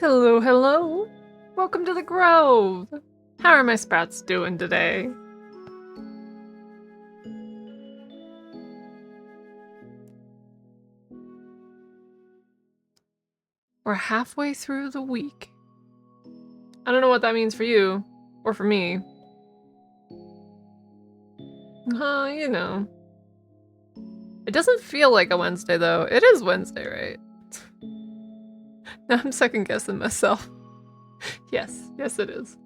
Hello, hello. Welcome to the Grove. How are my sprouts doing today? We're halfway through the week. I don't know what that means for you, or for me. You know. It doesn't feel like a Wednesday, though. It is Wednesday, right? Now I'm second guessing myself. Yes, it is.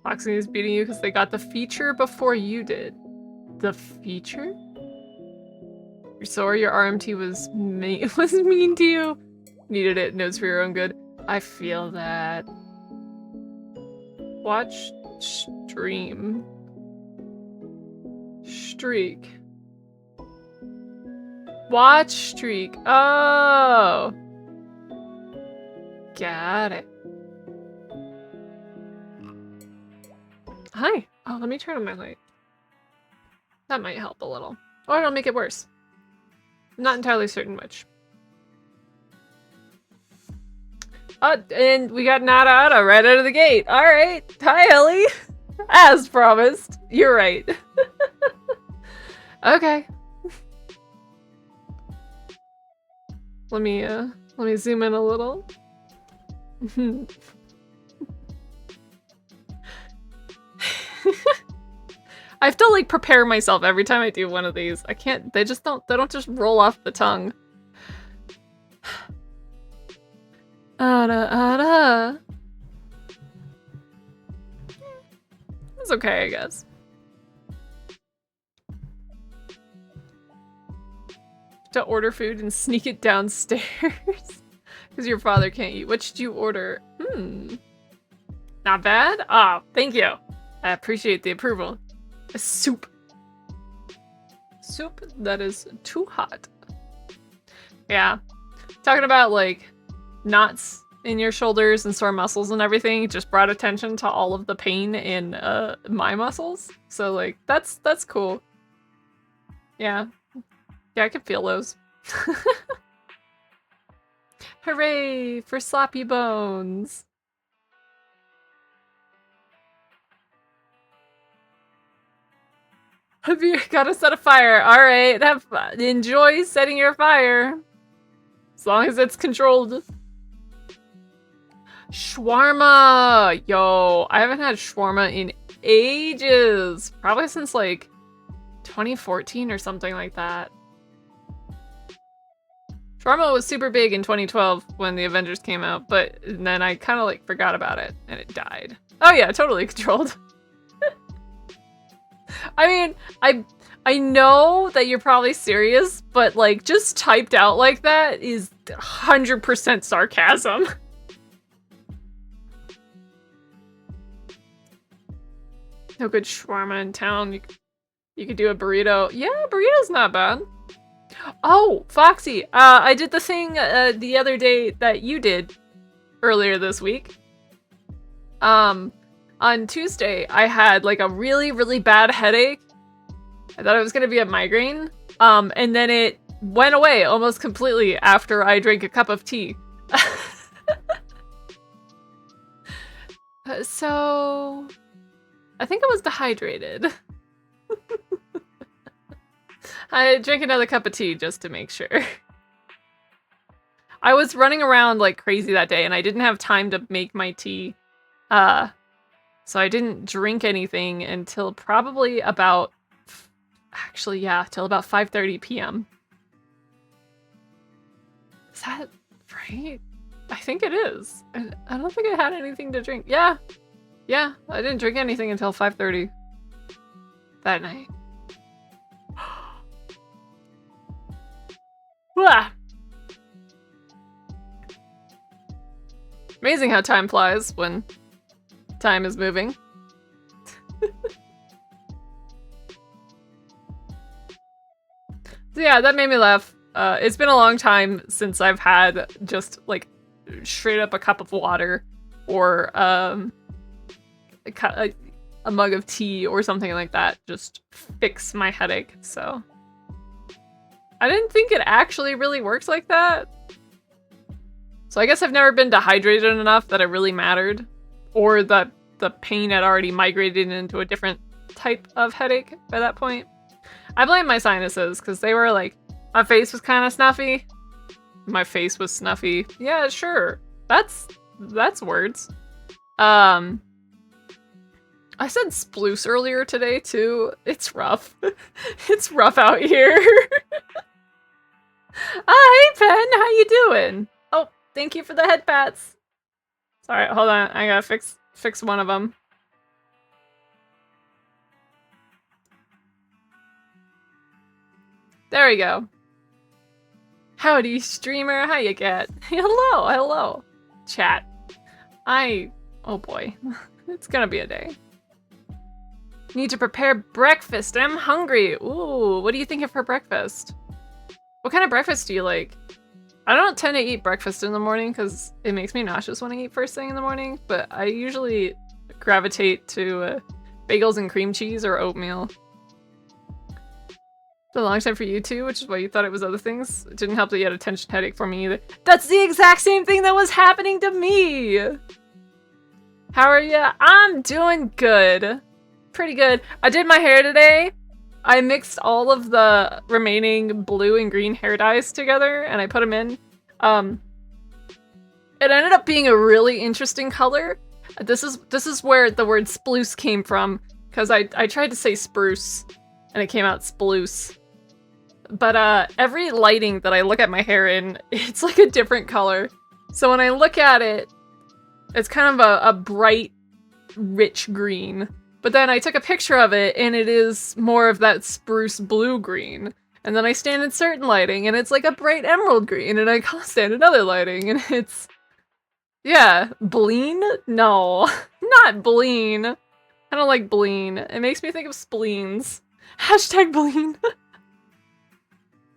Foxy is beating you because they got the feature before you did. The feature? You're sorry your RMT was mean to you. Needed it, notes for your own good. I feel that. Watch stream. Streak. Watch streak. Oh. Got it. Hi. Oh, let me turn on my light. That might help a little. Or it'll make it worse. I'm not entirely certain which. And we got Nada right out of the gate. Alright. Hi, Ellie. As promised. You're right. Okay. Let me zoom in a little. I have to like prepare myself every time I do one of these. I can't, they don't just roll off the tongue. It's okay, I guess. To order food and sneak it downstairs. Because your father can't eat. What should you order? Not bad? Ah, thank you. I appreciate the approval. A soup. Soup that is too hot. Yeah. Talking about like knots in your shoulders and sore muscles and everything just brought attention to all of the pain in my muscles. So like that's cool. Yeah. Yeah, I can feel those. Hooray for sloppy bones. Have you gotta set a fire? All right, have fun. Enjoy setting your fire, as long as it's controlled. Shawarma, yo, I haven't had shawarma in ages. Probably since like 2014 or something like that. Shawarma was super big in 2012 when the Avengers came out, but then I kind of like forgot about it and it died. Oh yeah, totally controlled. I mean, I know that you're probably serious, but like just typed out like that is 100% sarcasm. No good shawarma in town. You could do a burrito. Yeah, burrito's not bad. Oh, Foxy, I did the thing the other day that you did earlier this week. On Tuesday, I had like a really, really bad headache. I thought it was gonna be a migraine. And then it went away almost completely after I drank a cup of tea. So, I think I was dehydrated. I drank another cup of tea just to make sure. I was running around like crazy that day and I didn't have time to make my tea. So I didn't drink anything until probably about, actually, yeah, till about 5:30 p.m. Is that right? I think it is. I don't think I had anything to drink. Yeah. Yeah, I didn't drink anything until 5:30 that night. Amazing how time flies when time is moving. So yeah, that made me laugh. It's been a long time since I've had just like straight up a cup of water or a mug of tea or something like that just fix my headache. So I didn't think it actually really works like that. So I guess I've never been dehydrated enough that it really mattered. Or that the pain had already migrated into a different type of headache by that point. I blame my sinuses, because they were like, my face was kind of snuffy. My face was snuffy. Yeah, sure. That's words. I said sploose earlier today, too. It's rough. It's rough out here. Hey, Pen, how you doing? Oh, thank you for the head pats. Sorry, hold on. I gotta fix one of them. There we go. Howdy, streamer. How you get? Hello, hello. Chat. Oh boy. It's gonna be a day. Need to prepare breakfast. I'm hungry. Ooh, what do you think of for breakfast? What kind of breakfast do you like? I don't tend to eat breakfast in the morning because it makes me nauseous when I eat first thing in the morning, but I usually gravitate to bagels and cream cheese or oatmeal. It's been a long time for you too, which is why you thought it was other things. It didn't help that you had a tension headache for me either. That's the exact same thing that was happening to me! How are ya? I'm doing good. Pretty good. I did my hair today. I mixed all of the remaining blue and green hair dyes together and I put them in. It ended up being a really interesting color. This is where the word sploose came from, because I tried to say spruce and it came out sploose. But every lighting that I look at my hair in, it's like a different color. So when I look at it, it's kind of a bright, rich green. But then I took a picture of it and it is more of that spruce blue green. And then I stand in certain lighting and it's like a bright emerald green, and I stand in other lighting and it's... Yeah, bleen? No, not bleen. I don't like bleen. It makes me think of spleens. Hashtag bleen.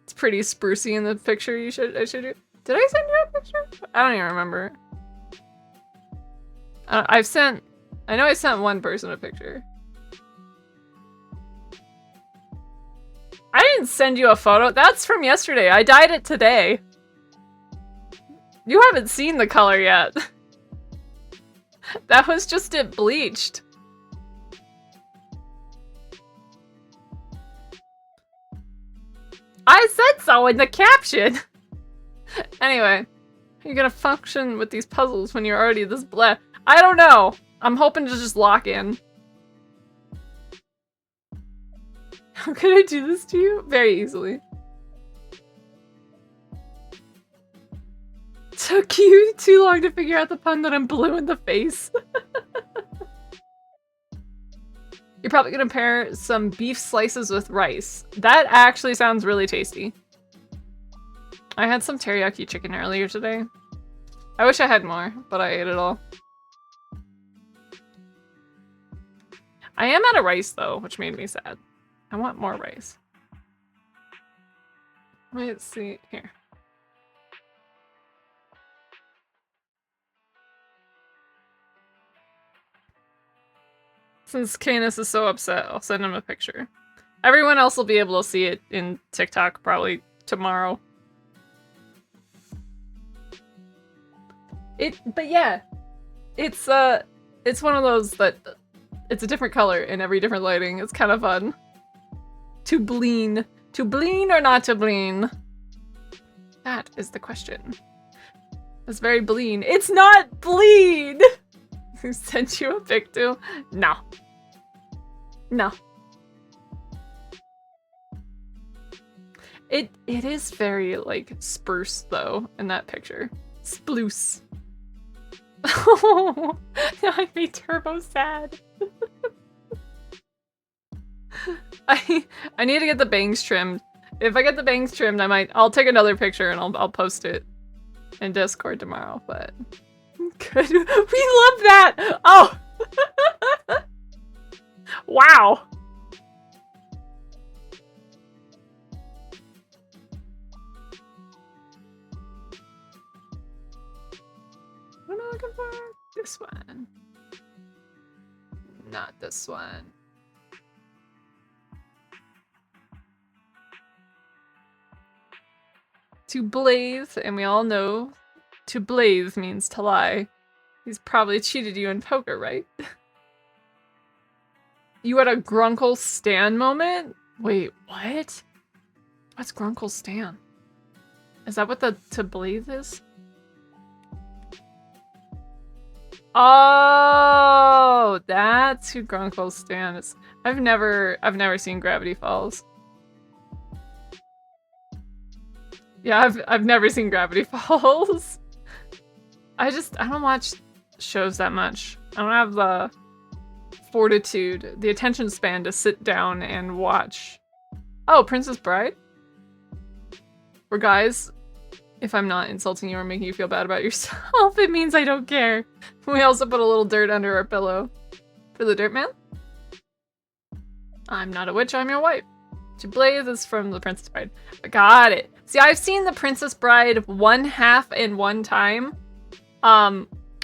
It's pretty sprucey in the picture I showed you. Did I send you a picture? I don't even remember. I know I sent one person a picture. I didn't send you a photo. That's from yesterday. I dyed it today. You haven't seen the color yet. That was just it bleached. I said so in the caption! Anyway, you're gonna function with these puzzles when you're already this blah. I don't know. I'm hoping to just lock in. How could I do this to you? Very easily. Took you too long to figure out the pun that I'm blue in the face. You're probably gonna pair some beef slices with rice. That actually sounds really tasty. I had some teriyaki chicken earlier today. I wish I had more, but I ate it all. I am out of rice though, which made me sad. I want more rice. Let's see here. Since Canis is so upset, I'll send him a picture. Everyone else will be able to see it in TikTok probably tomorrow. But yeah, it's one of those that it's a different color in every different lighting. It's kind of fun. To bleen or not to bleen? That is the question. It's very bleen. It's not bleen! Who sent you a pic too? No. No. It is very, like, spruce, though, in that picture. Sploose. Oh, I made Turbo sad. I need to get the bangs trimmed. If I get the bangs trimmed, I'll take another picture and I'll post it in Discord tomorrow, but... Good. We love that! Oh! Wow! What am I looking for? This one. Not this one. To blaze, and we all know To blaze means to lie. He's probably cheated you in poker, right? You had a Grunkle Stan moment? Wait, what? What's Grunkle Stan? Is that what the to blaze is? Oh, that's who Grunkle Stan is. I've never seen Gravity Falls. Yeah, I've never seen Gravity Falls. I don't watch shows that much. I don't have the fortitude, the attention span to sit down and watch. Oh, Princess Bride? Or guys, if I'm not insulting you or making you feel bad about yourself, it means I don't care. We also put a little dirt under our pillow. For the dirt man? I'm not a witch, I'm your wife. To blaze is from the Princess Bride. Got it. See, I've seen the Princess Bride one half in one time.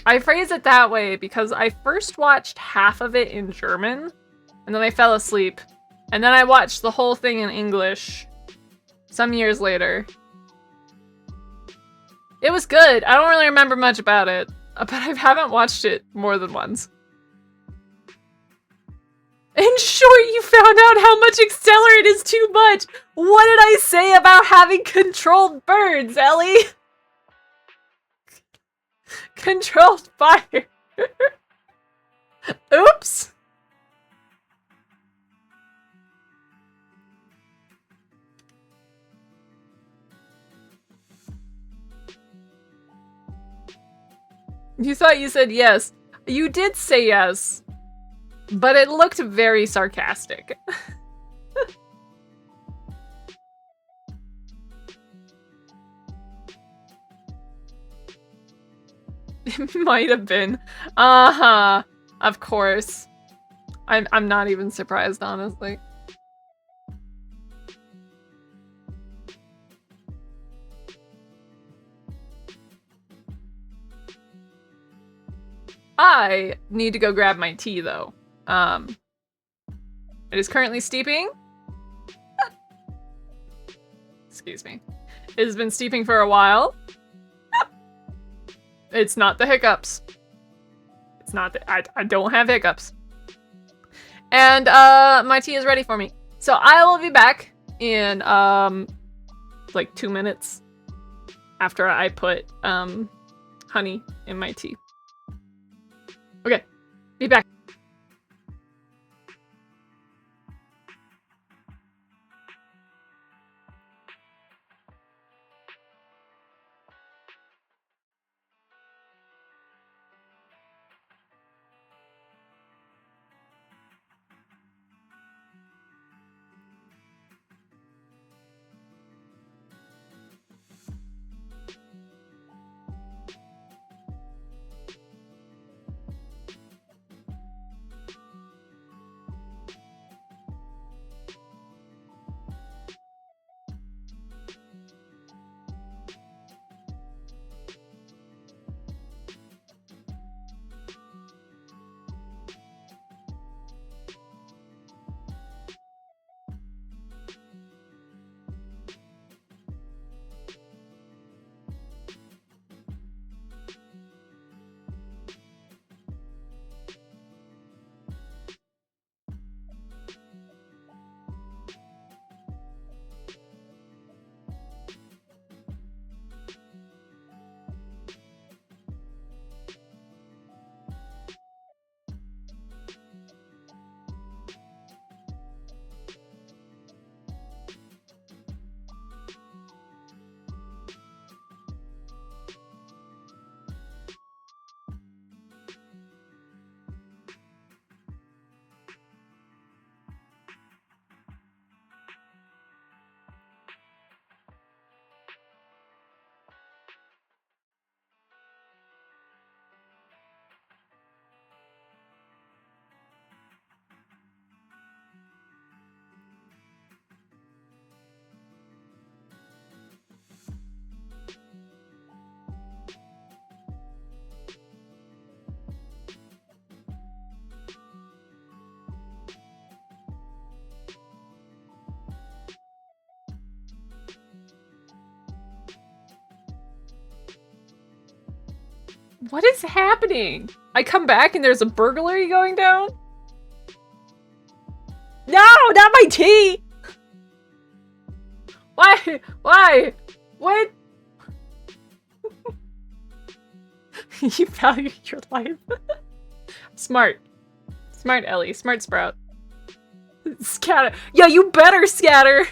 I phrase it that way because I first watched half of it in German, and then I fell asleep. And then I watched the whole thing in English some years later. It was good. I don't really remember much about it, but I haven't watched it more than once. In short, you found out how much accelerate is too much. What did I say about having controlled birds, Ellie? Controlled fire. Oops. You thought you said yes. You did say yes, but it looked very sarcastic. It might have been. Uh-huh. Of course. I'm not even surprised, honestly. I need to go grab my tea, though. It is currently steeping. Excuse me. It has been steeping for a while. It's not the hiccups. It's not the- I don't have hiccups. And, my tea is ready for me. So I will be back in, like 2 minutes after I put, honey in my tea. Okay, be back. What is happening? I come back and there's a burglary going down? No, not my tea! Why? Why? What? You value your life. Smart. Smart Ellie. Smart Sprout. Scatter. Yeah, you better scatter!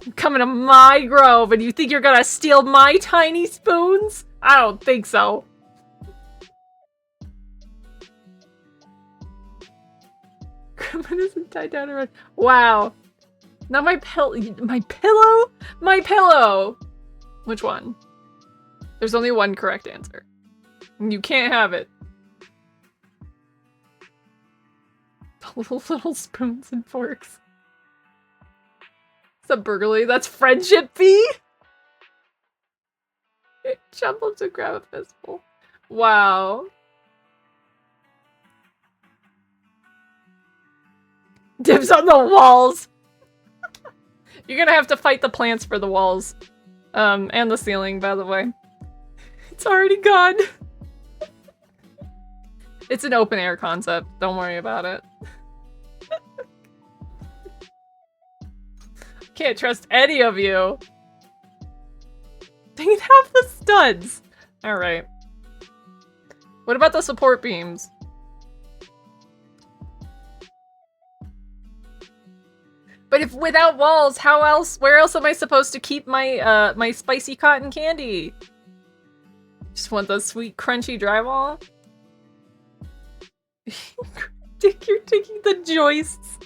I'm coming to my grove and you think you're gonna steal my tiny spoons? I don't think so. Grandma doesn't tie down around. Wow. Not my pillow. My pillow? My pillow! Which one? There's only one correct answer. You can't have it. The little spoons and forks. It's a burglary. That's friendship fee? Jump up to grab a fistful. Wow. Dibs on the walls! You're gonna have to fight the plants for the walls. And the ceiling, by the way. It's already gone. It's an open air concept. Don't worry about it. Can't trust any of you. They have the studs. Alright. What about the support beams? But if without walls, how else? Where else am I supposed to keep my my spicy cotton candy? Just want the sweet, crunchy drywall. Dick, you're taking the joists.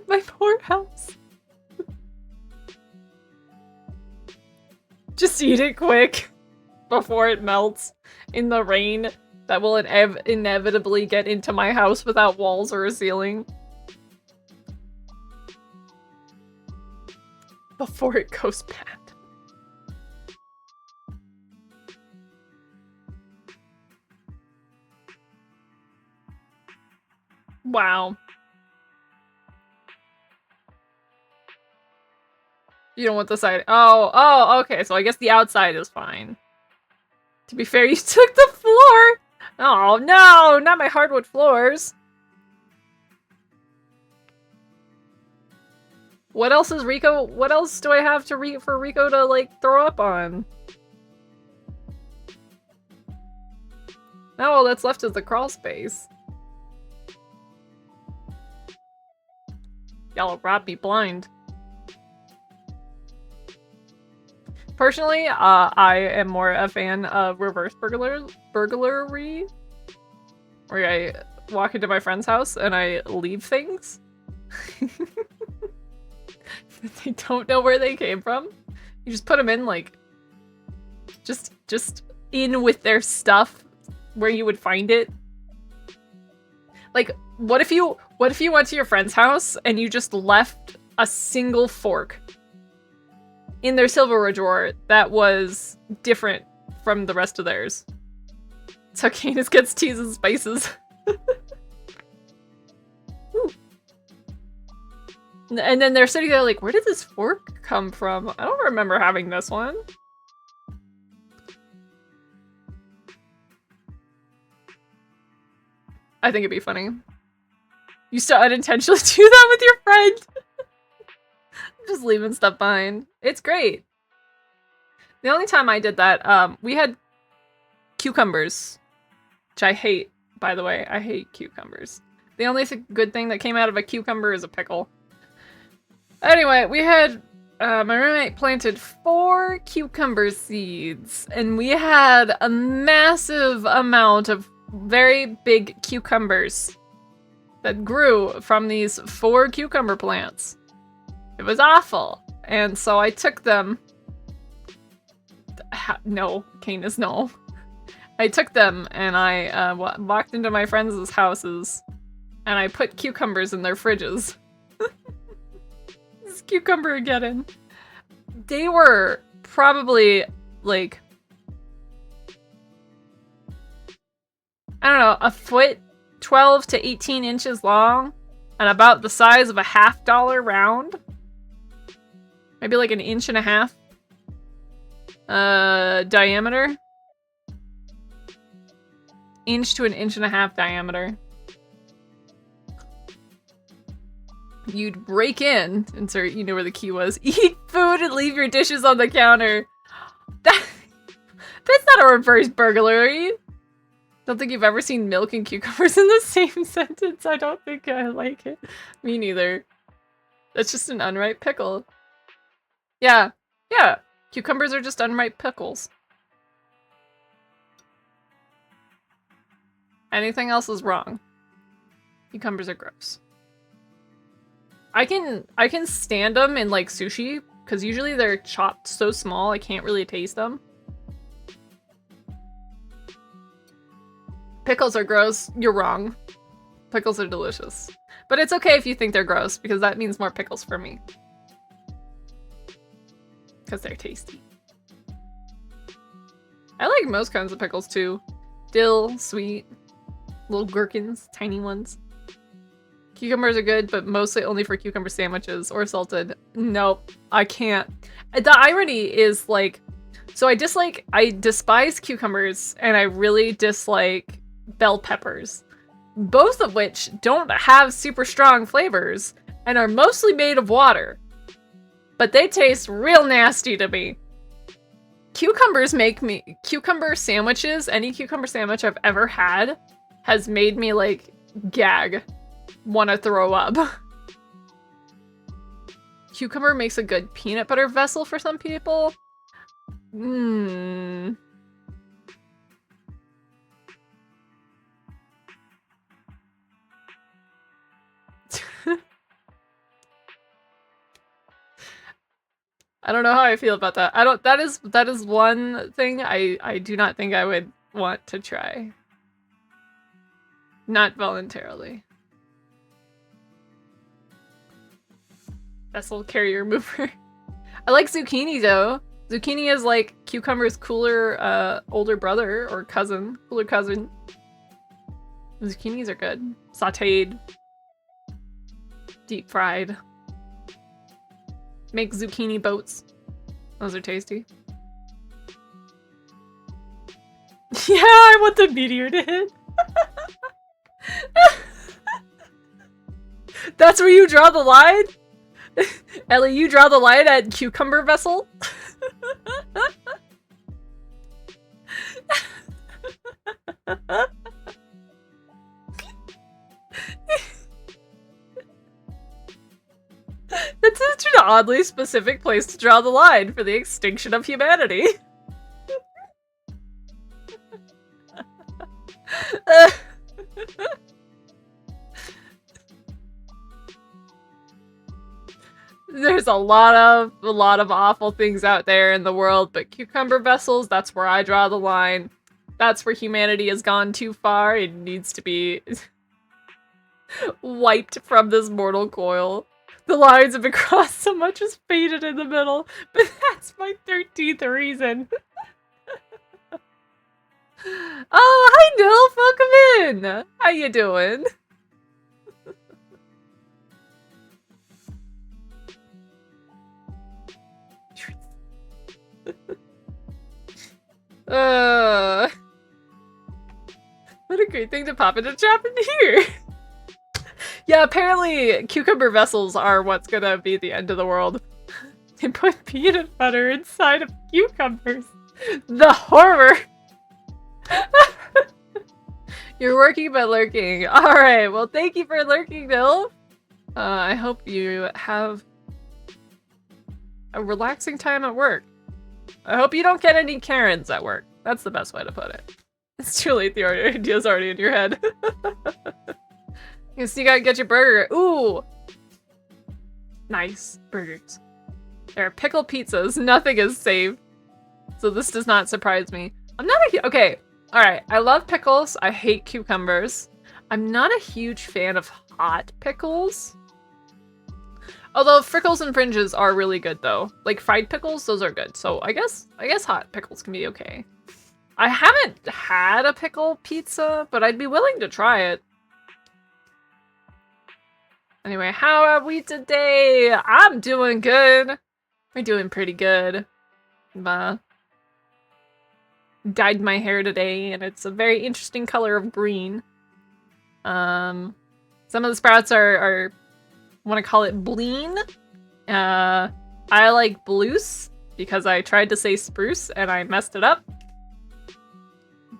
My poor house. Just eat it quick before it melts in the rain that will inevitably get into my house without walls or a ceiling. Before it goes bad. Wow. You don't want the side. Oh, okay. So I guess the outside is fine. To be fair, you took the floor. Oh, no, not my hardwood floors. What else is Rico? What else do I have to for Rico to like throw up on? Now all that's left is the crawl space. Y'all rob me blind. Personally, I am more a fan of reverse burglary, where I walk into my friend's house and I leave things. They don't know where they came from. You just put them in, like, just in with their stuff where you would find it. Like, what if you went to your friend's house and you just left a single fork in their silverware drawer that was different from the rest of theirs? So Canis gets teas and spices. And then they're sitting there like, where did this fork come from? I don't remember having this one. I think it'd be funny. You used to unintentionally do that with your friend. Just leaving stuff behind. It's great. The only time I did that, we had cucumbers, which I hate, by the way. I hate cucumbers. The only good thing that came out of a cucumber is a pickle. Anyway, we had, my roommate planted 4 cucumber seeds, and we had a massive amount of very big cucumbers that grew from these 4 cucumber plants. It was awful. And so I took them. No, Canis, no. I took them and I walked into my friends' houses and I put cucumbers in their fridges. This cucumber-geddon. They were probably like, I don't know, a foot, 12 to 18 inches long, and about the size of a $50 round. Maybe like an inch and a half. Diameter. Inch to 1.5 inches diameter. You'd break in, insert, you know where the key was, eat food and leave your dishes on the counter. That's not a reverse burglary. Don't think you've ever seen milk and cucumbers in the same sentence. I don't think I like it. Me neither. That's just an unripe pickle. Yeah, yeah. Cucumbers are just unripe pickles. Anything else is wrong. Cucumbers are gross. I can stand them in like sushi because usually they're chopped so small I can't really taste them. Pickles are gross. You're wrong. Pickles are delicious. But it's okay if you think they're gross because that means more pickles for me. Because they're tasty. I like most kinds of pickles too. Dill, sweet, little gherkins, tiny ones. Cucumbers are good, but mostly only for cucumber sandwiches or salted. Nope, I can't. The irony is like, so I despise cucumbers and I really dislike bell peppers. Both of which don't have super strong flavors and are mostly made of water. But they taste real nasty to me. Cucumbers make me, cucumber sandwiches, any cucumber sandwich I've ever had has made me like gag. Want to throw up. Cucumber makes a good peanut butter vessel for some people. I don't know how I feel about that. That is one thing I do not think I would want to try. Not voluntarily. Vessel carrier mover. I like zucchini though. Zucchini is like cucumber's cooler older brother or cousin. Cooler cousin. Zucchinis are good. Sauteed. Deep fried. Make zucchini boats. Those are tasty. Yeah, I want the meteor to hit. That's where you draw the line? Ellie, you draw the line at cucumber vessel? That's such an oddly specific place to draw the line for the extinction of humanity. There's a lot of awful things out there in the world, but cucumber vessels, that's where I draw the line. That's where humanity has gone too far. It needs to be wiped from this mortal coil. The lines have been crossed so much is faded in the middle, but that's my 13th reason. Oh, hi Nilf, welcome in! How you doing? What a great thing to pop into chat in here! Yeah, apparently cucumber vessels are what's gonna be the end of the world. They put peanut butter inside of cucumbers. The horror! You're working but lurking. Alright, well thank you for lurking, Nil. I hope you have a relaxing time at work. I hope you don't get any Karens at work. That's the best way to put it. It's too late, the idea's already in your head. You gotta get your burger. Ooh! Nice. Burgers. There are pickle pizzas. Nothing is safe. So this does not surprise me. I'm not a- okay. Alright, I love pickles. I hate cucumbers. I'm not a huge fan of hot pickles. Although frickles and fringes are really good though. Like fried pickles, those are good. So I guess hot pickles can be okay. I haven't had a pickle pizza, but I'd be willing to try it. Anyway, how are we today? I'm doing good. We're doing pretty good. dyed my hair today, and it's a very interesting color of green. Some of the sprouts are I want to call it bleen. I like blues because I tried to say spruce and I messed it up.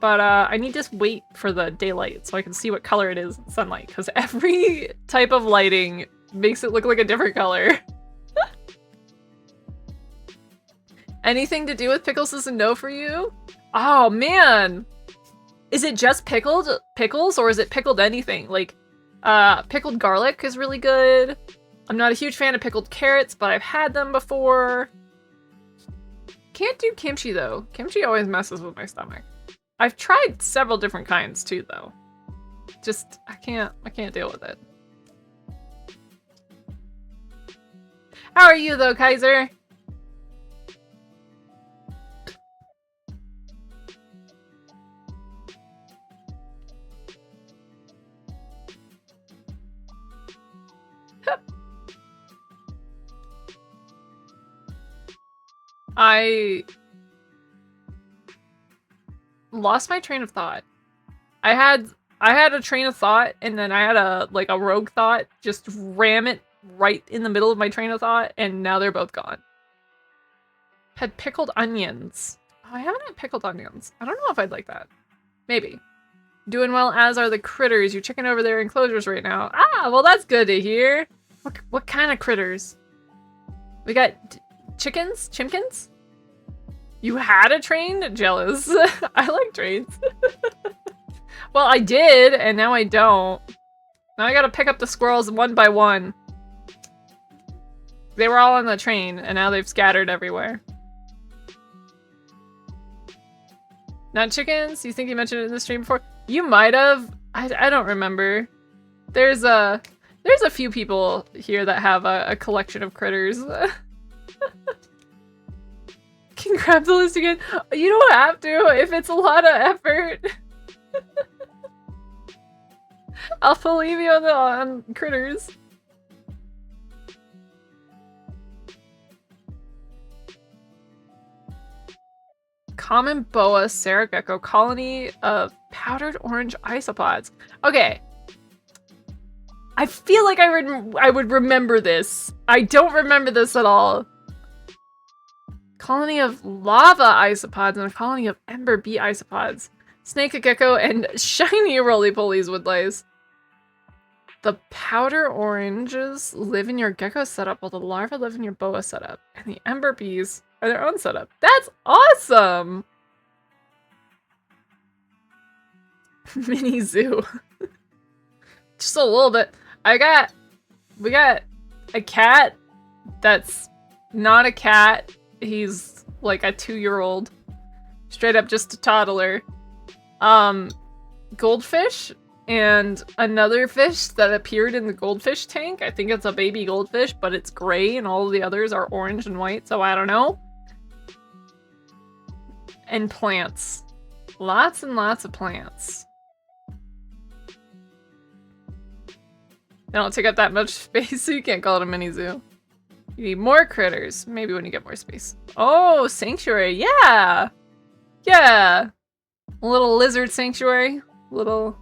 But I need to wait for the daylight so I can see what color it is in sunlight, because every type of lighting makes it look like a different color. Anything to do with pickles is a no for you? Oh man! Is it just pickles, or is it pickled anything? Like, pickled garlic is really good. I'm not a huge fan of pickled carrots, but I've had them before. Can't do kimchi though. Kimchi always messes with my stomach. I've tried several different kinds too though. Just, I can't deal with it. How are you though, Kaiser? I lost my train of thought. I had a train of thought, and then I had a rogue thought just ram it right in the middle of my train of thought, and now they're both gone. Had pickled onions. Oh, I haven't had pickled onions. I don't know if I'd like that. Maybe. Doing well, as are the critters. You're checking over their enclosures right now. Ah, well that's good to hear. What kind of critters? We got chickens? Chimkins? You had a train? Jealous. I like trains. Well, I did, and now I don't. Now I gotta pick up the squirrels one by one. They were all on the train, and now they've scattered everywhere. Not chickens? You think you mentioned it in the stream before? You might have. I don't remember. There's a few people here that have a collection of critters. Can grab the list again. You don't have to if it's a lot of effort. I'll believe you on critters. Common boa saragecko colony of powdered orange isopods. Okay. I feel like I would remember this. I don't remember this at all. Colony of lava isopods and a colony of ember bee isopods. Snake gecko and shiny roly-polies would lice. The powder oranges live in your gecko setup while the larvae live in your boa setup. And the ember bees are their own setup. That's awesome! Mini zoo. Just a little bit. We got a cat that's not a cat. He's like a 2-year-old. Straight up just a toddler. Goldfish and another fish that appeared in the goldfish tank. I think it's a baby goldfish, but it's gray and all of the others are orange and white, so I don't know. And plants. Lots and lots of plants. They don't take up that much space, so you can't call it a mini zoo. You need more critters. Maybe when you get more space. Oh, sanctuary. Yeah! Yeah! A little lizard sanctuary. Little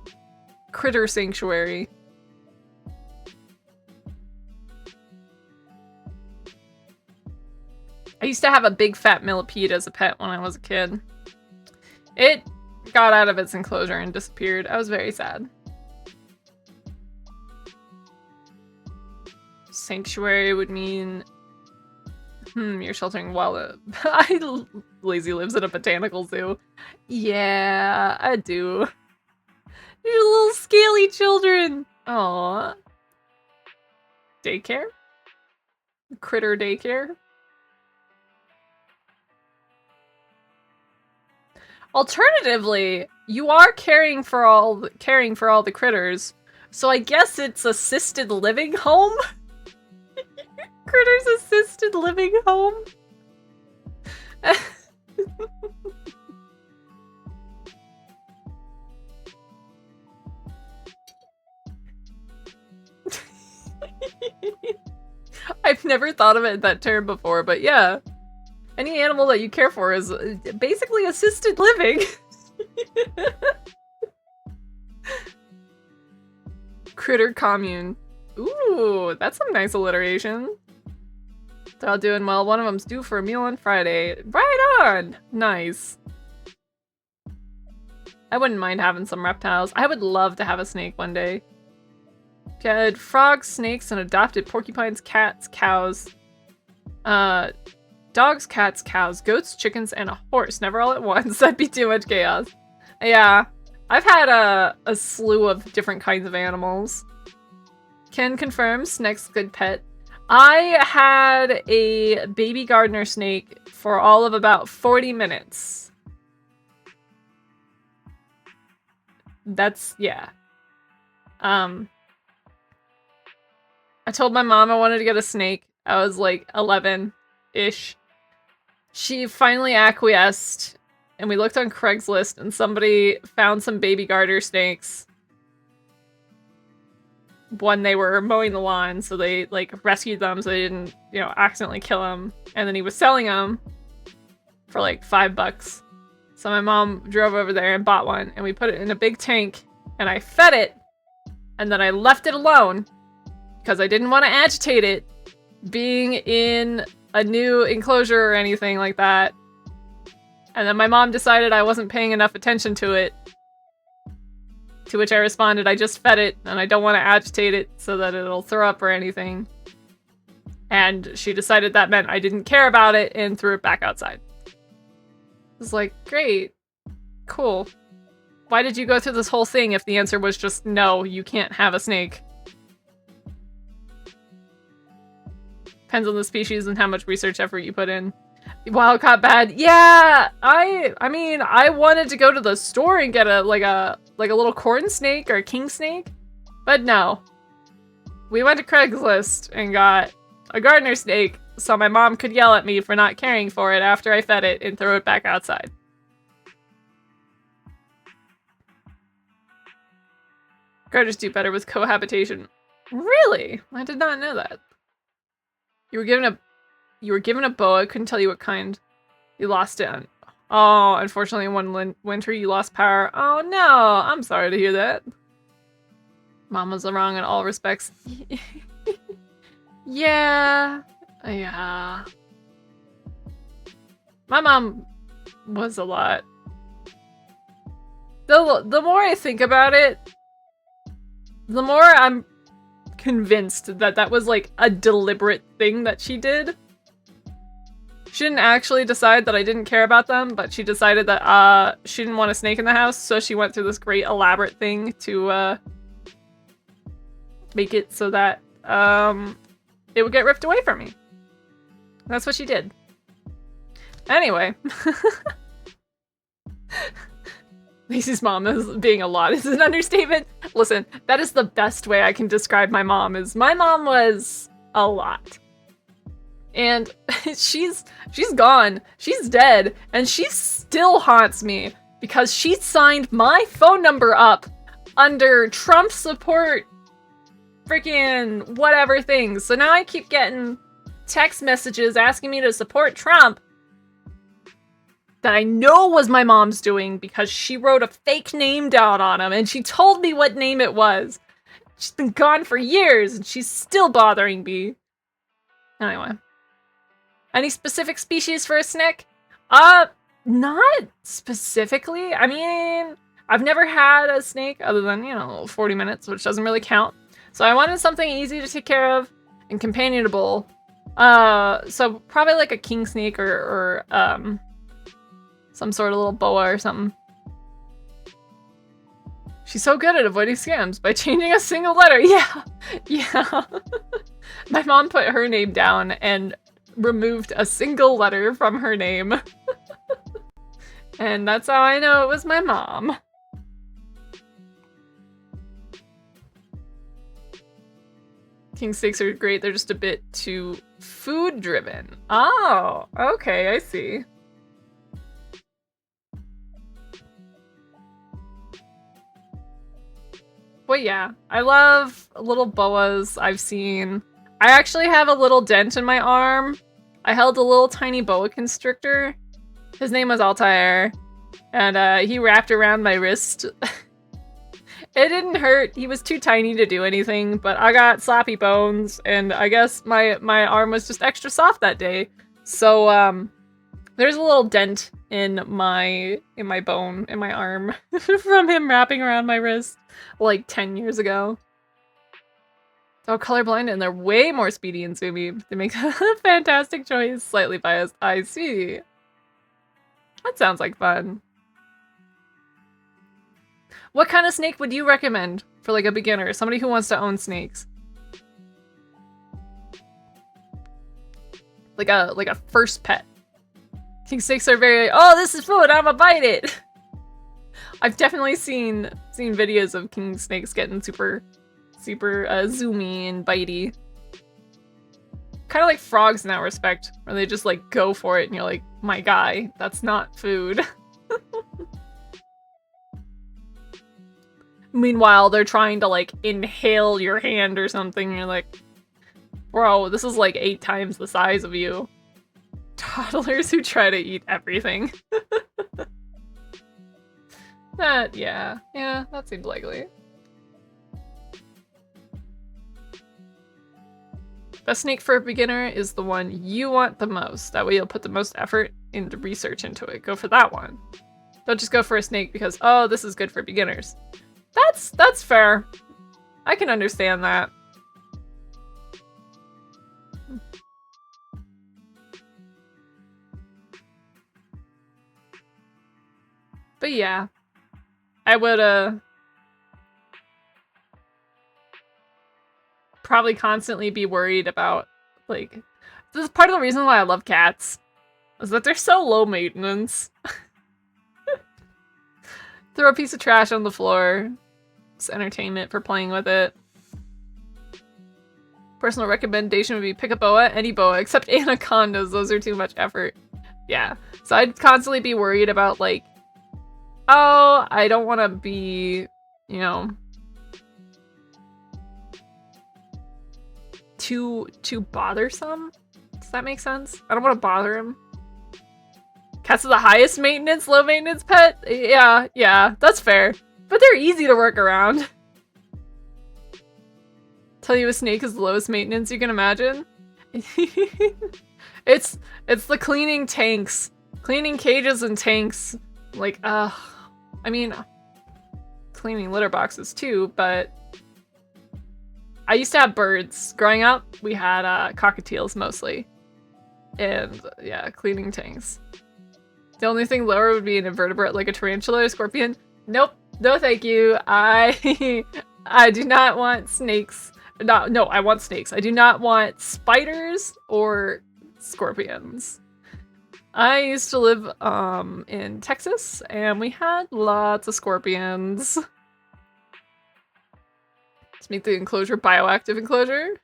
critter sanctuary. I used to have a big fat millipede as a pet when I was a kid. It got out of its enclosure and disappeared. I was very sad. Sanctuary would mean you're sheltering wild. Lazie lives in a botanical zoo. Yeah, I do. You're little scaly children. Aww. Daycare? Critter daycare? Alternatively, you are caring for all the critters, so I guess it's assisted living home. Critters assisted living home. I've never thought of it in that term before, but yeah. Any animal that you care for is basically assisted living. Critter commune. Ooh, that's some nice alliteration. They're all doing well. One of them's due for a meal on Friday. Right on! Nice. I wouldn't mind having some reptiles. I would love to have a snake one day. Good. Frogs, snakes, and adopted porcupines, cats, cows. Dogs, cats, cows, goats, chickens, and a horse. Never all at once. That'd be too much chaos. Yeah. I've had a slew of different kinds of animals. Can confirm, snake's good pet. I had a baby gardener snake for all of about 40 minutes. That's, yeah. I told my mom I wanted to get a snake. I was like 11-ish. She finally acquiesced, and we looked on Craigslist, and somebody found some baby garter snakes when they were mowing the lawn, so they like rescued them so they didn't, you know, accidentally kill them. And then he was selling them for like $5. So my mom drove over there and bought one, and we put it in a big tank, and I fed it, and then I left it alone because I didn't want to agitate it being in a new enclosure or anything like that. And then my mom decided I wasn't paying enough attention to it. To which I responded, I just fed it, and I don't want to agitate it so that it'll throw up or anything. And she decided that meant I didn't care about it and threw it back outside. I was like, great. Cool. Why did you go through this whole thing if the answer was just, no, you can't have a snake? Depends on the species and how much research effort you put in. Wild caught bad. Yeah, I mean, I wanted to go to the store and get a little corn snake or a king snake, but no. We went to Craigslist and got a gardener snake so my mom could yell at me for not caring for it after I fed it and throw it back outside. Garters do better with cohabitation. Really? I did not know that. You were given a boa. I couldn't tell you what kind. You lost it. Oh, unfortunately, one winter you lost power. Oh no, I'm sorry to hear that. Mama's wrong in all respects. Yeah. Yeah. My mom was a lot. The more I think about it, the more I'm convinced that that was like a deliberate thing that she did. She didn't actually decide that I didn't care about them, but she decided that she didn't want a snake in the house, so she went through this great elaborate thing to make it so that it would get ripped away from me. That's what she did. Anyway. Lazie's mom is being a lot. Is an understatement. Listen, that is the best way I can describe my mom. Is my mom was a lot. And she's gone. She's dead. And she still haunts me because she signed my phone number up under Trump support freaking whatever things. So now I keep getting text messages asking me to support Trump that I know was my mom's doing because she wrote a fake name down on him and she told me what name it was. She's been gone for years and she's still bothering me. Anyway. Any specific species for a snake? Not specifically. I mean, I've never had a snake other than, 40 minutes, which doesn't really count. So I wanted something easy to take care of and companionable. So probably like a king snake or some sort of little boa or something. She's so good at avoiding scams by changing a single letter. Yeah, yeah. My mom put her name down and removed a single letter from her name. And that's how I know it was my mom. King steaks are great. They're just a bit too food driven. Oh, okay, I see. But yeah, I love little boas I've seen. I actually have a little dent in my arm. I held a little tiny boa constrictor. His name was Altair, and he wrapped around my wrist. It didn't hurt. He was too tiny to do anything, but I got sloppy bones, and I guess my arm was just extra soft that day. So there's a little dent in my bone in my arm from him wrapping around my wrist like 10 years ago. Oh, colorblind, and they're way more speedy and zoomy. They make a fantastic choice. Slightly biased. I see. That sounds like fun. What kind of snake would you recommend for like a beginner? Somebody who wants to own snakes. Like a first pet. King snakes are very, oh, this is food, I'ma bite it. I've definitely seen videos of king snakes getting super zoomy and bitey. Kind of like frogs in that respect, where they just like go for it and you're like, my guy, that's not food. Meanwhile, they're trying to like inhale your hand or something and you're like, bro, this is like 8 times the size of you. Toddlers who try to eat everything. Yeah, that seems likely. Best snake for a beginner is the one you want the most. That way you'll put the most effort into research into it. Go for that one. Don't just go for a snake because, oh, this is good for beginners. That's fair. I can understand that. But yeah, I would probably constantly be worried about, like, this is part of the reason why I love cats, is that they're so low maintenance. Throw a piece of trash on the floor. It's entertainment for playing with it. Personal recommendation would be pick a boa, any boa, except anacondas. Those are too much effort. Yeah, so I'd constantly be worried about, like, oh, I don't want to be, you know, too bothersome. Does that make sense? I don't want to bother him. Cats are the highest maintenance, low maintenance pet? Yeah, that's fair. But they're easy to work around. Tell you a snake is the lowest maintenance you can imagine? It's the cleaning tanks. Cleaning cages and tanks. Like, I mean, cleaning litter boxes too, but I used to have birds. Growing up, we had cockatiels mostly. And yeah, cleaning tanks. The only thing lower would be an invertebrate like a tarantula or scorpion. Nope, no thank you. I do not want snakes. No, I want snakes. I do not want spiders or scorpions. I used to live in Texas, and we had lots of scorpions. Let's make the enclosure bioactive enclosure.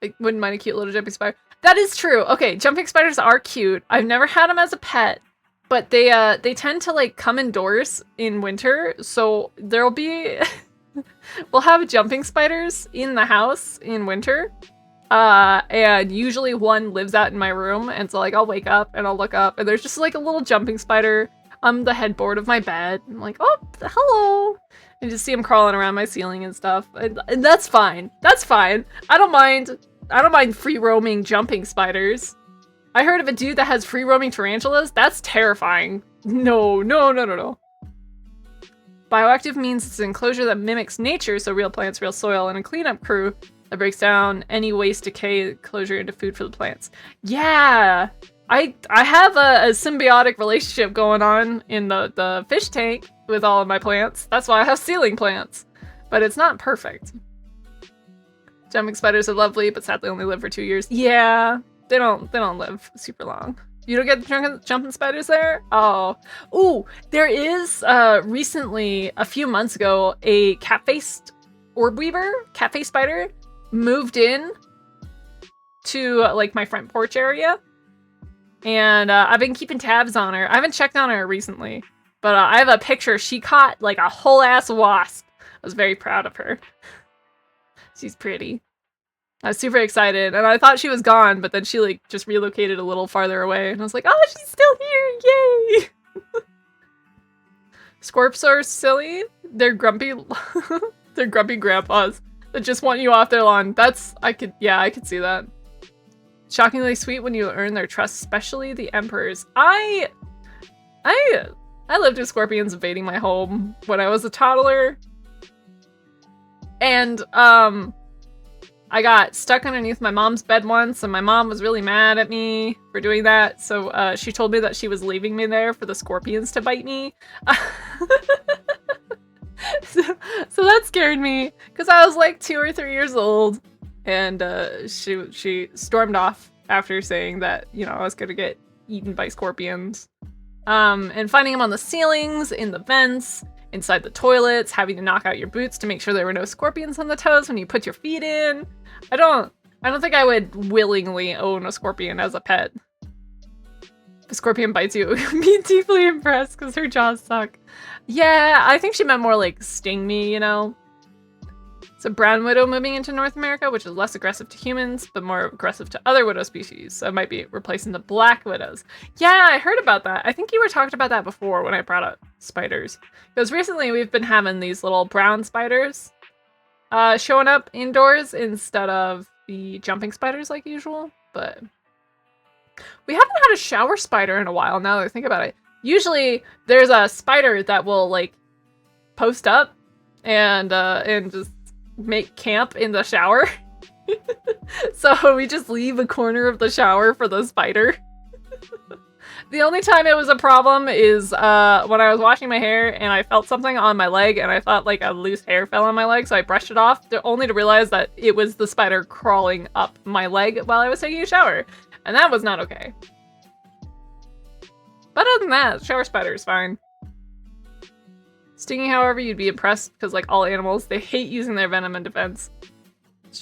I wouldn't mind a cute little jumping spider. That is true. Okay, jumping spiders are cute. I've never had them as a pet, but they tend to like come indoors in winter, so there'll be we'll have jumping spiders in the house in winter. And usually one lives out in my room, and so like I'll wake up and I'll look up and there's just like a little jumping spider on the headboard of my bed. I'm like, oh, hello. And just see him crawling around my ceiling and stuff. And that's fine. That's fine. I don't mind free roaming jumping spiders. I heard of a dude that has free roaming tarantulas. That's terrifying. No. Bioactive means it's an enclosure that mimics nature, so real plants, real soil, and a cleanup crew that breaks down any waste decay enclosure into food for the plants. Yeah! I have a symbiotic relationship going on in the fish tank with all of my plants. That's why I have ceiling plants. But it's not perfect. Jumping spiders are lovely, but sadly only live for 2 years. Yeah, they don't live super long. You don't get jumping spiders there? Oh. Ooh, there is recently, a few months ago, a cat-faced orb weaver, cat-faced spider, moved in to like my front porch area. And I've been keeping tabs on her. I haven't checked on her recently, but I have a picture. She caught like a whole ass wasp. I was very proud of her. She's pretty. I was super excited, and I thought she was gone, but then she like just relocated a little farther away, and I was like, oh, she's still here, yay! Scorps are silly. They're grumpy. They're grumpy grandpas that just want you off their lawn. I could see that. Shockingly sweet when you earn their trust, especially the emperors. I lived with scorpions invading my home when I was a toddler, and I got stuck underneath my mom's bed once, and my mom was really mad at me for doing that, so she told me that she was leaving me there for the scorpions to bite me. So that scared me, because I was like 2 or 3 years old, and she stormed off after saying that, you know, I was gonna get eaten by scorpions. And finding them on the ceilings, in the vents, inside the toilets, having to knock out your boots to make sure there were no scorpions on the toes when you put your feet in. I don't think I would willingly own a scorpion as a pet. If a scorpion bites you, it would be deeply impressed because her jaws suck. Yeah, I think she meant more like sting me, you know? So brown widow moving into North America, which is less aggressive to humans, but more aggressive to other widow species. So it might be replacing the black widows. Yeah, I heard about that. I think you were talking about that before when I brought up spiders. Because recently we've been having these little brown spiders showing up indoors instead of the jumping spiders like usual. But we haven't had a shower spider in a while now that I think about it. Usually there's a spider that will like post up and just make camp in the shower. So we just leave a corner of the shower for the spider. The only time it was a problem is when I was washing my hair and I felt something on my leg and I thought like a loose hair fell on my leg, so I brushed it off, only to realize that it was the spider crawling up my leg while I was taking a shower. And that was not okay. But other than that, shower spider is fine. Stinging, however, you'd be impressed because, like all animals, they hate using their venom in defense.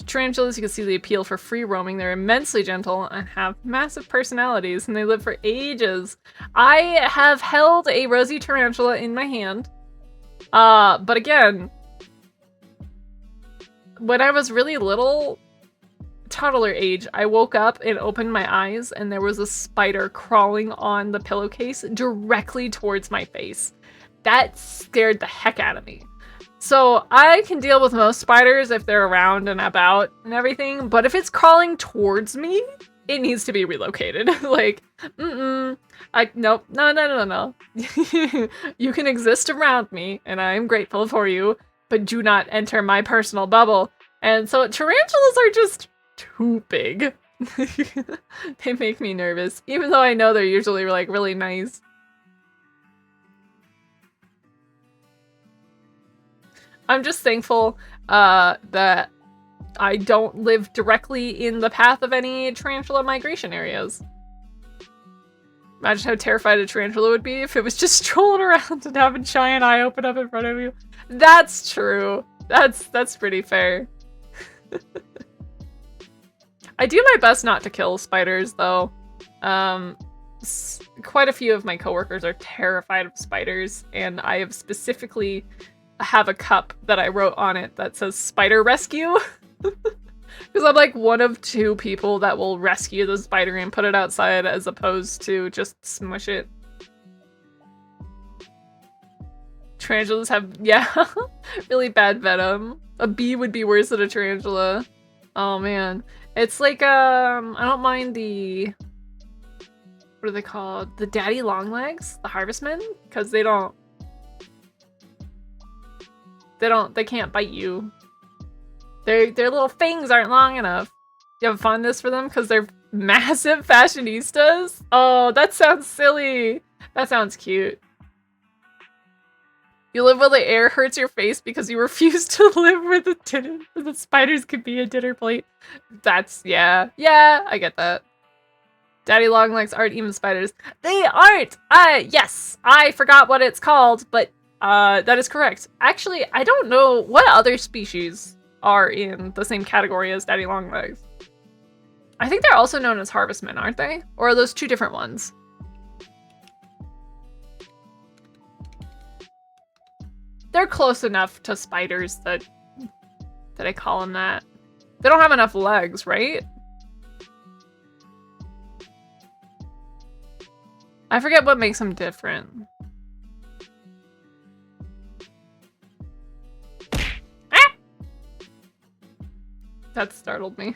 Tarantulas, you can see the appeal for free roaming. They're immensely gentle and have massive personalities, and they live for ages. I have held a rosy tarantula in my hand. But again, when I was really little, toddler age, I woke up and opened my eyes, and there was a spider crawling on the pillowcase directly towards my face. That scared the heck out of me. So I can deal with most spiders if they're around and about and everything, but if it's crawling towards me, it needs to be relocated. Like, nope, no. You can exist around me, and I'm grateful for you, but do not enter my personal bubble. And so tarantulas are just too big. They make me nervous, even though I know they're usually like really nice. I'm just thankful that I don't live directly in the path of any tarantula migration areas. Imagine how terrified a tarantula would be if it was just strolling around and have a giant eye open up in front of you. That's true. That's pretty fair. I do my best not to kill spiders, though. Quite a few of my coworkers are terrified of spiders, and I have specifically have a cup that I wrote on it that says spider rescue. Because I'm like one of 2 people that will rescue the spider and put it outside as opposed to just smush it. Tarantulas have, yeah, really bad venom. A bee would be worse than a tarantula. Oh man. It's like, I don't mind the, what are they called? The daddy longlegs? The harvestmen? Because they can't bite you. Their little fangs aren't long enough. You have a fondness for them because they're massive fashionistas? Oh, that sounds silly. That sounds cute. You live where the air hurts your face because you refuse to live where the spiders could be a dinner plate. That's, yeah, I get that. Daddy longlegs aren't even spiders. They aren't! Yes, I forgot what it's called, but that is correct. Actually, I don't know what other species are in the same category as daddy longlegs. I think they're also known as harvestmen, aren't they? Or are those 2 different ones? They're close enough to spiders that I call them that. They don't have enough legs, right? I forget what makes them different. Ah! That startled me.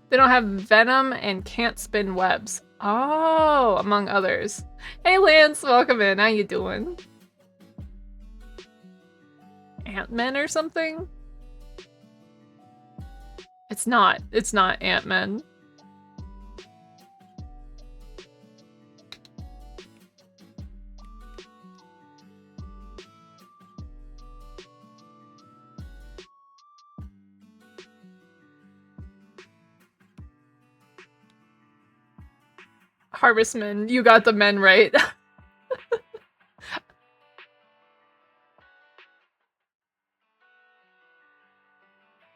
They don't have venom and can't spin webs. Oh, among others. Hey Lance, welcome in. How you doing? Ant-Men or something? It's not. It's not Ant-Men. Harvestmen, you got the men right.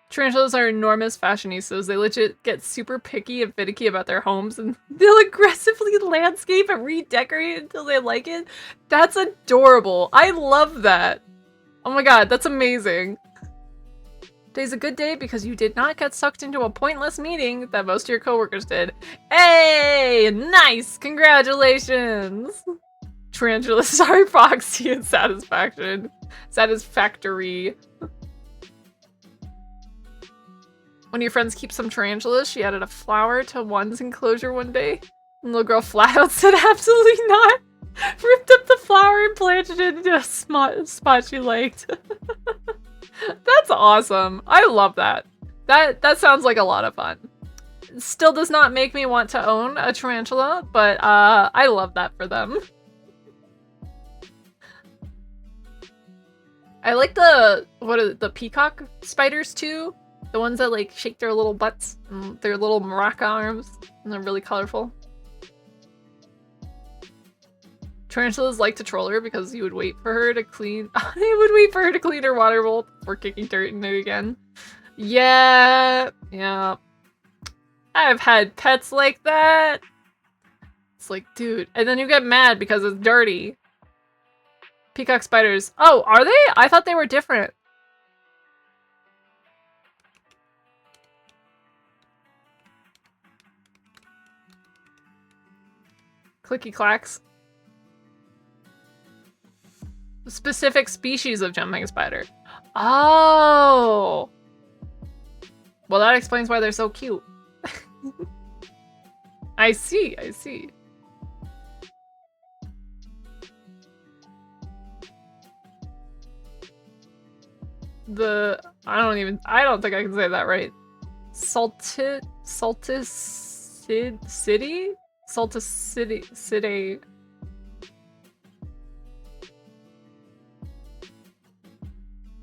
Tarantulas are enormous fashionistas. They legit get super picky and finicky about their homes, and they'll aggressively landscape and redecorate until they like it. That's adorable. I love that. Oh my god, that's amazing. Today's a good day because you did not get sucked into a pointless meeting that most of your coworkers did. Hey! Nice! Congratulations! Tarantula, sorry, Foxy, and satisfaction. Satisfactory. One of your friends keeps some tarantulas. She added a flower to one's enclosure one day. And the little girl flat out said absolutely not. Ripped up the flower and planted it into a spot she liked. That's awesome. I love that. That sounds like a lot of fun. Still does not make me want to own a tarantula, but I love that for them. I like the peacock spiders too. The ones that like shake their little butts and their little maraca arms, and they're really colorful. Tarantulas like to troll her because you would wait for her to clean. They would wait for her to clean her water bowl before kicking dirt in it again. Yeah. I've had pets like that. It's like, dude. And then you get mad because it's dirty. Peacock spiders. Oh, are they? I thought they were different. Clicky clacks. Specific species of jumping spider. Oh! Well, that explains why they're so cute. I see. I don't think I can say that right. Salticity?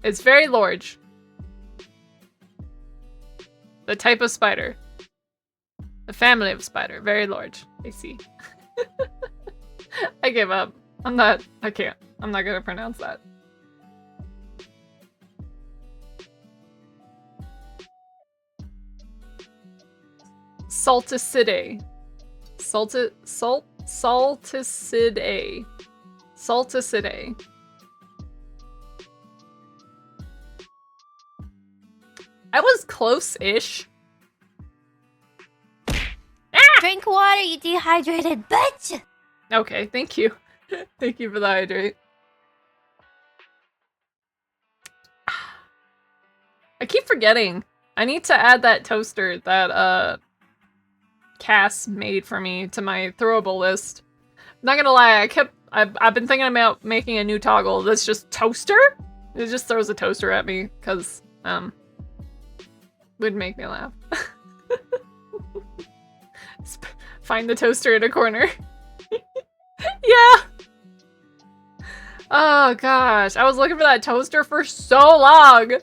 It's very large. The type of spider. The family of spider. Very large. I see. I give up. I can't. I'm not gonna pronounce that. Salticidae. Salticidae. Salticidae. I was close-ish. Drink water, you dehydrated bitch! Okay, thank you. Thank you for the hydrate. I keep forgetting. I need to add that toaster that Cass made for me to my throwable list. I'm not gonna lie, I've been thinking about making a new toggle that's just toaster. It just throws a toaster at me, cause would make me laugh. Find the toaster in a corner. Yeah. Oh gosh, I was looking for that toaster for so long.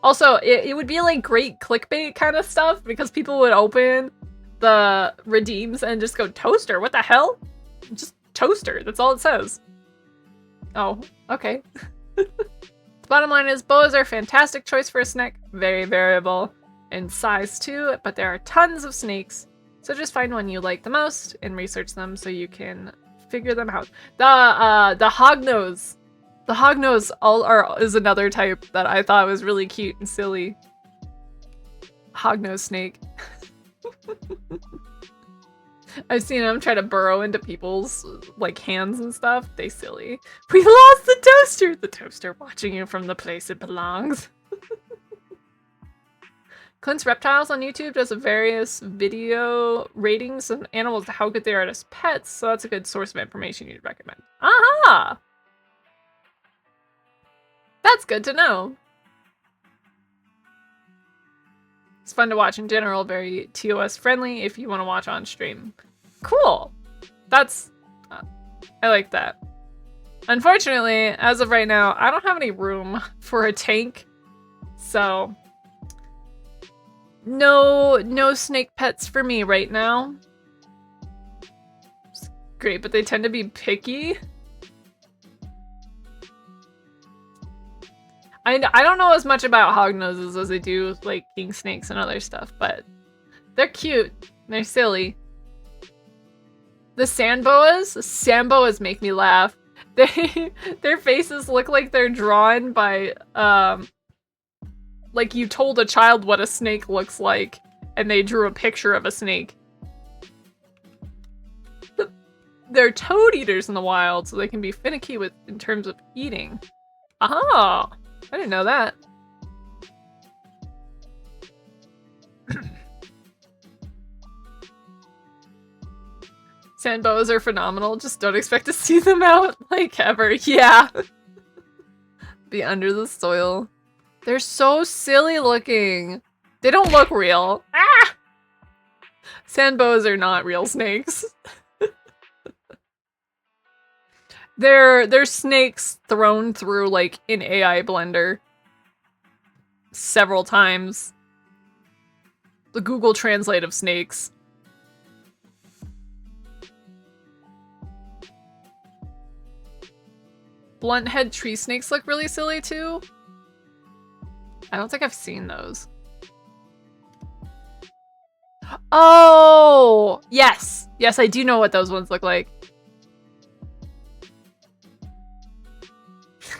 Also, it would be like great clickbait kind of stuff because people would open the redeems and just go, toaster, what the hell? Just toaster, that's all it says. Oh, okay. The bottom line is boas are a fantastic choice for a snack. Very variable in size too, but there are tons of snakes. So just find one you like the most and research them so you can figure them out. The hognose. The hognose is another type that I thought was really cute and silly. Hognose snake. I've seen them try to burrow into people's like hands and stuff. They silly. We lost the toaster! The toaster watching you from the place it belongs. Clint's Reptiles on YouTube does a various video ratings of animals to how good they are as pets, so that's a good source of information you'd recommend. Aha! That's good to know. It's fun to watch in general, very TOS friendly if you want to watch on stream. Cool! That's... I like that. Unfortunately, as of right now, I don't have any room for a tank, so... No snake pets for me right now. It's great, but they tend to be picky. I don't know as much about hognoses as I do like king snakes and other stuff, but they're cute. They're silly. The sandboas make me laugh. Their faces look like they're drawn by like you told a child what a snake looks like, and they drew a picture of a snake. They're toad eaters in the wild, so they can be finicky in terms of eating. Oh, I didn't know that. Sand boas are phenomenal, just don't expect to see them out, like, ever. Yeah. Be under the soil. They're so silly looking. They don't look real. Ah! Sand boas are not real snakes. They're snakes thrown through, like, an AI blender. Several times. The Google Translate of snakes. Blunt head tree snakes look really silly too. I don't think I've seen those. Oh! Yes! Yes, I do know what those ones look like.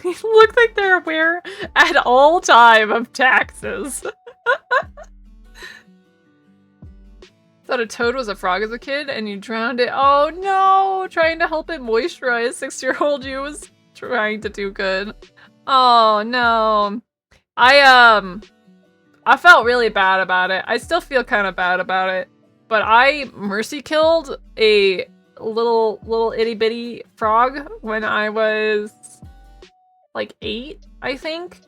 They look like they're aware at all time of taxes. Thought a toad was a frog as a kid and you drowned it. Oh no! Trying to help it moisturize. 6-year-old you was trying to do good. Oh no. I felt really bad about it. I still feel kind of bad about it. But I mercy killed a little itty bitty frog when I was like 8, I think.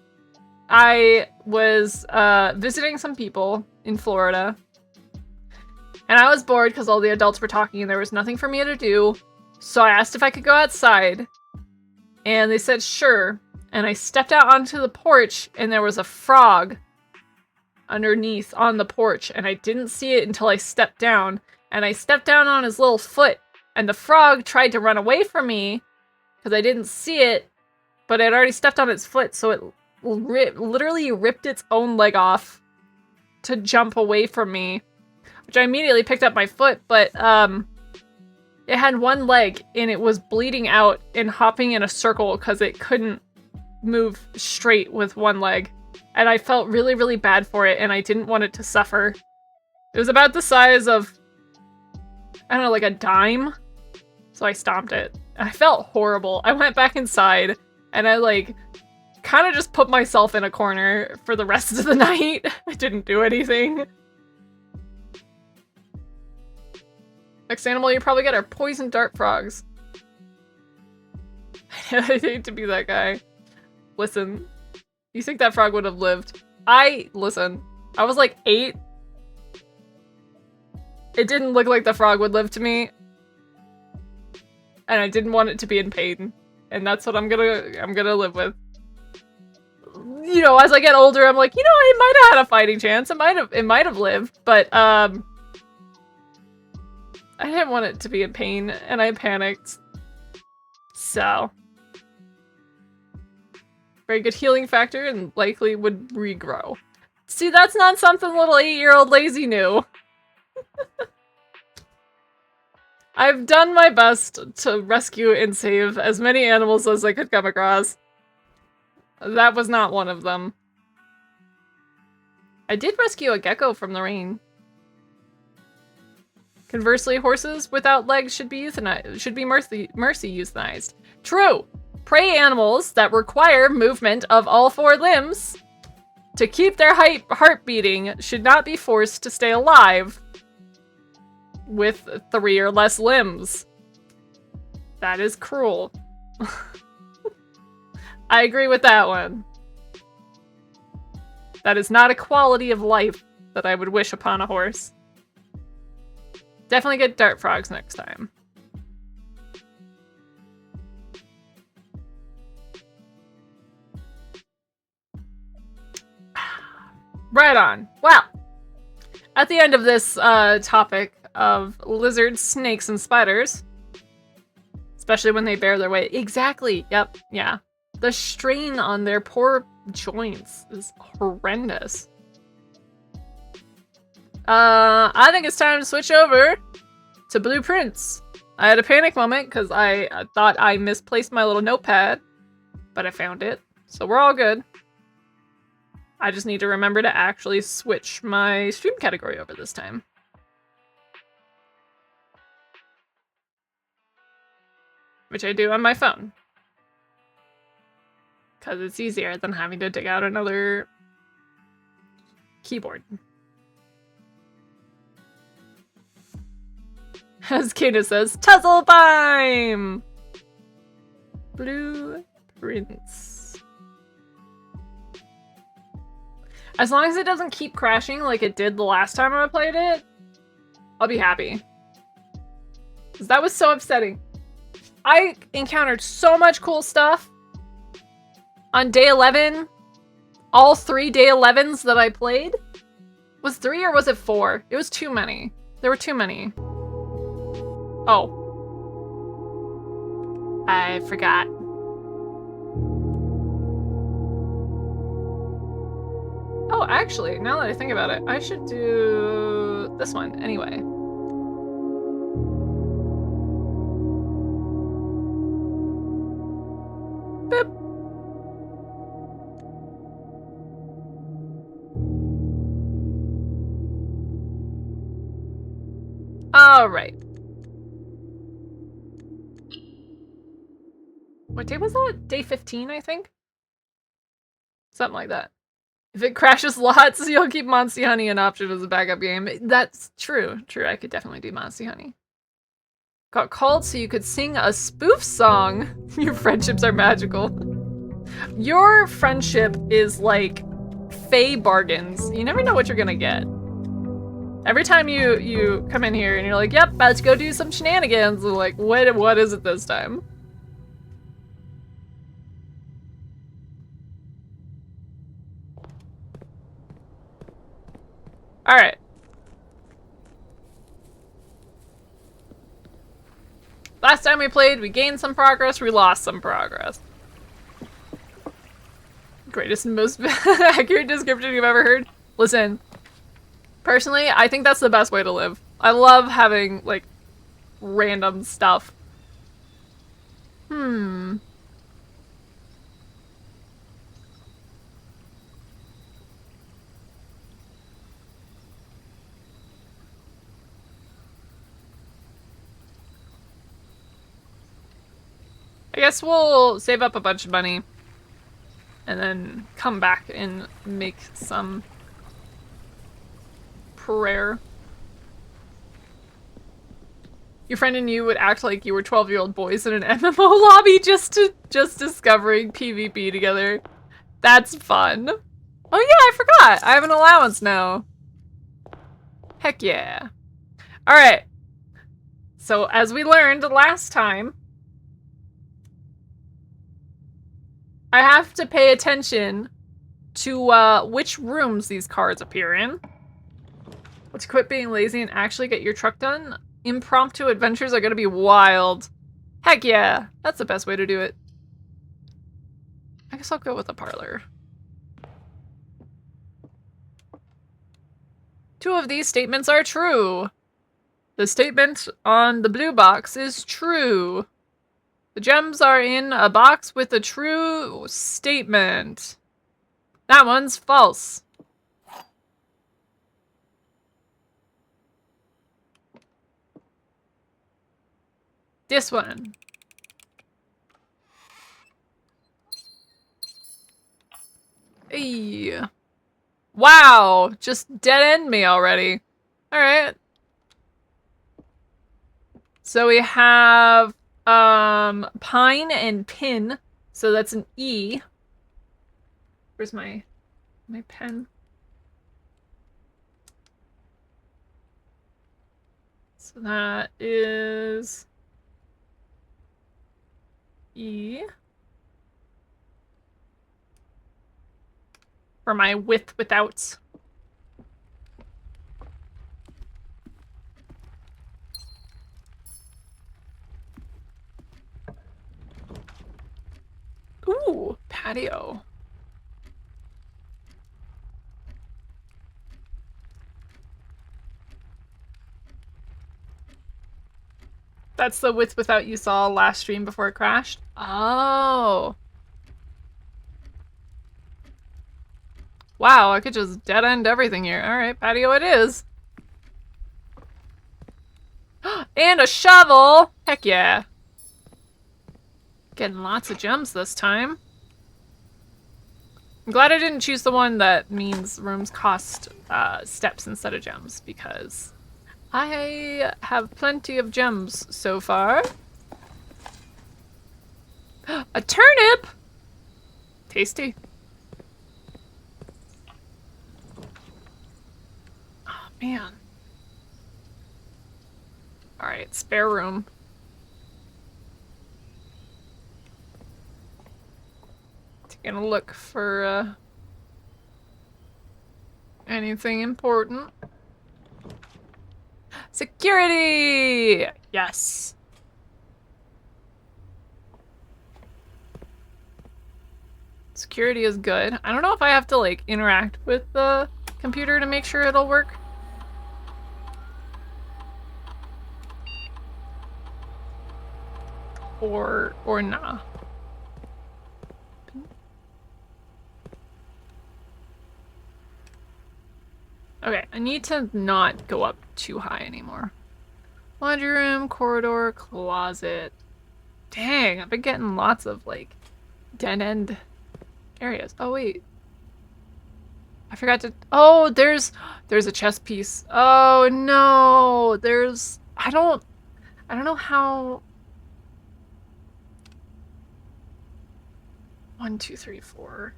I was visiting some people in Florida. And I was bored because all the adults were talking and there was nothing for me to do. So I asked if I could go outside. And they said sure. And I stepped out onto the porch and there was a frog underneath on the porch. And I didn't see it until I stepped down. And I stepped down on his little foot. And the frog tried to run away from me because I didn't see it. But I'd already stepped on its foot. So it literally ripped its own leg off to jump away from me. Which I immediately picked up my foot, but it had one leg and it was bleeding out and hopping in a circle because it couldn't move straight with one leg. And I felt really, really bad for it and I didn't want it to suffer. It was about the size of, I don't know, like a dime. So I stomped it. I felt horrible. I went back inside and I like kind of just put myself in a corner for the rest of the night. I didn't do anything. Next animal you probably get are poison dart frogs. I hate to be that guy. Listen, you think that frog would have lived? Listen, I was like 8. It didn't look like the frog would live to me. And I didn't want it to be in pain. And that's what I'm gonna live with. You know, as I get older, I'm like, you know, it might have had a fighting chance. It might have lived, but I didn't want it to be in pain, and I panicked. So. Very good healing factor, and likely would regrow. See, that's not something little 8-year-old Lazie knew. I've done my best to rescue and save as many animals as I could come across. That was not one of them. I did rescue a gecko from the rain. Conversely, horses without legs should be euthanized. Should be mercy euthanized. True. Prey animals that require movement of all 4 limbs to keep their heart beating should not be forced to stay alive with 3 or less limbs. That is cruel. I agree with that one. That is not a quality of life that I would wish upon a horse. Definitely get dart frogs next time. Right on. Well, at the end of this topic of lizards, snakes, and spiders, especially when they bear their weight. Exactly. Yep. Yeah. The strain on their poor joints is horrendous. I think it's time to switch over to blueprints. I had a panic moment because I thought I misplaced my little notepad, but I found it, so we're all good. I just need to remember to actually switch my stream category over this time. Which I do on my phone. Because it's easier than having to dig out another keyboard. As Kana says, Tuzzlebeim! Blueprints. As long as it doesn't keep crashing like it did the last time I played it, I'll be happy. Because that was so upsetting. I encountered so much cool stuff on day 11. All 3 day 11s that I played. Was 3 or was it 4? It was too many. There were too many. Oh. I forgot. Oh, actually, now that I think about it, I should do this one anyway. Boop. All right. What day was that? Day 15, I think? Something like that. If it crashes lots, you'll keep Monty Honey an option as a backup game. That's true. True, I could definitely do Monty Honey. Got called so you could sing a spoof song. Your friendships are magical. Your friendship is like Faye bargains. You never know what you're gonna get. Every time you come in here and you're like, yep, let's go do some shenanigans. I'm like, what is it this time? Alright. Last time we played, we gained some progress, we lost some progress. Greatest and most accurate description you've ever heard. Listen, personally, I think that's the best way to live. I love having, like, random stuff. I guess we'll save up a bunch of money and then come back and make some prayer. Your friend and you would act like you were 12-year-old boys in an MMO lobby just discovering PvP together. That's fun. Oh yeah, I forgot. I have an allowance now. Heck yeah. Alright. So as we learned last time, I have to pay attention to which rooms these cards appear in. Let's quit being lazy and actually get your truck done. Impromptu adventures are gonna be wild. Heck yeah, that's the best way to do it. I guess I'll go with the parlor. 2 of these statements are true. The statement on the blue box is true. The gems are in a box with a true statement. That one's false. This one. Hey. Wow, just dead end me already. Alright. So we have pine and pin. So that's an E. Where's my pen? So that is E. For my with without. Ooh, patio. That's the with without you saw last stream before it crashed? Oh. Wow, I could just dead end everything here. Alright, patio it is. And a shovel! Heck yeah. Getting lots of gems this time. I'm glad I didn't choose the one that means rooms cost steps instead of gems, because I have plenty of gems so far. A turnip! Tasty. Oh, man. Alright, spare room. Gonna look for anything important. Security! Yes. Security is good. I don't know if I have to like interact with the computer to make sure it'll work. Or nah. Okay, I need to not go up too high anymore. Laundry room, corridor, closet. Dang, I've been getting lots of like dead end areas. Oh wait. I forgot to oh, there's a chess piece. Oh no. I don't know how 1, 2, 3, 4.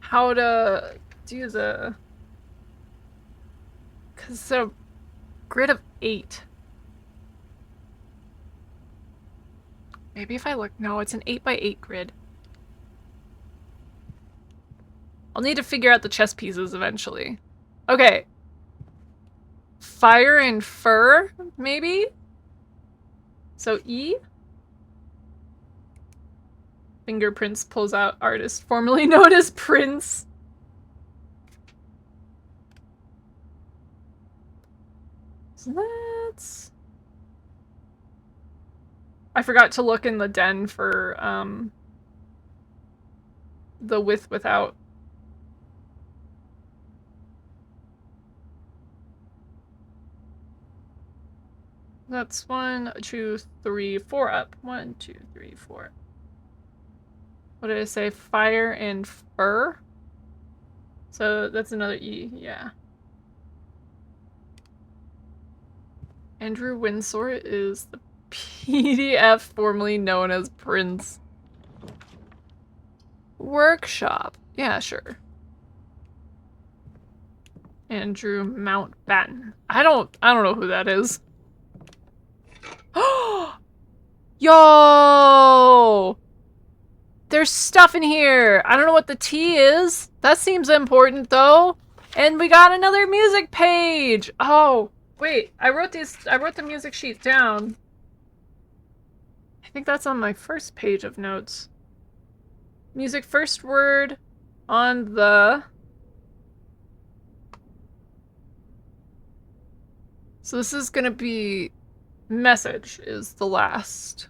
How to do the because it's a grid of 8. Maybe if I look, no, it's an 8x8 grid. I'll need to figure out the chess pieces eventually. Okay. Fire and fur, maybe? So E? Fingerprints pulls out artist formerly known as Prince. So that's... I forgot to look in the den for the with without. That's 1, 2, 3, 4 up. 1, 2, 3, 4. What did I say? Fire and fur? So that's another E, yeah. Andrew Windsor is the PDF formerly known as Prince. Workshop. Yeah, sure. Andrew Mountbatten. I don't know who that is. Yo! There's stuff in here. I don't know what the T is. That seems important though. And we got another music page. Oh, wait. I wrote the music sheet down. I think that's on my first page of notes. Music first word on the So this is gonna be message is the last.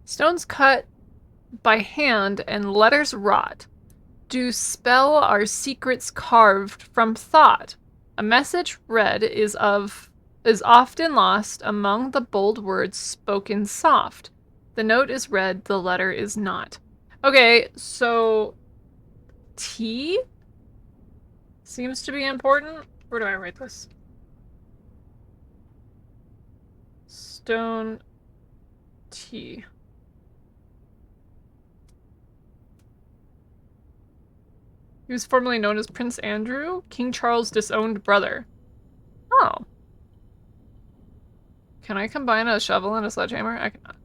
Stones cut by hand and letters wrought do spell our secrets carved from thought. A message read is often lost among the bold words spoken soft. The note is read, the letter is not. Okay, so T seems to be important. Where do I write this? Stone T. He was formerly known as Prince Andrew, King Charles' disowned brother. Oh. Can I combine a shovel and a sledgehammer? I cannot.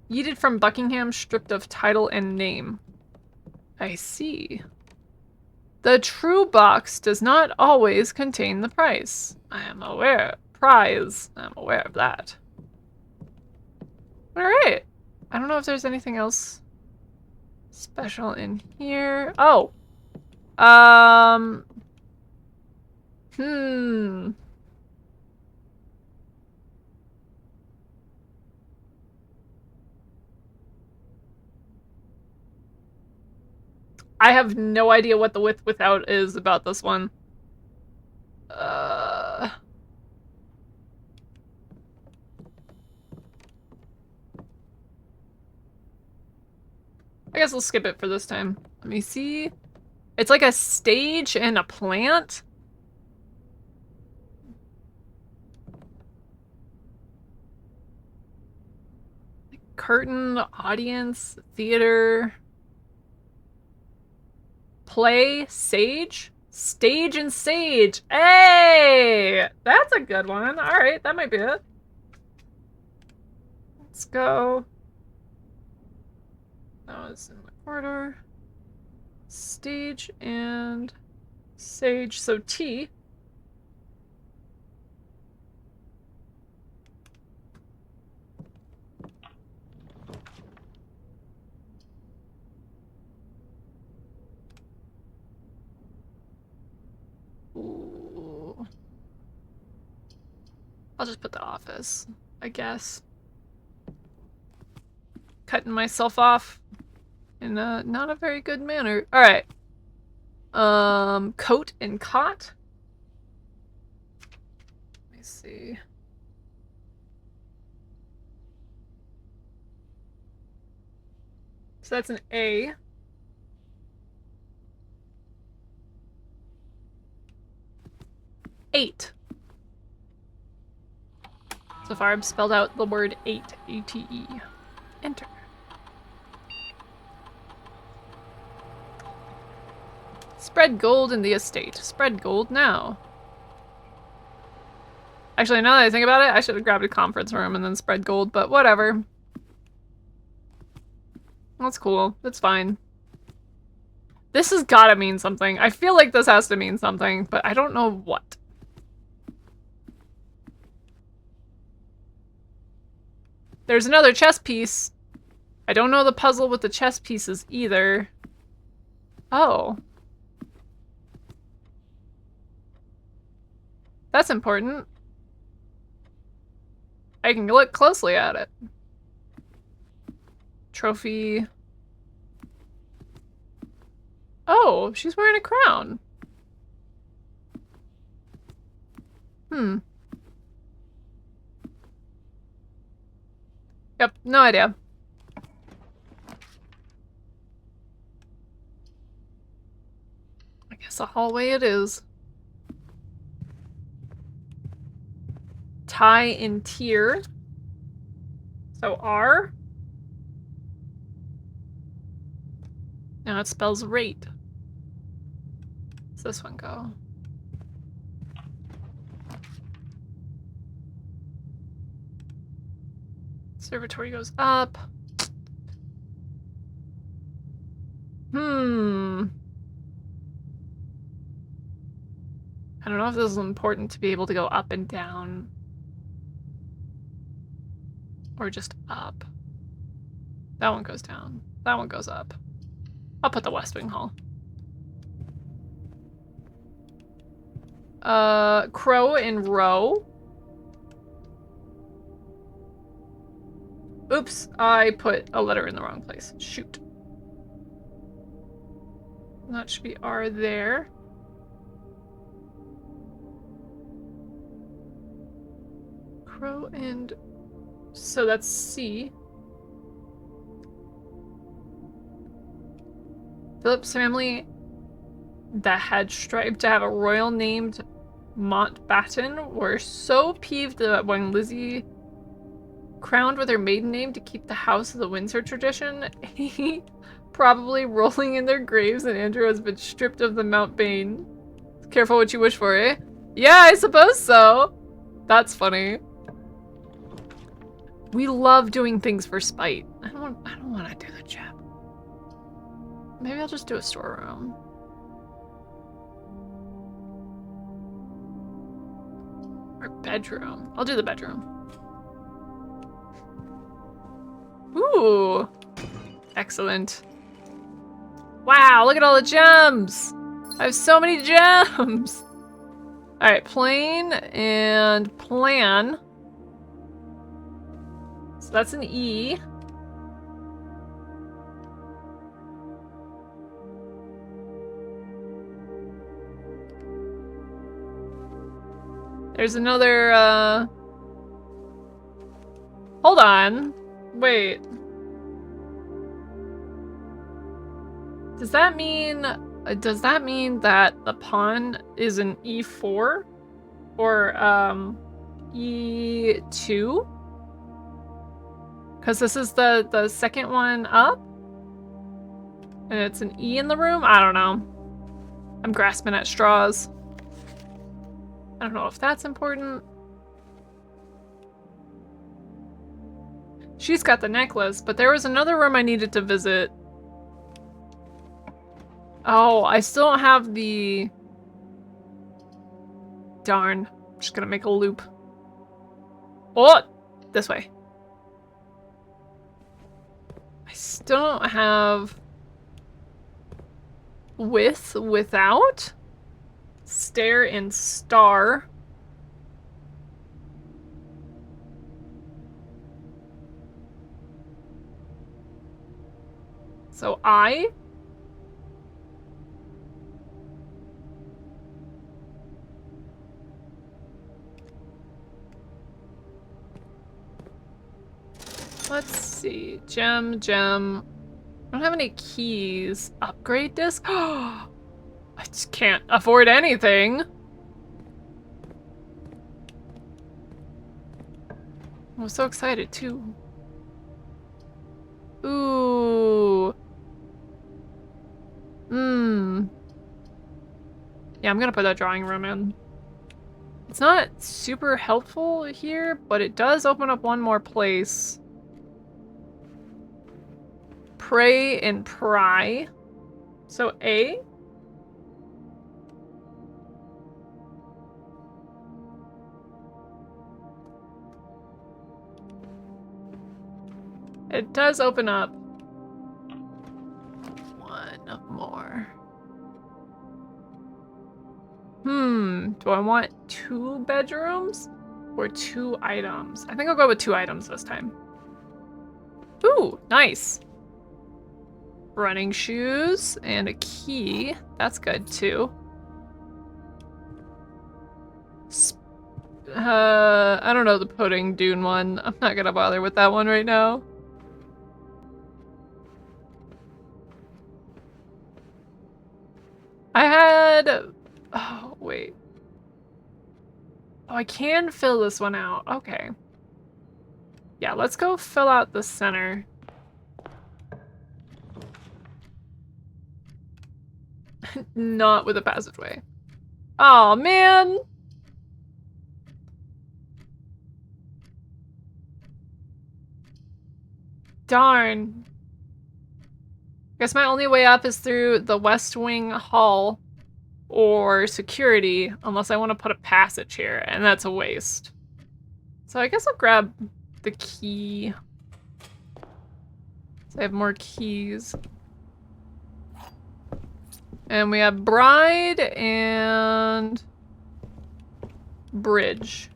Yeeted from Buckingham, stripped of title and name. I see. The true box does not always contain the price. I am aware. Prize. I'm aware of that. Alright. I don't know if there's anything else special in here. Oh. I have no idea what the with without is about this one. I guess we'll skip it for this time. Let me see. It's like a stage and a plant. Curtain, audience, theater. Play, sage? Stage and sage. Hey! That's a good one. Alright, that might be it. Let's go. That was in the corridor. Stage and sage. So T. Ooh. I'll just put the office, I guess. Cutting myself off in a not a very good manner. Alright. Coat and cot. Let me see. So that's an A. Eight. So far I've spelled out the word eight. A-T-E. Enter. Spread gold in the estate. Spread gold now. Actually, now that I think about it, I should have grabbed a conference room and then spread gold, but whatever. That's cool. That's fine. This has gotta mean something. I feel like this has to mean something, but I don't know what. There's another chess piece. I don't know the puzzle with the chess pieces either. Oh. That's important. I can look closely at it. Trophy. Oh, she's wearing a crown. Yep, no idea. I guess a hallway it is. Tie in tier. So R. Now it spells rate. Does this one go? Observatory goes up. I don't know if this is important to be able to go up and down. Or just up. That one goes down. That one goes up. I'll put the West Wing Hall. Crow in row. Oops, I put a letter in the wrong place. Shoot. That should be R there. Crow and... So that's C. Philip's family that had strived to have a royal named Mountbatten were so peeved that when Lazie crowned with her maiden name to keep the House of the Windsor tradition, probably rolling in their graves, and Andrew has been stripped of the Mountbatten. Careful what you wish for, eh? Yeah, I suppose so. That's funny. We love doing things for spite. I don't want to do the job. Maybe I'll just do a storeroom. Or bedroom. I'll do the bedroom. Ooh. Excellent. Wow, look at all the gems! I have so many gems! Alright, plane and plan. So that's an E. There's another, Hold on. Wait. Does that mean that the pawn is an E4? Or, E2? Because this is the second one up? And it's an E in the room? I don't know. I'm grasping at straws. I don't know if that's important. She's got the necklace, but there was another room I needed to visit. Oh, I still don't have the... Darn. I'm just gonna make a loop. Oh! This way. I still don't have... With, without? Stare and star. So I... Let's see. Gem. I don't have any keys. Upgrade disc? I just can't afford anything. I was so excited too. Ooh. Yeah, I'm gonna put that drawing room in. It's not super helpful here, but it does open up one more place. Pray and pry. So A. It does open up one more. Do I want 2 bedrooms or 2 items? I think I'll go with 2 items this time. Ooh, nice. Running shoes and a key. That's good too. I don't know the pudding dune one. I'm not gonna bother with that one right now. I had... Oh, wait. Oh, I can fill this one out. Okay. Yeah, let's go fill out the center. Not with a passageway. Oh, man! Darn. Guess my only way up is through the West Wing Hall or security, unless I want to put a passage here, and that's a waste. So I guess I'll grab the key. So I have more keys. And we have bride and bridge.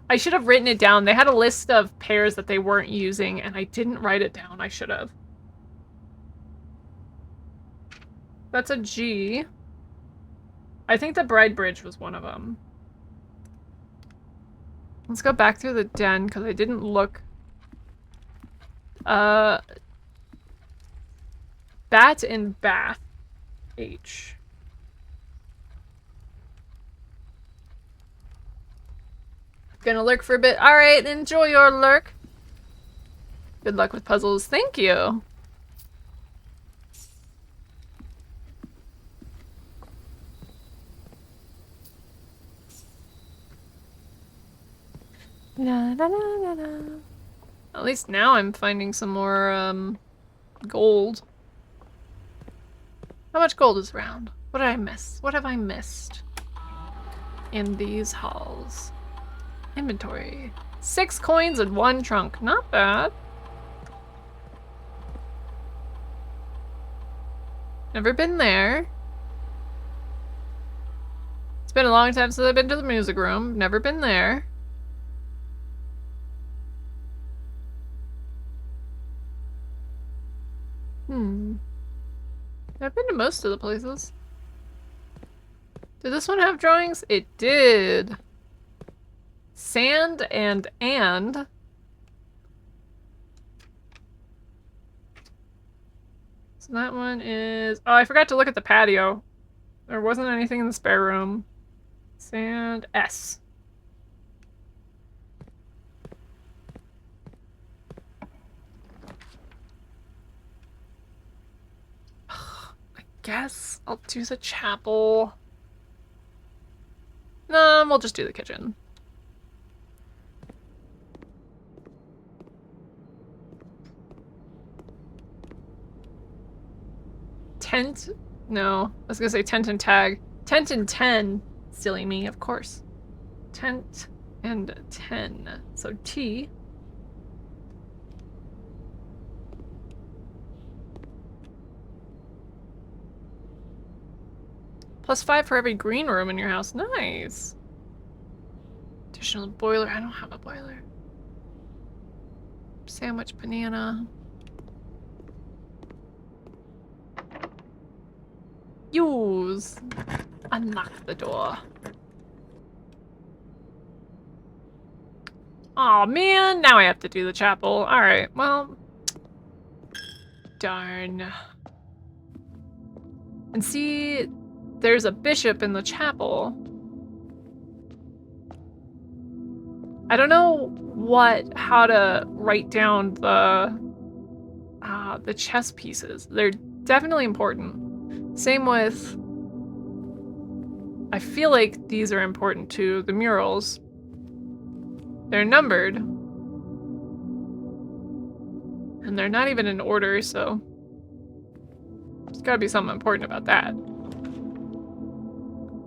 I should have written it down. They had a list of pairs that they weren't using, and I didn't write it down. I should have. That's a G. I think the bride bridge was one of them. Let's go back through the den, because I didn't look. Bat and bath. H. Gonna lurk for a bit. Alright, enjoy your lurk. Good luck with puzzles. Thank you. La, la, la, la, la. At least now I'm finding some more, gold. How much gold is around? What did I miss? What have I missed in these halls? Inventory. 6 coins and 1 trunk. Not bad. Never been there. It's been a long time since I've been to the music room. Never been there. I've been to most of the places. Did this one have drawings? It did. Sand and. So that one is... Oh, I forgot to look at the patio. There wasn't anything in the spare room. Sand S. I guess I'll do the chapel. No, we'll just do the kitchen. Tent? No. I was gonna say tent and tag. Tent and 10. Silly me, of course. Tent and 10. So T. +5 for every green room in your house. Nice. Additional boiler. I don't have a boiler. Sandwich banana. Use. Unlock the door. Aw, man. Now I have to do the chapel. Alright, well. Darn. And see, there's a bishop in the chapel. I don't know how to write down the chess pieces. They're definitely important. Same with, I feel like these are important too, the murals. They're numbered. And they're not even in order, so there's gotta be something important about that.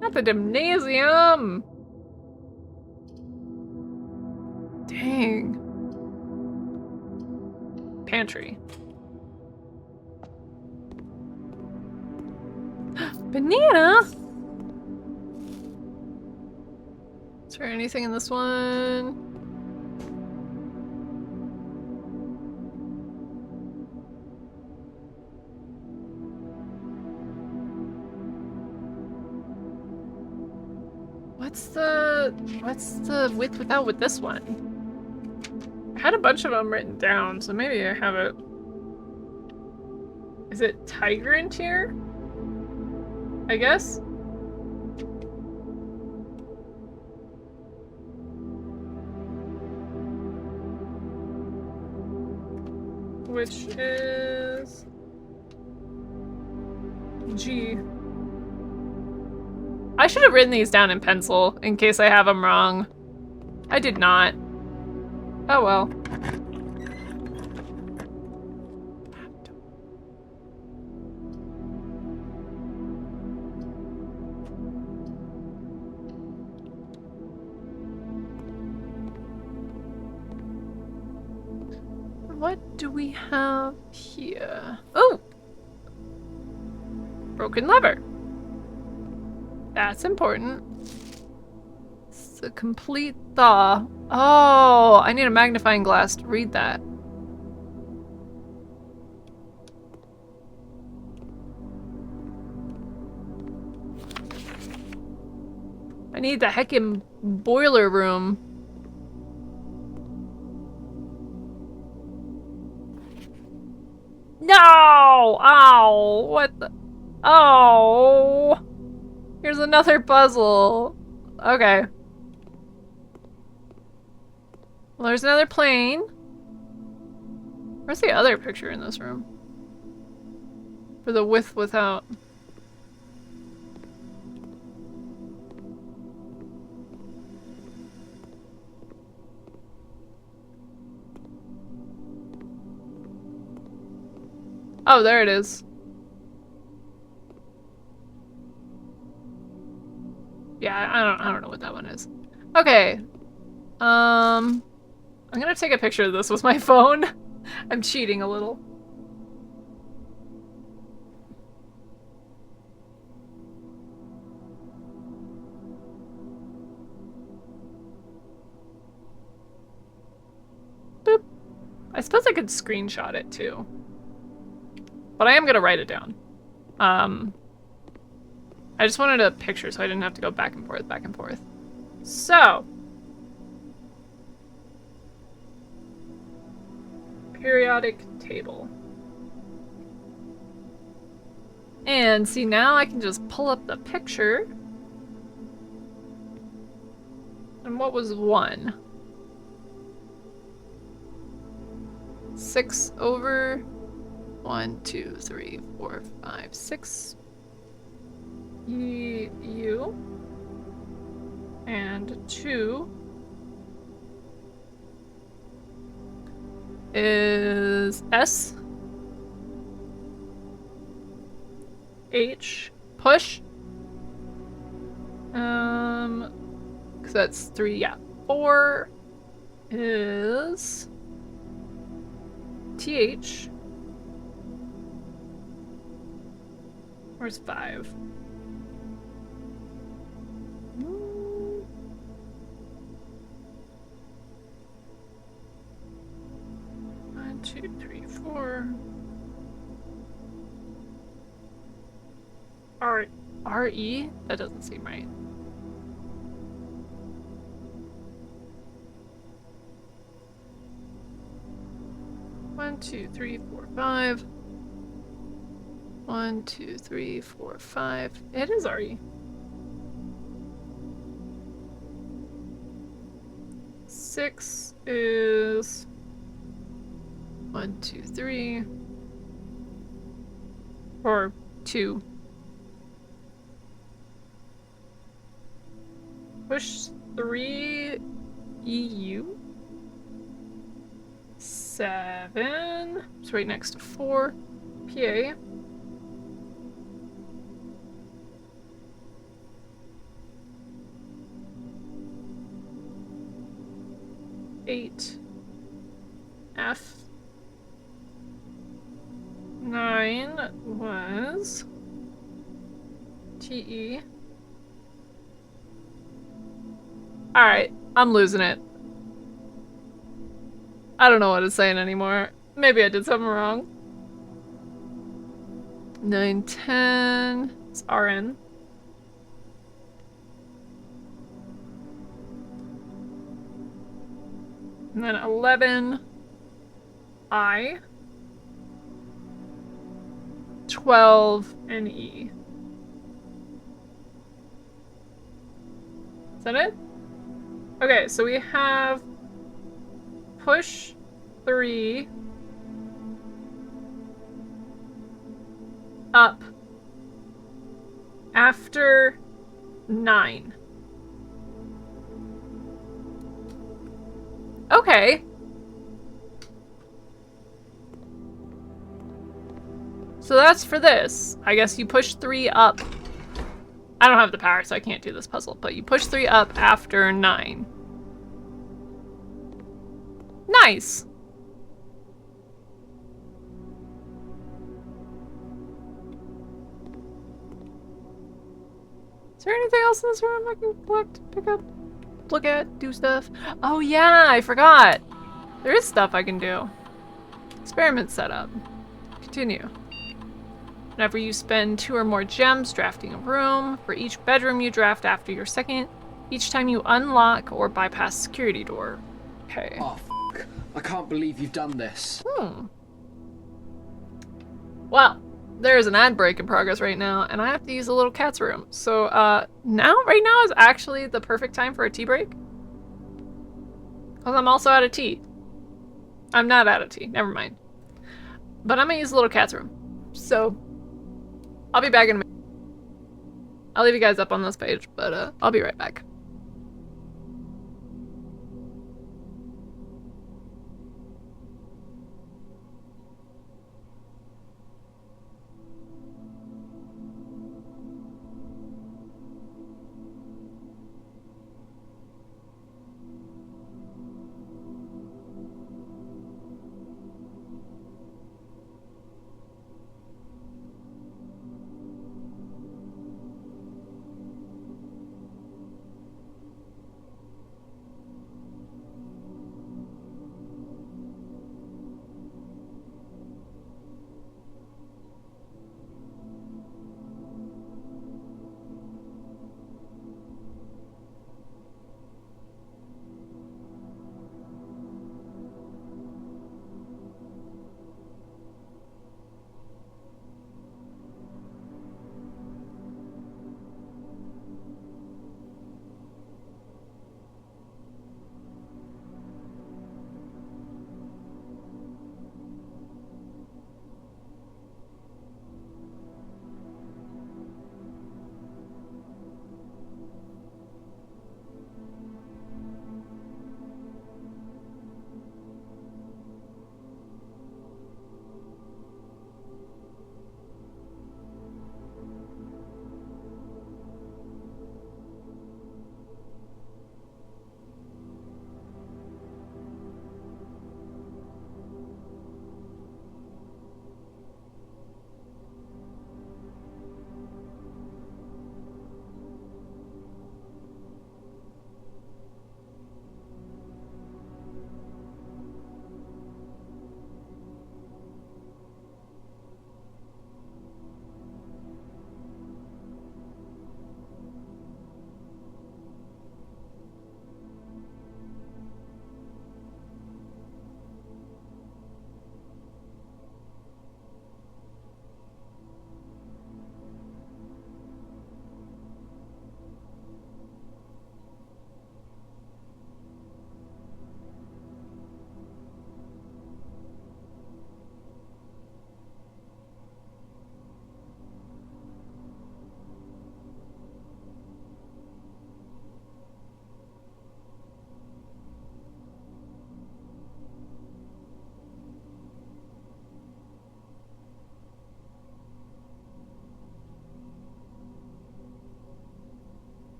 Not the gymnasium! Dang. Pantry. Banana? Is there anything in this one? What's the with without with this one? I had a bunch of them written down, so maybe I have it. Is it Tigrant here? I guess? Which is G. I should have written these down in pencil in case I have them wrong. I did not. Oh well. do we have here? Oh! Broken lever. That's important. It's a complete thaw. Oh, I need a magnifying glass to read that. I need the heckin' boiler room. No! Ow! What the? Oh! Here's another puzzle. Okay. Well, there's another plane. Where's the other picture in this room? For the with without. Oh, there it is. Yeah, I don't know what that one is. Okay. I'm gonna take a picture of this with my phone. I'm cheating a little. Boop. I suppose I could screenshot it too. But I am gonna write it down. I just wanted a picture so I didn't have to go back and forth, back and forth. So. Periodic table. And see, now I can just pull up the picture. And what was 1? 6 over 1, 2, 3, 4, 5, 6. U. And 2 is S. H. Push. Because that's 3, yeah. 4 is TH. Where's 5? 1, 2, 3, 4. R-E? That doesn't seem right. One, 2, 3, 4, 5. 1, 2, 3, 4, 5. It is RE. 6 is 1, 2, 3. Or 2. Push 3 EU. 7. It's right next to 4. PA. 8. F. 9 was TE. Alright, I'm losing it. I don't know what it's saying anymore. Maybe I did something wrong. 9, 10. It's RN. And then 11. I. 12 and E. Is that it? Okay, so we have push 3 up after 9. Okay. So that's for this. I guess you push 3 up. I don't have the power, so I can't do this puzzle, but you push 3 up after 9. Nice! Is there anything else in this room I can collect, pick up, look at, do stuff? Oh yeah, I forgot. There is stuff I can do. Experiment setup. Continue. Whenever you spend 2 or more gems drafting a room, for each bedroom you draft after your second, each time you unlock or bypass security door. Okay. Oh, f***. I can't believe you've done this. Well, there is an ad break in progress right now, and I have to use a little cat's room. So, right now is actually the perfect time for a tea break. Because I'm also out of tea. I'm not out of tea, never mind. But I'm gonna use a little cat's room. So, I'll be back in a minute. I'll leave you guys up on this page, but I'll be right back.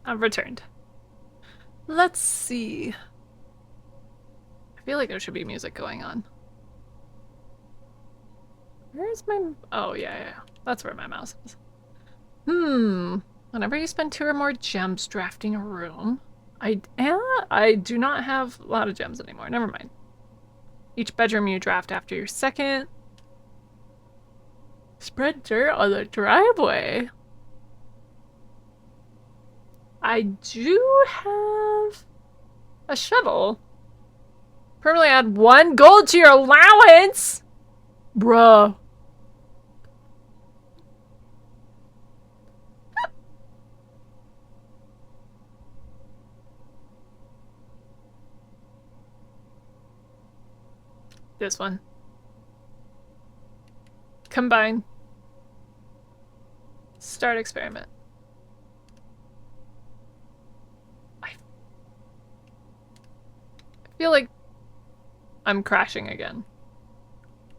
I've returned. Let's see. I feel like there should be music going on. Where's my... Oh, yeah. That's where my mouse is. Whenever you spend 2 or more gems drafting a room... I do not have a lot of gems anymore. Never mind. Each bedroom you draft after your second. Spread dirt on the driveway. I do have a shovel. Permanently add 1 gold to your allowance. Bruh. This one. Combine. Start experiment. I feel like I'm crashing again.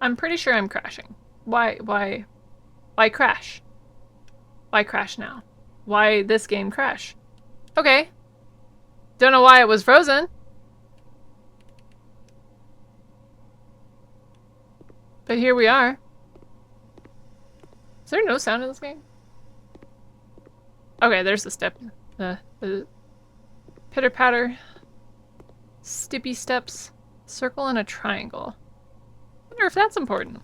I'm pretty sure I'm crashing. Why crash? Why crash now? Why this game crash? Okay. Don't know why it was frozen. But here we are. Is there no sound in this game? Okay, there's the step. The pitter patter. Stippy steps. Circle and a triangle. Wonder if that's important.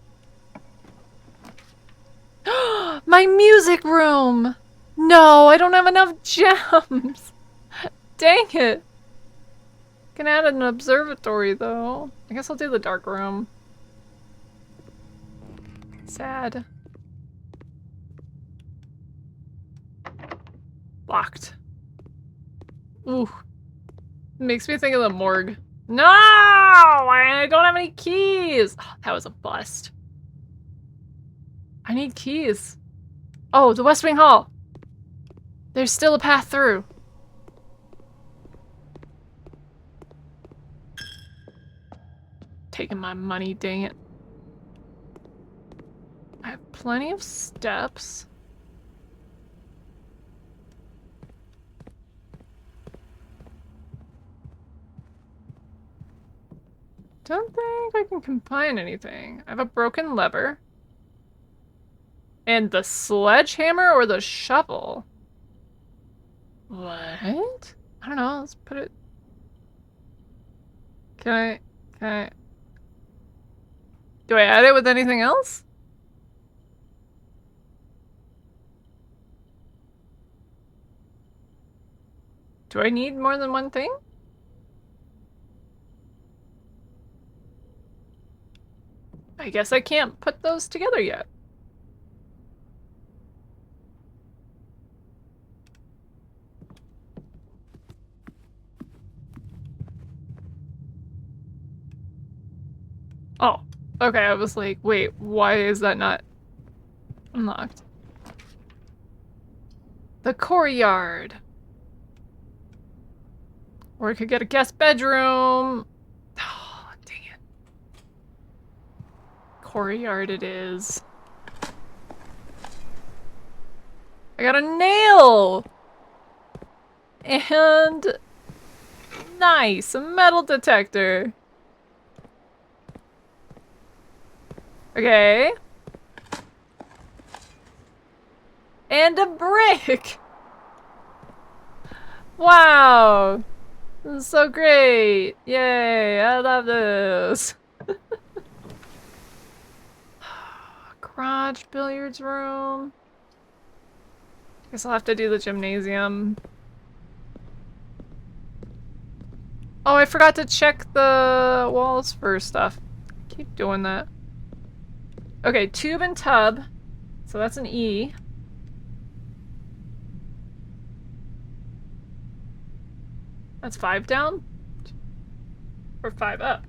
My music room! No, I don't have enough gems! Dang it! Can add an observatory though. I guess I'll do the dark room. Sad. Locked. Ooh. Makes me think of the morgue. No! I don't have any keys! Oh, that was a bust. I need keys. Oh, the West Wing Hall! There's still a path through. Taking my money, dang it. I have plenty of steps. Don't think I can combine anything. I have a broken lever. And the sledgehammer or the shovel? What? I don't know, let's put it... Can I... Do I add it with anything else? Do I need more than one thing? I guess I can't put those together yet. Oh, okay, I was like, wait, why is that not unlocked? The courtyard. Or I could get a guest bedroom. Oh, dang it. Courtyard it is. I got a nail! And... nice, a metal detector. Okay. And a brick! Wow! This is so great! Yay, I love this! Garage, billiards room. Guess I'll have to do the gymnasium. Oh, I forgot to check the walls for stuff. Keep doing that. Okay, tube and tub. So that's an E. That's 5 down? Or 5 up?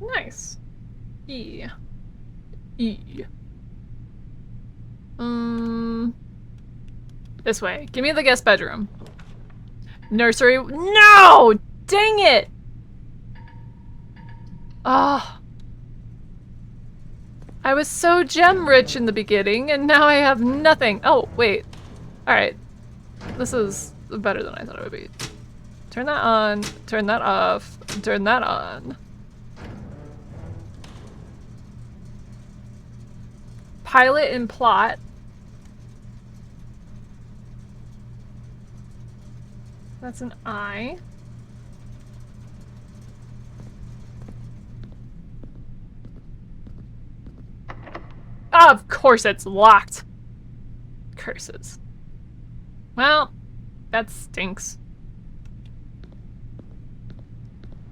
Nice. E. E. This way. Give me the guest bedroom. Nursery. No! Dang it! Ah. I was so gem rich in the beginning, and now I have nothing. Oh, wait. Alright. This is better than I thought it would be. Turn that on, turn that off, turn that on. Pilot and plot. That's an I. Of course it's locked. Curses. Well, that stinks.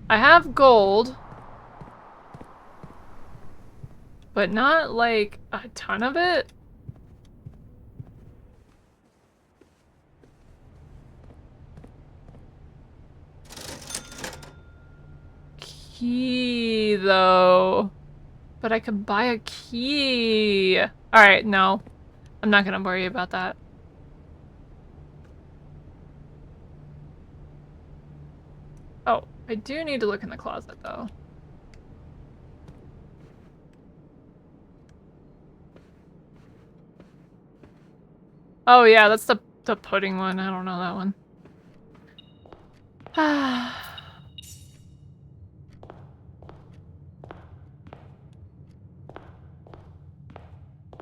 I have gold. But not, like, a ton of it. Key, though. But I could buy a key. Alright, no. I'm not gonna worry about that. Oh, I do need to look in the closet, though. Oh yeah, that's the pudding one. I don't know that one.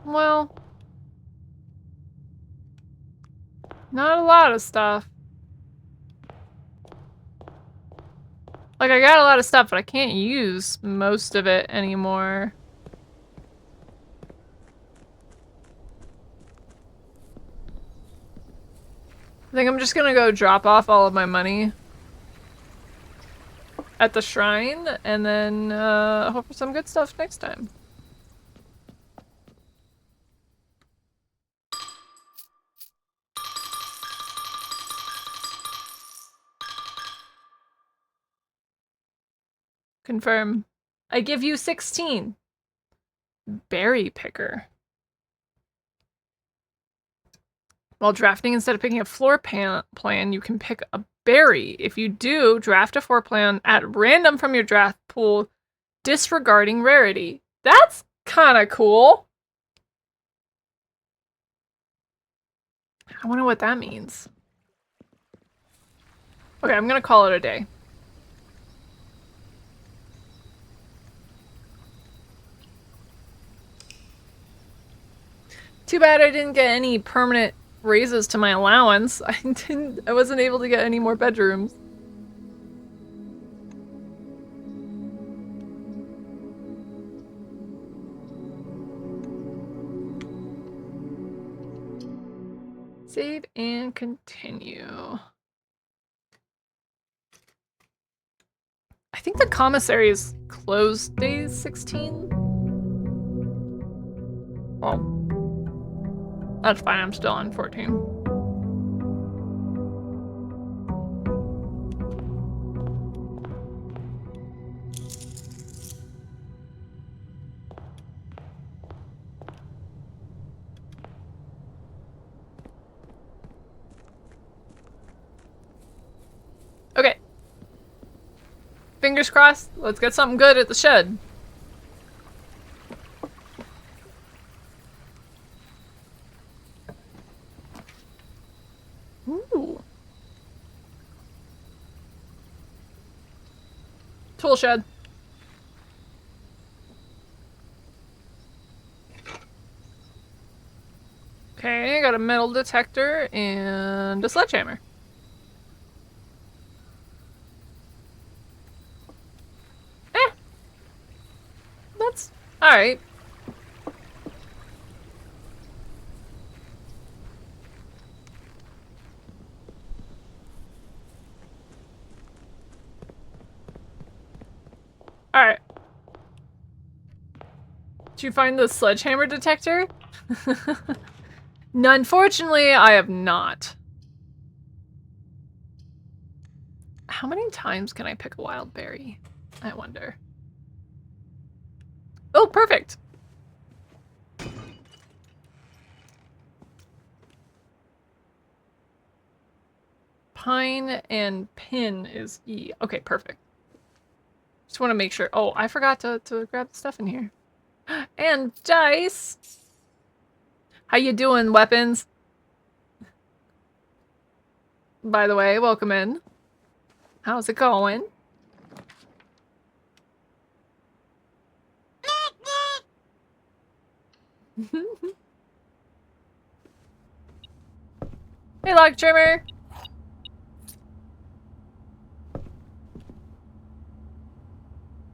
Well, not a lot of stuff. Like, I got a lot of stuff, but I can't use most of it anymore. I think I'm just gonna go drop off all of my money at the shrine, and then hope for some good stuff next time. Confirm. I give you 16. Berry picker. While drafting, instead of picking a floor plan, you can pick a berry. If you do, draft a floor plan at random from your draft pool, disregarding rarity. That's kind of cool. I wonder what that means. Okay, I'm gonna call it a day. Too bad I didn't get any permanent raises to my allowance. I wasn't able to get any more bedrooms. Save and continue. I think the commissary is closed day 16. Well, that's fine, I'm still on 14. Okay. Fingers crossed, let's get something good at the shed. Ooh. Tool shed. Okay, I got a metal detector and a sledgehammer. That's alright. Alright. Did you find the sledgehammer detector? No, unfortunately, I have not. How many times can I pick a wild berry? I wonder. Oh, perfect! Pine and pin is E. Okay, perfect. Just want to make sure. Oh, I forgot to grab the stuff in here. And dice. How you doing, weapons? By the way, welcome in. How's it going? Hey, Lock Trimmer.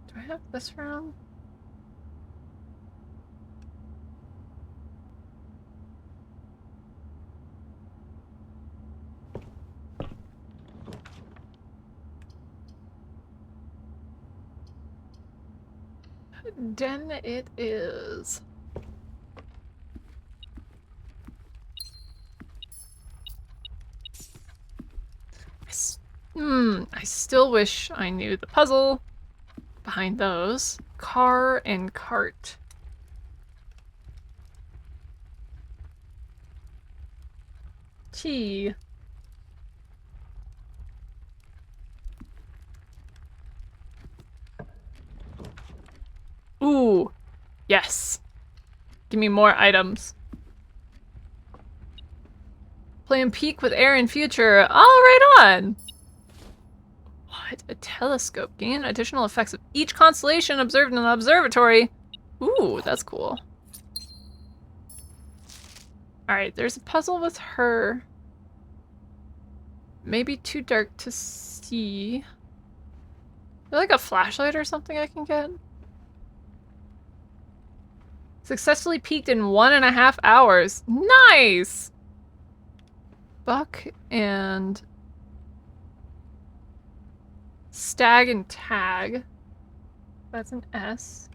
Do I have this room? Den it is. I still wish I knew the puzzle behind those. Car and cart. Key. Ooh. Yes. Give me more items. Playing Peak with air and future. Oh, right on! What? A telescope. Gain additional effects of each constellation observed in the observatory. Ooh, that's cool. Alright, there's a puzzle with her. Maybe too dark to see. Is there like a flashlight or something I can get? Successfully peaked in 1.5 hours. Nice! Buck and Stag and Tag. That's an S.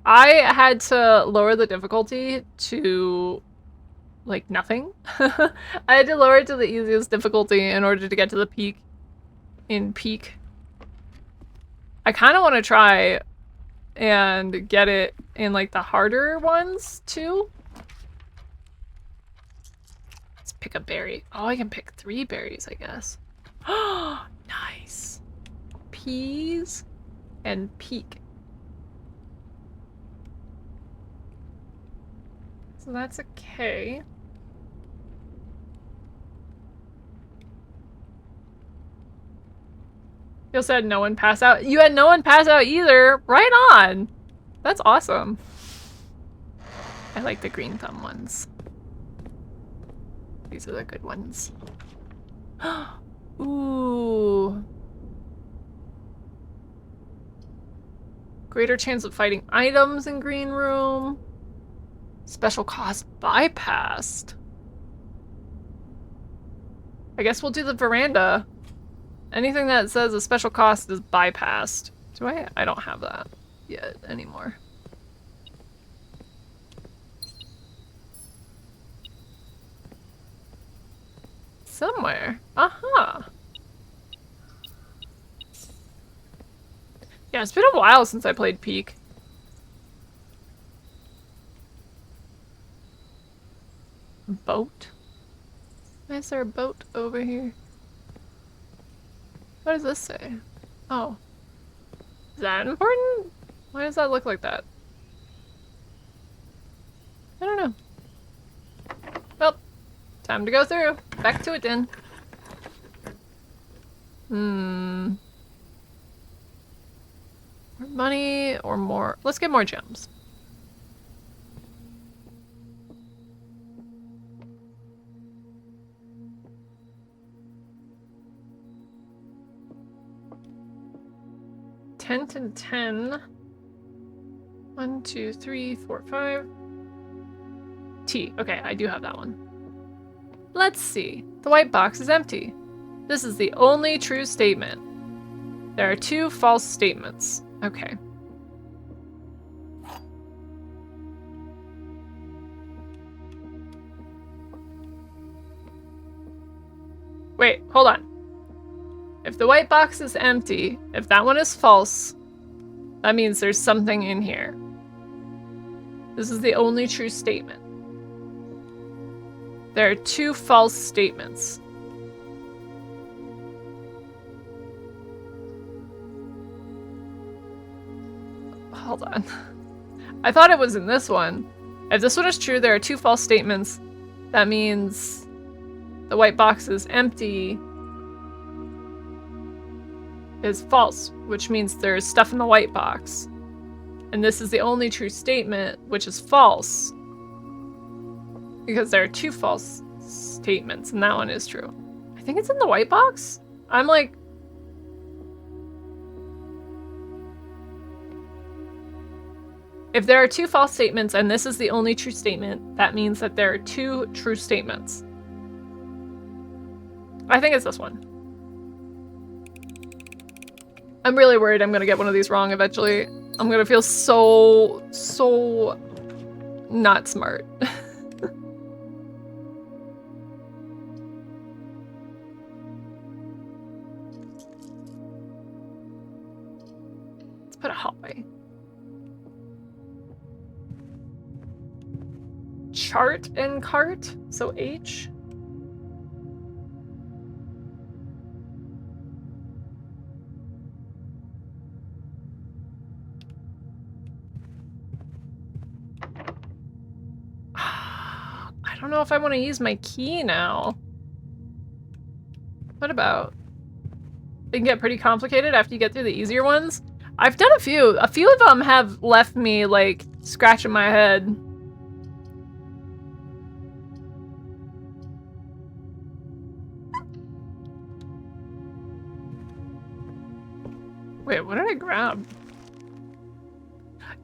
I had to lower the difficulty to like nothing. I had to lower it to the easiest difficulty in order to get to the peak in Peak. I kind of want to try and get it in like the harder ones too. Let's pick a berry. Oh, I can pick 3 berries, I guess. Oh, nice. Peas and Peak. So that's a K. You also had no one pass out. You had no one pass out either. Right on. That's awesome. I like the green thumb ones. These are the good ones. Ooh. Greater chance of fighting items in green room. Special cost bypassed. I guess we'll do the veranda. Anything that says a special cost is bypassed. Do I? I don't have that yet anymore. Somewhere. Aha. Yeah, it's been a while since I played Peak. Boat? Why is there a boat over here? What does this say? Oh. Is that important? Why does that look like that? I don't know. Well, time to go through. Back to it then. More money or more? Let's get more gems. Tent and 10. 1, 2, 3, 4, 5. T. Okay, I do have that one. Let's see. The white box is empty. This is the only true statement. There are 2 false statements. Okay. Wait, hold on. If the white box is empty, if that one is false, that means there's something in here. This is the only true statement. There are 2 false statements. Hold on. I thought it was in this one. If this one is true, there are 2 false statements. That means the white box is empty is false, which means there's stuff in the white box. And this is the only true statement, which is false. Because there are 2 false statements, and that one is true. I think it's in the white box? I'm like... If there are 2 false statements, and this is the only true statement, that means that there are 2 true statements. I think it's this one. I'm really worried I'm gonna get one of these wrong eventually. I'm gonna feel so not smart. Let's put a hallway. Chart and cart, so H. I don't know if I want to use my key now. What about? They can get pretty complicated after you get through the easier ones. I've done a few. A few of them have left me, like, scratching my head. Wait, what did I grab?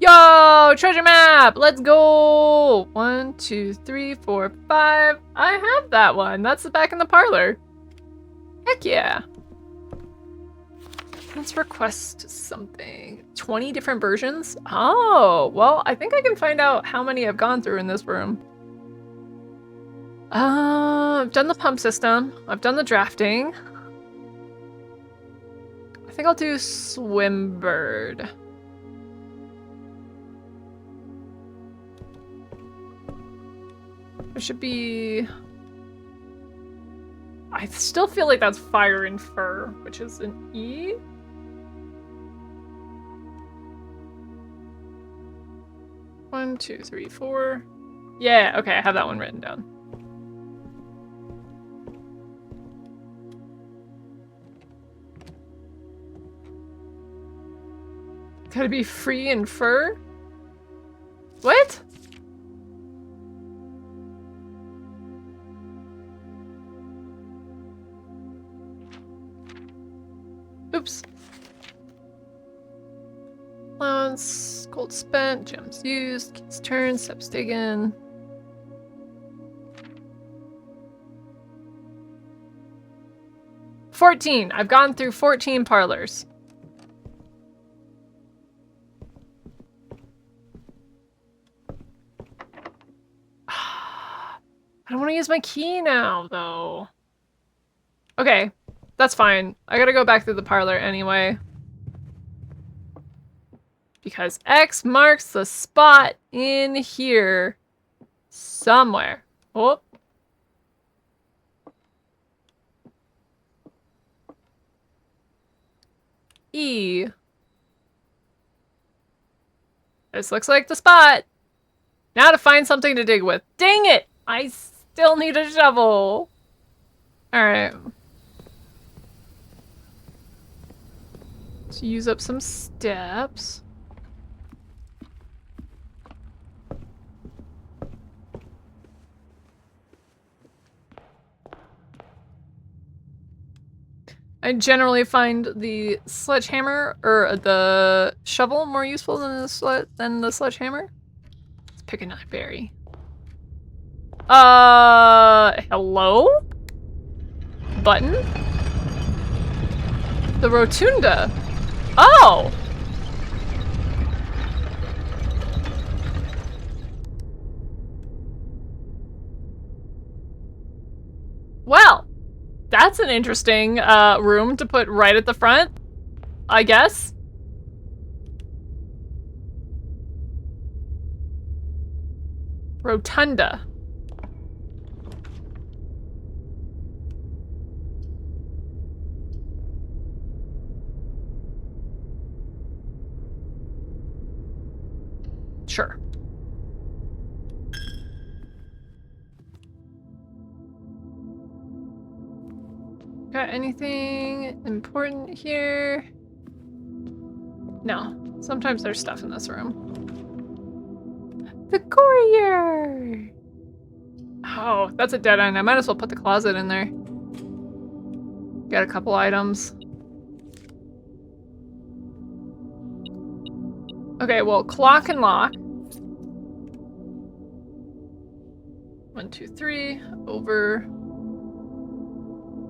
Yo, treasure map! Let's go! 1, 2, 3, 4, 5. I have that one. That's the back in the parlor. Heck yeah. Let's request something. 20 different versions? Oh, well, I think I can find out how many I've gone through in this room. I've done the pump system. I've done the drafting. I think I'll do Swimbird. There should be... I still feel like that's Fire and Fur, which is an E. One, two, three, four. Yeah, okay, I have that one written down. Gotta be free and fur? What? Oops. Allowance, gold spent, gems used, keys turned, steps taken. $14. I've gone through 14 parlors. I don't want to use my key now, though. Okay. That's fine. I gotta go back through the parlor anyway. Because X marks the spot in here somewhere. Oh. E. This looks like the spot. Now to find something to dig with. Dang it! I still need a shovel. Alright. Let's use up some steps. I generally find the sledgehammer or the shovel more useful than the sledgehammer. Let's pick another berry. Hello? Button? The rotunda. Oh! Well, that's an interesting room to put right at the front, I guess. Rotunda. Sure. Got anything important here? No. Sometimes there's stuff in this room. The courier! Oh, that's a dead end. I might as well put the closet in there. Got a couple items. Okay, well, clock and lock. 1, 2, 3. Over.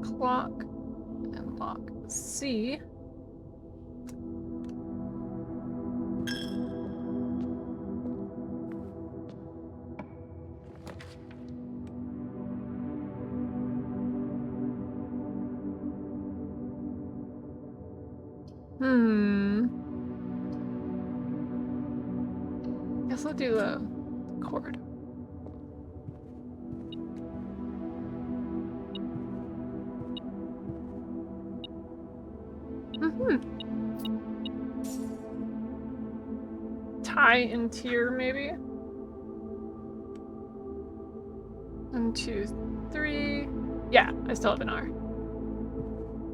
Clock and lock. C. Guess I'll do the cord. Tie and tier, maybe? 1, 2, 3. Yeah, I still have an R.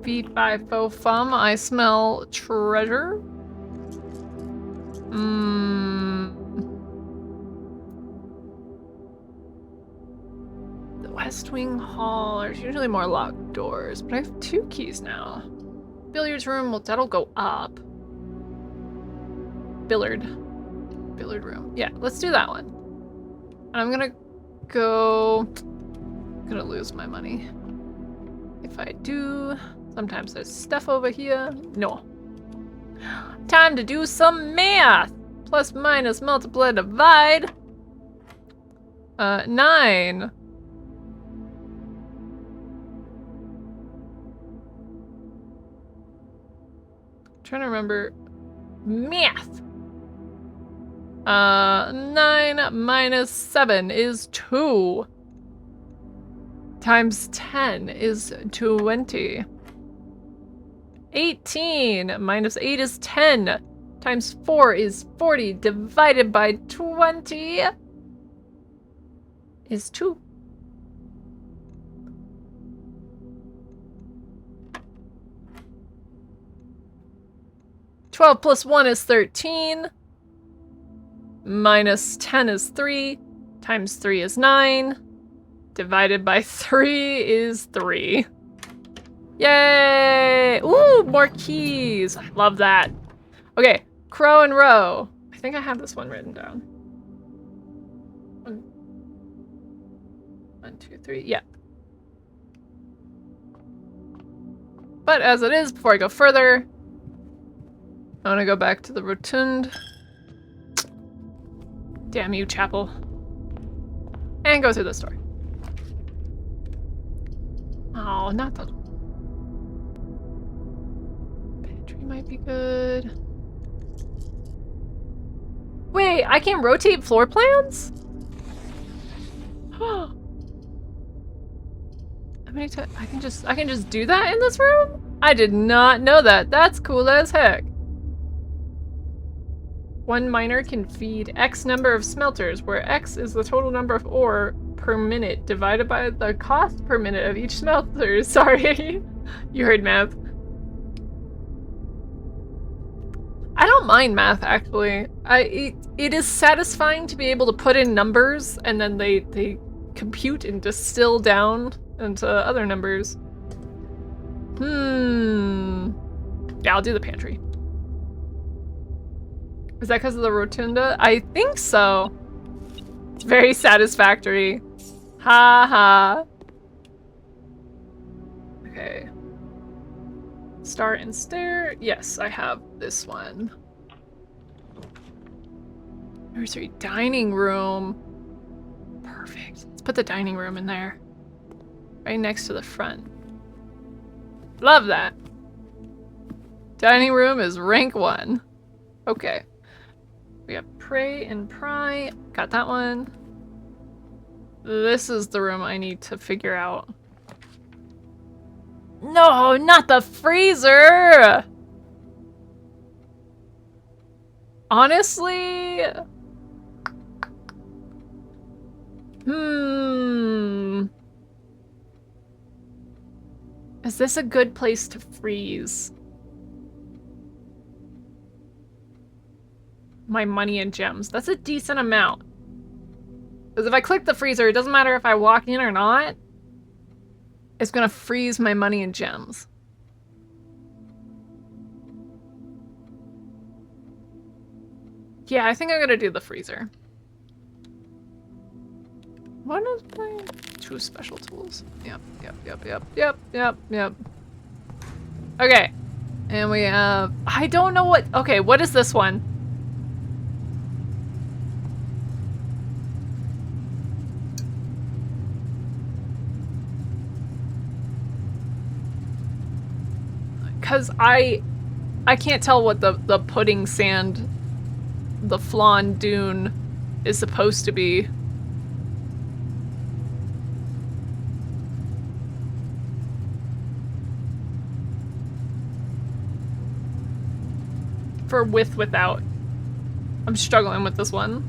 V5 faux fum. I smell treasure. The West Wing Hall. There's usually more locked doors, but I have 2 keys now. Billiards room. Well, that'll go up. Billiard room. Yeah, let's do that one. And I'm gonna go. I'm gonna lose my money. If I do, sometimes there's stuff over here. No. Time to do some math. Plus, minus, multiply, divide. 9. Trying to remember math. 9 minus 7 is 2. Times 10 is 20. 18 minus 8 is 10. Times 4 is 40. Divided by 20 is 2. Twelve plus 1 is 13. Minus 10 is 3. Times 3 is 9. Divided by 3 is 3. Yay! Ooh, more keys. I love that. Okay, Crow and Row. I think I have this one written down. 1, 2, 3. Yeah. But as it is, before I go further, I want to go back to the rotund. Damn you, chapel. And go through this door. Oh, not the... Pantry might be good. Wait, I can rotate floor plans? How many times? I can just do that in this room? I did not know that. That's cool as heck. One miner can feed X number of smelters, where X is the total number of ore per minute divided by the cost per minute of each smelter. Sorry, you heard math. I don't mind math, actually. It is satisfying to be able to put in numbers and then they compute and distill down into other numbers. Yeah, I'll do the pantry. Is that because of the rotunda? I think so. It's very satisfactory. Ha ha. Okay. Start and stare. Yes, I have this one. Nursery dining room. Perfect. Let's put the dining room in there. Right next to the front. Love that. Dining room is rank 1. Okay. We have pray and pry. Got that one. This is the room I need to figure out. No, not the freezer! Honestly, Is this a good place to freeze my money and gems? That's a decent amount. Because if I click the freezer, it doesn't matter if I walk in or not. It's gonna freeze my money and gems. Yeah, I think I'm gonna do the freezer. What is my 2 special tools? Yep. Okay. And we have... I don't know what... Okay, what is this one? Because I can't tell what the pudding sand, the flan dune is supposed to be. For with, without. I'm struggling with this one.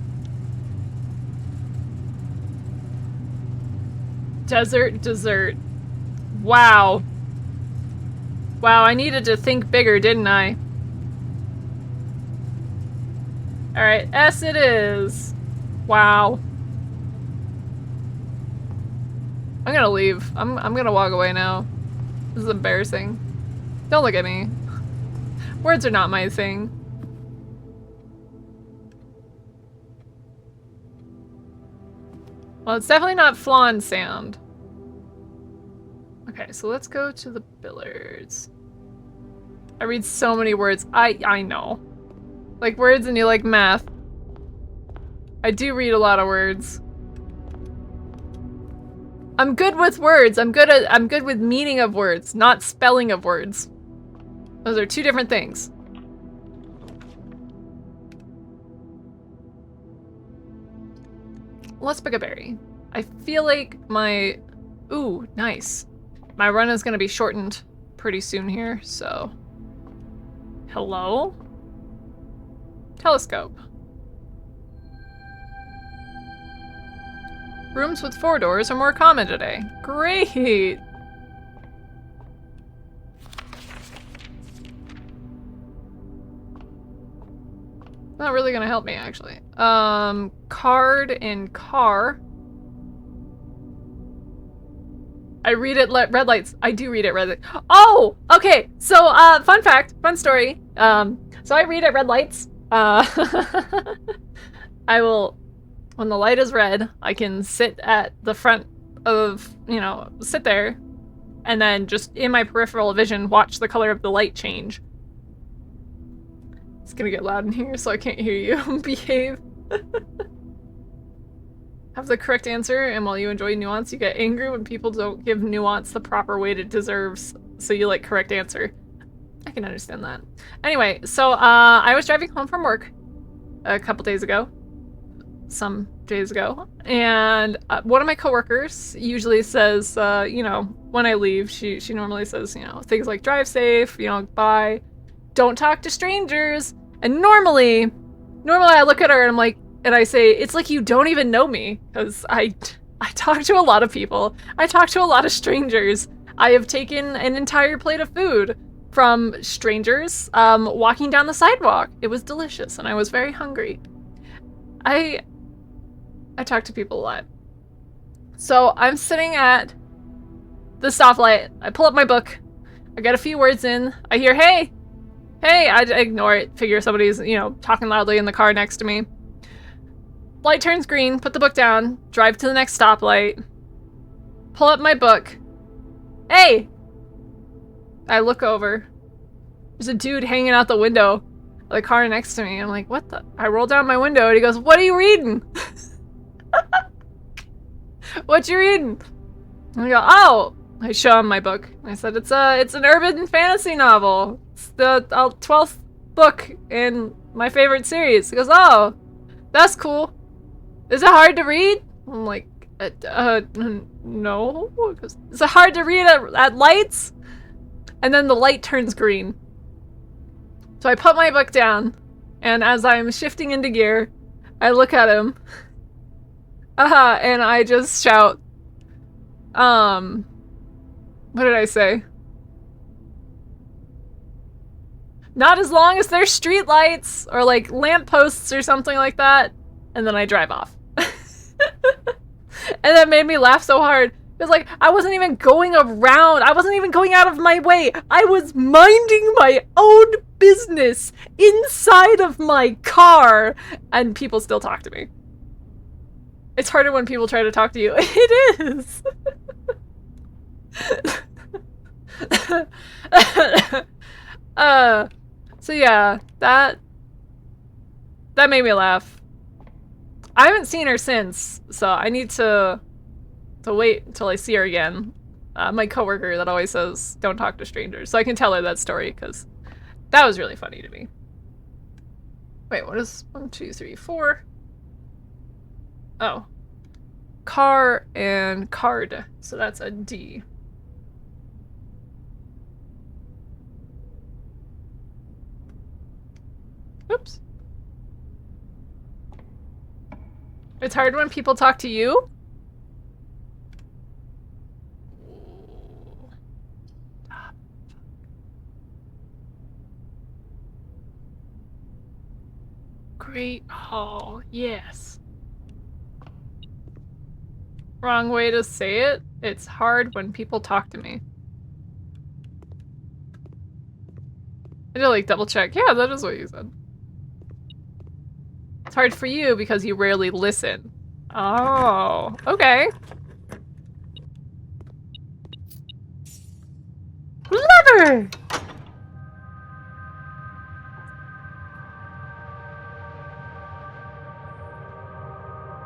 Desert, dessert. Wow. Wow, I needed to think bigger, didn't I? Alright, S it is. Wow. I'm gonna leave. I'm gonna walk away now. This is embarrassing. Don't look at me. Words are not my thing. Well, it's definitely not flan sand. Okay, so let's go to the billiards. I read so many words. I know. Like words and you like math. I do read a lot of words. I'm good with words. I'm good with meaning of words, not spelling of words. Those are 2 different things. Let's pick a berry. I feel like my... Ooh, nice. My run is gonna be shortened pretty soon here, so... Hello? Telescope. Rooms with 4 doors are more common today. Great! Not really gonna help me, actually. Card and car. I read it red lights. I do read it red lights. Oh! Okay, so, fun fact, fun story. So I read at red lights. I will, when the light is red, I can sit at the front of, you know, sit there, and then just in my peripheral vision, watch the color of the light change. It's gonna get loud in here, so I can't hear you. Behave. Have the correct answer, and while you enjoy nuance, you get angry when people don't give nuance the proper weight it deserves, so you like correct answer. I can understand that. Anyway, so I was driving home from work a couple days ago. Some days ago. And one of my coworkers usually says, you know, when I leave, she normally says, you know, things like drive safe, you know, bye. Don't talk to strangers. And normally I look at her and I'm like, and I say, it's like you don't even know me. Because I talk to a lot of people. I talk to a lot of strangers. I have taken an entire plate of food from strangers walking down the sidewalk. It was delicious and I was very hungry. I talk to people a lot. So I'm sitting at the stoplight. I pull up my book. I get a few words in. I hear, hey, I ignore it. Figure somebody's, you know, talking loudly in the car next to me. Light turns green, put the book down, drive to the next stoplight, pull up my book. Hey! I look over. There's a dude hanging out the window of the car next to me. I'm like, what the? I roll down my window and he goes, what are you reading? What you reading? And I go, oh! I show him my book. I said, it's an urban fantasy novel. It's the 12th book in my favorite series. He goes, oh, that's cool. Is it hard to read? I'm like, no. Is it hard to read at lights? And then the light turns green. So I put my book down, and as I'm shifting into gear, I look at him, And I just shout, what did I say? Not as long as there's streetlights or like lampposts or something like that. And then I drive off. And that made me laugh so hard. Because like, I wasn't even going around. I wasn't even going out of my way. I was minding my own business inside of my car. And people still talk to me. It's harder when people try to talk to you. It is. So yeah, that made me laugh. I haven't seen her since, so I need to wait until I see her again. My coworker that always says, don't talk to strangers. So I can tell her that story, because that was really funny to me. Wait, what is 1, 2, 3, 4? Oh. Car and card. So that's a D. Oops. It's hard when people talk to you? Great Hall, yes. Wrong way to say it. It's hard when people talk to me. I did like double check. Yeah, that is what you said. It's hard for you because you rarely listen. Oh, okay. Lever!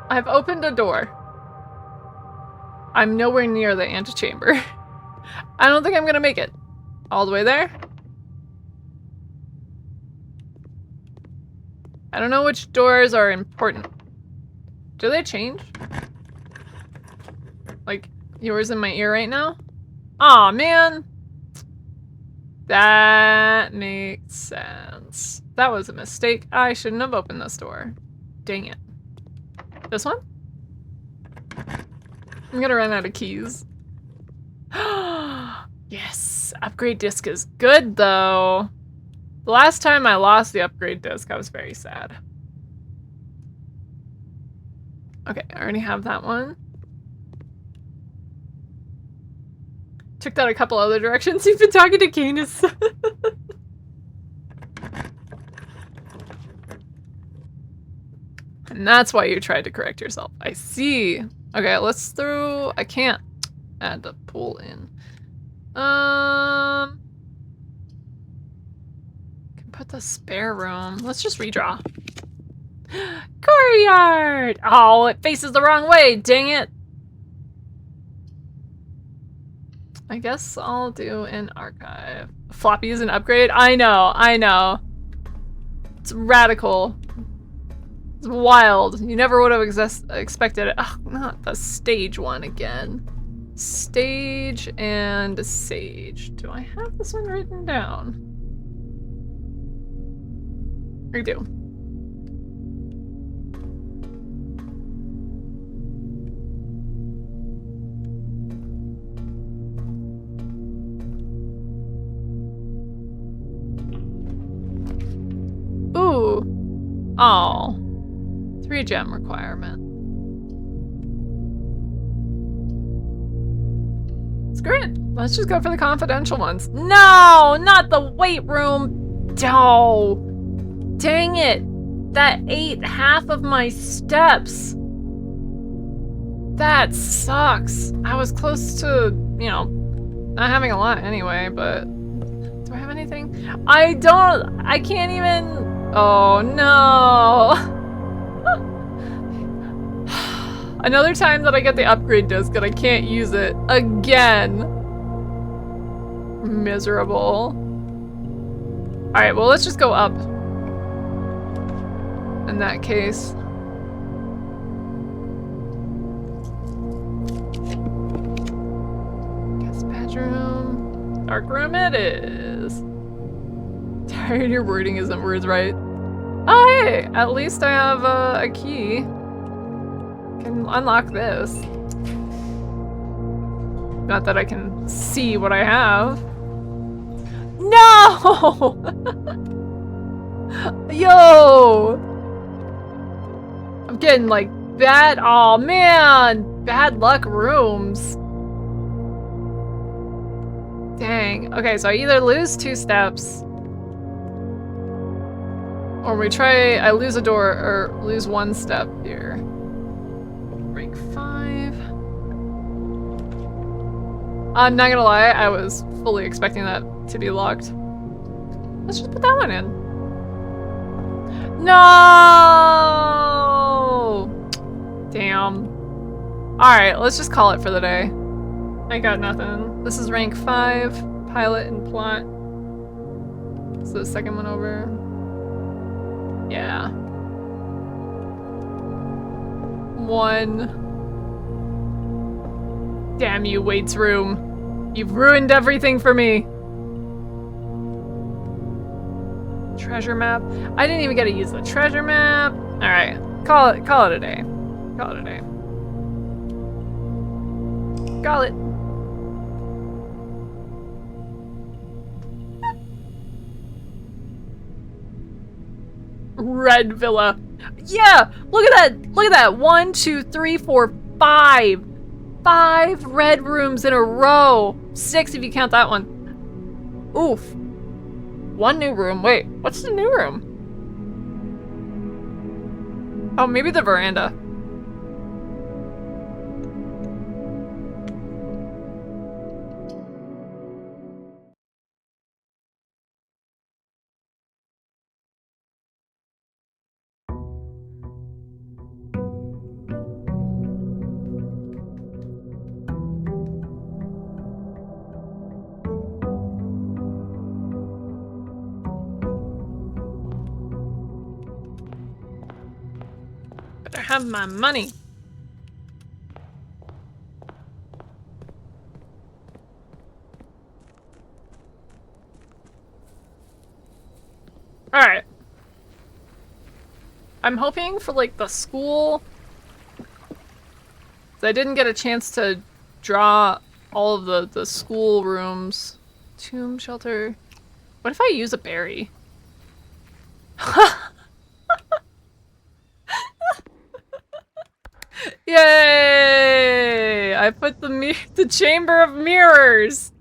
I've opened a door. I'm nowhere near the antechamber. I don't think I'm gonna make it. All the way there? I don't know which doors are important. Do they change? Like, yours in my ear right now? Aw, man! That makes sense. That was a mistake. I shouldn't have opened this door. Dang it. This one? I'm gonna run out of keys. Yes! Upgrade disc is good, though. The last time I lost the upgrade disc, I was very sad. Okay, I already have that one. Took that a couple other directions. You've been talking to Canis. And that's why you tried to correct yourself. I see. Okay, let's throw... I can't add the pool in. Can put the spare room. Let's just redraw. Courtyard! Oh, it faces the wrong way, dang it! I guess I'll do an archive. Floppy is an upgrade? I know, I know. It's radical. It's wild. You never would have expected it. Ugh, not the stage one again. Stage and sage. Do I have this one written down? I do. Ooh. Oh. 3 gem requirement. Screw it. Let's just go for the confidential ones. No, not the weight room. No. Dang it. That ate half of my steps. That sucks. I was close to, you know, not having a lot anyway, but do I have anything? I can't even. Oh no. Another time that I get the upgrade disc and I can't use it again. Miserable. Alright, well, let's just go up. In that case. Guest bedroom. Dark room it is. Tired your wording isn't words right. Oh hey, at least I have a key. Can unlock this. Not that I can see what I have. No! Yo! I'm getting like bad. Oh man! Bad luck rooms. Dang. Okay, so I either lose 2 steps. Or I lose a door or lose 1 step here. Rank 5. I'm not gonna lie, I was fully expecting that to be locked. Let's just put that one in. No! Damn. Alright, let's just call it for the day. I got nothing. This is rank 5, pilot and plot. So the second one over. Yeah. 1. Damn you, Waits room. You've ruined everything for me. Treasure map. I didn't even get to use the treasure map. Alright. Call it a day. Call it a day. Call it. Red villa. Yeah! Look at that! Look at that! 1, 2, 3, 4, 5. 5 red rooms in a row. 6 if you count that one. Oof. 1 new room. Wait, what's the new room? Oh, maybe the veranda. Better have my money. Alright. I'm hoping for like the school. I didn't get a chance to draw all of the school rooms. Tomb shelter. What if I use a berry? Yay! I put the chamber of mirrors.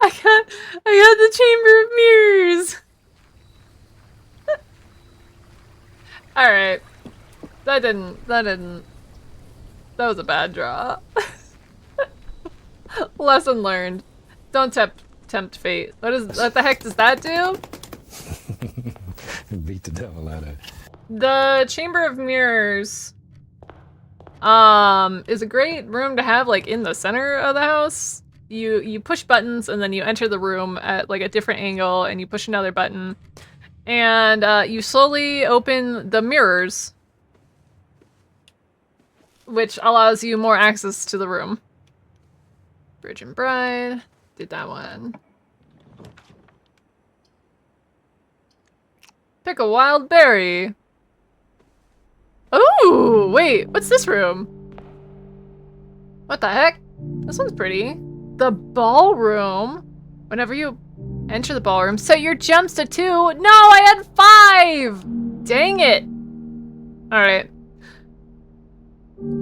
I got the chamber of mirrors. All right, that was a bad draw. Lesson learned. Don't tempt fate. What the heck does that do? Beat the devil out of it. The Chamber of Mirrors is a great room to have like in the center of the house. You push buttons and then you enter the room at like a different angle and you push another button and you slowly open the mirrors, which allows you more access to the room. Bridge and Bride, did that one. Pick a wild berry. Ooh, wait, what's this room? What the heck? This one's pretty. The ballroom. Whenever you enter the ballroom, set your jumps to 2. No, I had 5! Dang it. All right.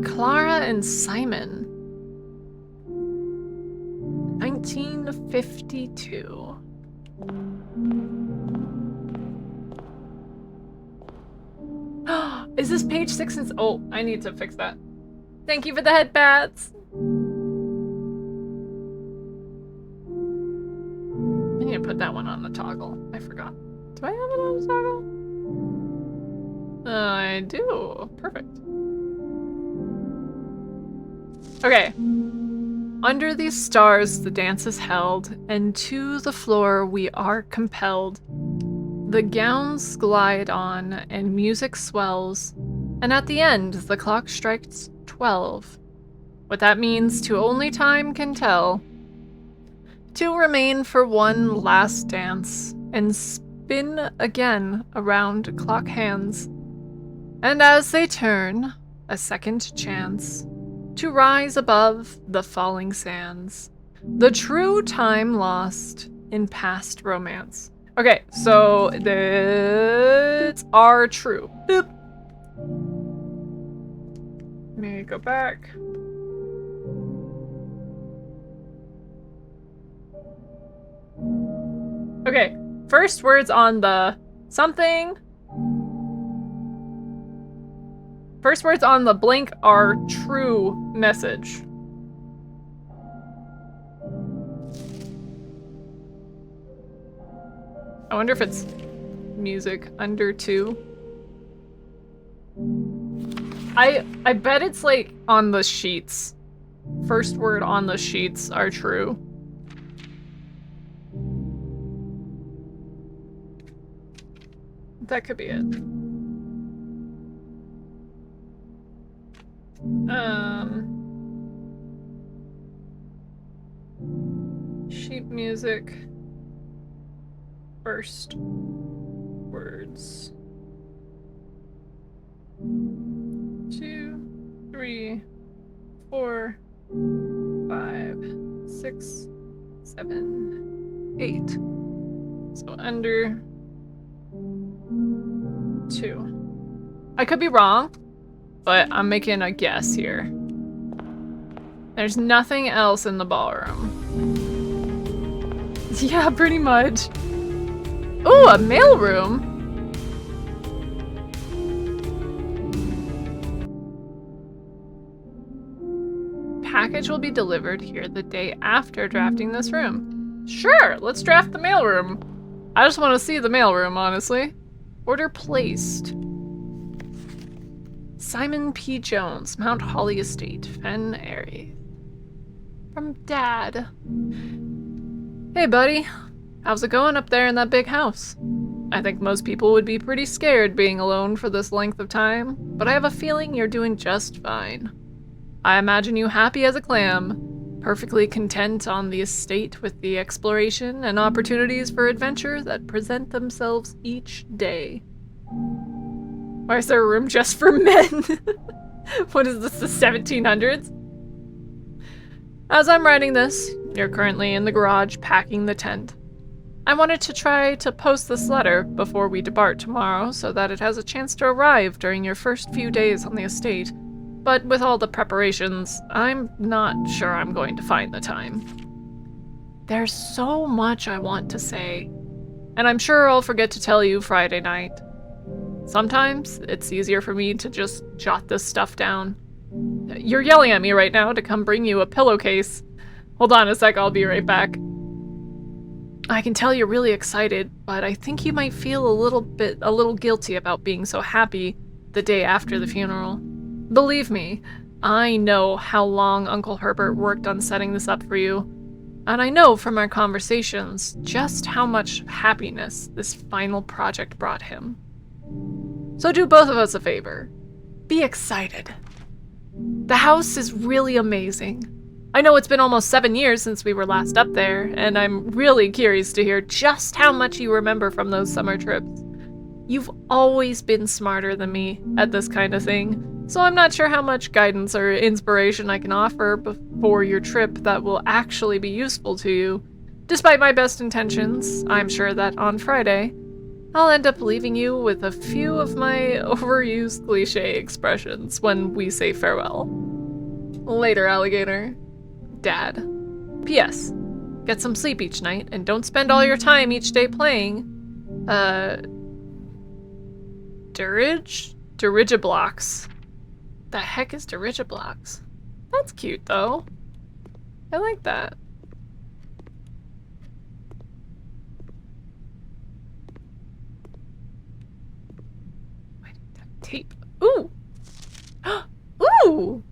Clara and Simon. 1952. Is this page 6 and... Oh, I need to fix that. Thank you for the head pats. I need to put that one on the toggle. I forgot. Do I have it on the toggle? I do. Perfect. Okay. Under these stars the dance is held, and to the floor we are compelled. The gowns glide on, and music swells, and at the end the clock strikes 12. What that means to only time can tell. To remain for one last dance, and spin again around clock hands. And as they turn, a second chance to rise above the falling sands. The true time lost in past romance. Okay, so that's are true. Boop. Let me go back. Okay, first words on the something. First words on the blank are true message. I wonder if it's music under 2. I bet it's like on the sheets. First word on the sheets are true. That could be it. Sheet music. First words. 2, 3, 4, 5, 6, 7, 8. So under 2. I could be wrong, but I'm making a guess here. There's nothing else in the ballroom. Yeah, pretty much. Ooh, a mailroom. Package will be delivered here the day after drafting this room. Sure, let's draft the mailroom. I just want to see the mailroom, honestly. Order placed. Simon P. Jones, Mount Holly Estate, Fen Airy. From Dad. Hey, buddy. How's it going up there in that big house? I think most people would be pretty scared being alone for this length of time, but I have a feeling you're doing just fine. I imagine you happy as a clam, perfectly content on the estate with the exploration and opportunities for adventure that present themselves each day. Why is there a room just for men? What is this, the 1700s? As I'm writing this, you're currently in the garage packing the tent. I wanted to try to post this letter before we depart tomorrow so that it has a chance to arrive during your first few days on the estate, but with all the preparations, I'm not sure I'm going to find the time. There's so much I want to say, and I'm sure I'll forget to tell you Friday night. Sometimes it's easier for me to just jot this stuff down. You're yelling at me right now to come bring you a pillowcase. Hold on a sec, I'll be right back. I can tell you're really excited, but I think you might feel a little guilty about being so happy the day after the funeral. Believe me, I know how long Uncle Herbert worked on setting this up for you, and I know from our conversations just how much happiness this final project brought him. So do both of us a favor. Be excited. The house is really amazing. I know it's been almost 7 years since we were last up there, and I'm really curious to hear just how much you remember from those summer trips. You've always been smarter than me at this kind of thing, so I'm not sure how much guidance or inspiration I can offer before your trip that will actually be useful to you. Despite my best intentions, I'm sure that on Friday, I'll end up leaving you with a few of my overused cliche expressions when we say farewell. Later, alligator. Dad. P.S. Get some sleep each night and don't spend all your time each day playing, Dirigiblocks. The heck is Dirigiblocks? That's cute though. I like that. Tape. Ooh! Ooh!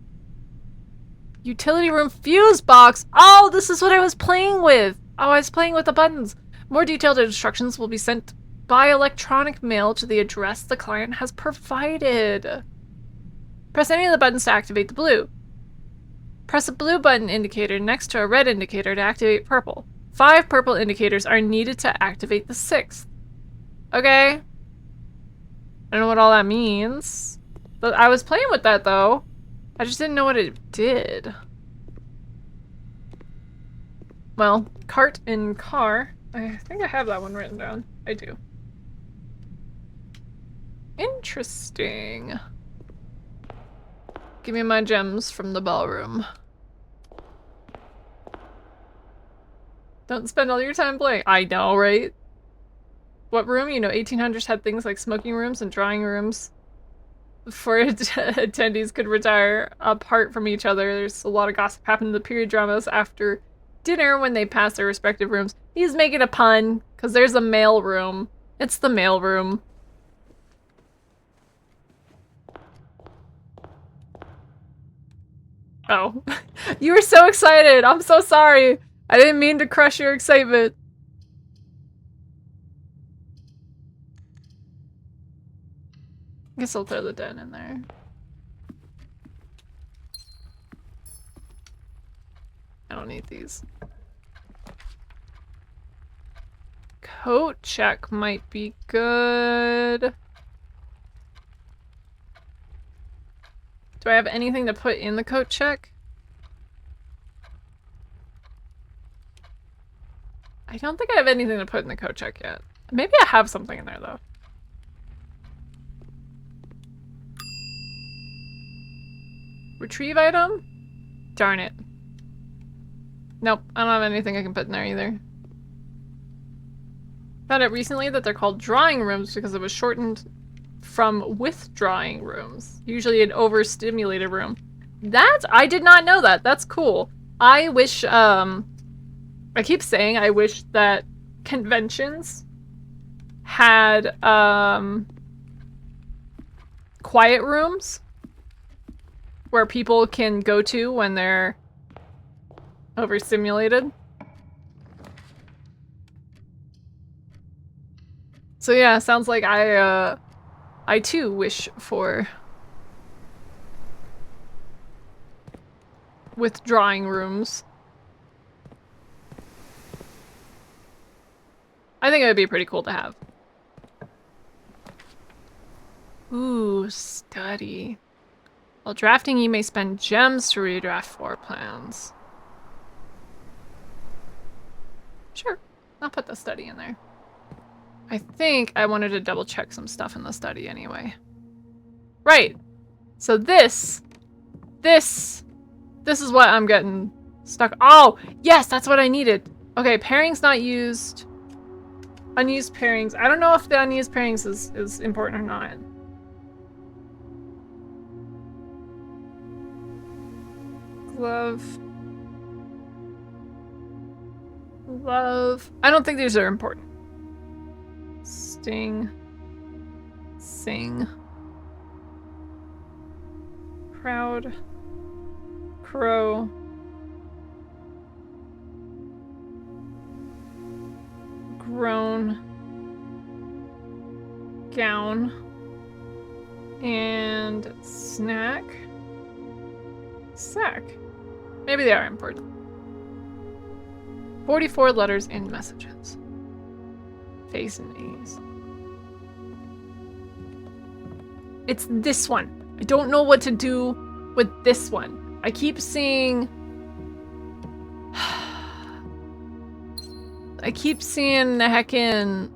Utility room fuse box! Oh, this is what I was playing with! Oh, I was playing with the buttons. More detailed instructions will be sent by electronic mail to the address the client has provided. Press any of the buttons to activate the blue. Press a blue button indicator next to a red indicator to activate purple. 5 purple indicators are needed to activate the 6th. Okay. I don't know what all that means. But I was playing with that though. I just didn't know what it did. Well, cart and car. I think I have that one written down. I do. Interesting. Give me my gems from the ballroom. Don't spend all your time playing. I know, right? What room? You know, 1800s had things like smoking rooms and drawing rooms. Before attendees could retire apart from each other, there's a lot of gossip happened in the period dramas after dinner when they pass their respective rooms. He's making a pun, because there's a mail room. It's the mail room. Oh. You were so excited! I'm so sorry! I didn't mean to crush your excitement. I guess I'll throw the den in there. I don't need these. Coat check might be good. Do I have anything to put in the coat check? I don't think I have anything to put in the coat check yet. Maybe I have something in there though. Retrieve item? Darn it. Nope, I don't have anything I can put in there either. Found out recently that they're called drawing rooms because it was shortened from withdrawing rooms. Usually an overstimulated room. I did not know that. That's cool. I wish, I keep saying I wish that conventions had, quiet rooms where people can go to when they're overstimulated. So yeah, sounds like I too wish for withdrawing rooms. I think it would be pretty cool to have. Ooh, study. While drafting, you may spend gems to redraft floor plans. Sure, I'll put the study in there. I think I wanted to double check some stuff in the study anyway. Right. So this is what I'm getting stuck. Oh, yes, that's what I needed. Okay, pairings not used. Unused pairings. I don't know if the unused pairings is important or not. Glove. Love. I don't think these are important. Sting. Sing. Proud. Crow. Grown. Gown. And snack. Sack. Maybe they are important. 44 letters and messages. Face and A's. It's this one. I don't know what to do with this one. I keep seeing... I keep seeing the heckin'...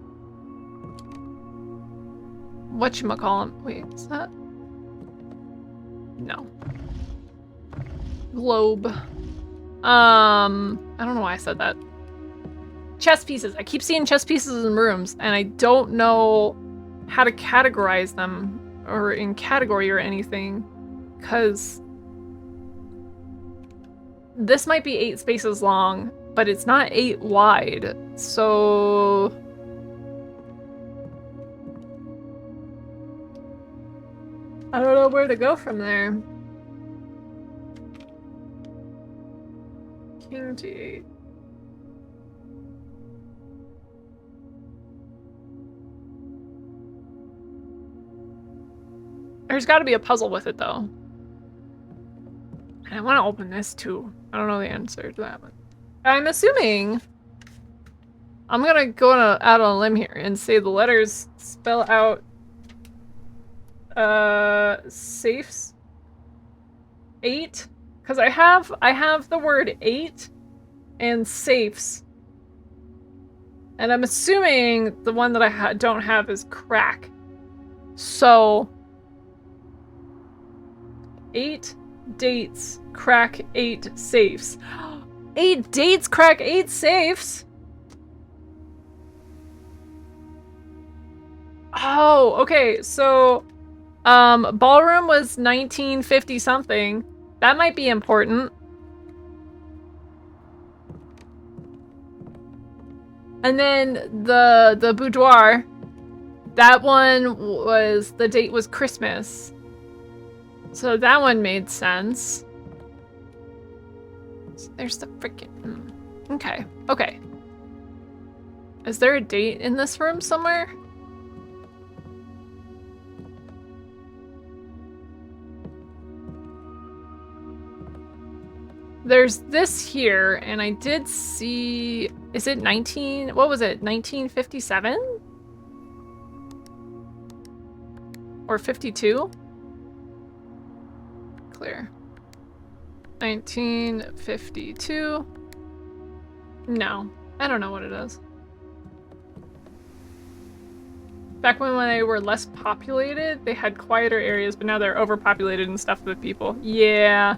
Whatchamacallem? Wait, is that... No. Globe. I don't know why I said that. Chess pieces. I keep seeing chess pieces in rooms, and I don't know how to categorize them or in category or anything, because this might be 8 spaces long, but it's not 8 wide, so... I don't know where to go from there. King D8. There's got to be a puzzle with it, though. And I want to open this, too. I don't know the answer to that one. I'm assuming... I'm gonna go out on a limb here and say the letters spell out safes 8, because I have the word 8 and safes, and I'm assuming the one that I don't have is crack. So 8 dates, crack 8 safes. 8 dates, crack 8 safes. Oh, okay. So ballroom was 1950 something. That might be important. And then the boudoir, that one was, the date was Christmas. So that one made sense. There's the freaking... Okay, okay. Is there a date in this room somewhere? There's this here, and I did see... Is it 19... What was it? 1957? Or 52? Clear. 1952. No, I don't know what it is. Back when they were less populated, they had quieter areas, but now they're overpopulated and stuffed with people. Yeah.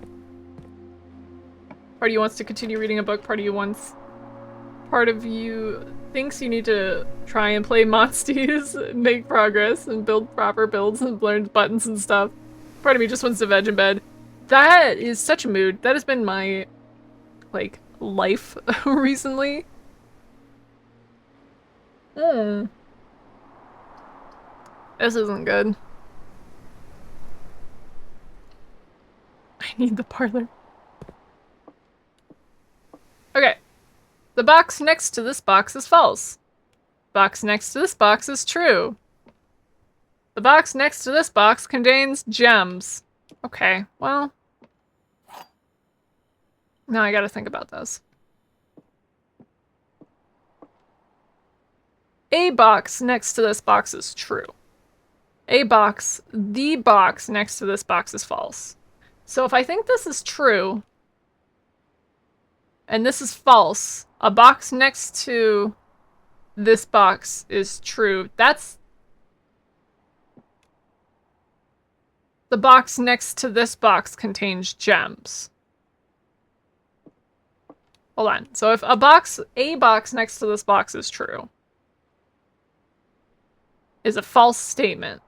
Part of you wants to continue reading a book, part of you thinks you need to try and play Monsties, make progress, and build proper builds and learn buttons and stuff. Part of me just wants to veg in bed. That is such a mood. That has been my, like, life recently. This isn't good. I need the parlor. Okay. The box next to this box is false. Box next to this box is true. The box next to this box contains gems. Okay, well. Now I gotta think about this. A box next to this box is true. The box next to this box is false. So if I think this is true, and this is false, a box next to this box is true. That's... The box next to this box contains gems. Hold on. So if a box next to this box is true, is a false statement.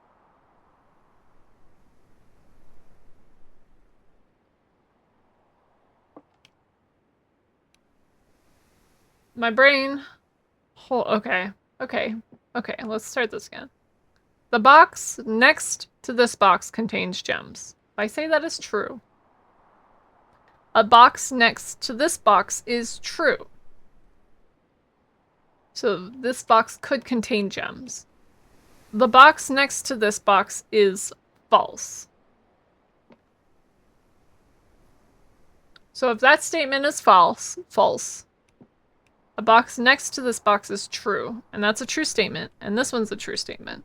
My brain... Okay, let's start this again. The box next to this box contains gems. If I say that is true, a box next to this box is true. So this box could contain gems. The box next to this box is false. So if that statement is false. A box next to this box is true, and that's a true statement, and this one's a true statement.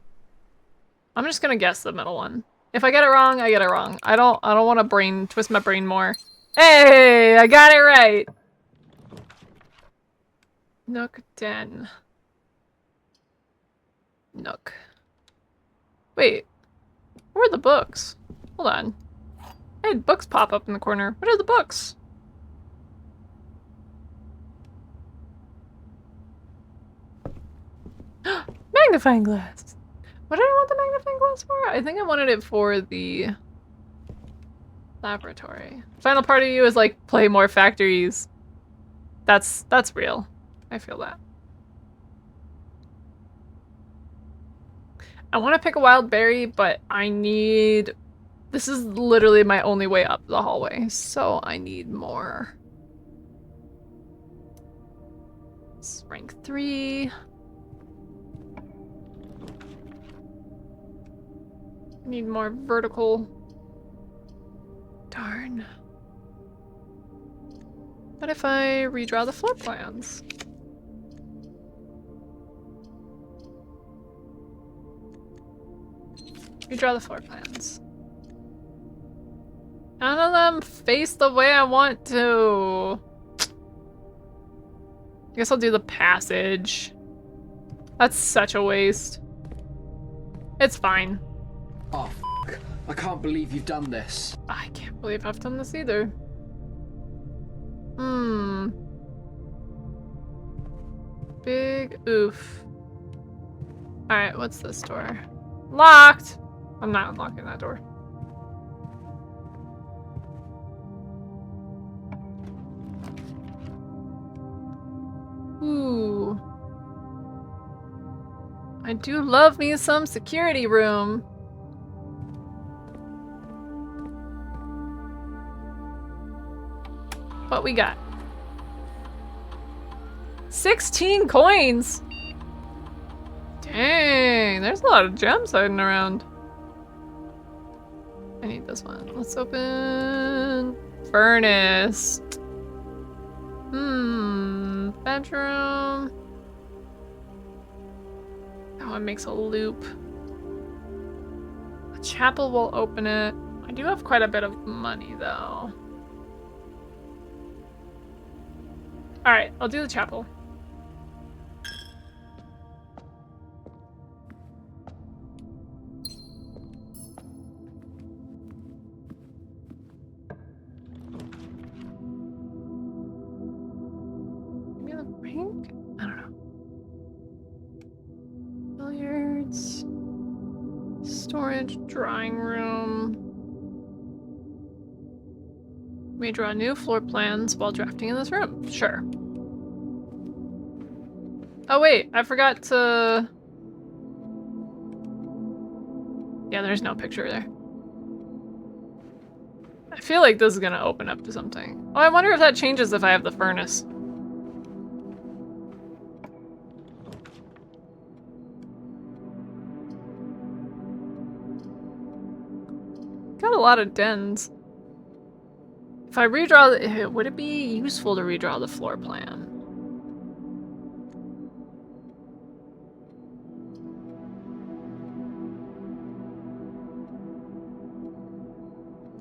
I'm just gonna guess the middle one. If I get it wrong, I get it wrong. I don't want to twist my brain more. Hey, I got it right. Nook Den. Nook. Wait, where are the books? Hold on. I had books pop up in the corner. What are the books? Magnifying glass. What did I want the magnifying glass for? I think I wanted it for the laboratory. Final part of you is like, play more factories. That's real. I feel that. I want to pick a wild berry, but I need... This is literally my only way up the hallway, so I need more. It's rank 3. Need more vertical. Darn. What if I redraw the floor plans? Redraw the floor plans. None of them face the way I want to. I guess I'll do the passage. That's such a waste. It's fine. Oh, f***. I can't believe you've done this. I can't believe I've done this either. Big oof. Alright, what's this door? Locked! I'm not unlocking that door. Ooh. I do love me some security room. What we got? 16 coins! Dang, there's a lot of gems hiding around. I need this one. Let's open furnace. Bedroom. That one makes a loop. The chapel will open it. I do have quite a bit of money though. Alright, I'll do the chapel. Maybe the bank? I don't know. Billiards. Storage, drawing room. We draw new floor plans while drafting in this room. Sure. Oh wait, I forgot to... Yeah, there's no picture there. I feel like this is gonna open up to something. Oh, I wonder if that changes if I have the furnace. Got a lot of dens. If I redraw, would it be useful to redraw the floor plan?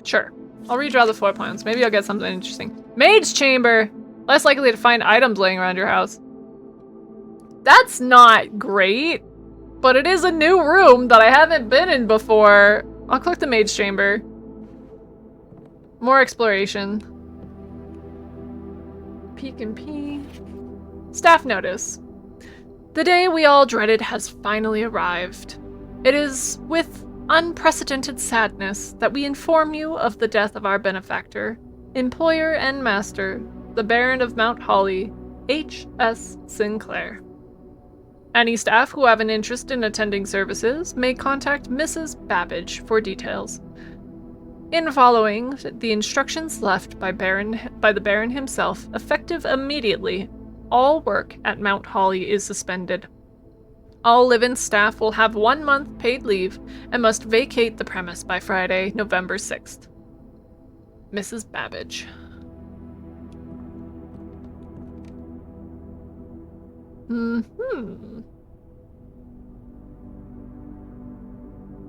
Sure. I'll redraw the floor plans. Maybe I'll get something interesting. Maid's chamber! Less likely to find items laying around your house. That's not great, but it is a new room that I haven't been in before. I'll click the maid's chamber. More exploration. Peek and pee. Staff notice. The day we all dreaded has finally arrived. It is with unprecedented sadness that we inform you of the death of our benefactor, employer and master, the Baron of Mount Holly, H.S. Sinclair. Any staff who have an interest in attending services may contact Mrs. Babbage for details. In following the instructions left by the Baron himself, effective immediately, all work at Mount Holly is suspended. All live-in staff will have 1 month paid leave and must vacate the premise by Friday, November 6th. Mrs. Babbage.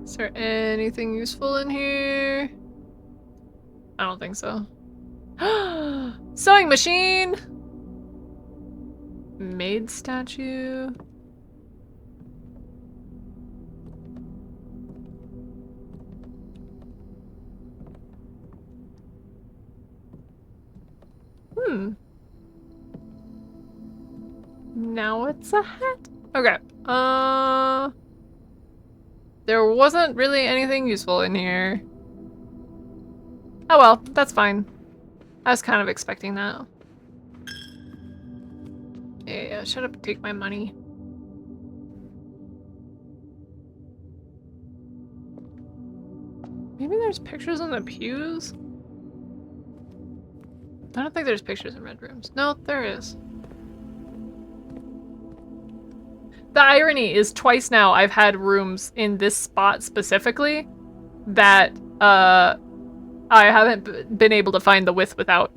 Is there anything useful in here? I don't think so. Sewing machine! Maid statue. Now it's a hat. Okay. There wasn't really anything useful in here. Oh well, that's fine. I was kind of expecting that. Yeah, shut up and take my money. Maybe there's pictures on the pews? I don't think there's pictures in red rooms. No, there is. The irony is twice now I've had rooms in this spot specifically that I haven't been able to find the with without.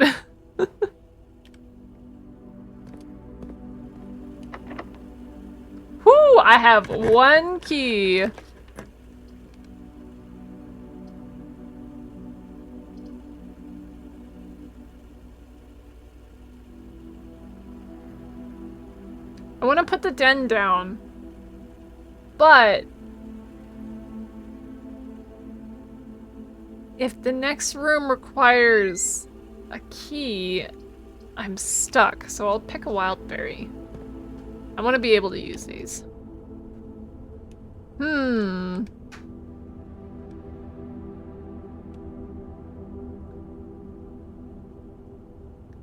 Whoo! I have 1 key. I want to put the den down. But if the next room requires a key, I'm stuck. So I'll pick a wild berry. I want to be able to use these.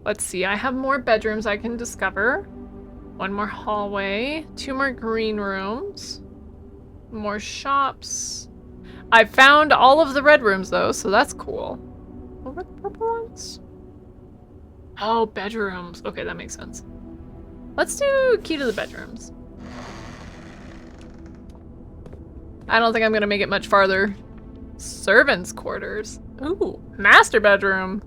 Let's see, I have more bedrooms I can discover. One more hallway, 2 more green rooms, more shops. I found all of the red rooms though, so that's cool. What were the purple ones? Oh, bedrooms. Okay, that makes sense. Let's do key to the bedrooms. I don't think I'm gonna make it much farther. Servants' quarters. Ooh, master bedroom.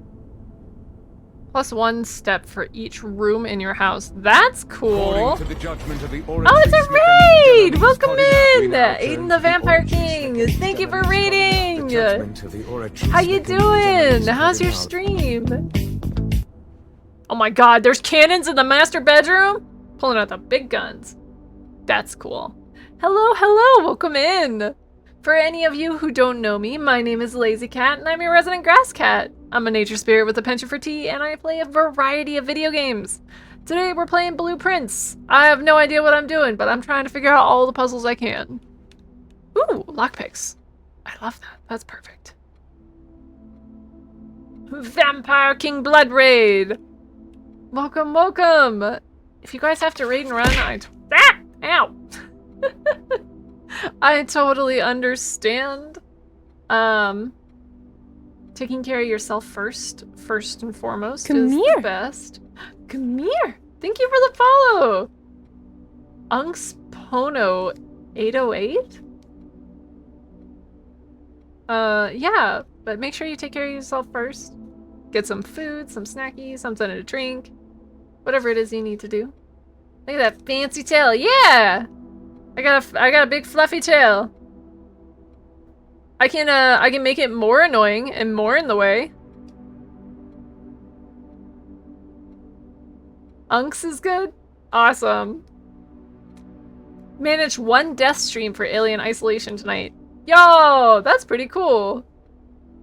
+1 step for each room in your house. That's cool. Oh, it's a raid! Welcome in! Aiden the Vampire King! Thank you for raiding! How you doing? How's your stream? Oh my god, there's cannons in the master bedroom? Pulling out the big guns. That's cool. Hello, hello, welcome in! For any of you who don't know me, my name is Lazy Cat, and I'm your resident grass cat. I'm a nature spirit with a penchant for tea, and I play a variety of video games. Today we're playing Blueprints. I have no idea what I'm doing, but I'm trying to figure out all the puzzles I can. Ooh, lockpicks. I love that. That's perfect. Vampire King Blood Raid! Welcome, welcome! If you guys have to raid and run, ow! I totally understand. Taking care of yourself first and foremost is the best. Come here! Thank you for the follow! Unkspono 808? Yeah, but make sure you take care of yourself first. Get some food, some snackies, something to drink. Whatever it is you need to do. Look at that fancy tail, yeah! I got a big fluffy tail. I can make it more annoying and more in the way. Unks is good? Awesome. Manage 1 death stream for Alien Isolation tonight. Yo, that's pretty cool.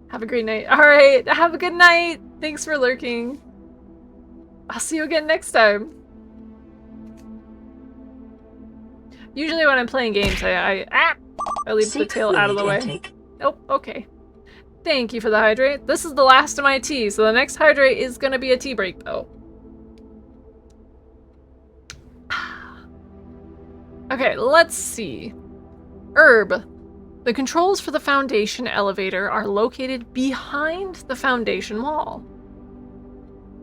Have a great night. Alright, have a good night. Thanks for lurking. I'll see you again next time. Usually when I'm playing games, I leave the tail out of the way. Oh, okay. Thank you for the hydrate. This is the last of my tea, so the next hydrate is gonna be a tea break, though. Okay, let's see. Herb. The controls for the foundation elevator are located behind the foundation wall.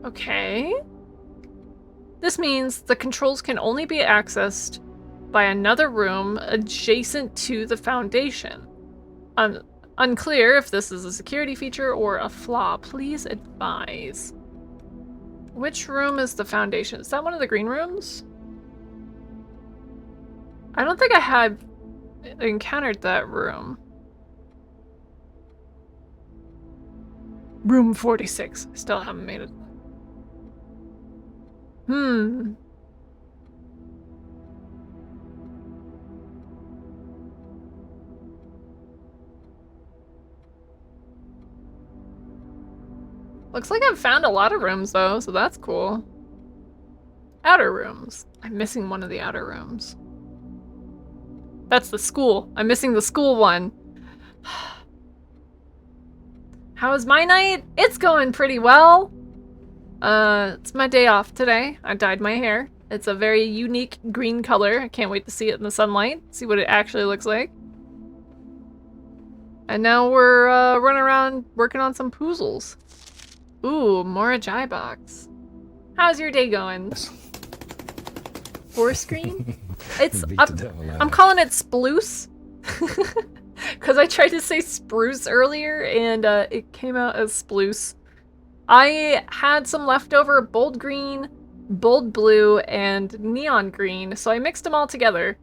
Okay. This means the controls can only be accessed by another room adjacent to the foundation. Unclear if this is a security feature or a flaw. Please advise. Which room is the foundation? Is that one of the green rooms? I don't think I had encountered that room. Room 46. I still haven't made it. Looks like I've found a lot of rooms though, so that's cool. Outer rooms. I'm missing one of the outer rooms. That's the school. I'm missing the school one. How is my night? It's going pretty well. It's my day off today. I dyed my hair. It's a very unique green color. I can't wait to see it in the sunlight, see what it actually looks like. And now we're running around working on some puzzles. Ooh, more Ajay box. How's your day going? 4 screen? It's I'm calling it sploose. Because I tried to say spruce earlier and it came out as sploose. I had some leftover bold green, bold blue, and neon green, so I mixed them all together.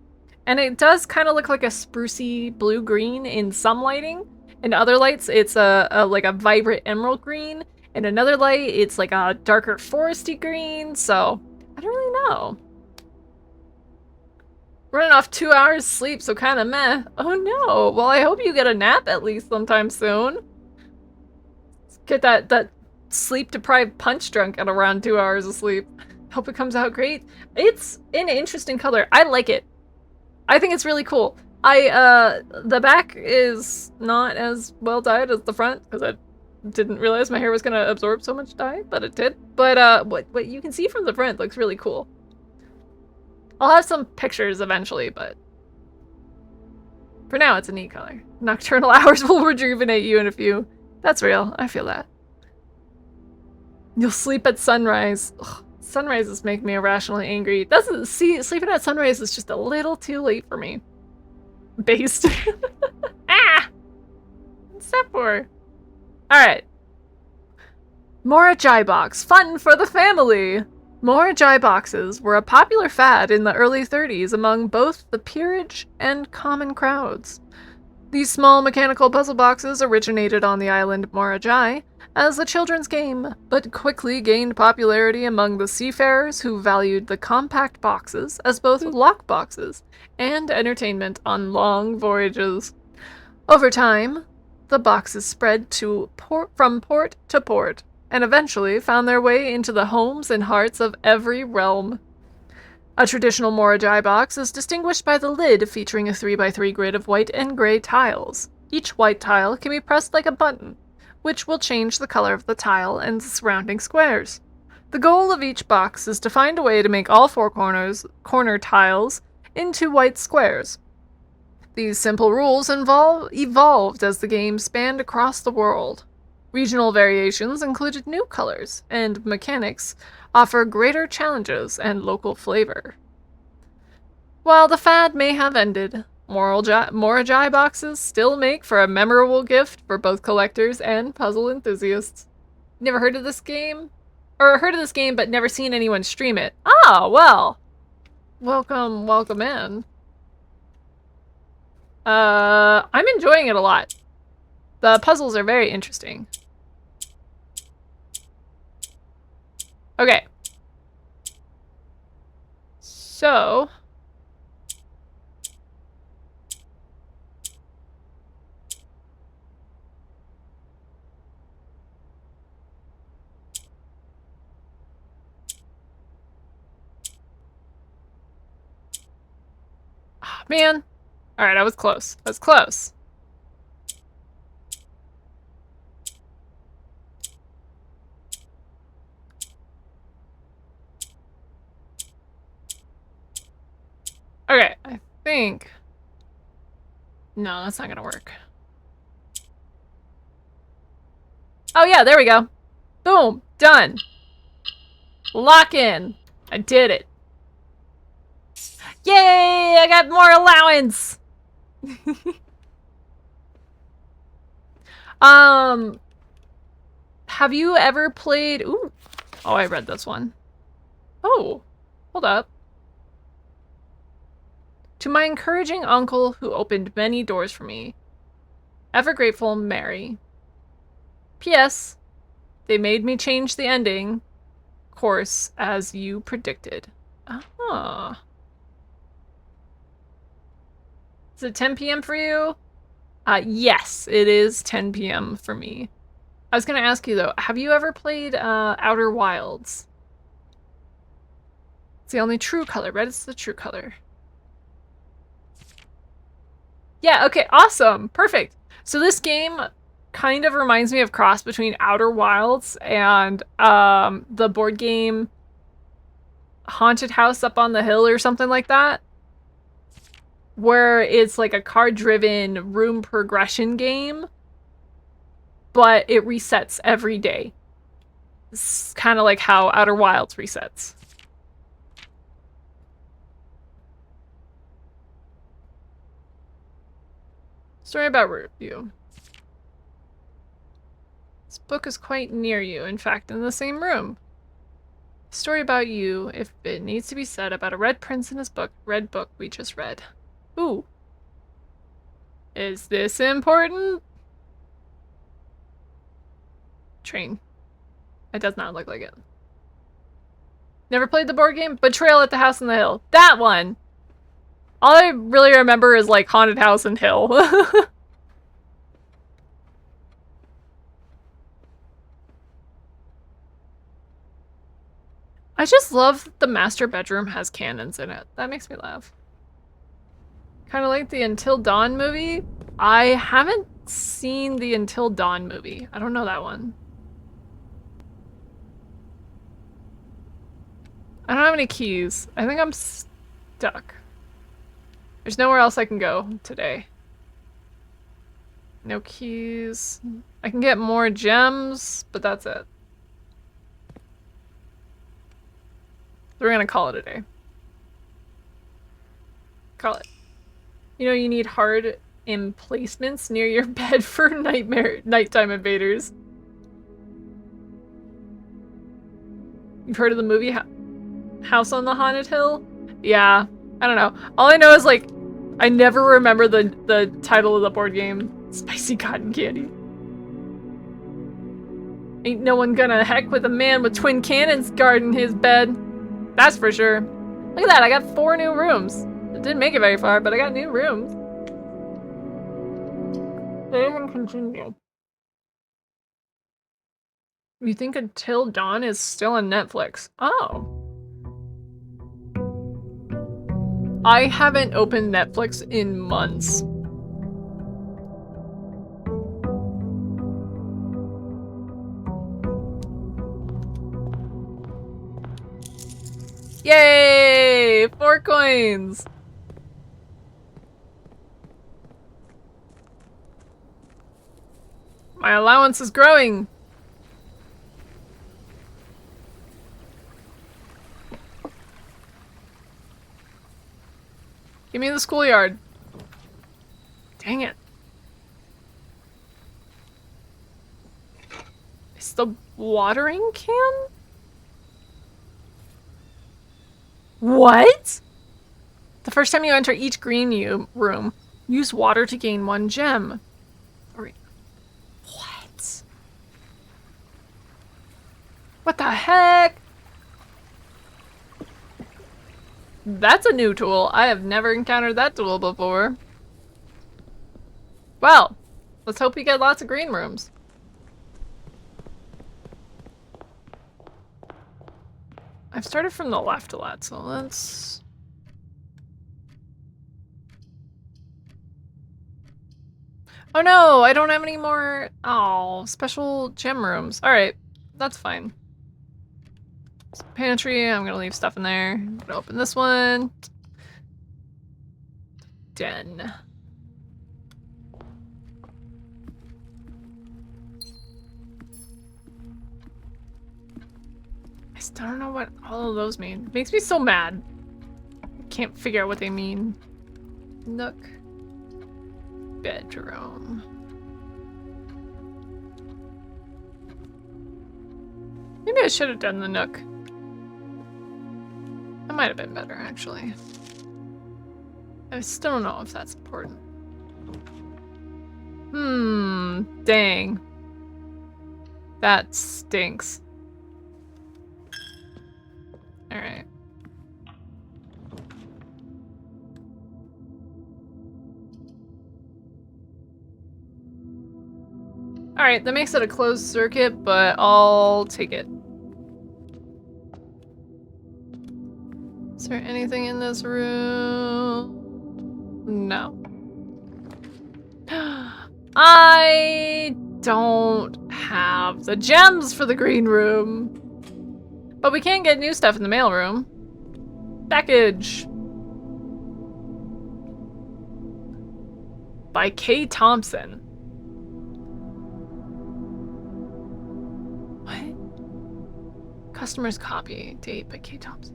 And it does kind of look like a sprucey blue-green in some lighting. In other lights, it's like a vibrant emerald green. In another light, it's like a darker foresty green, so I don't really know. Running off 2 hours sleep, so kinda meh. Oh no, well I hope you get a nap at least sometime soon. Get that sleep-deprived punch drunk at around 2 hours of sleep. Hope it comes out great. It's an interesting color. I like it. I think it's really cool. The back is not as well dyed as the front, because I didn't realize my hair was gonna absorb so much dye, but it did. But what you can see from the front looks really cool. I'll have some pictures eventually, but for now it's a neat color. Nocturnal hours will rejuvenate you in a few. That's real, I feel that. You'll sleep at sunrise. Ugh, sunrises make me irrationally angry. Sleeping at sunrise is just a little too late for me. Based. Ah! What's that for? Alright. More Jai Box. Fun for the family! More Jai Boxes were a popular fad in the early 30s among both the peerage and common crowds. These small mechanical puzzle boxes originated on the island Morajai as a children's game, but quickly gained popularity among the seafarers who valued the compact boxes as both lock boxes and entertainment on long voyages. Over time, the boxes spread from port to port, and eventually found their way into the homes and hearts of every realm. A traditional Morajai box is distinguished by the lid featuring a 3x3 grid of white and gray tiles. Each white tile can be pressed like a button, which will change the color of the tile and the surrounding squares. The goal of each box is to find a way to make all four corner tiles into white squares. These simple rules evolved as the game spanned across the world. Regional variations included new colors, and mechanics offer greater challenges and local flavor. While the fad may have ended, Morajai boxes still make for a memorable gift for both collectors and puzzle enthusiasts. Never heard of this game? Or heard of this game but never seen anyone stream it? Ah, well. Welcome in. I'm enjoying it a lot. The puzzles are very interesting. Okay. So... oh, man. Alright, I was close. I was close. Okay, I think... no, that's not gonna work. Oh yeah, there we go. Boom, done. Lock in. I did it. Yay, I got more allowance. Have you ever played... ooh. Oh, I read this one. Oh, hold up. To my encouraging uncle who opened many doors for me. Ever grateful, Mary. P.S. They made me change the ending course as you predicted. Ah. Is it 10 p.m. for you? Yes, it is 10 p.m. for me. I was gonna ask you though, have you ever played Outer Wilds? It's the only true color. Red is the true color. Yeah, okay, awesome. Perfect. So this game kind of reminds me of cross between Outer Wilds and the board game Haunted House Up on the Hill or something like that. Where it's like a card-driven room progression game, but it resets every day. It's kind of like how Outer Wilds resets. Story about you. This book is quite near you, in fact, in the same room. Story about you, if it needs to be said, about a red prince in his book. Red book we just read. Ooh. Is this important? Train. It does not look like it. Never played the board game? Betrayal at the House on the Hill. That one! All I really remember is like Haunted House and Hill. I just love that the master bedroom has cannons in it. That makes me laugh. Kind of like the Until Dawn movie. I haven't seen the Until Dawn movie. I don't know that one. I don't have any keys. I think I'm stuck. There's nowhere else I can go today. No keys. I can get more gems, but that's it. We're gonna call it a day. Call it. You know, you need hard emplacements near your bed for nighttime invaders. You've heard of the movie House on the Haunted Hill? Yeah, I don't know. All I know is like, I never remember the title of the board game. Spicy Cotton Candy. Ain't no one gonna heck with a man with twin cannons guarding his bed. That's for sure. Look at that, I got 4 new rooms. It didn't make it very far, but I got new rooms. They even continue. You think Until Dawn is still on Netflix? Oh. I haven't opened Netflix in months. Yay! 4 coins! My allowance is growing! Give me the schoolyard. Dang it. Is the watering can? What? The first time you enter each green room, use water to gain 1 gem. What? What the heck? That's a new tool. I have never encountered that tool before. Well, let's hope we get lots of green rooms. I've started from the left a lot, so let's... Oh no, I don't have any more... Oh, special gem rooms. Alright, that's fine. Pantry, I'm gonna leave stuff in there. I'm gonna open this one. Den. I still don't know what all of those mean. It makes me so mad. I can't figure out what they mean. Nook. Bedroom. Maybe I should have done the nook. That might have been better, actually. I still don't know if that's important. Dang. That stinks. Alright. Alright, that makes it a closed circuit, but I'll take it. Is there anything in this room? No. I don't have the gems for the green room. But we can get new stuff in the mailroom. Package. By K. Thompson. What? Customer's copy. Date by K. Thompson.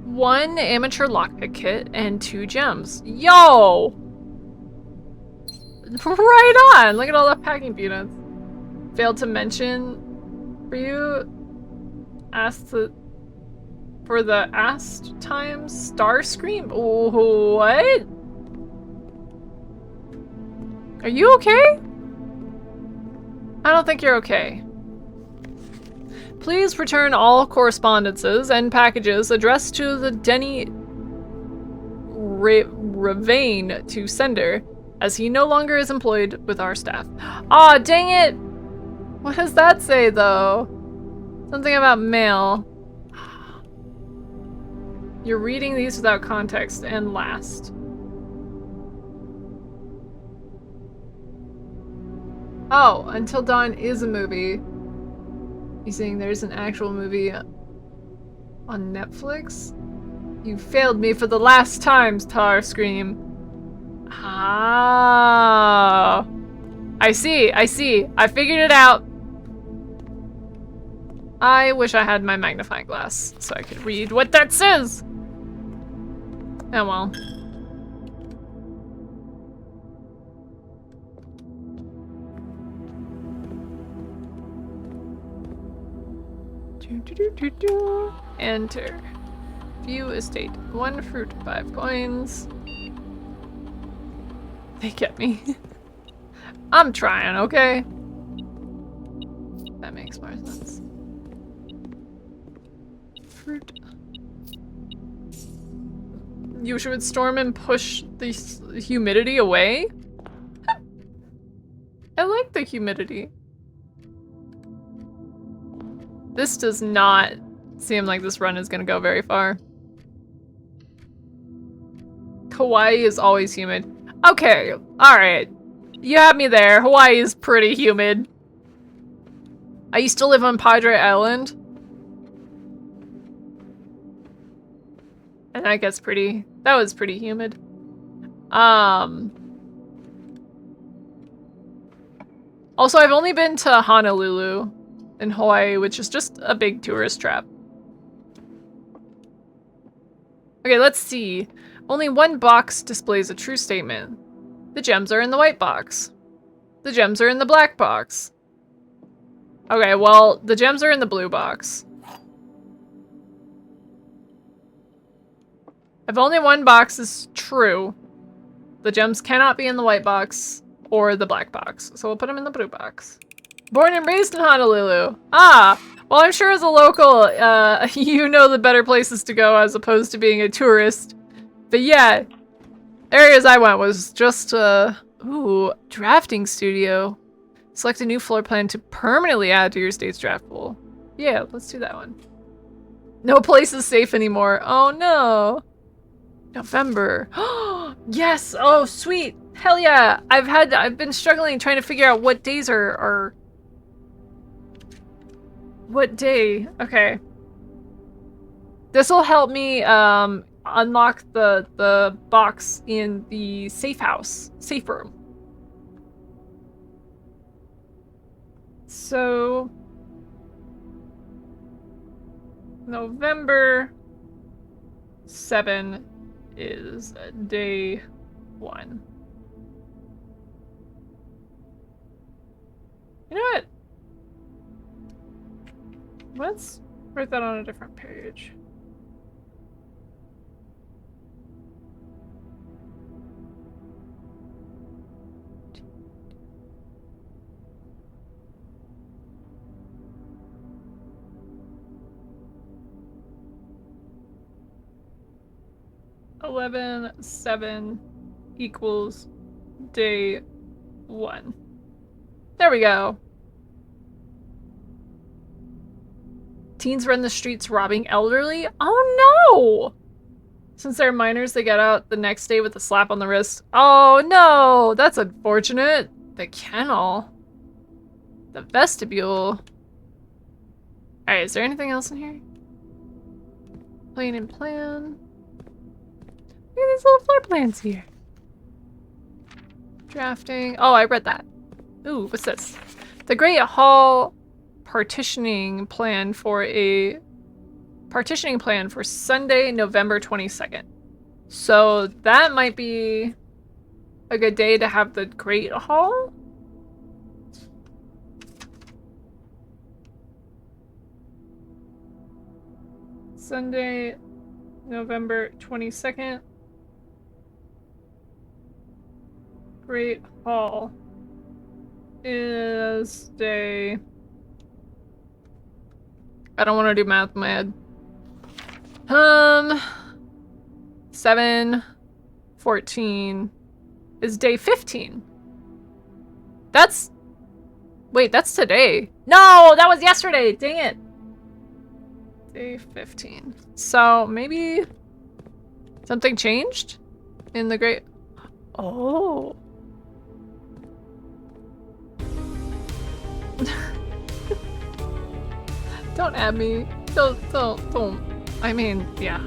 1 amateur lockpick kit and 2 gems. Yo! Right on! Look at all the packing peanuts. Failed to mention for you. Asked for the asked times star scream. Oh, what? Are you okay? I don't think you're okay. Please return all correspondences and packages addressed to the Denny Ravane to sender, as he no longer is employed with our staff. Aw, dang it! What does that say, though? Something about mail. You're reading these without context, and last. Oh, Until Dawn is a movie. You saying there's an actual movie on Netflix? You failed me for the last time, Starscream. Ah. I see, I see. I figured it out. I wish I had my magnifying glass so I could read what that says. Oh well. Enter. View estate. 1 fruit, 5 coins. They get me. I'm trying, okay? That makes more sense. Fruit. You should storm and push the humidity away? I like the humidity. This does not seem like this run is gonna go very far. Hawaii is always humid. Okay, alright. You have me there. Hawaii is pretty humid. I used to live on Padre Island. And that gets pretty... That was pretty humid. Also, I've only been to Honolulu in Hawaii, which is just a big tourist trap. Okay, let's see. Only one box displays a true statement. The gems are in the white box. The gems are in the black box. Okay, well, the gems are in the blue box. If only one box is true, the gems cannot be in the white box or the black box. So we'll put them in the blue box. Born and raised in Honolulu. Ah, well, I'm sure as a local, you know the better places to go as opposed to being a tourist. But yeah, areas I went was just, ooh, drafting studio. Select a new floor plan to permanently add to your state's draft pool. Yeah, let's do that one. No place is safe anymore. Oh no. November. Yes. Oh, sweet. Hell yeah. I've been struggling trying to figure out what days are what day? Okay. This will help me unlock the box in the safe house, safe room. So November 7 is day 1. You know what? Let's write that on a different page. (11/7) equals day 1. There we go. Teens run the streets robbing elderly? Oh no! Since they're minors, they get out the next day with a slap on the wrist. Oh no! That's unfortunate. The kennel. The vestibule. Alright, is there anything else in here? Plan and plan. Look at these little floor plans here. Drafting. Oh, I read that. Ooh, what's this? The Great Hall partitioning plan for Sunday, November 22nd. So that might be a good day to have the Great Hall. Sunday, November 22nd. Great Hall is day... I don't want to do math in my head. 7 14 is day 15. That's... Wait, that's today. No, that was yesterday. Dang it. Day 15. So maybe something changed in the great... Oh. Don't add me. Don't. I mean, yeah.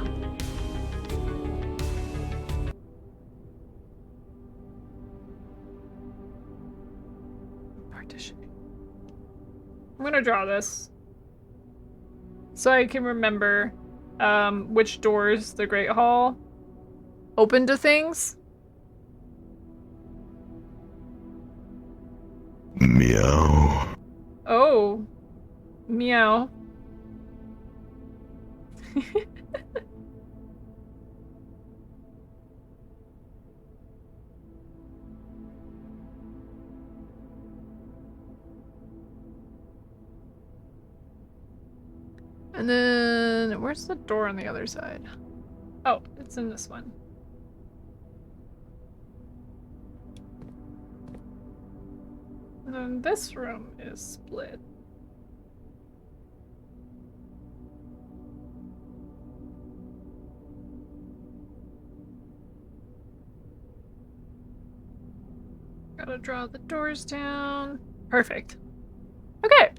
Partitioning. I'm gonna draw this so I can remember which doors the Great Hall open to things. Meow. Oh. Meow. And then, where's the door on the other side? Oh, it's in this one. And then this room is split. Gotta draw the doors down. Perfect. Okay.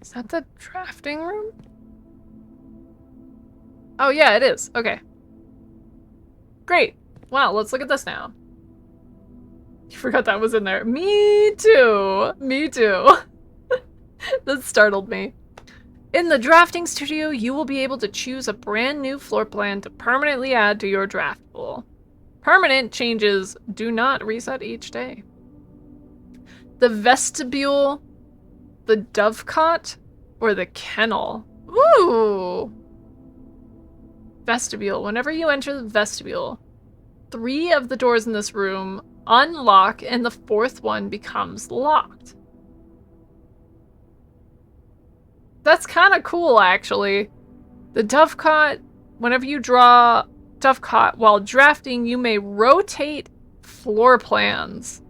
Is that the drafting room? Oh yeah, it is. Okay. Great. Wow, let's look at this now. You forgot that was in there. Me too. Me too. That startled me. In the drafting studio, you will be able to choose a brand new floor plan to permanently add to your draft pool. Permanent changes do not reset each day. The vestibule, the dovecot, or the kennel. Ooh! Vestibule. Whenever you enter the vestibule, 3 of the doors in this room unlock and the 4th one becomes locked. That's kind of cool, actually. The dovecot, whenever you draw dovecot while drafting, you may rotate floor plans.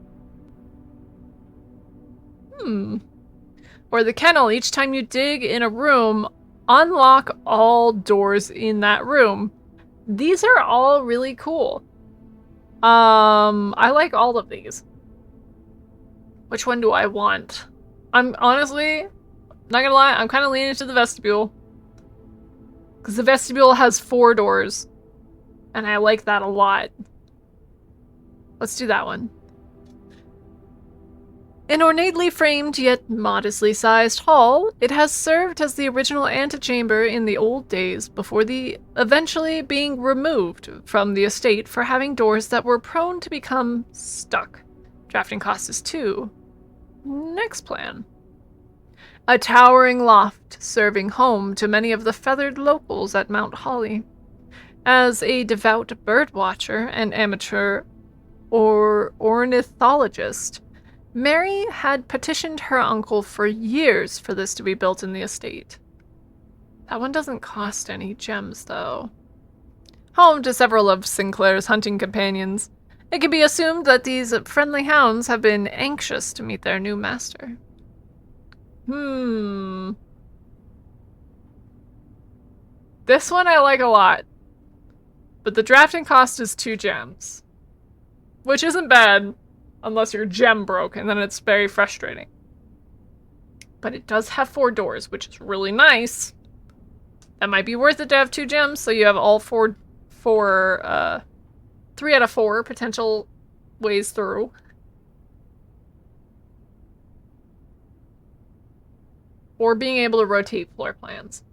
Or the kennel, each time you dig in a room, unlock all doors in that room. These are all really cool. I like all of these. Which one do I want? I'm honestly, not gonna lie, I'm kind of leaning to the vestibule. Because the vestibule has 4 doors. And I like that a lot. Let's do that one. An ornately framed yet modestly sized hall, it has served as the original antechamber in the old days before the eventually being removed from the estate for having doors that were prone to become stuck. Drafting cost is 2. Next plan. A towering loft serving home to many of the feathered locals at Mount Holly. As a devout bird watcher and amateur ornithologist, Mary had petitioned her uncle for years for this to be built in the estate. That one doesn't cost any gems, though. Home to several of Sinclair's hunting companions, it can be assumed that these friendly hounds have been anxious to meet their new master. This one I like a lot. But the drafting cost is 2 gems. Which isn't bad. Unless your gem broke, and then it's very frustrating. But it does have 4 doors, which is really nice. That might be worth it to have 2 gems, so you have all 3 out of 4 potential ways through. Or being able to rotate floor plans.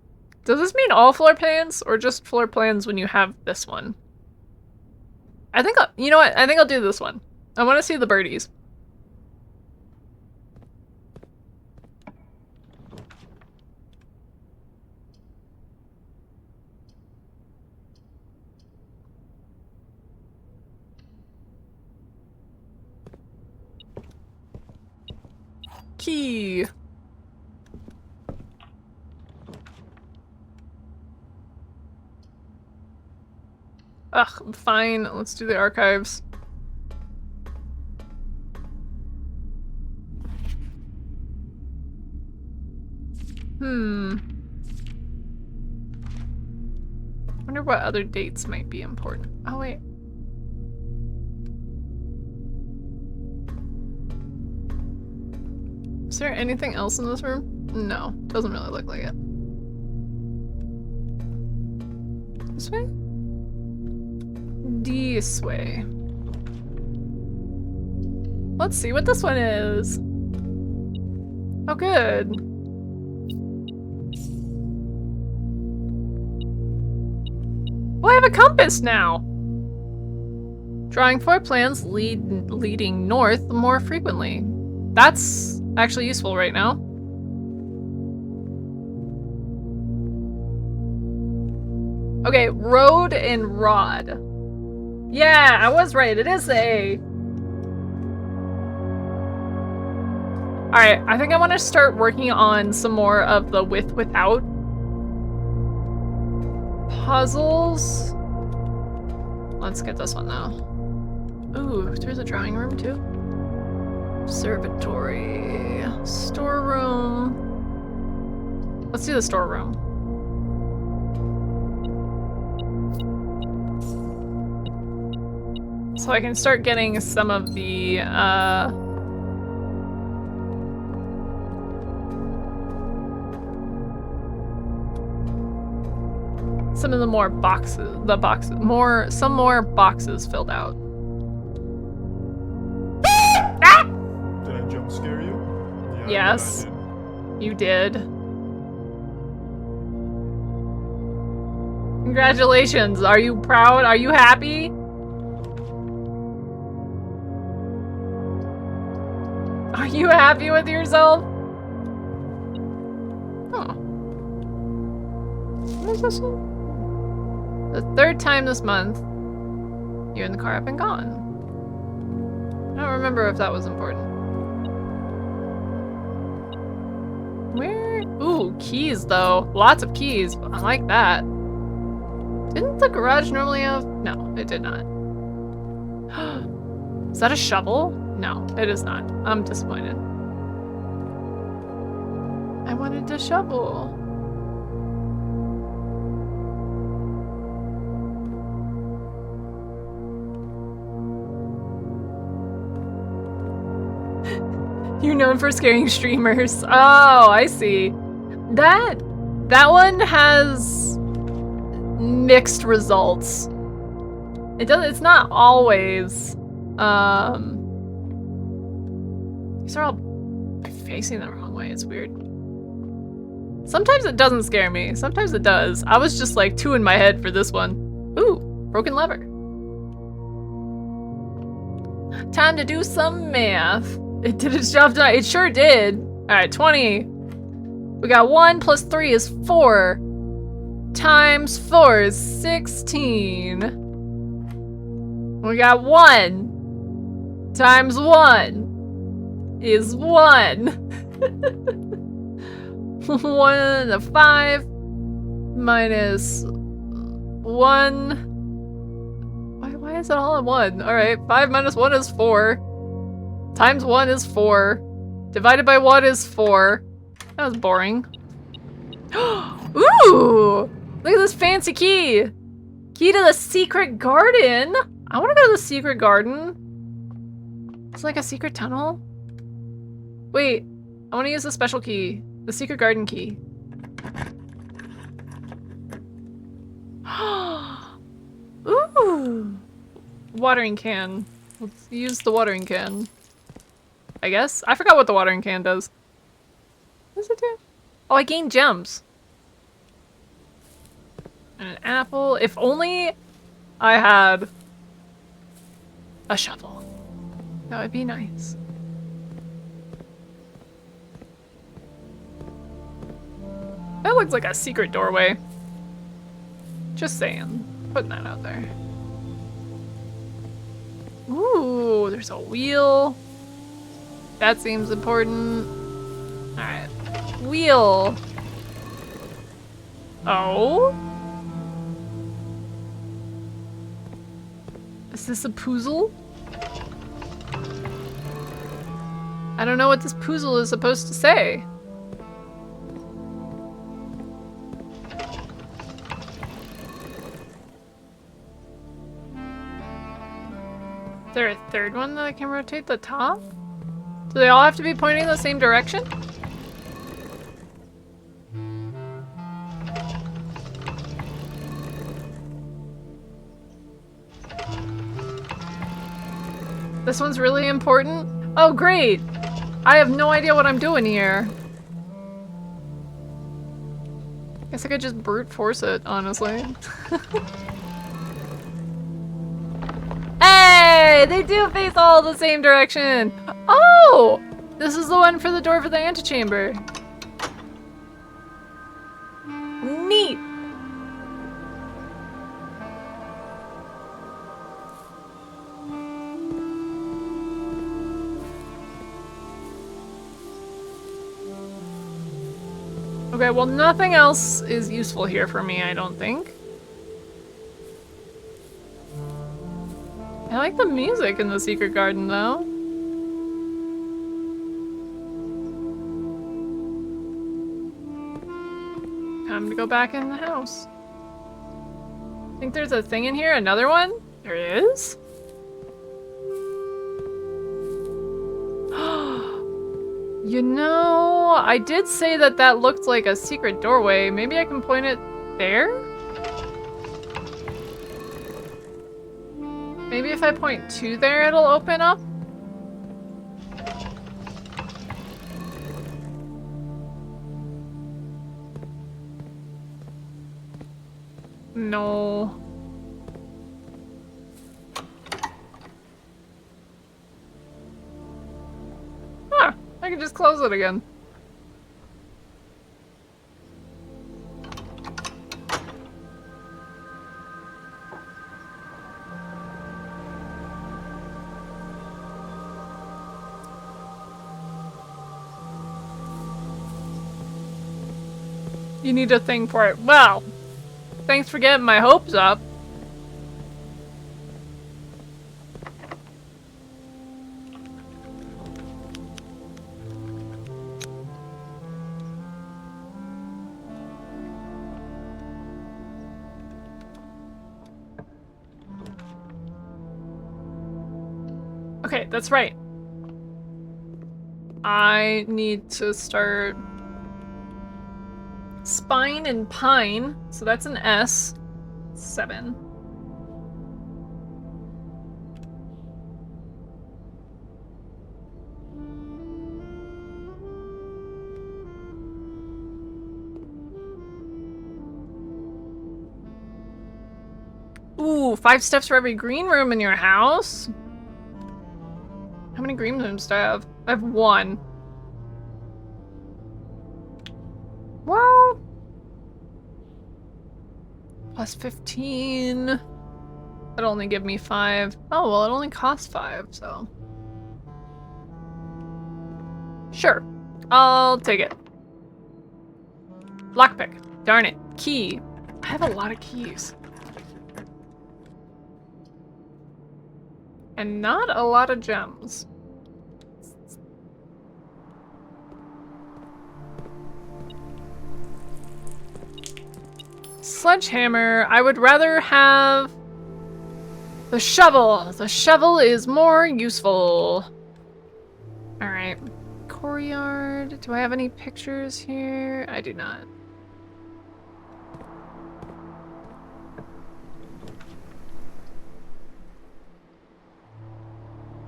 Does this mean all floor plans, or just floor plans when you have this one? I think you know what? I think I'll do this one. I want to see the birdies. Key. Ugh, fine. Let's do the archives. Wonder what other dates might be important. Oh, wait. Is there anything else in this room? No, doesn't really look like it. This way? This way. Let's see what this one is. Oh, good. Well, I have a compass now. Drawing floor plans leading north more frequently. That's actually useful right now. Okay, road and rod. Yeah, I was right. It is A. Alright, I think I want to start working on some more of the without puzzles. Let's get this one now. Ooh, there's a drawing room too. Observatory. Storeroom. Let's do the storeroom. So I can start getting some of the, some of the more boxes, some more boxes filled out. Ah! Did I jump scare you? Yeah, Yes. You did. Congratulations. Are you proud? Are you happy? Are you happy with yourself? Huh. What is this one? The third time this month, you and the car have been gone. I don't remember if that was important. Where? Ooh, keys though. Lots of keys. I like that. Didn't the garage normally have? No, it did not. Is that a shovel? No, it is not. I'm disappointed. I wanted to shovel. You're known for scaring streamers. Oh, I see. That one has mixed results. It's not always. These are all facing the wrong way. It's weird. Sometimes it doesn't scare me. Sometimes it does. I was just like two in my head for this one. Ooh, broken lever. Time to do some math. It did its job tonight. It sure did. All right, 20. We got 1 plus 3 is 4. Times 4 is 16. We got 1 times 1 is 1. 1, 5 minus 1. Why is it all in 1? All right, 5 minus 1 is 4. Times 1 is 4. Divided by 1 is 4. That was boring. Ooh! Look at this fancy key! Key to the secret garden! I want to go to the secret garden. It's like a secret tunnel. Wait, I want to use the special key. The secret garden key. Ooh! Watering can. Let's use the watering can. I guess? I forgot what the watering can does. What does it do? Oh, I gained gems. And an apple. If only I had a shovel. That would be nice. That looks like a secret doorway. Just saying. Putting that out there. Ooh, there's a wheel. That seems important. Alright. Wheel. Oh? Is this a puzzle? I don't know what this puzzle is supposed to say. Is there a third one that I can rotate the top? Do they all have to be pointing the same direction? This one's really important? Oh, great! I have no idea what I'm doing here. Guess I could just brute force it, honestly. Hey! They do face all the same direction! Oh! This is the one for the door for the antechamber. Neat! Okay, well, nothing else is useful here for me, I don't think. I like the music in the secret garden, though. Time to go back in the house. Think there's a thing in here? Another one? There is? You know, I did say that that looked like a secret doorway. Maybe I can point it there? Maybe if I point to there, it'll open up? No. Huh, I can just close it again. You need a thing for it. Well, thanks for getting my hopes up. Okay, that's right. I need to start spine and pine, so that's an S. 7. Ooh, 5 steps for every green room in your house? How many green rooms do I have? I have 1. Well, plus 15. That'll only give me 5. Oh, well, it only costs 5, so. Sure. I'll take it. Lockpick. Darn it. Key. I have a lot of keys. And not a lot of gems. Sledgehammer. I would rather have the shovel. The shovel is more useful. Alright. Courtyard. Do I have any pictures here? I do not.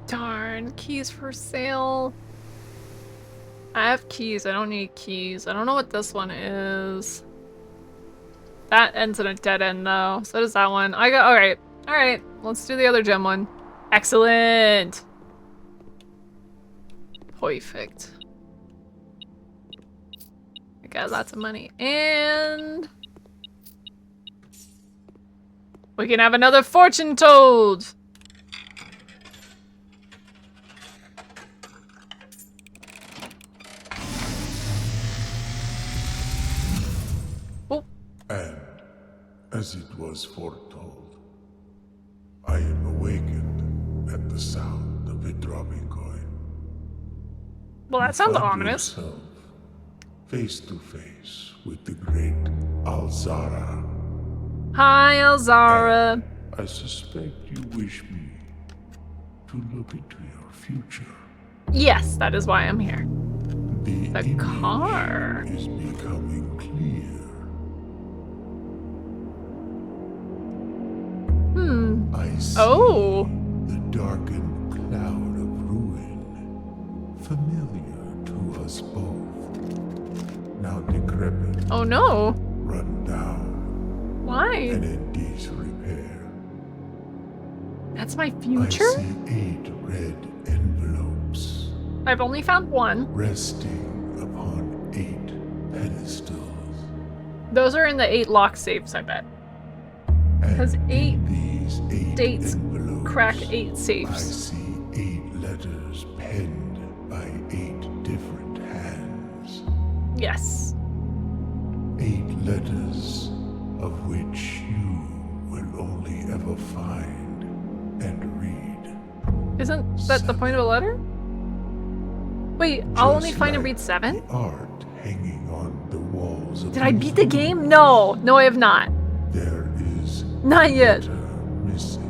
Darn. Keys for sale. I have keys. I don't need keys. I don't know what this one is. That ends in a dead end, though. So does that one. I got. Alright. Alright. Let's do the other gem one. Excellent. Perfect. I got lots of money. And we can have another fortune told. And as it was foretold, I am awakened at the sound of a dropping coin. Well, that You sounds find ominous. yourself face to face with the great Alzara. Hi, Elzara. I suspect you wish me to look into your future. Yes, that is why I'm here. The The image car. is becoming clear. I see Oh. the darkened cloud of ruin, familiar to us both. Now decrepit, Oh no. run down, Why? and in disrepair. That's my I future? see 8 red envelopes I've only found one. resting upon 8 pedestals. Those are in the 8 lock safes, I bet. Because And 8 in these 8 dates envelopes, crack 8 I safes. see 8 letters penned by 8 different hands. Yes. 8 letters of which you will only ever find and read. Isn't that the point of a letter? Wait, I'll only Just find and like read 7? the art hanging on the walls of Did I these beat the rooms. game? No. No, I have not. There is Not yet. a letter missing.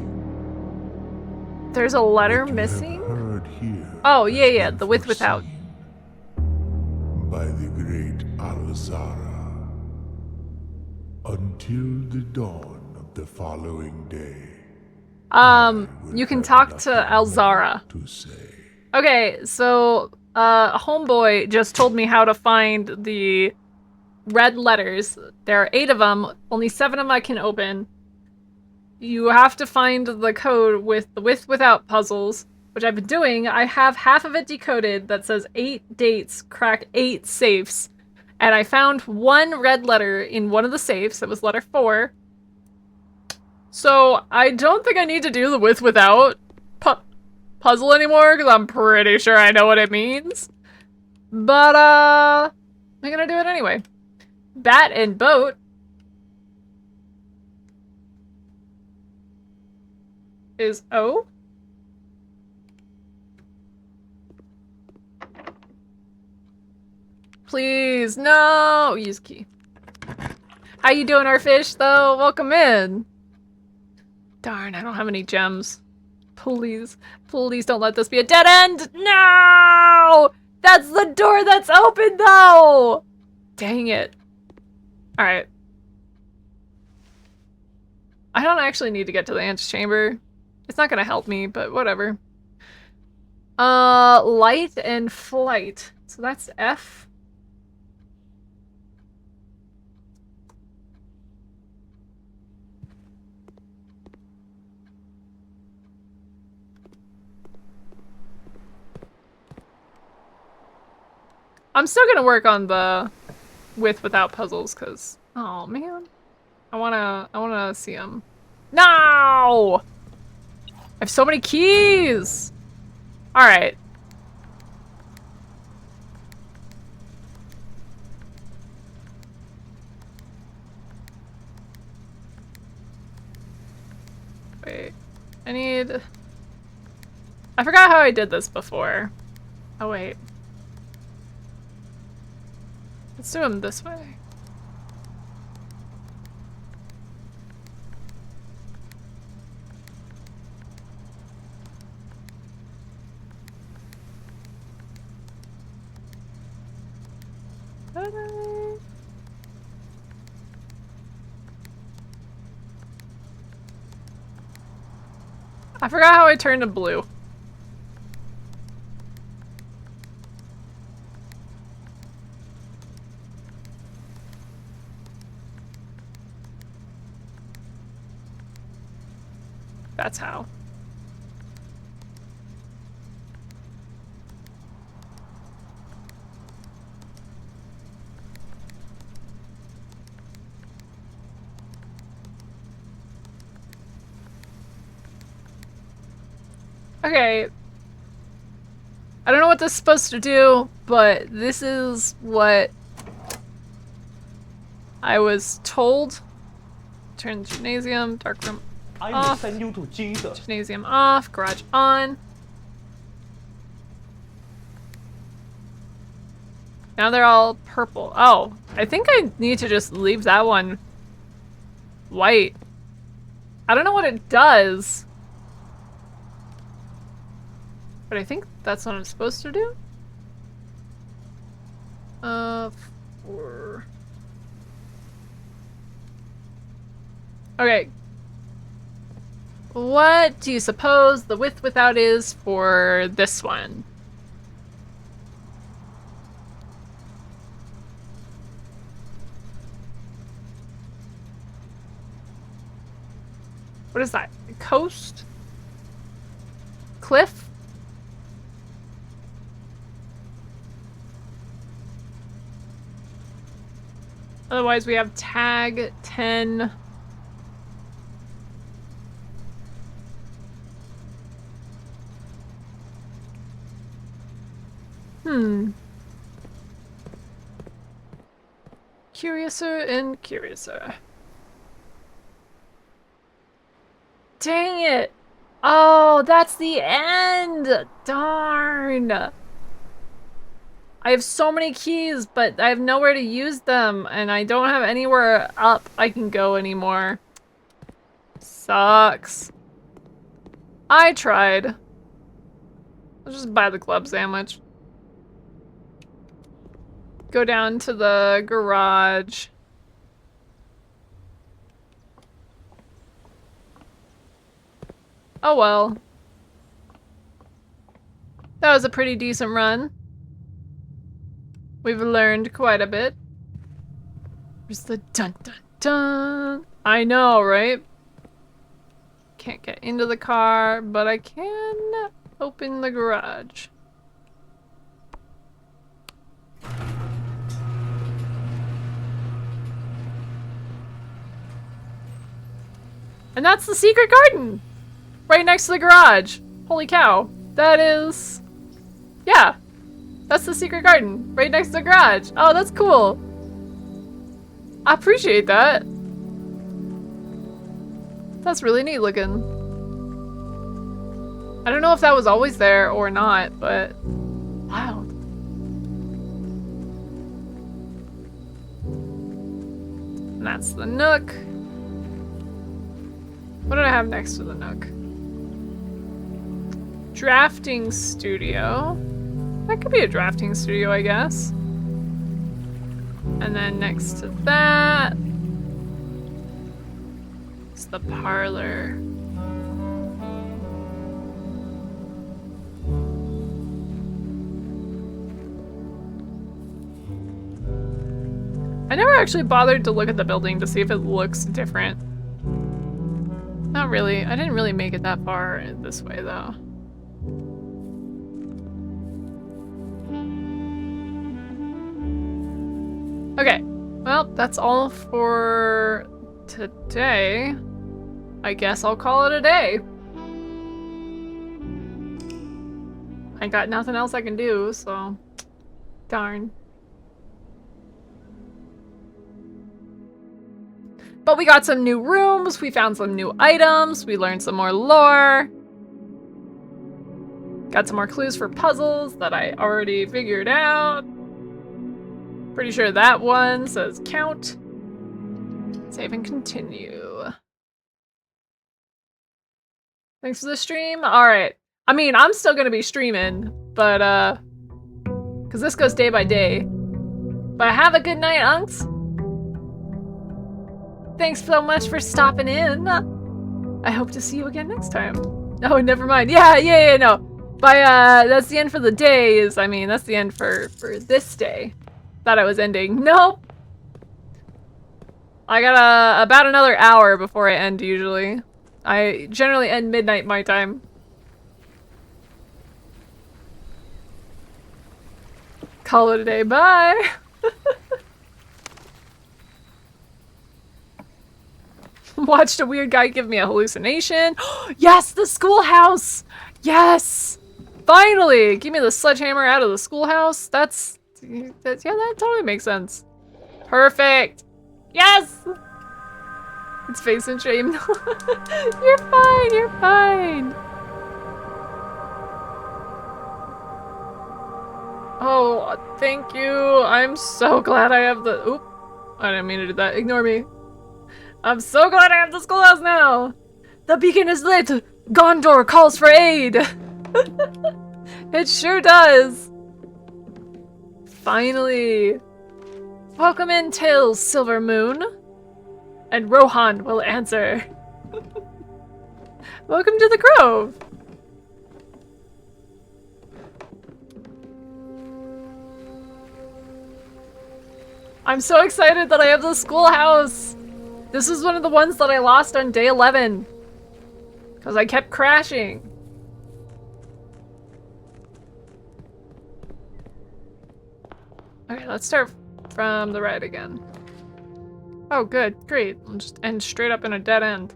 There's a letter What you missing? have heard here Oh, has yeah, been the with without. foreseen by the great Alzara until the dawn of the following day. You can talk to Alzara. To say, Okay, so, homeboy just told me how to find the red letters. There are 8 of them, only 7 of them I can open. You have to find the code with the with without puzzles, which I've been doing. I have half of it decoded that says 8 dates, crack 8 safes. And I found 1 red letter in one of the safes. It was letter 4. So I don't think I need to do the with without puzzle anymore, because I'm pretty sure I know what it means. But, I'm gonna do it anyway. Bat and boat. Is O? Please, no! Use key. How you doing, our fish, though? Welcome in. Darn, I don't have any gems. Please, please don't let this be a dead end! No! That's the door that's open, though! Dang it. Alright. I don't actually need to get to the antechamber. It's not gonna help me, but whatever. Light and flight. So that's F. I'm still gonna work on the with without puzzles, cause oh man, I wanna see them. No, I have so many keys. All right. Wait, I need. I forgot how I did this before. Oh wait. Let's do them this way. Ta-da. I forgot how I turned to blue. That's how. Okay. I don't know what this is supposed to do, but this is what I was told. Turn gymnasium, dark room. I will off. send you to Jesus. Gymnasium off. Garage on. Now they're all purple. Oh, I think I need to just leave that one white. I don't know what it does. But I think that's what I'm supposed to do. Okay. What do you suppose the with without is for this one? What is that? Coast? Cliff? Otherwise, we have tag 10. Curiouser and curiouser. Dang it! Oh, that's the end! Darn! I have so many keys, but I have nowhere to use them, and I don't have anywhere up I can go anymore. Sucks. I tried. I'll just buy the club sandwich. Go down to the garage. Oh well. That was a pretty decent run. We've learned quite a bit. Where's the dun dun dun? I know, right? Can't get into the car, but I can open the garage. And that's the secret garden! Right next to the garage. Holy cow. That is... Yeah. That's the secret garden. Right next to the garage. Oh, that's cool. I appreciate that. That's really neat looking. I don't know if that was always there or not, but... Wow. And that's the Nook. What did I have next to the Nook? Drafting studio. That could be a drafting studio, I guess. And then next to that is the parlor. I never actually bothered to look at the building to see if it looks different. Not really. I didn't really make it that far this way, though. Okay. Well, that's all for today. I guess I'll call it a day. I got nothing else I can do, so... Darn. But we got some new rooms, we found some new items, we learned some more lore. Got some more clues for puzzles that I already figured out. Pretty sure that one says count. Save and continue. Thanks for the stream. Alright. I mean, I'm still gonna be streaming, but because this goes day by day. But have a good night, Unks. Thanks so much for stopping in. I hope to see you again next time. Oh, never mind. Yeah, no. That's the end for the day I mean, that's the end for this day. Thought I was ending. Nope. I got about another hour before I end usually. I generally end midnight my time. Call it a day. Bye. Watched a weird guy give me a hallucination. Yes, the schoolhouse! Yes! Finally! Give me the sledgehammer out of the schoolhouse. Yeah, that totally makes sense. Perfect! Yes! It's face and shame. You're fine, you're fine. Oh, thank you. I'm so glad I have the... Oop. I didn't mean to do that. Ignore me. I'm so glad I have the schoolhouse now. The beacon is lit. Gondor calls for aid. It sure does. Finally. Welcome in, Tails, Silver Moon. And Rohan will answer. Welcome to the Grove. I'm so excited that I have the schoolhouse. This is one of the ones that I lost on day 11. Because I kept crashing. Okay, let's start from the right again. Oh, good. Great. I'll just end straight up in a dead end.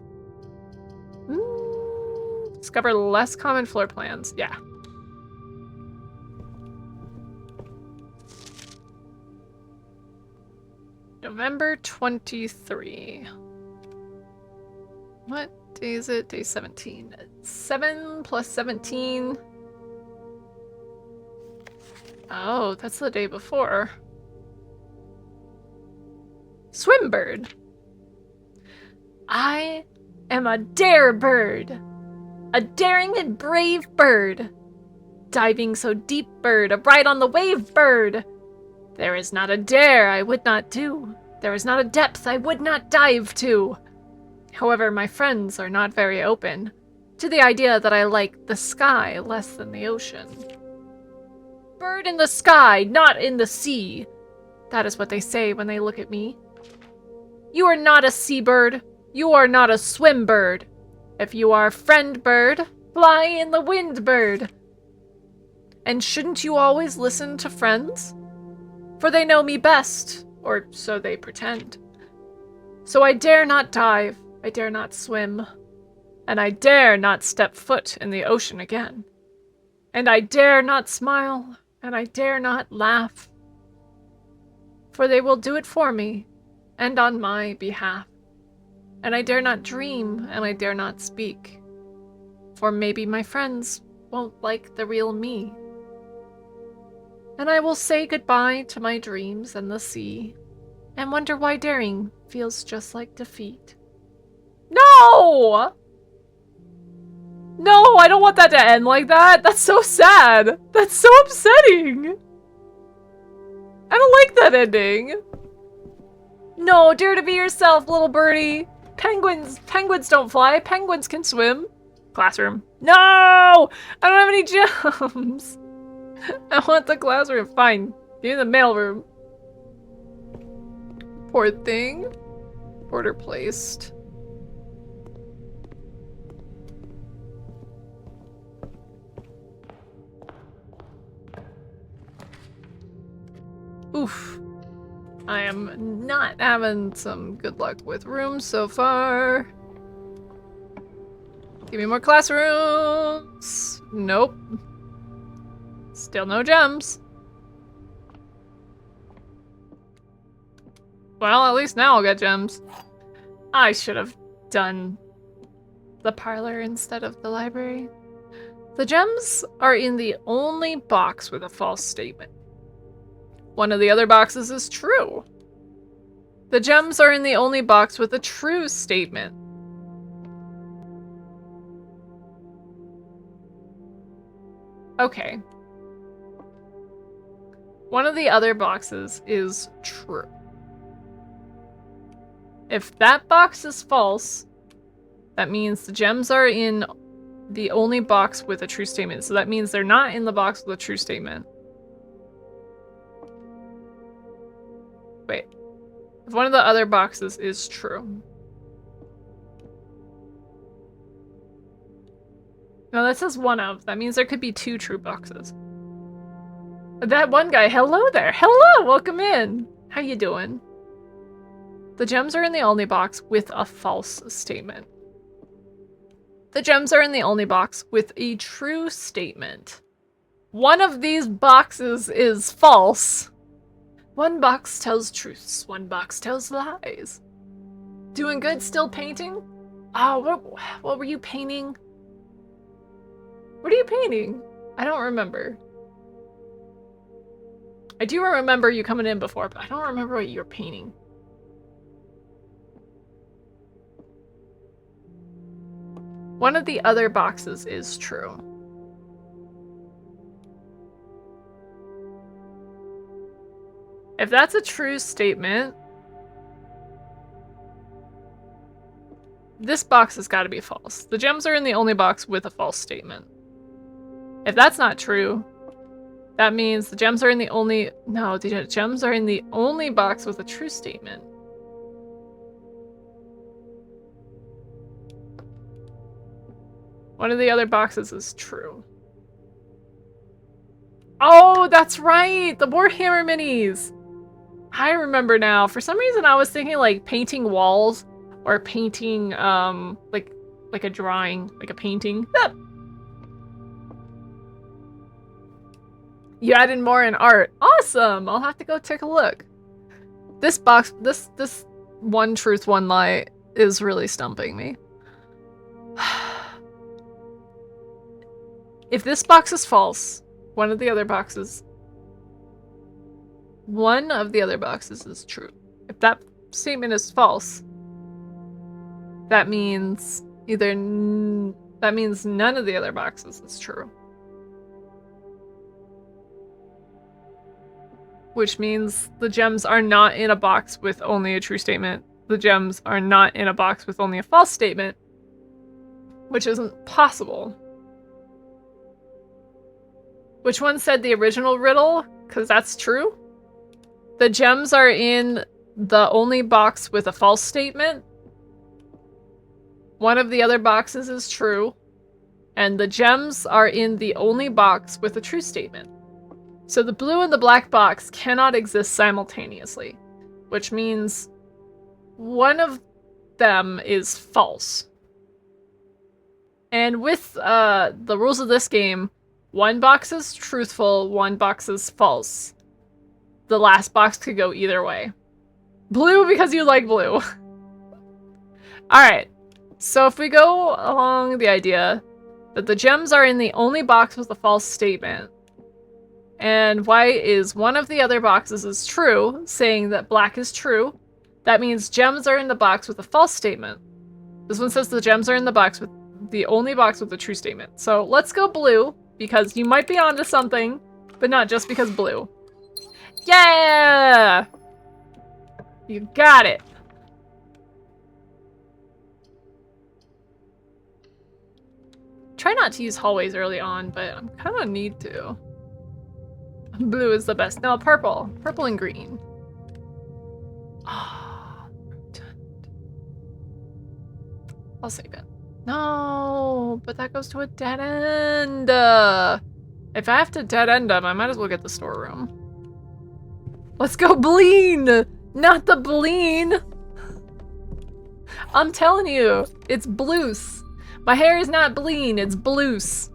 Discover less common floor plans. Yeah. November 23. What day is it? Day 17. 7 plus 17. Oh, that's the day before. Swimbird. I am a dare bird. A daring and brave bird. Diving so deep bird, a ride on the wave bird. There is not a dare I would not do. There is not a depth I would not dive to. However, my friends are not very open to the idea that I like the sky less than the ocean. Bird in the sky, not in the sea. That is what they say when they look at me. You are not a seabird. You are not a swim bird. If you are a friend bird, fly in the wind bird. And shouldn't you always listen to friends? For they know me best, or so they pretend. So I dare not dive, I dare not swim, and I dare not step foot in the ocean again. And I dare not smile, and I dare not laugh. For they will do it for me, and on my behalf. And I dare not dream, and I dare not speak. For maybe my friends won't like the real me. And I will say goodbye to my dreams and the sea, and wonder why daring feels just like defeat. No! No, I don't want that to end like that. That's so sad. That's so upsetting. I don't like that ending. No, dare to be yourself, little birdie. Penguins don't fly. Penguins can swim. Classroom. No! I don't have any jumps. I want the classroom. Fine. Give me the mailroom. Poor thing. Order placed. Oof. I am not having some good luck with rooms so far. Give me more classrooms. Nope. Still no gems. Well, at least now I'll get gems. I should have done the parlor instead of the library. The gems are in the only box with a false statement. One of the other boxes is true. The gems are in the only box with a true statement. Okay. One of the other boxes is true. If that box is false, that means the gems are in the only box with a true statement. So that means they're not in the box with a true statement. Wait. If one of the other boxes is true. No, that says one of. That means there could be two true boxes. That one guy, hello there. Hello, welcome in. How you doing? The gems are in the only box with a false statement. The gems are in the only box with a true statement. One of these boxes is false. One box tells truths, one box tells lies. Doing good, still painting? Oh, what were you painting? What are you painting? I don't remember. I do remember you coming in before, but I don't remember what you were painting. One of the other boxes is true. If that's a true statement, this box has got to be false. The gems are in the only box with a false statement. If that's not true, that means the gems are in the only... No, the gems are in the only box with a true statement. One of the other boxes is true. Oh, that's right! The Warhammer minis! I remember now. For some reason I was thinking like painting walls or painting like a drawing, like a painting. You added more in art. Awesome! I'll have to go take a look. This box, this one truth, one lie is really stumping me. If this box is false, one of the other boxes is true. If that statement is false, that means none of the other boxes is true. Which means the gems are not in a box with only a true statement. The gems are not in a box with only a false statement, which isn't possible. Which one said the original riddle? Because that's true. The gems are in the only box with a false statement. One of the other boxes is true. And the gems are in the only box with a true statement. So the blue and the black box cannot exist simultaneously, which means one of them is false. And with the rules of this game, one box is truthful, one box is false. The last box could go either way. Blue because you like blue. Alright, so if we go along the idea that the gems are in the only box with a false statement, and white is one of the other boxes is true, saying that black is true, that means gems are in the box with a false statement. This one says the gems are in the box with the only box with a true statement. So let's go blue, because you might be onto something, but not just because blue. Yeah! You got it! Try not to use hallways early on, but I'm kind of need to. Blue is the best. No, purple. Purple and green. Ah, I'll save it. No, but that goes to a dead end. If I have to dead end them, I might as well get the storeroom. Let's go bleen! Not the bleen! I'm telling you, it's blues. My hair is not bleen, it's blues.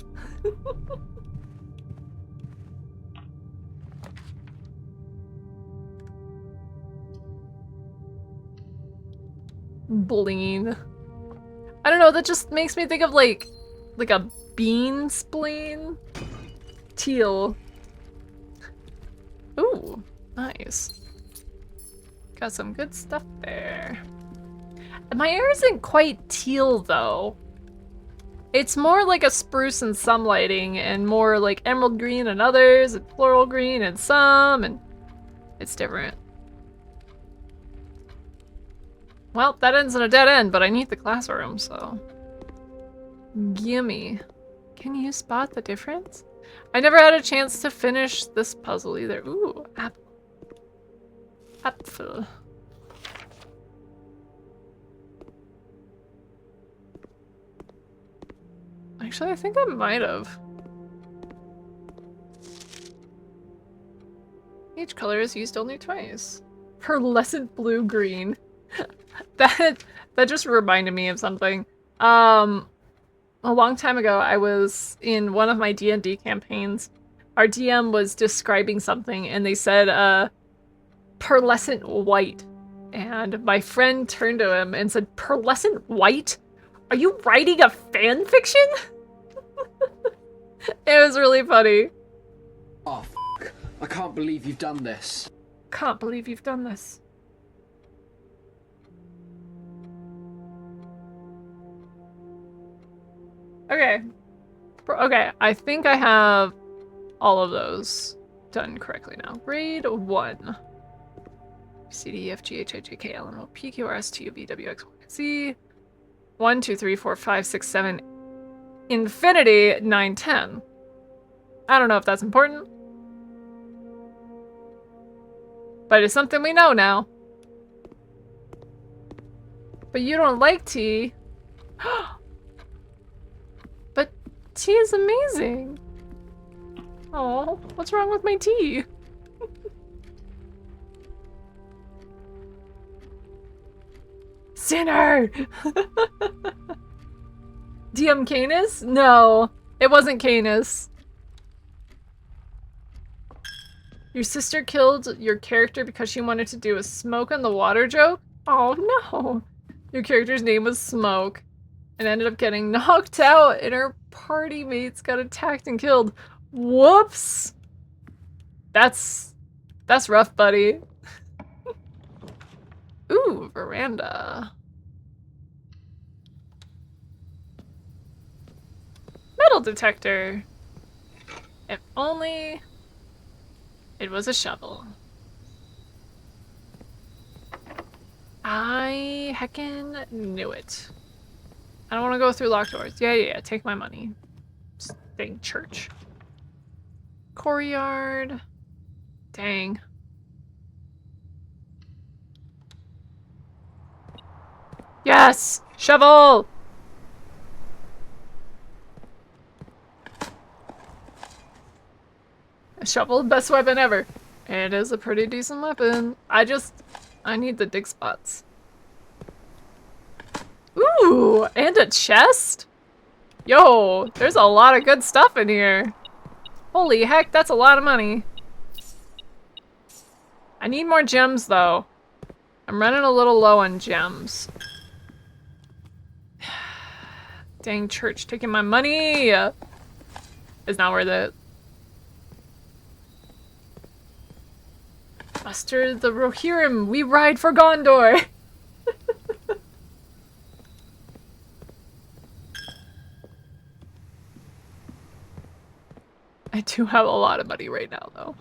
Bleen. I don't know, that just makes me think of like a bean spleen? Teal. Ooh, nice. Got some good stuff there. My hair isn't quite teal though. It's more like a spruce in some lighting and more like emerald green in others and floral green in some, and it's different. Well, that ends in a dead end, but I need the classroom, so... Gimme. Can you spot the difference? I never had a chance to finish this puzzle either. Ooh, apple. Apple. Actually, I think I might have. Each color is used only twice. Pearlescent blue-green. That just reminded me of something. A long time ago, I was in one of my D&D campaigns. Our DM was describing something, and they said, pearlescent white. And my friend turned to him and said, "Pearlescent White? Are you writing a fan fiction?" It was really funny. Oh, f***. I can't believe you've done this. Can't believe you've done this. Okay. Okay, I think I have all of those done correctly now. Grade 1. C, D, E, F, G, H, I, J, K, L, M, N, O, P, Q, R, S, T, U, V, W, X, Y, Z. 1, 2, 3, 4, 5, 6, 7. Infinity 9, 10. I don't know if that's important. But it's something we know now. But you don't like tea. But tea is amazing. Oh, what's wrong with my tea? Sinner! DM Canis? No, it wasn't Canis. Your sister killed your character because she wanted to do a smoke on the water joke? Oh no. Your character's name was Smoke and ended up getting knocked out and her party mates got attacked and killed. Whoops! That's rough, buddy. Ooh, veranda. Metal detector. If only it was a shovel. I heckin' knew it. I don't want to go through locked doors. Yeah, take my money. Dang church. Courtyard. Dang. Yes! Shovel! A shovel, best weapon ever. It is a pretty decent weapon. I need the dig spots. Ooh, and a chest? Yo, there's a lot of good stuff in here. Holy heck, that's a lot of money. I need more gems though. I'm running a little low on gems. Dang church taking my money. It's not worth it. Buster the Rohirrim, we ride for Gondor! I do have a lot of money right now, though.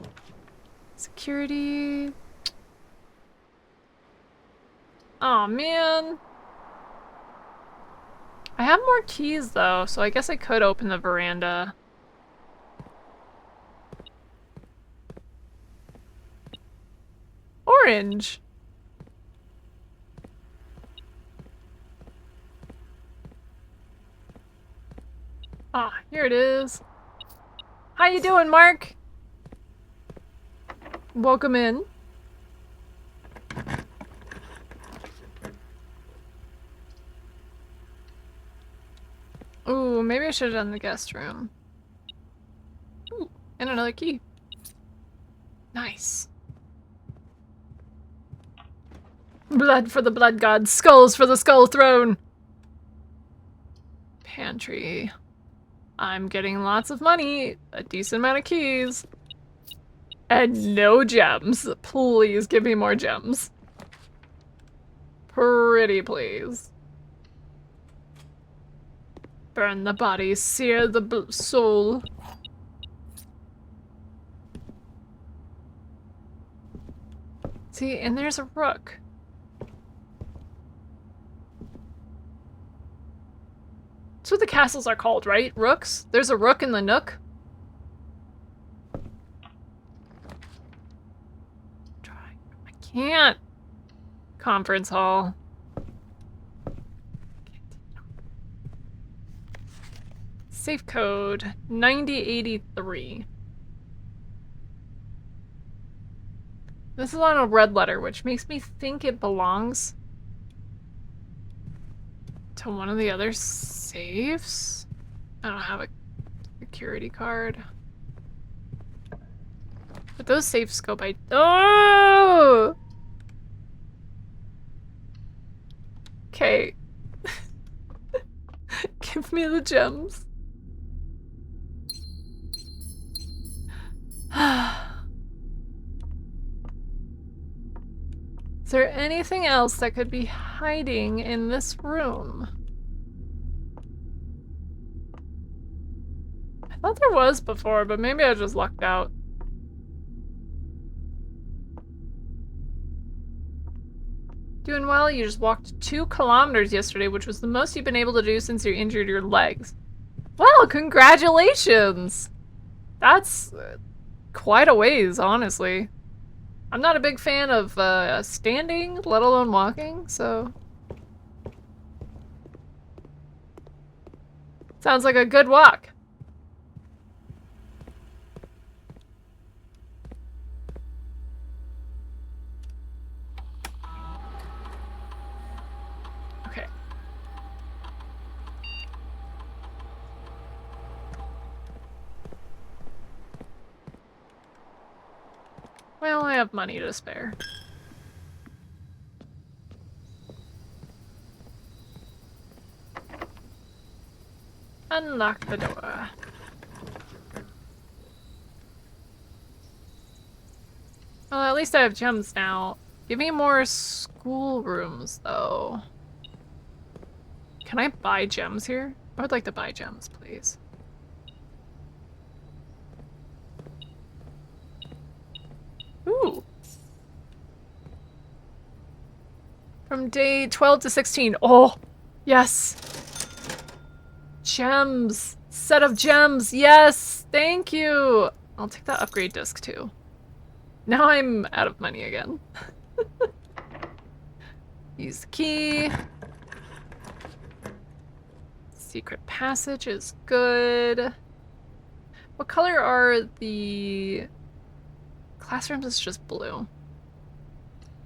Security... Aw, man. I have more keys, though, so I guess I could open the veranda. Orange. Ah, here it is. How you doing, Mark? Welcome in. Ooh, maybe I should have done the guest room. Ooh, and another key. Nice. Blood for the blood god, skulls for the skull throne. Pantry. I'm getting lots of money, a decent amount of keys, and no gems. Please give me more gems. Pretty please. Burn the body, sear the soul. See, and there's a rook. That's what the castles are called, right? Rooks? There's a rook in the nook. I can't. Conference hall. Safe code 9083. This is on a red letter, which makes me think it belongs to one of the other safes. I don't have a security card. But those safes go by— oh! Okay. Give me the gems. Is there anything else that could be hiding in this room? I thought there was before, but maybe I just lucked out. Doing well, you just walked 2 kilometers yesterday, which was the most you've been able to do since you injured your legs. Well, congratulations! That's quite a ways, honestly. I'm not a big fan of standing, let alone walking, so... Sounds like a good walk. Okay. Well, I have money to spare. Unlock the door. Well, at least I have gems now. Give me more school rooms, though. Can I buy gems here? I would like to buy gems, please. Ooh. From day 12 to 16. Oh, yes. Gems. Set of gems. Yes. Thank you. I'll take that upgrade disc too. Now I'm out of money again. Use the key. Secret passage is good. What color are the classrooms? It's just blue.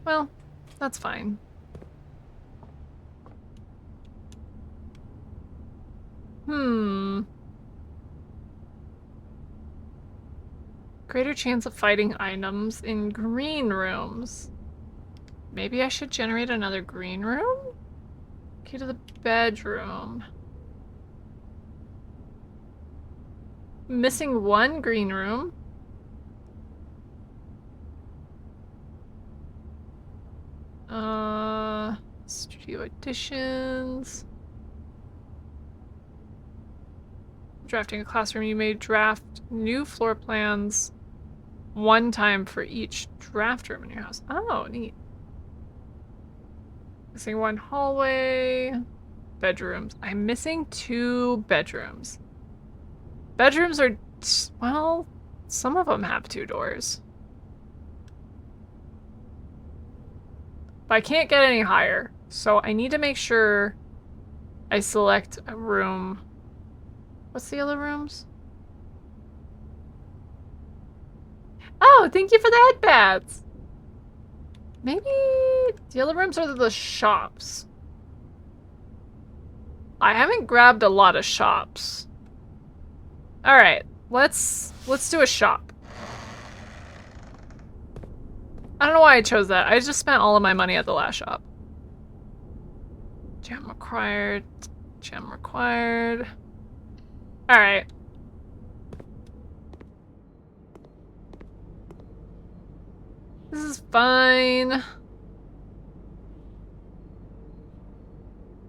Well, that's fine. Greater chance of fighting items in green rooms. Maybe I should generate another green room? Key to the bedroom. Missing 1 green room. Studio additions. Drafting a classroom, you may draft new floor plans 1 time for each draft room in your house. Oh, neat. Missing 1 hallway. Bedrooms. I'm missing 2 bedrooms. Bedrooms are, well, some of them have 2 doors. But I can't get any higher, so I need to make sure I select a room. What's the other rooms? Oh, thank you for the headbands! Maybe the other rooms are the shops. I haven't grabbed a lot of shops. Alright, let's do a shop. I don't know why I chose that. I just spent all of my money at the last shop. Gem required. Gem required. Alright. This is fine.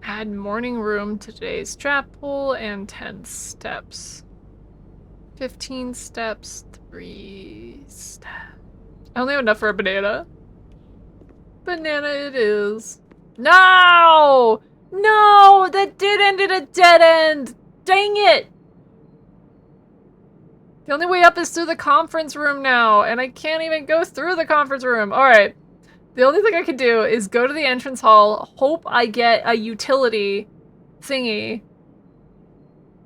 Add morning room to today's trap pool and 10 steps. 15 steps, 3 steps. I only have enough for a banana. Banana it is. No! No! That did end at a dead end! Dang it! The only way up is through the conference room now, and I can't even go through the conference room. Alright. The only thing I can do is go to the entrance hall, hope I get a utility thingy,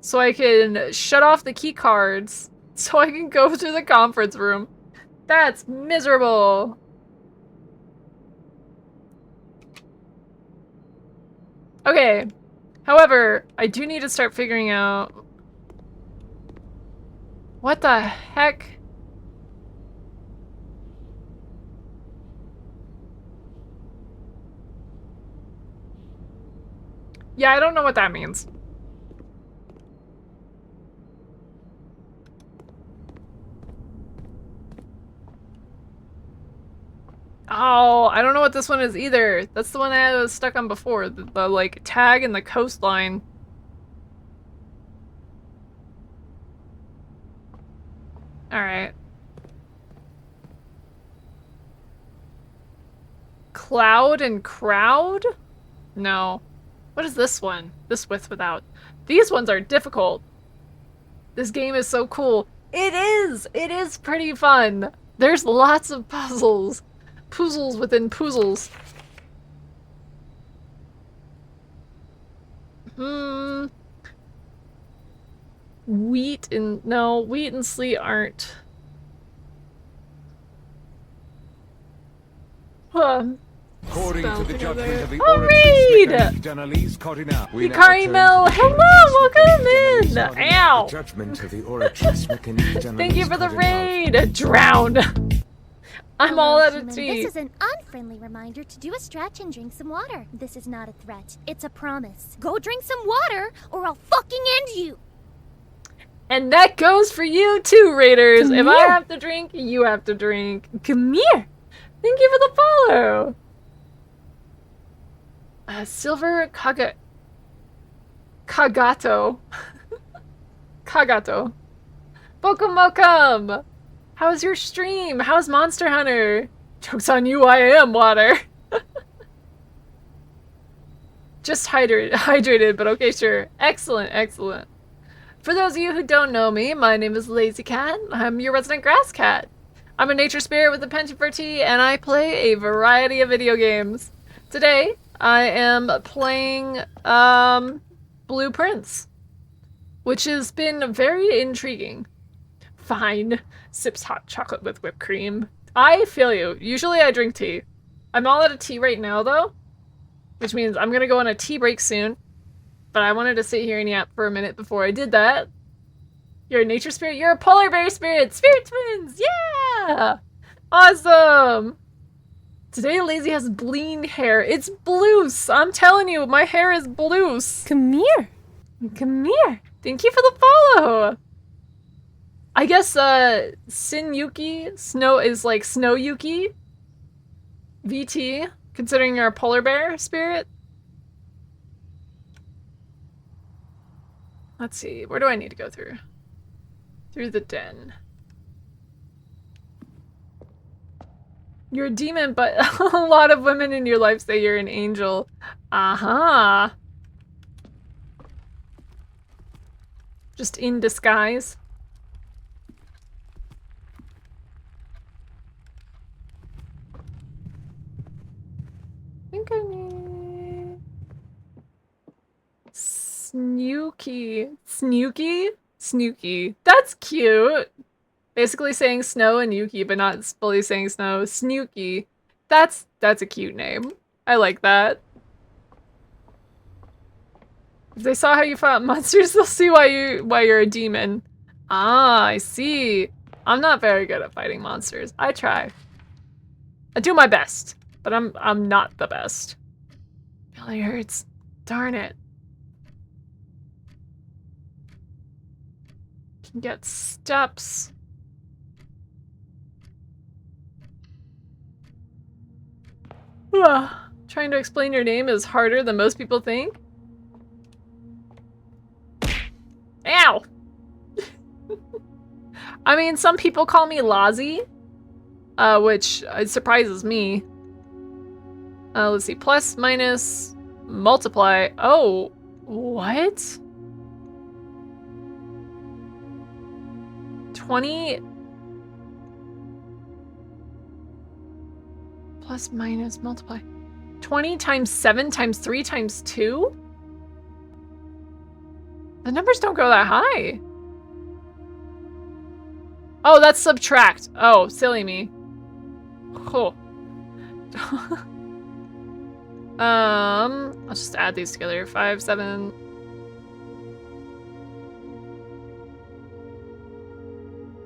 so I can shut off the key cards, so I can go through the conference room. That's miserable. Okay. However, I do need to start figuring out what the heck? Yeah, I don't know what that means. Oh, I don't know what this one is either. That's the one I was stuck on before. The like, tag and the coastline. Alright. Cloud and crowd? No. What is this one? This with without. These ones are difficult. This game is so cool. It is! It is pretty fun. There's lots of puzzles. Puzzles within puzzles. Wheat and sleet aren't. According to the judgment of the I'll oratrix read! Annalise Cordina, we now Hikari turn Mel, to the hello, judgment welcome of the in! Annalise Cordina, Ow! the judgment of the oratrix Annalise Thank you for the Cordina. raid! Drowned! I'm all out of Human. tea. This is an unfriendly reminder to do a stretch and drink some water. This is not a threat. It's a promise. Go drink some water, or I'll fucking end you. And that goes for you too, Raiders. Come If I here. have to drink, you have to drink. Come here. Thank you for the follow. Silver Kagato. Kagato. Welcome. How's your stream? How's Monster Hunter? Joke's on you, I am water. Just hydrated, but okay, sure. Excellent. For those of you who don't know me, my name is Lazy Cat. I'm your resident grass cat. I'm a nature spirit with a penchant for tea, and I play a variety of video games. Today, I am playing Blueprints, which has been very intriguing. Fine. Sips hot chocolate with whipped cream. I feel you. Usually I drink tea. I'm all out of tea right now, though, which means I'm gonna go on a tea break soon. But I wanted to sit here and yap for a minute before I did that. You're a nature spirit? You're a polar bear spirit! Spirit twins! Yeah! Awesome! Today Lazie has bleen hair. It's blues! I'm telling you, my hair is blues. Come here. Thank you for the follow! I guess, Sin-Yuki, Snow is like Snow Yuki. VT, considering you're a polar bear spirit. Let's see, where do I need to go through? Through the den. You're a demon, but a lot of women in your life say you're an angel. Uh-huh. Just in disguise. I think I need... Snooky. That's cute. Basically saying snow and Yuki, but not fully saying snow. Snooky. That's a cute name. I like that. If they saw how you fought monsters, they'll see why you're a demon. Ah, I see. I'm not very good at fighting monsters. I try. I do my best, but I'm not the best. Really hurts. Darn it. Can get steps. Trying to explain your name is harder than most people think. Ow! I mean, some people call me Lazie, which surprises me. Let's see, plus, minus, multiply. Oh, what? 20 plus, minus, multiply. 20 times 7 times 3 times 2? The numbers don't go that high. Oh, that's subtract. Oh, silly me. Cool. I'll just add these together. 5, 7.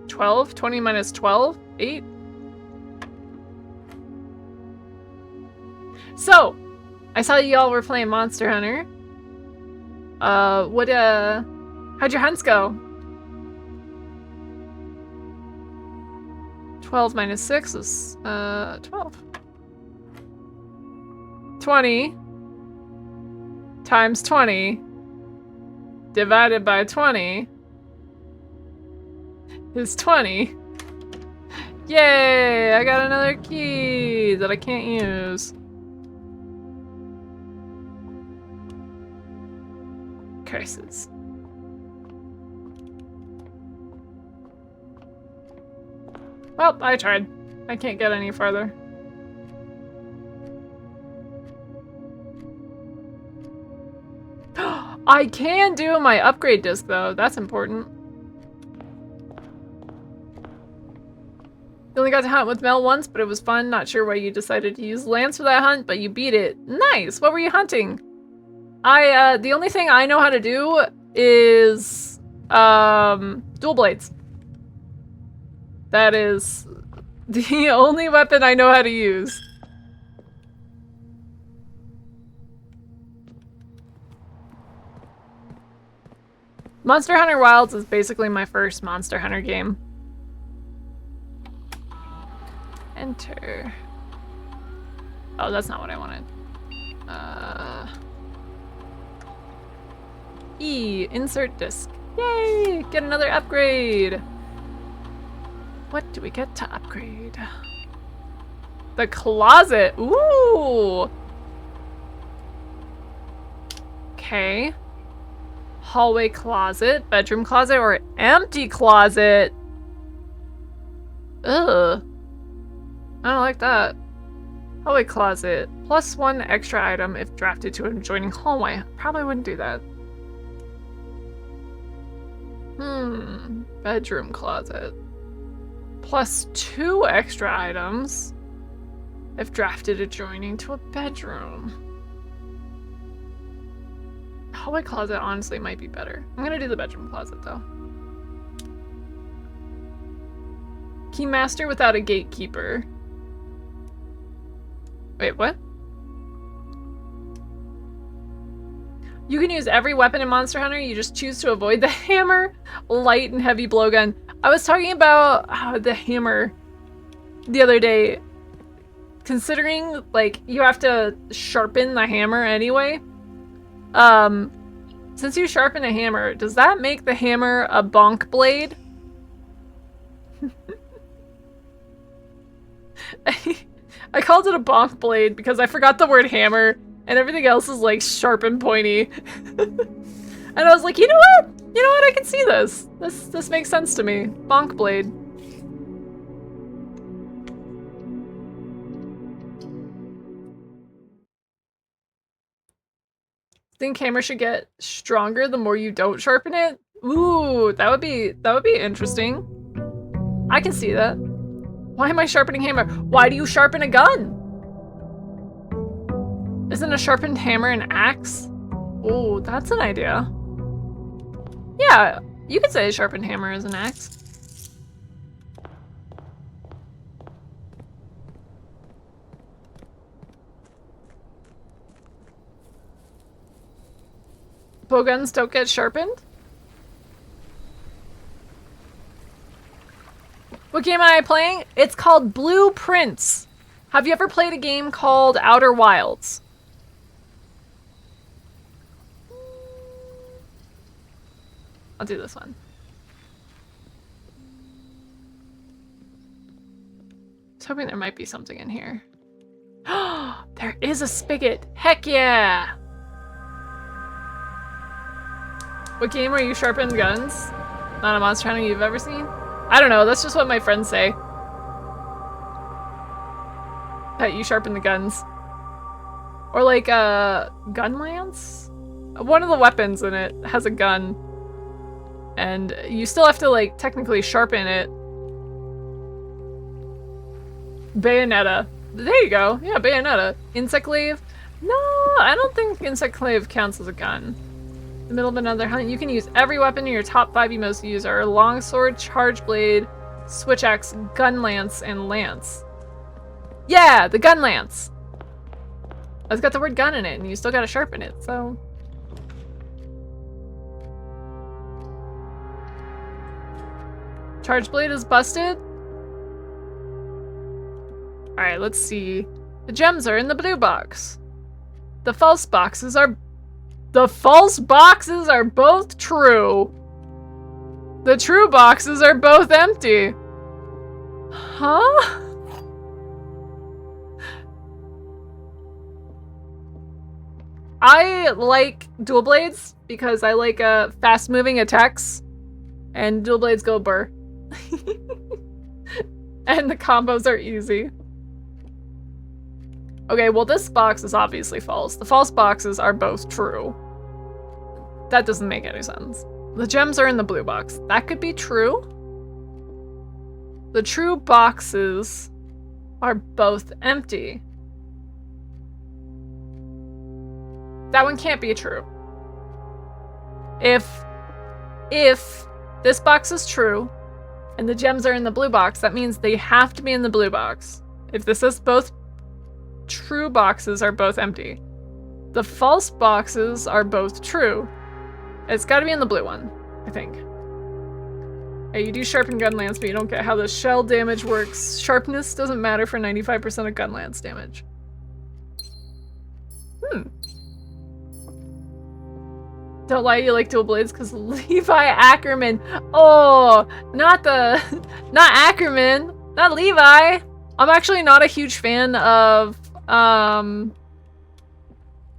12? 20 minus 12? 8? So, I saw y'all were playing Monster Hunter. How'd your hunts go? 12 minus 6 is, 12. 20 times 20 divided by 20 is 20. Yay! I got another key that I can't use. Curses. Well, I tried. I can't get any farther. I can do my upgrade disc though, that's important. You only got to hunt with Mel once, but it was fun. Not sure why you decided to use Lance for that hunt, but you beat it. Nice! What were you hunting? The only thing I know how to do is, dual blades. That is the only weapon I know how to use. Monster Hunter Wilds is basically my first Monster Hunter game. Enter. Oh, that's not what I wanted. E, insert disc. Yay! Get another upgrade! What do we get to upgrade? The closet! Ooh! Okay. Hallway closet, bedroom closet, or empty closet? Ugh. I don't like that. Hallway closet. +1 extra item if drafted to an adjoining hallway. Probably wouldn't do that. Bedroom closet. +2 extra items if drafted adjoining to a bedroom. Hallway closet honestly might be better. I'm gonna do the bedroom closet though. Keymaster without a gatekeeper. Wait, what? You can use every weapon in Monster Hunter, you just choose to avoid the hammer, light, and heavy blowgun. I was talking about the hammer the other day. Considering, like, you have to sharpen the hammer anyway. Since you sharpen a hammer, does that make the hammer a bonk blade? I called it a bonk blade because I forgot the word hammer and everything else is like sharp and pointy. And I was like, you know what? You know what? I can see this. This makes sense to me. Bonk blade. Think hammer should get stronger the more you don't sharpen it? Ooh, that would be interesting. I can see that. Why am I sharpening hammer? Why do you sharpen a gun? Isn't a sharpened hammer an axe? Oh, that's an idea. Yeah, you could say a sharpened hammer is an axe. Bowguns don't get sharpened? What game am I playing? It's called Blueprints. Have you ever played a game called Outer Wilds? I'll do this one. I was hoping there might be something in here. There is a spigot! Heck yeah! What game where you sharpen guns? Not a Monster Hunter you've ever seen? I don't know, that's just what my friends say. That you sharpen the guns. Or like a gun lance? One of the weapons in it has a gun. And you still have to like technically sharpen it. Bayonetta. There you go. Yeah, Bayonetta. Insect Glaive? No, I don't think Insect Glaive counts as a gun. In the middle of another hunt, you can use every weapon in your top 5 you most use are longsword, charge blade, switch axe, gun lance, and lance. Yeah, the gun lance. It's got the word gun in it, and you still gotta sharpen it, so. Charge blade is busted. Alright, let's see. The gems are in the blue box. The false boxes are both true. The true boxes are both empty. Huh? I like dual blades because I like fast moving attacks, and dual blades go burr. And the combos are easy. Okay, well this box is obviously false. The false boxes are both true. That doesn't make any sense. The gems are in the blue box. That could be true. The true boxes are both empty. That one can't be true. If this box is true and the gems are in the blue box, that means they have to be in the blue box. If this is both true boxes are both empty. The false boxes are both true. It's gotta be in the blue one, I think. Hey, you do sharpen gun lance, but you don't get how the shell damage works. Sharpness doesn't matter for 95% of gun lance damage. Don't lie, you like dual blades because Levi Ackerman. Oh, not Ackerman, not Levi. I'm actually not a huge fan of,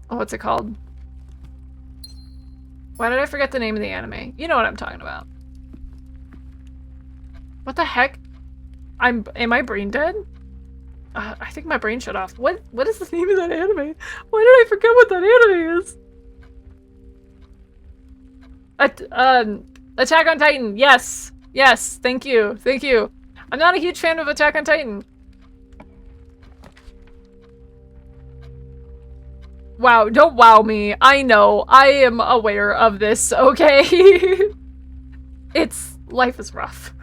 what's it called? Why did I forget the name of the anime? You know what I'm talking about. What the heck? Am I brain dead? I think my brain shut off. What is the name of that anime? Why did I forget what that anime is? Attack on Titan. Yes. Yes. Thank you. Thank you. I'm not a huge fan of Attack on Titan. Wow, don't wow me. I know. I am aware of this, okay? Life is rough.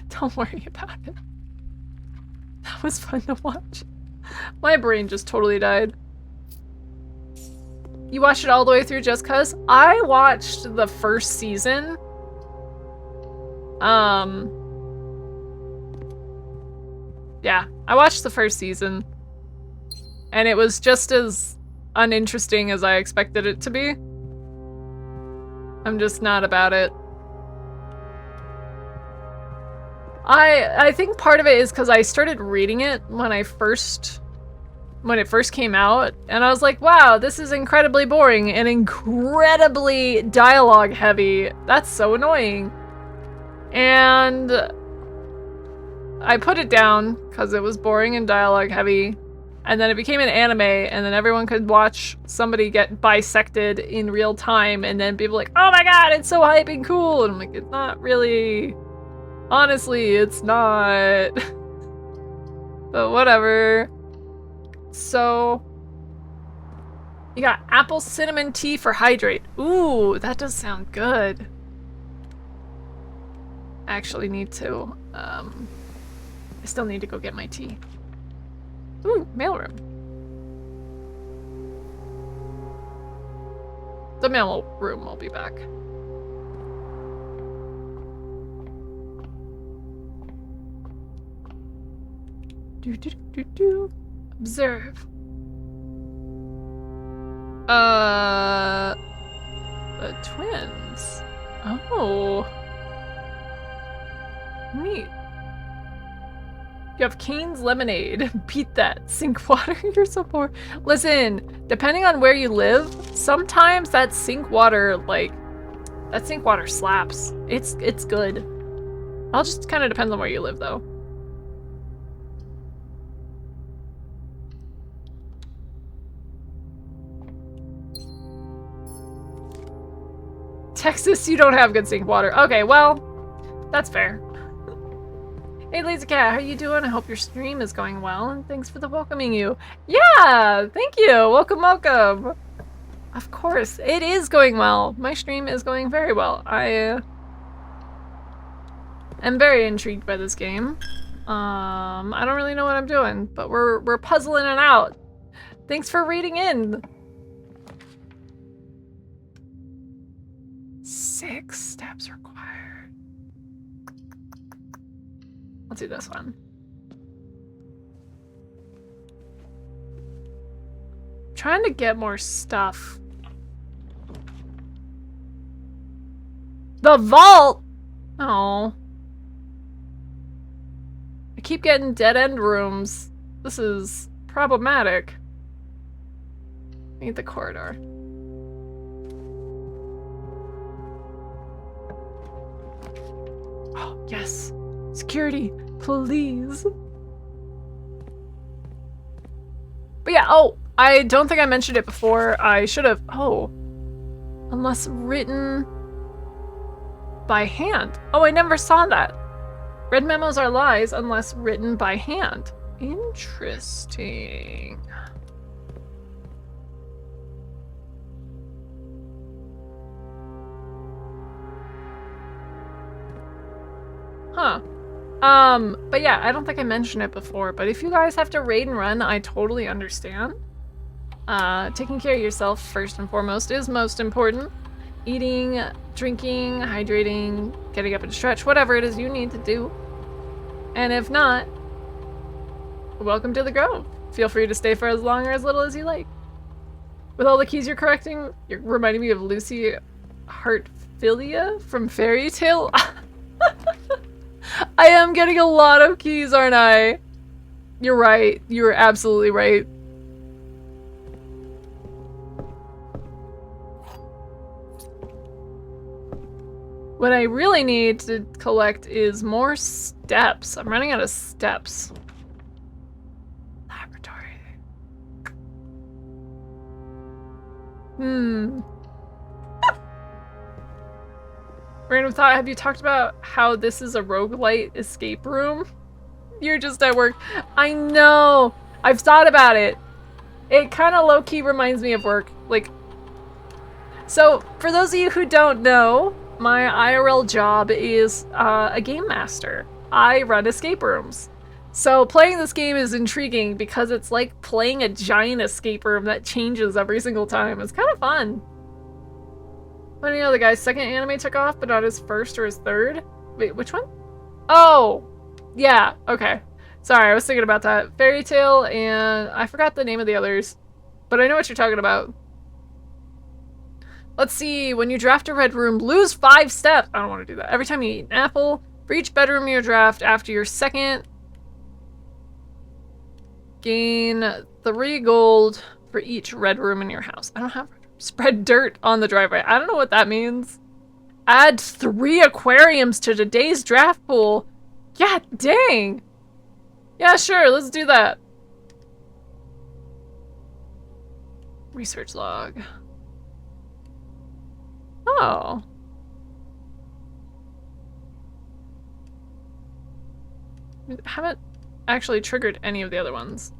Don't worry about it. That was fun to watch. My brain just totally died. You watched it all the way through just cuz? I watched the first season. Yeah, I watched the first season. And it was just as uninteresting as I expected it to be. I'm just not about it. I think part of it is because I started reading it when it first came out, and I was like, wow, this is incredibly boring and incredibly dialogue heavy. That's so annoying. And I put it down because it was boring and dialogue heavy. And then it became an anime, and then everyone could watch somebody get bisected in real time, and then people like, oh my god, it's so hype and cool! And I'm like, it's not really. Honestly, it's not. But whatever. So, you got apple cinnamon tea for hydrate. Ooh, that does sound good. I actually need to, I still need to go get my tea. Ooh, mailroom. The mailroom will be back. Observe. The twins. Oh. Neat. You have Cane's lemonade. Beat that. Sink water. You're so poor. Listen, depending on where you live, sometimes that sink water, that sink water slaps. It's good. I'll just kind of depends on where you live, though. Texas, you don't have good sink water. Okay, well, that's fair. Hey, Lazy Cat, how you doing? I hope your stream is going well, and thanks for the welcoming you. Yeah, thank you. Welcome, welcome. Of course, it is going well. My stream is going very well. I am very intrigued by this game. I don't really know what I'm doing, but we're puzzling it out. Thanks for reading in. 6 steps required. Let's do this one. Trying to get more stuff. The vault! Oh. I keep getting dead-end rooms. This is problematic. I need the corridor. Oh, yes. Security, please. But yeah, oh, I don't think I mentioned it before. I should have. Oh. Unless written by hand. Oh, I never saw that. Red memos are lies unless written by hand. Interesting. Huh. But yeah, I don't think I mentioned it before, but if you guys have to raid and run, I totally understand. Taking care of yourself first and foremost is most important. Eating, drinking, hydrating, getting up and stretch, whatever it is you need to do. And if not, welcome to the Grove. Feel free to stay for as long or as little as you like. With all the keys you're correcting, you're reminding me of Lucy Hartfilia from Fairy Tale. I am getting a lot of keys, aren't I? You're right. You're absolutely right. What I really need to collect is more steps. I'm running out of steps. Laboratory. Random thought, have you talked about how this is a roguelite escape room? You're just at work. I know! I've thought about it. It kind of low-key reminds me of work. Like, so, for those of you who don't know, my IRL job is a game master. I run escape rooms. So playing this game is intriguing because it's like playing a giant escape room that changes every single time. It's kind of fun. What do you know, the guy's second anime took off, but not his first or his third? Wait, which one? Oh! Yeah, okay. Sorry, I was thinking about that. Fairy Tale, and I forgot the name of the others. But I know what you're talking about. Let's see, when you draft a red room, lose 5 steps. I don't want to do that. Every time you eat an apple, for each bedroom you draft after your second, gain 3 gold for each red room in your house. I don't have red room. Spread dirt on the driveway. I don't know what that means. Add 3 aquariums to today's draft pool. Yeah, dang. Yeah, sure, let's do that. Research log. Oh. I haven't actually triggered any of the other ones.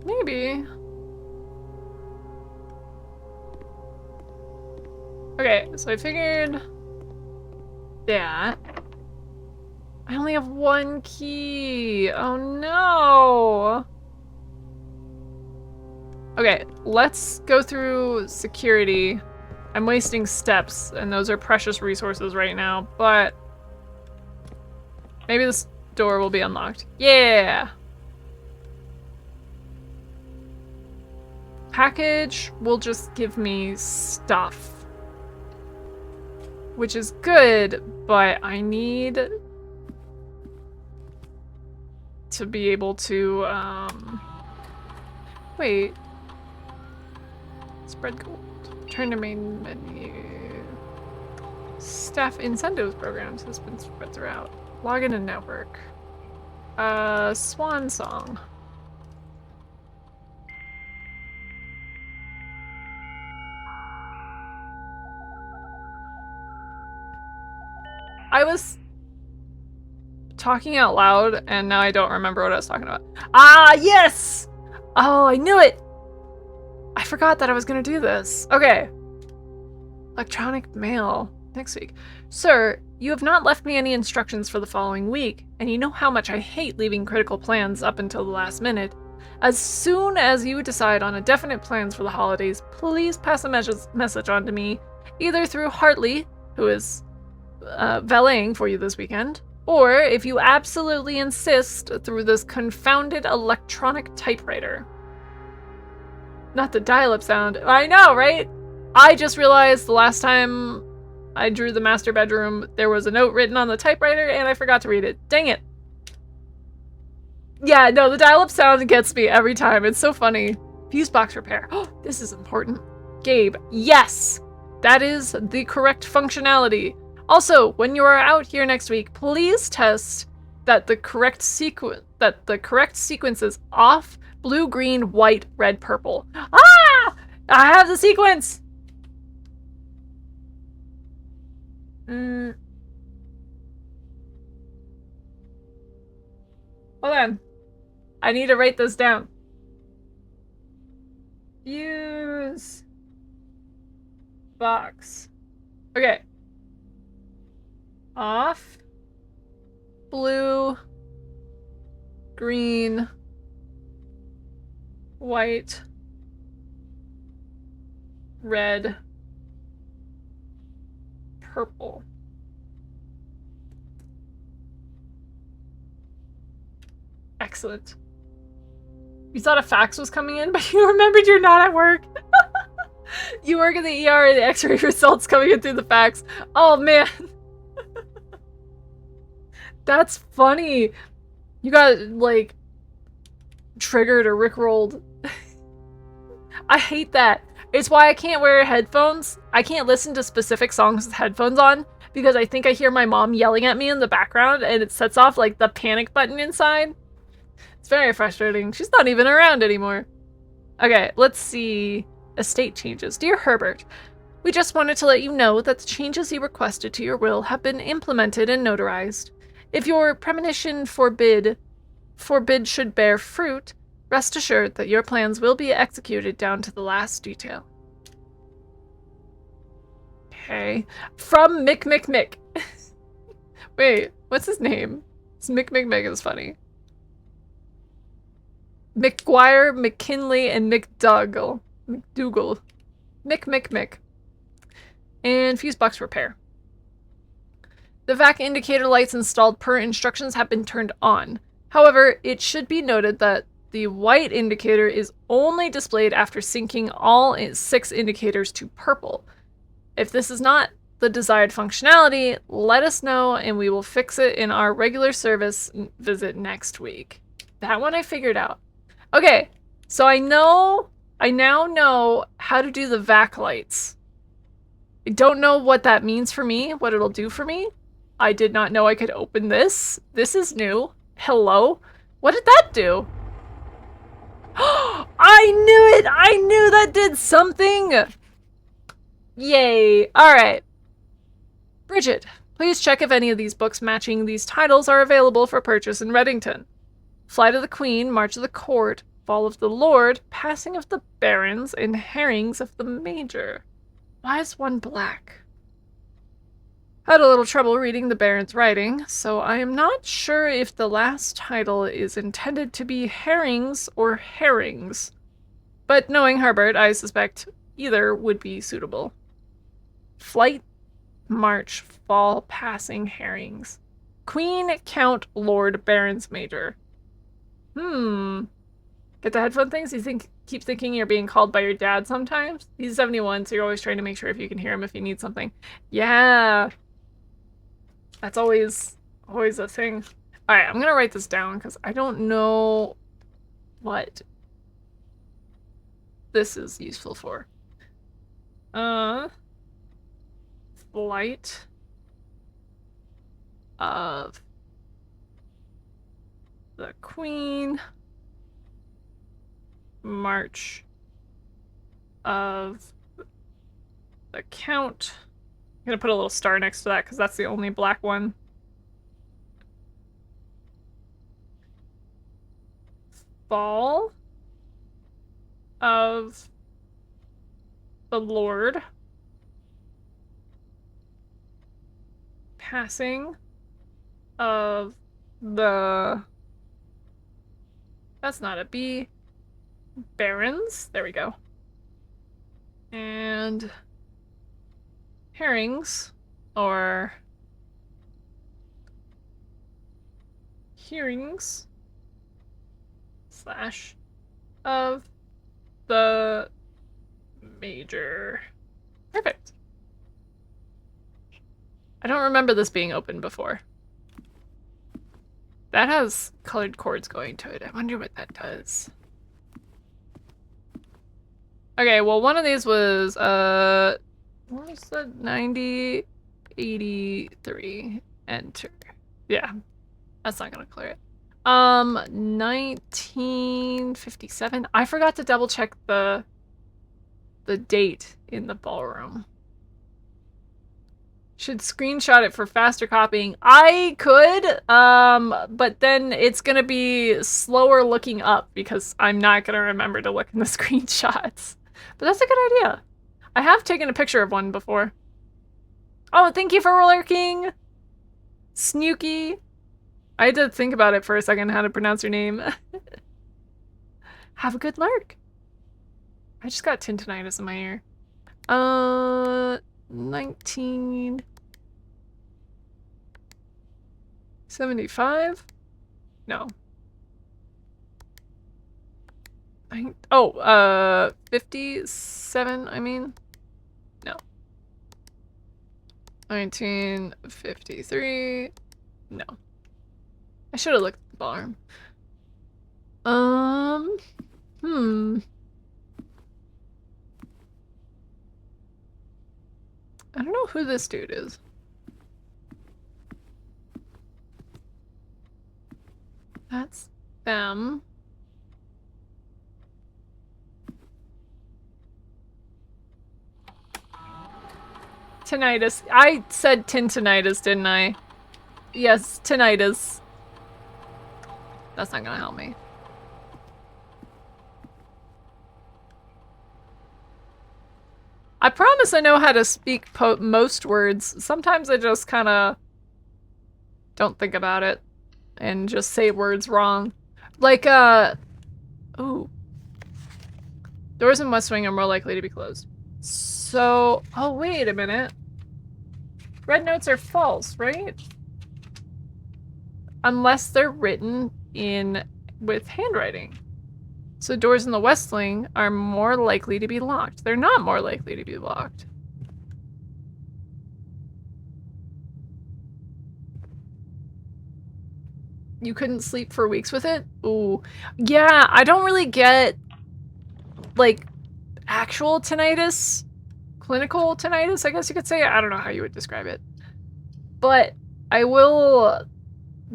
Maybe. Okay, so I figured that. I only have 1 key. Oh no. Okay, let's go through security. I'm wasting steps, and those are precious resources right now, but maybe this door will be unlocked. Yeah! Package will just give me stuff, which is good, but I need to be able to, wait. Spread gold. Turn to main menu. Staff incentives programs has been spread throughout. Login and network. Swan song. I was talking out loud and now I don't remember what I was talking about. Ah, yes! Oh, I knew it! I forgot that I was gonna do this. Okay. Electronic mail. Next week. Sir, you have not left me any instructions for the following week, and you know how much I hate leaving critical plans up until the last minute. As soon as you decide on a definite plans for the holidays, please pass a message on to me, either through Hartley, who is valeting for you this weekend. Or if you absolutely insist, through this confounded electronic typewriter. Not the dial-up sound. I know, right? I just realized the last time I drew the master bedroom, there was a note written on the typewriter and I forgot to read it. Dang it. Yeah, no, the dial-up sound gets me every time. It's so funny. Fuse box repair. Oh, this is important. Gabe, yes! That is the correct functionality. Also, when you are out here next week, please test that the correct sequence is off, blue, green, white, red, purple. Ah! I have the sequence! Hold on. I need to write this down. Fuse box. Okay. Off. Blue. Green. White. Red. Purple. Excellent. You thought a fax was coming in, but you remembered you're not at work. You work in the ER and the x-ray results coming in through the fax. Oh, man. That's funny. You got, like, triggered or rickrolled. I hate that. It's why I can't wear headphones. I can't listen to specific songs with headphones on because I think I hear my mom yelling at me in the background and it sets off, like, the panic button inside. It's very frustrating. She's not even around anymore. Okay, let's see. Estate changes. Dear Herbert, we just wanted to let you know that the changes you requested to your will have been implemented and notarized. If your premonition forbid should bear fruit, rest assured that your plans will be executed down to the last detail. Okay. From Mick Mick Mick. Wait, what's his name? It's Mick Mick Mick is funny. McGuire, McKinley, and McDougall. McDougal. Mick Mick Mick. And fuse box repair. The vac indicator lights installed per instructions have been turned on. However, it should be noted that the white indicator is only displayed after syncing all 6 indicators to purple. If this is not the desired functionality, let us know and we will fix it in our regular service visit next week. That one I figured out. Okay, so I now know how to do the vac lights. I don't know what that means for me, what it'll do for me. I did not know I could open this. This is new. Hello? What did that do? I knew it! I knew that did something! Yay. Alright. Bridget, please check if any of these books matching these titles are available for purchase in Reddington. Flight of the Queen, March of the Court, Fall of the Lord, Passing of the Barons, and Herrings of the Major. Why is one black? Had a little trouble reading the Baron's writing, so I am not sure if the last title is intended to be herrings or herrings. But knowing Herbert, I suspect either would be suitable. Flight, March, Fall, Passing, Herrings. Queen, Count, Lord, Barons, Major. Get the headphone things? You keep thinking you're being called by your dad sometimes? He's 71, so you're always trying to make sure if you can hear him if you need something. Yeah. That's always a thing. Alright, I'm gonna write this down because I don't know what this is useful for. Flight of the Queen, March of the Count. I'm gonna put a little star next to that because that's the only black one. Fall of the Lord. Passing of the... That's not a B. Barons. There we go. And... Herrings, or hearings / of the major. Perfect. I don't remember this being open before. That has colored cords going to it. I wonder what that does. Okay, well, one of these was, what was the 90, 83, enter. Yeah, that's not gonna clear it. 1957. I forgot to double check the date in the ballroom. Should screenshot it for faster copying. I could, but then it's gonna be slower looking up because I'm not gonna remember to look in the screenshots. But that's a good idea. I have taken a picture of one before. Oh, thank you for lurking, Snooky. I had to think about it for a second how to pronounce your name. Have a good lurk. I just got tinnitus in my ear. 1975? No. 57, I mean? No. 1953? No. I should have looked at the ballroom. I don't know who this dude is. That's them. Tinnitus. I said tinnitus, didn't I? Yes, tinnitus. That's not gonna help me. I promise I know how to speak most words. Sometimes I just kind of don't think about it and just say words wrong. Like, ooh. Doors in West Wing are more likely to be closed. So, oh, wait a minute. Red notes are false, right? Unless they're written in with handwriting. So doors in the West Wing are more likely to be locked. They're not more likely to be locked. You couldn't sleep for weeks with it? Ooh. Yeah, I don't really get, like, actual tinnitus. Clinical tinnitus, I guess you could say. I don't know how you would describe it. But I will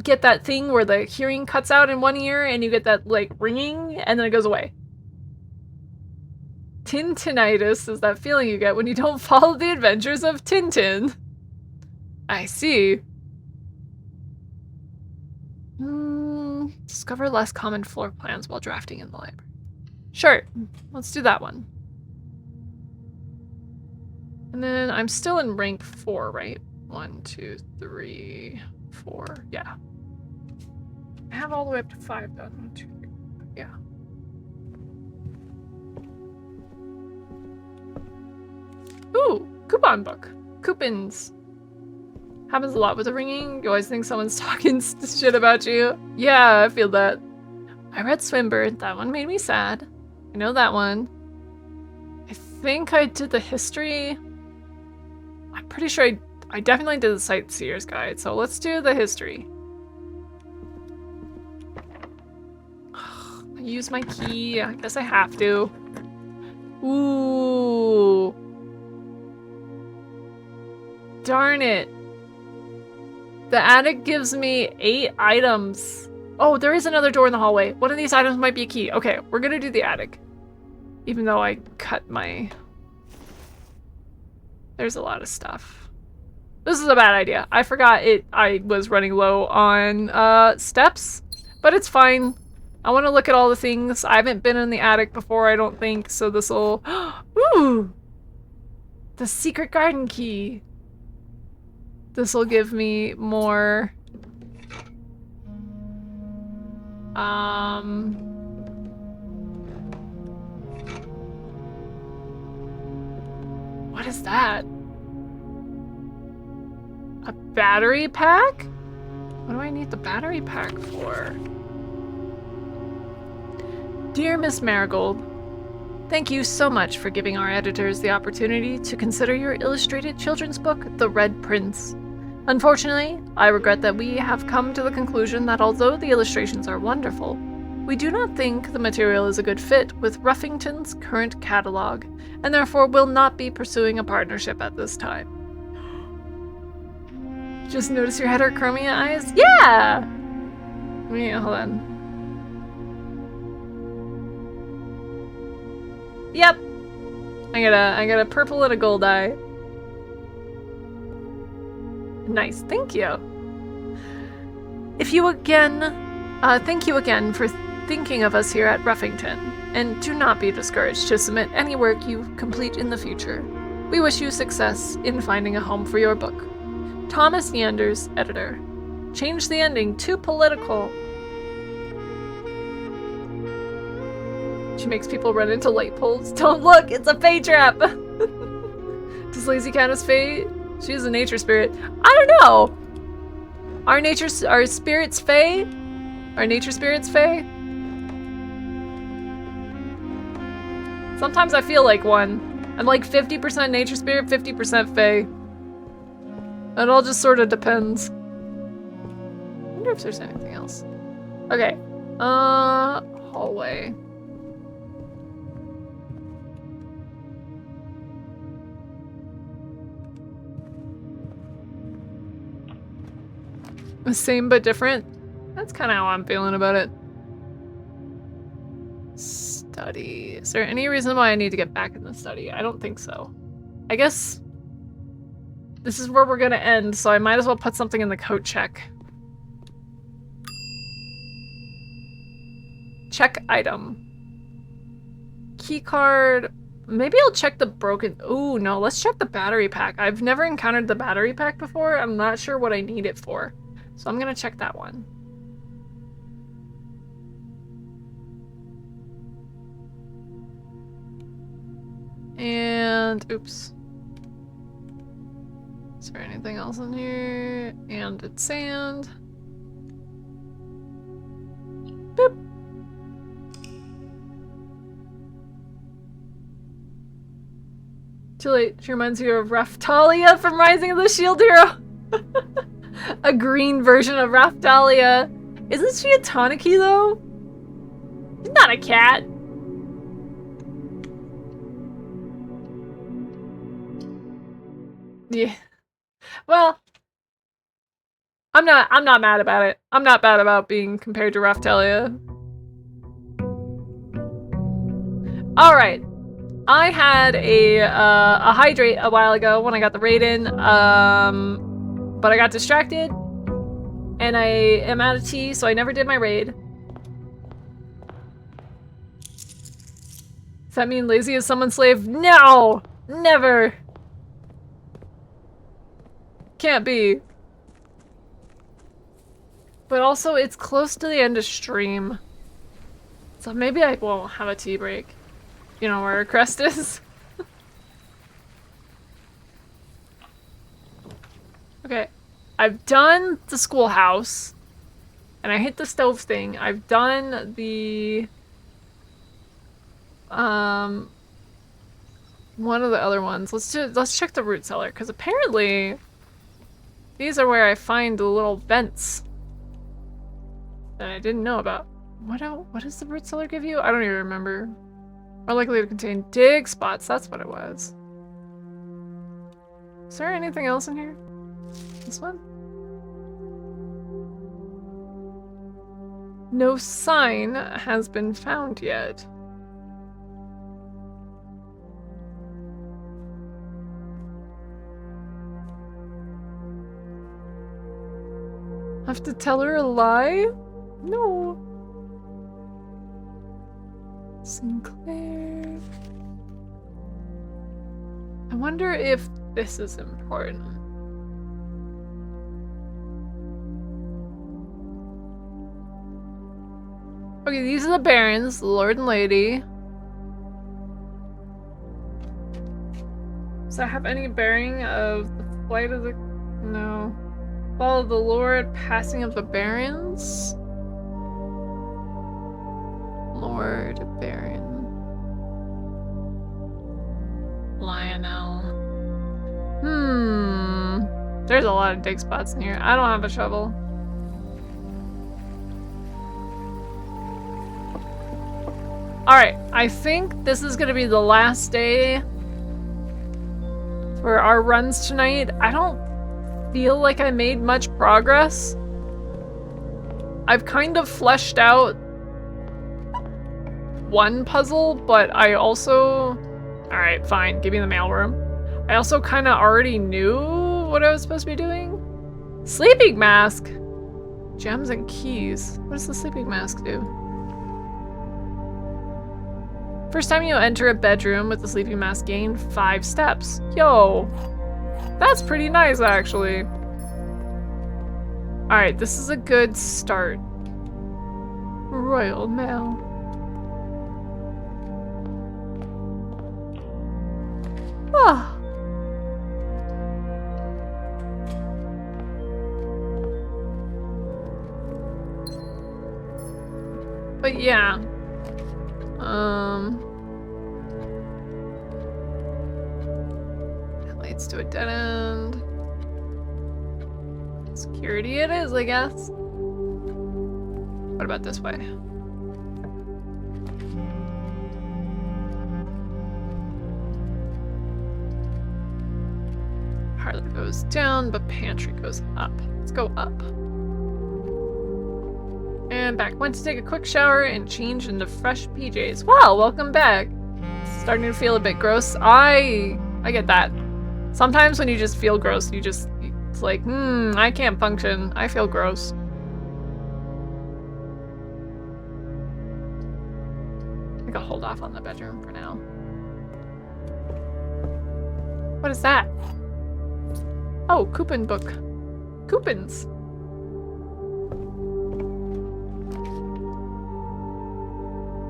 get that thing where the hearing cuts out in one ear and you get that, like, ringing and then it goes away. Tinnitus is that feeling you get when you don't follow the adventures of Tintin. I see. Discover less common floor plans while drafting in the library. Sure, let's do that one. And then I'm still in rank 4, right? 1, 2, 3, 4. Yeah. I have all the way up to 5 done. 1, 2, 3. Yeah. Ooh, coupon book. Coupons. Happens a lot with the ringing. You always think someone's talking shit about you. Yeah, I feel that. I read Swinburne. That one made me sad. I know that one. I think I did the history. I'm pretty sure I definitely did the Sightseer's Guide, so let's do the history. I use my key. I guess I have to. Ooh. Darn it. The attic gives me 8 items. Oh, there is another door in the hallway. One of these items might be a key. Okay, we're gonna do the attic. Even though I cut my... There's a lot of stuff. This is a bad idea. I forgot I was running low on steps, but it's fine. I want to look at all the things. I haven't been in the attic before, I don't think, so this'll... Ooh! The secret garden key. This'll give me more... What is that? A battery pack? What do I need the battery pack for? Dear Miss Marigold, thank you so much for giving our editors the opportunity to consider your illustrated children's book, The Red Prince. Unfortunately, I regret that we have come to the conclusion that although the illustrations are wonderful, we do not think the material is a good fit with Ruffington's current catalog, and therefore will not be pursuing a partnership at this time. Just notice your head or chromia eyes? Yeah! Wait, hold on. Yep. I got a purple and a gold eye. Nice, thank you. Thank you again for thinking of us here at Ruffington, and do not be discouraged to submit any work you complete in the future. We wish you success in finding a home for your book. Thomas Yanders, editor. Change the ending to political. She makes people run into light poles. Don't look, it's a fae trap! Does Lazie count as fae? She is a nature spirit. I don't know! Are spirits fae? Are nature spirits fae? Sometimes I feel like one. I'm like 50% nature spirit, 50% fae. It all just sort of depends. I wonder if there's anything else. Okay. Hallway. The same but different? That's kind of how I'm feeling about it. Study. Is there any reason why I need to get back in the study? I don't think so. I guess this is where we're gonna end, so I might as well put something in the coat check. Check item. Keycard. Maybe I'll check the broken... Ooh, no, let's check the battery pack. I've never encountered the battery pack before. I'm not sure what I need it for. So I'm gonna check that one. And... oops. Is there anything else in here? And it's sand. Boop. Too late. She reminds you of Raftalia from Rising of the Shield Hero. A green version of Raftalia. Isn't she a Tanuki though? She's not a cat. Yeah. Well, I'm not mad about it. I'm not bad about being compared to Raftalia. All right. I had a hydrate a while ago when I got the raid in, but I got distracted, and I am out of tea, so I never did my raid. Does that mean Lazie is someone's slave? No! Never! Can't be. But also, it's close to the end of stream, so maybe I won't have a tea break. You know where her crest is? Okay. I've done the schoolhouse. And I hit the stove thing. I've done the... one of the other ones. Let's check the root cellar, because apparently these are where I find the little vents that I didn't know about. What does the root cellar give you? I don't even remember. Are likely to contain dig spots. That's what it was. Is there anything else in here? This one? No sign has been found yet. Have to tell her a lie? No. Sinclair. I wonder if this is important. Okay, these are the barons, the lord and lady. Does that have any bearing of the flight of the... No. Follow the Lord, passing of the Barons. Lord Baron. Lionel. There's a lot of dig spots in here. I don't have a shovel. Alright, I think this is gonna be the last day for our runs tonight. I don't feel like I made much progress. I've kind of fleshed out one puzzle, but I also... Alright, fine, give me the mailroom. I also kind of already knew what I was supposed to be doing. Sleeping mask! Gems and keys. What does the sleeping mask do? First time you enter a bedroom with the sleeping mask, gain 5 steps. Yo! That's pretty nice, actually. Alright, this is a good start. Royal Mail. Ah. But yeah. That leads to a dead end. Security it is, I guess. What about this way? Parlor goes down, but pantry goes up. Let's go up. And back. Went to take a quick shower and change into fresh PJs. Wow, welcome back. Starting to feel a bit gross. I get that. Sometimes when you just feel gross, it's like, I can't function. I feel gross. I think I'll hold off on the bedroom for now. What is that? Oh, coupon book. Coupons.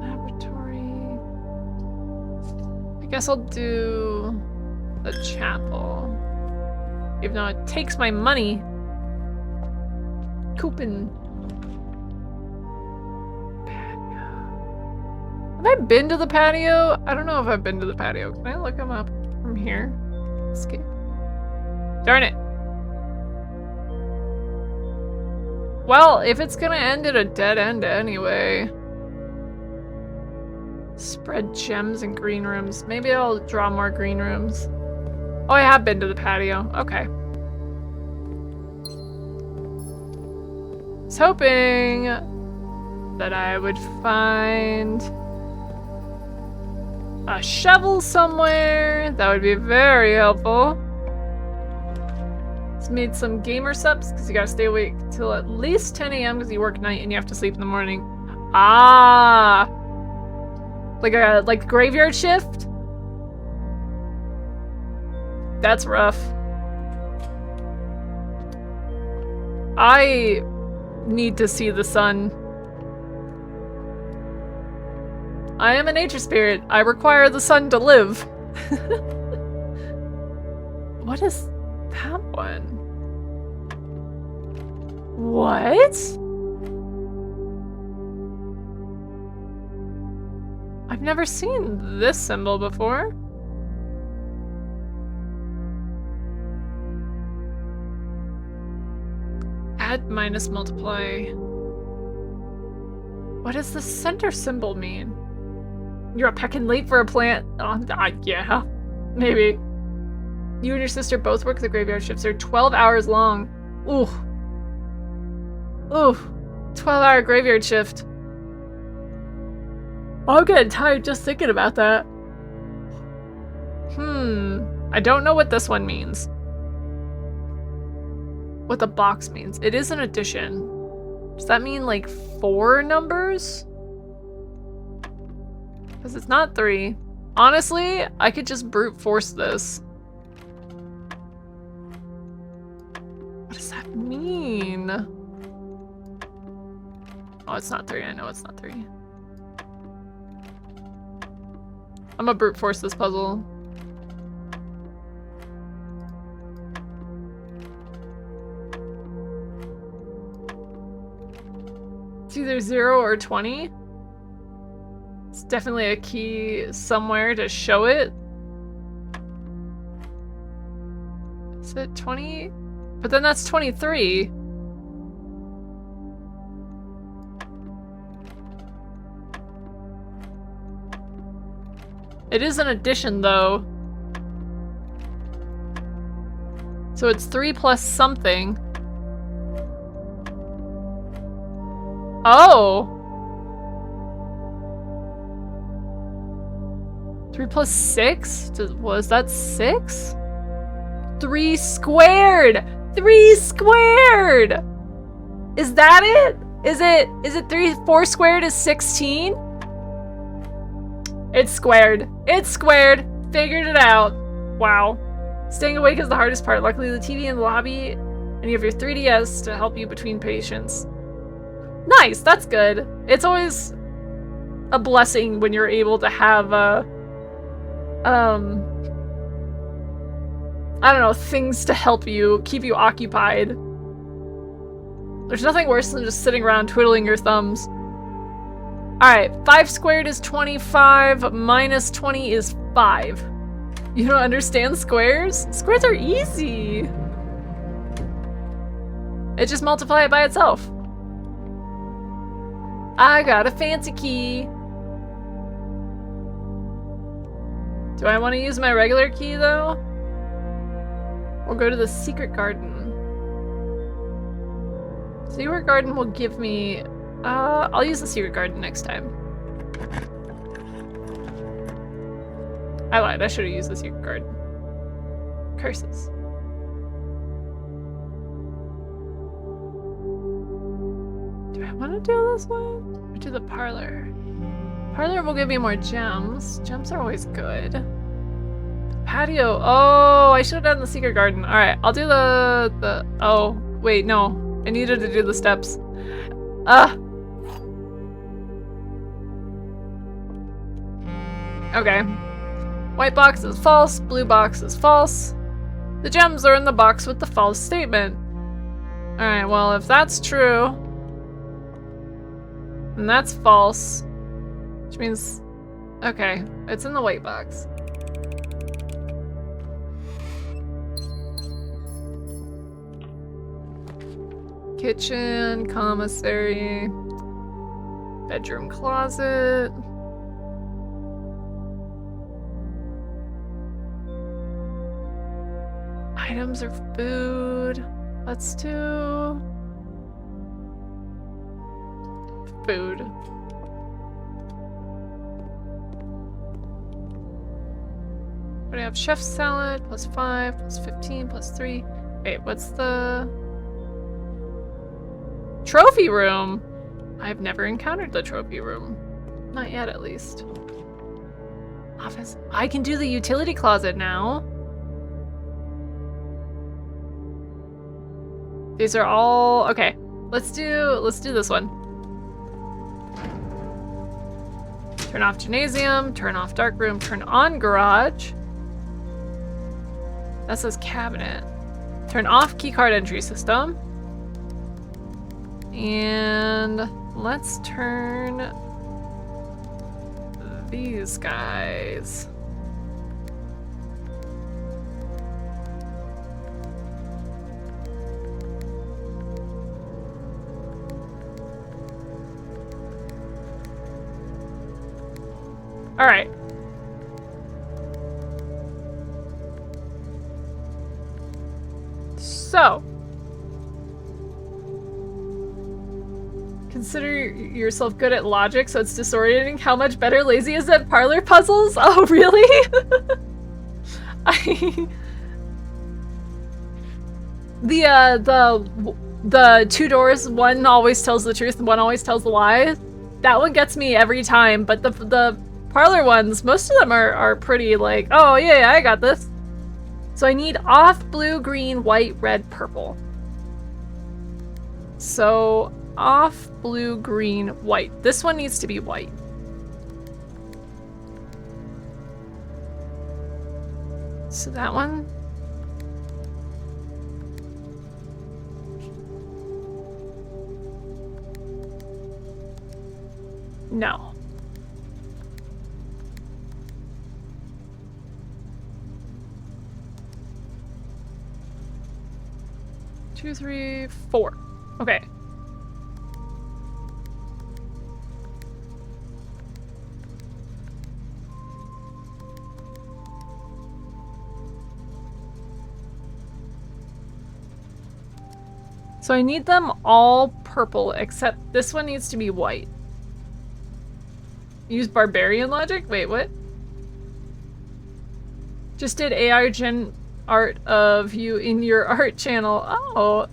Laboratory. I guess I'll do the chapel. Even though it takes my money. Coupon. Patio. Have I been to the patio? I don't know if I've been to the patio. Can I look them up from here? Escape. Darn it. Well, if it's gonna end at a dead end anyway. Spread gems in green rooms. Maybe I'll draw more green rooms. Oh, I have been to the patio. Okay. I was hoping that I would find a shovel somewhere. That would be very helpful. Let's made some gamer subs because you gotta stay awake till at least 10 a.m. because you work night and you have to sleep in the morning. Ah, like graveyard shift. That's rough. I need to see the sun. I am a nature spirit. I require the sun to live. What is that one? What? I've never seen this symbol before. Add minus multiply. What does the center symbol mean? You're a pecking late for a plant. Yeah, maybe. You and your sister both work the graveyard shifts. They're 12 hours long. Ooh. Ooh. 12-hour graveyard shift. I'm getting tired just thinking about that. I don't know what this one means. What the box means. It is an addition. Does that mean like 4 numbers? Because it's not 3. Honestly, I could just brute force this. What does that mean? Oh, it's not 3. I know it's not 3. I'm gonna brute force this puzzle. either 0 or 20. It's definitely a key somewhere to show it. Is it 20? But then that's 23. It is an addition, though. So it's 3 plus something. Oh! 3 plus 6? Was that 6? 3 squared! 3 squared! Is that it? Is it 4 squared is 16? It's squared. It's squared. Figured it out. Wow. Staying awake is the hardest part. Luckily, the TV in the lobby, and you have your 3DS to help you between patients. Nice, that's good. It's always a blessing when you're able to have I don't know, things to help you, keep you occupied. There's nothing worse than just sitting around twiddling your thumbs. Alright, 5 squared is 25, minus 20 is 5. You don't understand squares? Squares are easy. It just multiplies it by itself. I got a fancy key. Do I want to use my regular key though? Or go to the secret garden? Secret garden will give me... I'll use the secret garden next time. I lied, I should have used the secret garden. Curses. Do I want to do this one? Or do the parlor? Parlor will give me more gems. Gems are always good. Patio. Oh, I should have done the secret garden. Alright, I'll do the... Oh, wait, no. I needed to do the steps. Okay. White box is false, blue box is false. The gems are in the box with the false statement. Alright, well, if that's true, then that's false. Which means... Okay, it's in the white box. Kitchen, commissary, bedroom closet. Items or food. Let's do food. What do I have? Chef salad plus 5 plus 15 plus 3. Wait, what's the trophy room? I've never encountered the trophy room. Not yet, at least. Office. I can do the utility closet now. These are all okay. Let's do this one. Turn off gymnasium, turn off dark room, turn on garage. That says cabinet. Turn off keycard entry system. And let's turn these guys. All right. So, consider yourself good at logic, so it's disorienting how much better Lazie is at parlor puzzles. Oh, really? The two doors, one always tells the truth and one always tells the lie. That one gets me every time, but the parlor ones, most of them are pretty like, oh yeah, I got this. So I need off blue, green, white, red, purple. So off blue, green, white. This one needs to be white. So that one. No. Two, three, four. Okay. So I need them all purple, except this one needs to be white. Use barbarian logic? Wait, what? Just did AI gen art of you in your art channel. Oh.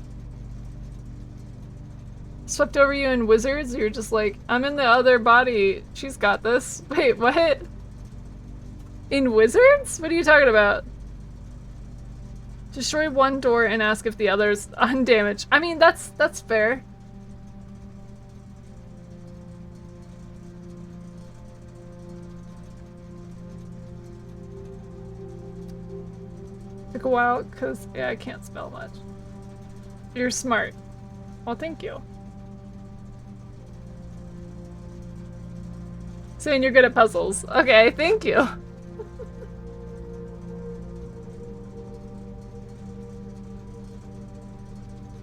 Swept over you in wizards? You're just like, I'm in the other body. She's got this. Wait, what? In wizards? What are you talking about? Destroy one door and ask if the other's undamaged. I mean, that's fair. Took a while, because, yeah, I can't spell much. You're smart. Well, thank you. Saying you're good at puzzles. Okay, thank you.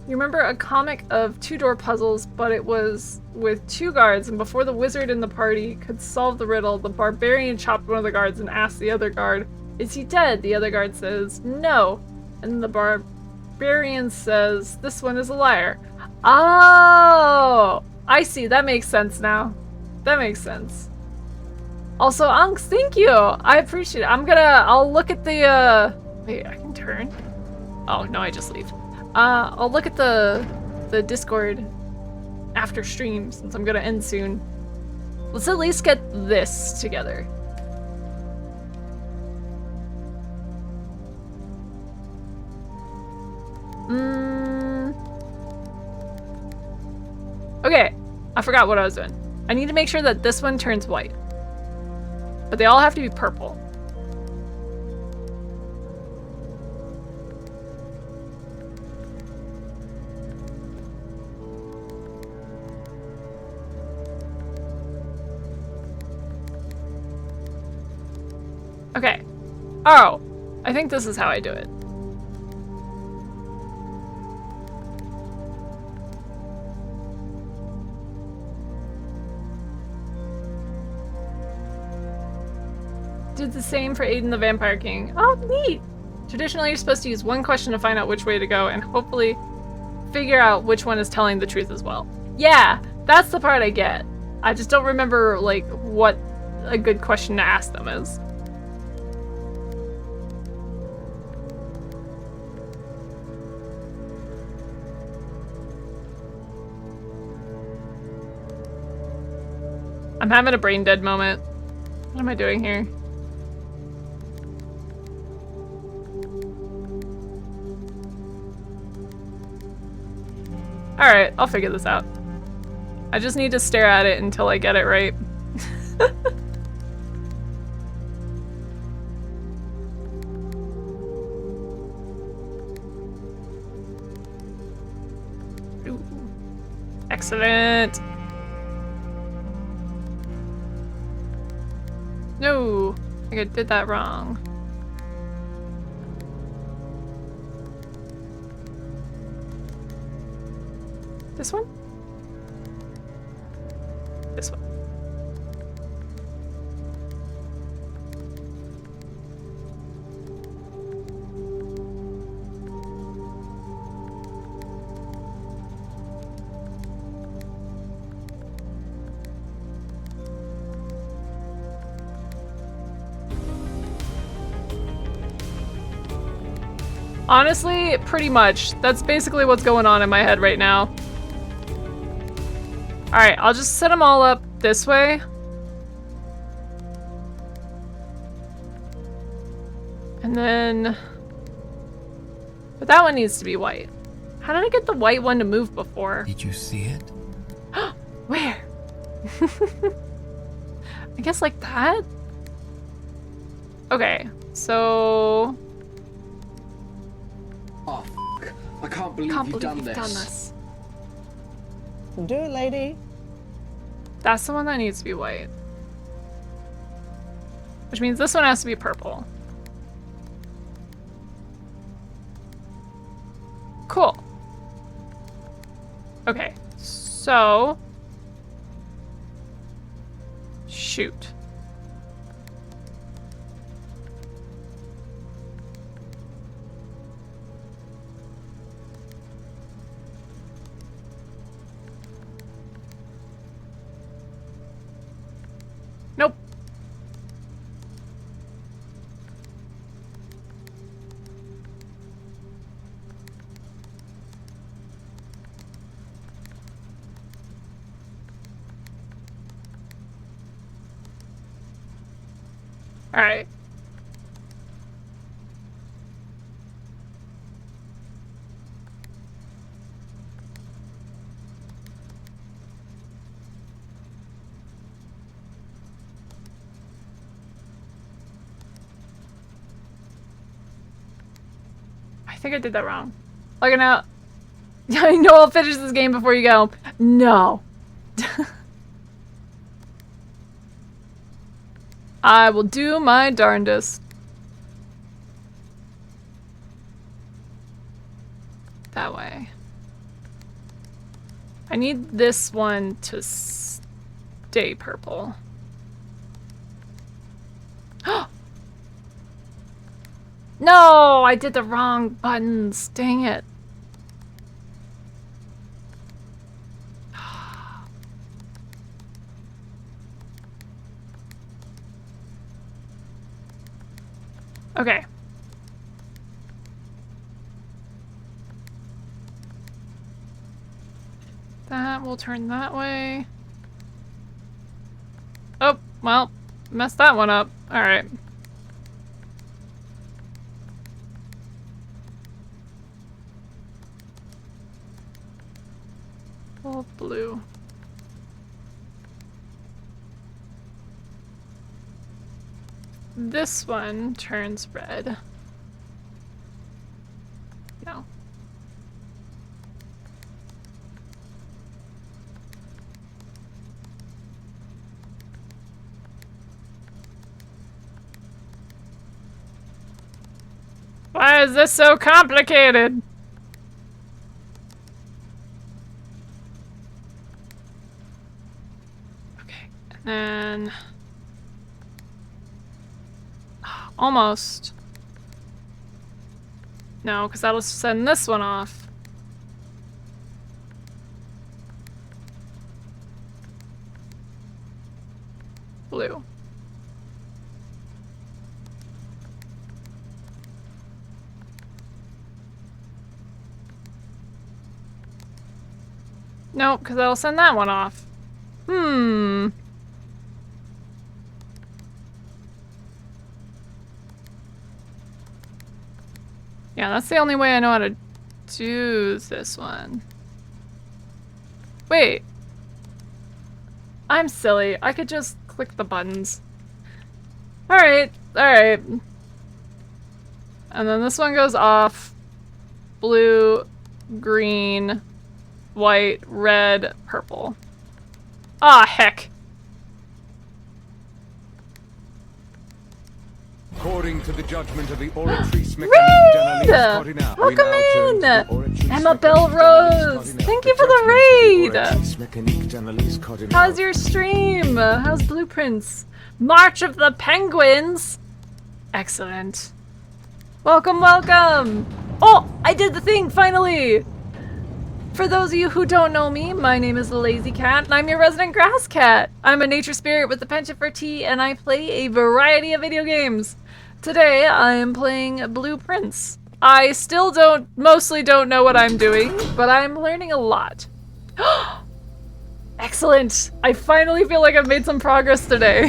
You remember a comic of two-door puzzles, but it was with two guards, and before the wizard in the party could solve the riddle, the barbarian chopped one of the guards and asked the other guard, "Is he dead?" The other guard says, "No." And the barbarian says, "This one is a liar." Oh! I see, that makes sense now. That makes sense. Also, Unks, thank you! I appreciate it. I'll look at the, wait, I can turn? Oh, no, I just leave. I'll look at the Discord after stream, since I'm gonna end soon. Let's at least get this together. Okay, I forgot what I was doing. I need to make sure that this one turns white. But they all have to be purple. Okay. Oh, I think this is how I do it. Did the same for Aiden the Vampire King. Oh, neat! Traditionally, you're supposed to use one question to find out which way to go and hopefully figure out which one is telling the truth as well. Yeah, that's the part I get. I just don't remember, like, what a good question to ask them is. I'm having a brain dead moment. What am I doing here? Alright, I'll figure this out. I just need to stare at it until I get it right. Ooh. Excellent! No! I think I did that wrong. This one? This one. Honestly, pretty much. That's basically what's going on in my head right now. Alright, I'll just set them all up this way. And then... But that one needs to be white. How did I get the white one to move before? Did you see it? Where? I guess like that? Okay, so... Oh, f***. I can't believe you've done this. Do it, lady. That's the one that needs to be white. Which means this one has to be purple. Cool. Okay, so... Shoot. Nope. All right. I think I did that wrong. Like now, I know I'll finish this game before you go. No. I will do my darndest. That way. I need this one to stay purple. No, I did the wrong buttons. Dang it. Okay. That will turn that way. Oh, well, messed that one up. All right. Full blue. This one turns red. No. Why is this so complicated? Okay, and then... Almost. No, because that'll send this one off. Blue. Nope, because that'll send that one off. Hmm. Yeah, that's the only way I know how to do this one. Wait. I'm silly. I could just click the buttons. Alright, alright. And then this one goes off. Blue, green, white, red, purple. Ah, heck. According to the judgment of the Oratrice Mechanique Raid! Welcome in! Emma Bell Rose! Thank you for the raid! How's your stream? How's Blueprints? March of the Penguins! Excellent. Welcome, welcome! Oh, I did the thing, finally! For those of you who don't know me, my name is Lazie Cat, and I'm your resident grass cat. I'm a nature spirit with a penchant for tea, and I play a variety of video games. Today, I am playing Blueprints. I still mostly don't know what I'm doing, but I'm learning a lot. Excellent! I finally feel like I've made some progress today.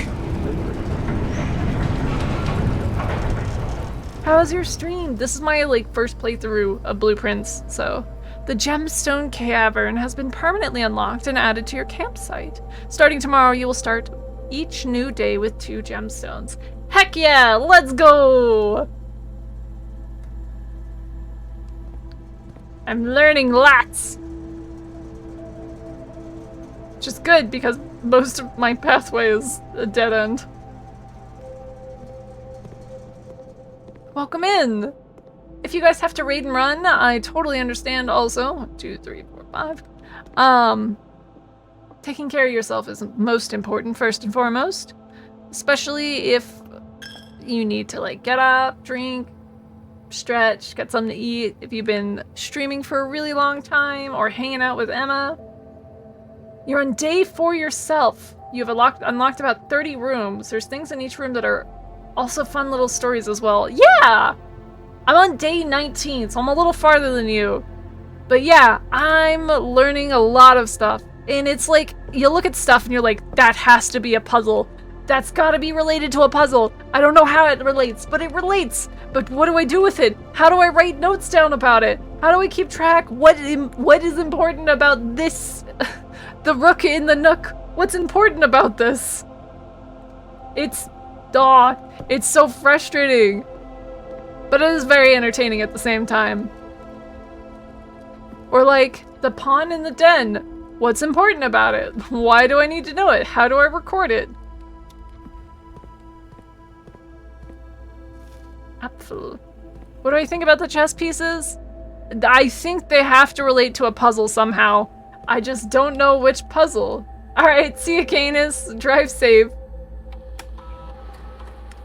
How was your stream? This is my first playthrough of Blueprints, so... The Gemstone Cavern has been permanently unlocked and added to your campsite. Starting tomorrow, you will start each new day with 2 gemstones. Heck yeah! Let's go! I'm learning lots! Which is good because most of my pathway is a dead end. Welcome in! If you guys have to raid and run, I totally understand also. 1, 2, 3, 4, 5. Taking care of yourself is most important, first and foremost. Especially if you need to, like, get up, drink, stretch, get something to eat. If you've been streaming for a really long time or hanging out with Emma. You're on day 4 yourself. You have unlocked about 30 rooms. There's things in each room that are also fun little stories as well. Yeah! I'm on day 19, so I'm a little farther than you. But yeah, I'm learning a lot of stuff. And it's like, you look at stuff and you're like, that has to be a puzzle. That's gotta be related to a puzzle. I don't know how it relates, but it relates. But what do I do with it? How do I write notes down about it? How do I keep track? What is important about this? The rook in the nook. What's important about this? It's so frustrating. But it is very entertaining at the same time. Or like, the pawn in the den. What's important about it? Why do I need to know it? How do I record it? Apfel. What do I think about the chess pieces? I think they have to relate to a puzzle somehow. I just don't know which puzzle. Alright, see you, Canis. Drive safe.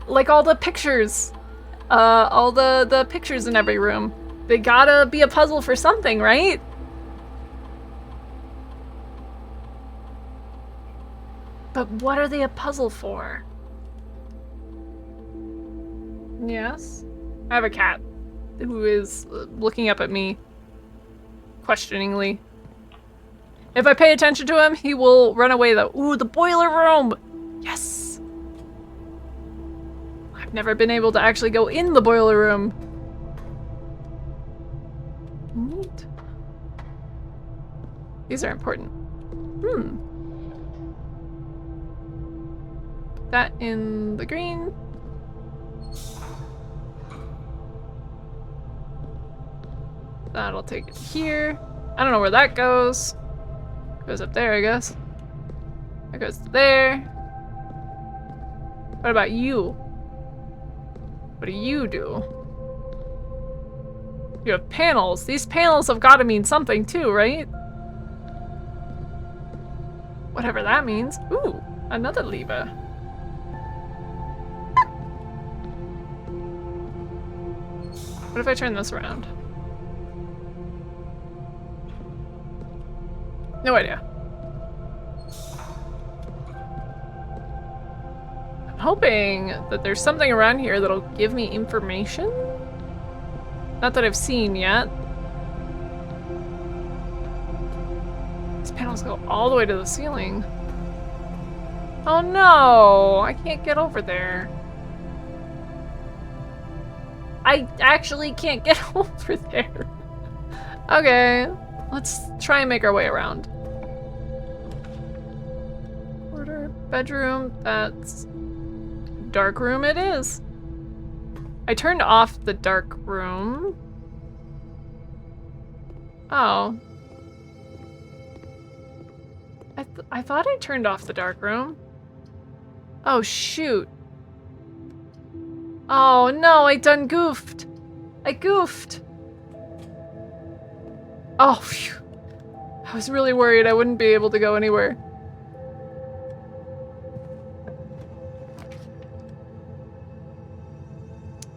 Like all the pictures. All the pictures in every room. They gotta be a puzzle for something, right? But what are they a puzzle for? Yes? I have a cat who is looking up at me questioningly. If I pay attention to him, he will run away though. Ooh, the boiler room! Yes! I've never been able to actually go in the boiler room. Neat. These are important. Put that in the green. That'll take it here. I don't know where that goes. Goes up there, I guess. That goes there. What about you? What do you do? You have panels. These panels have got to mean something too, right? Whatever that means. Ooh, another lever. What if I turn this around? No idea. I'm hoping that there's something around here that'll give me information. Not that I've seen yet. These panels go all the way to the ceiling. Oh no! I can't get over there. I actually can't get over there. Okay, let's try and make our way around. Order, bedroom, that's dark room it is. I turned off the dark room. Oh. I thought I turned off the dark room. Oh shoot. Oh no, I done goofed. I goofed. Oh, phew. I was really worried I wouldn't be able to go anywhere.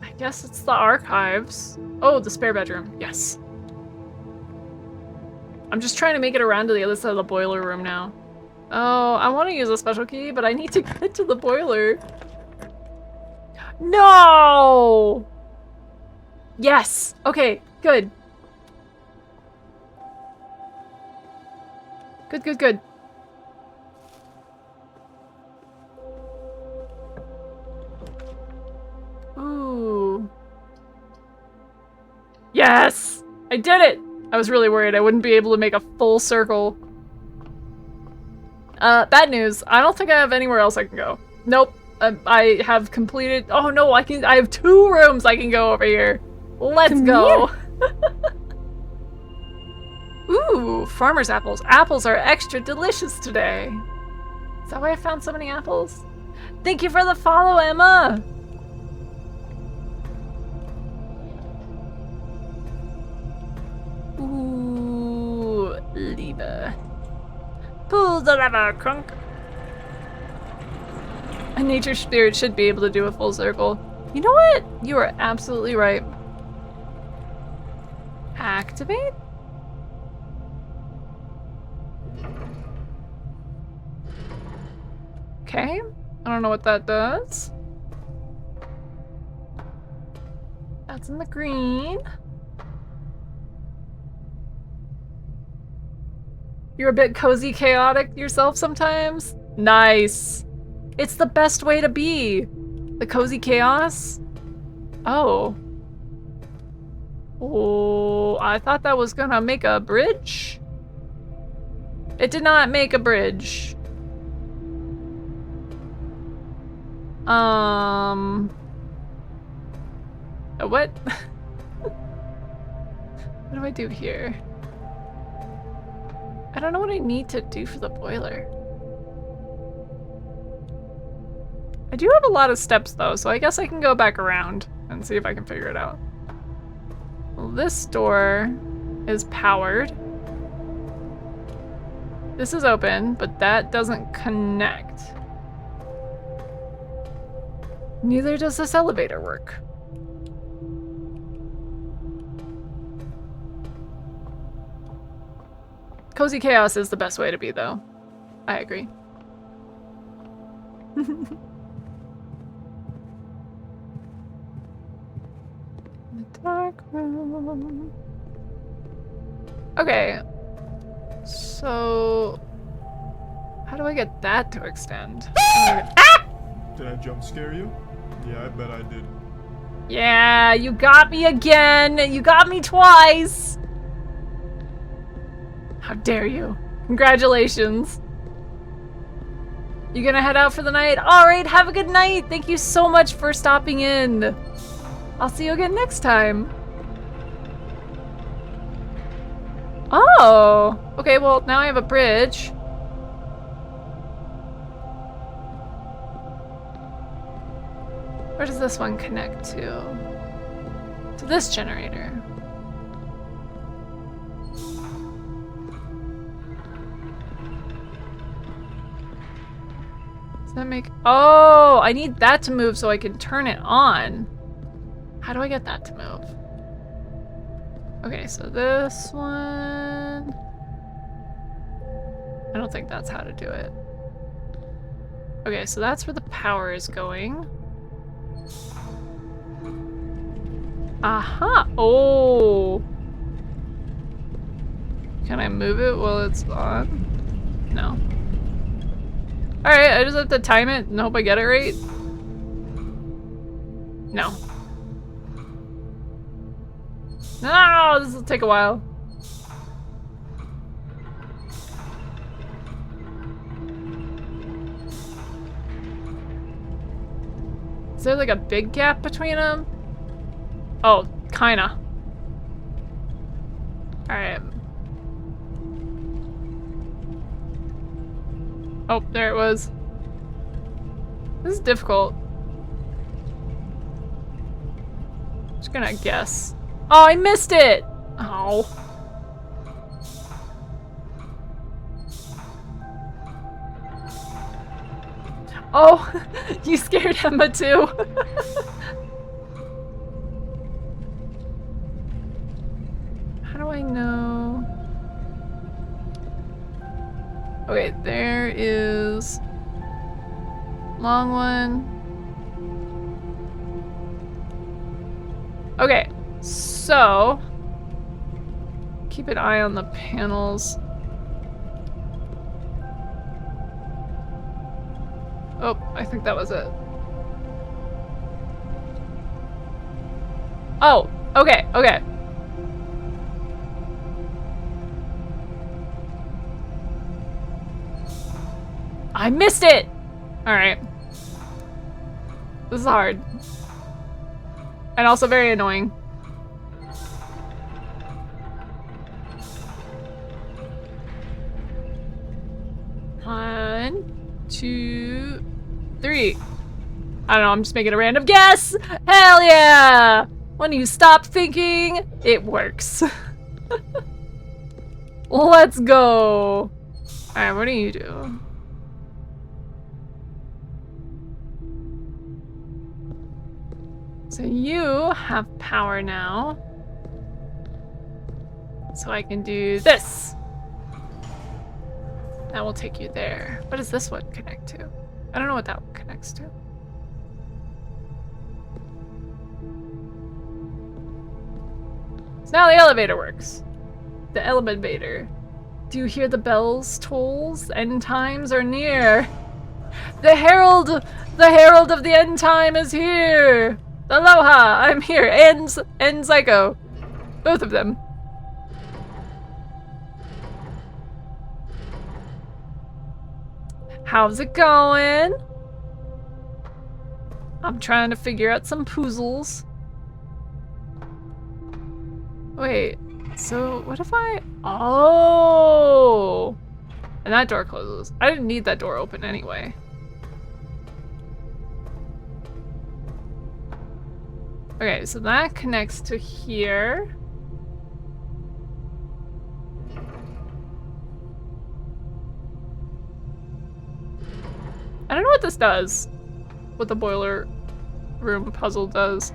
I guess it's the archives. Oh, the spare bedroom. Yes. I'm just trying to make it around to the other side of the boiler room now. Oh, I want to use a special key, but I need to get to the boiler. No! Yes! Okay, good. Good, good, good. Ooh. Yes! I did it! I was really worried I wouldn't be able to make a full circle. Bad news. I don't think I have anywhere else I can go. Nope. I have completed. Oh no, I have 2 rooms I can go over here. Let's go. Ooh, farmer's apples. Apples are extra delicious today. Is that why I found so many apples? Thank you for the follow, Emma! Ooh, lever. Pull the lever, crunk. A nature spirit should be able to do a full circle. You know what? You are absolutely right. Activate? Okay. I don't know what that does. That's in the green. You're a bit cozy chaotic yourself sometimes? Nice. It's the best way to be. The cozy chaos? Oh. Oh, I thought that was gonna make a bridge. It did not make a bridge. What? What do I do here? I don't know what I need to do for the boiler. I do have a lot of steps though, so I guess I can go back around and see if I can figure it out. Well, this door is powered. This is open, but that doesn't connect. Neither does this elevator work. Cozy chaos is the best way to be, though. I agree. The dark room. Okay. So... how do I get that to extend? Did I jump scare you? Yeah, I bet I did. Yeah, you got me again! You got me twice! How dare you? Congratulations. You gonna head out for the night? Alright, have a good night! Thank you so much for stopping in. I'll see you again next time. Oh! Okay, well, now I have a bridge. Where does this one connect to? To this generator. Does that make... oh, I need that to move so I can turn it on. How do I get that to move? Okay, so this one... I don't think that's how to do it. Okay, so that's where the power is going. Aha! Oh! Can I move it while it's on? No. Alright, I just have to time it and hope I get it right. No. No, this will take a while. Is there like a big gap between them? Oh, kinda. Alright. Oh, there it was. This is difficult. Just gonna guess. Oh, I missed it! Oh. Oh, you scared Emma too. How do I know? Okay, there is long one. Okay, so keep an eye on the panels. Oh, I think that was it. Oh, okay, okay. I missed it! Alright. This is hard. And also very annoying. One, 2, 3. I don't know, I'm just making a random guess! Hell yeah! When you stop thinking, it works. Let's go! Alright, what do you do? So you have power now. So I can do this. That will take you there. What does this one connect to? I don't know what that one connects to. So now the elevator works. The elevator. Do you hear the bells tolls? End times are near. The herald of the end time is here. Aloha, I'm here. And Psycho. Both of them. How's it going? I'm trying to figure out some puzzles. Wait, so what if I... Oh! And that door closes. I didn't need that door open anyway. Okay, so that connects to here. I don't know what this does. What the boiler room puzzle does.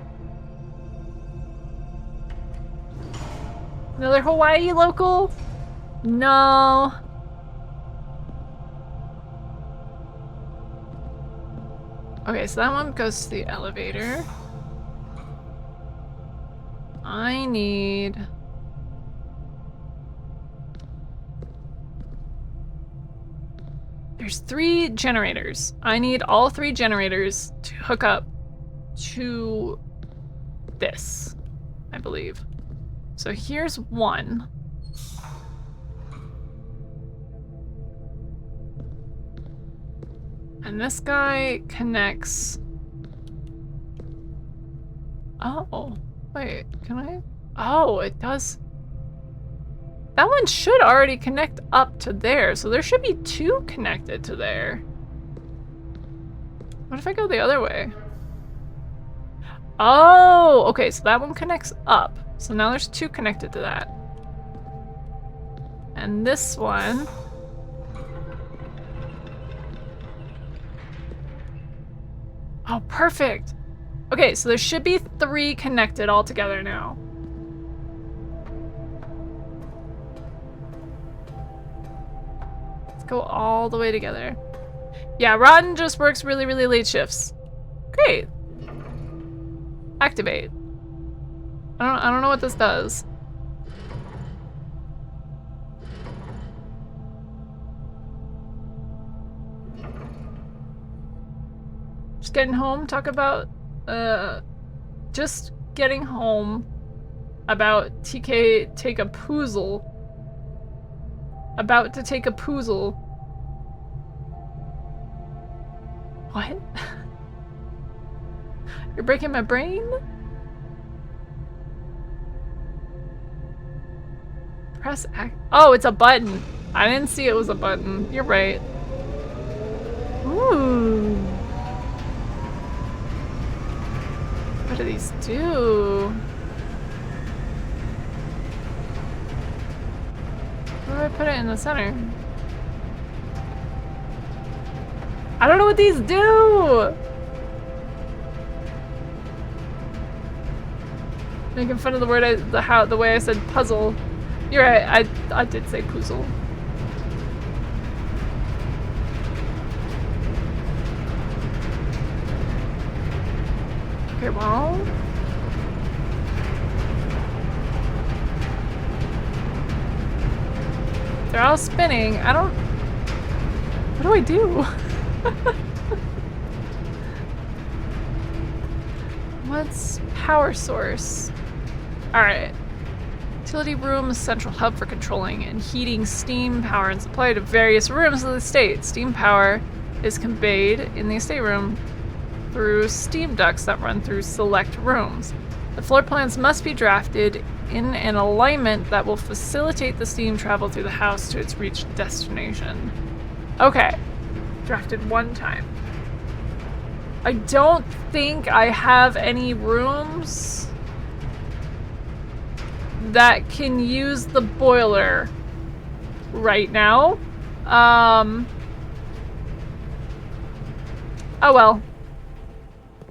Another Hawaii local? No. Okay, so that one goes to the elevator. I need... There's 3 generators. I need all 3 generators to hook up to this, I believe. So here's one. And this guy connects... Oh, wait, can I? Oh, it does. That one should already connect up to there, so there should be 2 connected to there. What if I go the other way? Oh, okay, so that one connects up. So now there's 2 connected to that. And this one... Oh, perfect! Okay, so there should be 3 connected all together now. Let's go all the way together. Yeah, Rotten just works really, really late shifts. Great. Activate. I don't know what this does. Just getting home, talk about just getting home about TK take a poozle. About to take a poozle. What? You're breaking my brain? Press X. Oh, it's a button. I didn't see it was a button. You're right. Ooh. What do these do? Where do I put it in the center? I don't know what these do! Making fun of the word the way I said puzzle. You're right, I did say puzzle. Okay, well. They're all spinning. I don't... What do I do? What's power source? Alright. Utility room, central hub for controlling and heating steam power and supply to various rooms of the estate. Steam power is conveyed in the estate room through steam ducts that run through select rooms. The floor plans must be drafted in an alignment that will facilitate the steam travel through the house to its reached destination. Okay. drafted one time. I don't think I have any rooms that can use the boiler right now. Oh well.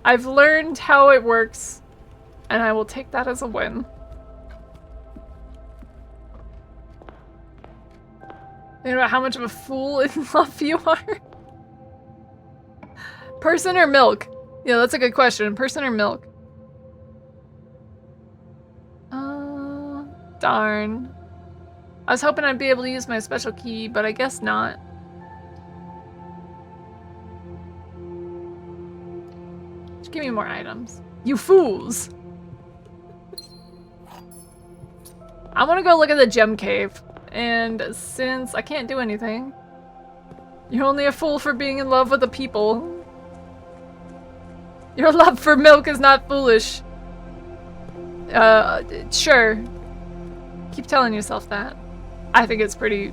I've learned how it works, and I will take that as a win. Think about how much of a fool in love you are. Person or milk? Yeah, that's a good question. Person or milk? Darn. I was hoping I'd be able to use my special key, but I guess not. Just give me more items. You fools! I want to go look at the gem cave. And since I can't do anything, you're only a fool for being in love with the people. Your love for milk is not foolish. Sure. Keep telling yourself that. I think it's pretty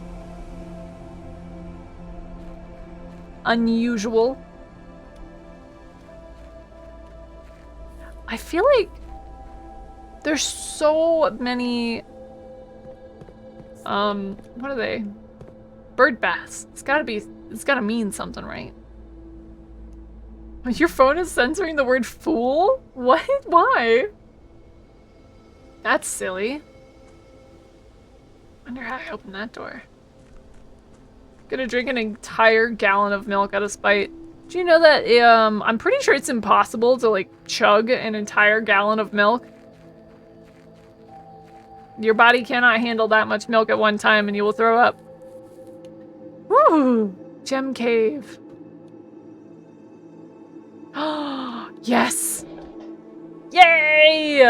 unusual. I feel like there's so many what are they? Bird baths. It's gotta mean something, right? Your phone is censoring the word fool? What? Why? That's silly. Wonder how I opened that door. Gonna drink an entire gallon of milk out of spite. Do you know that I'm pretty sure it's impossible to like chug an entire gallon of milk? Your body cannot handle that much milk at one time and you will throw up. Woo! Gem cave. Oh, yes! Yay!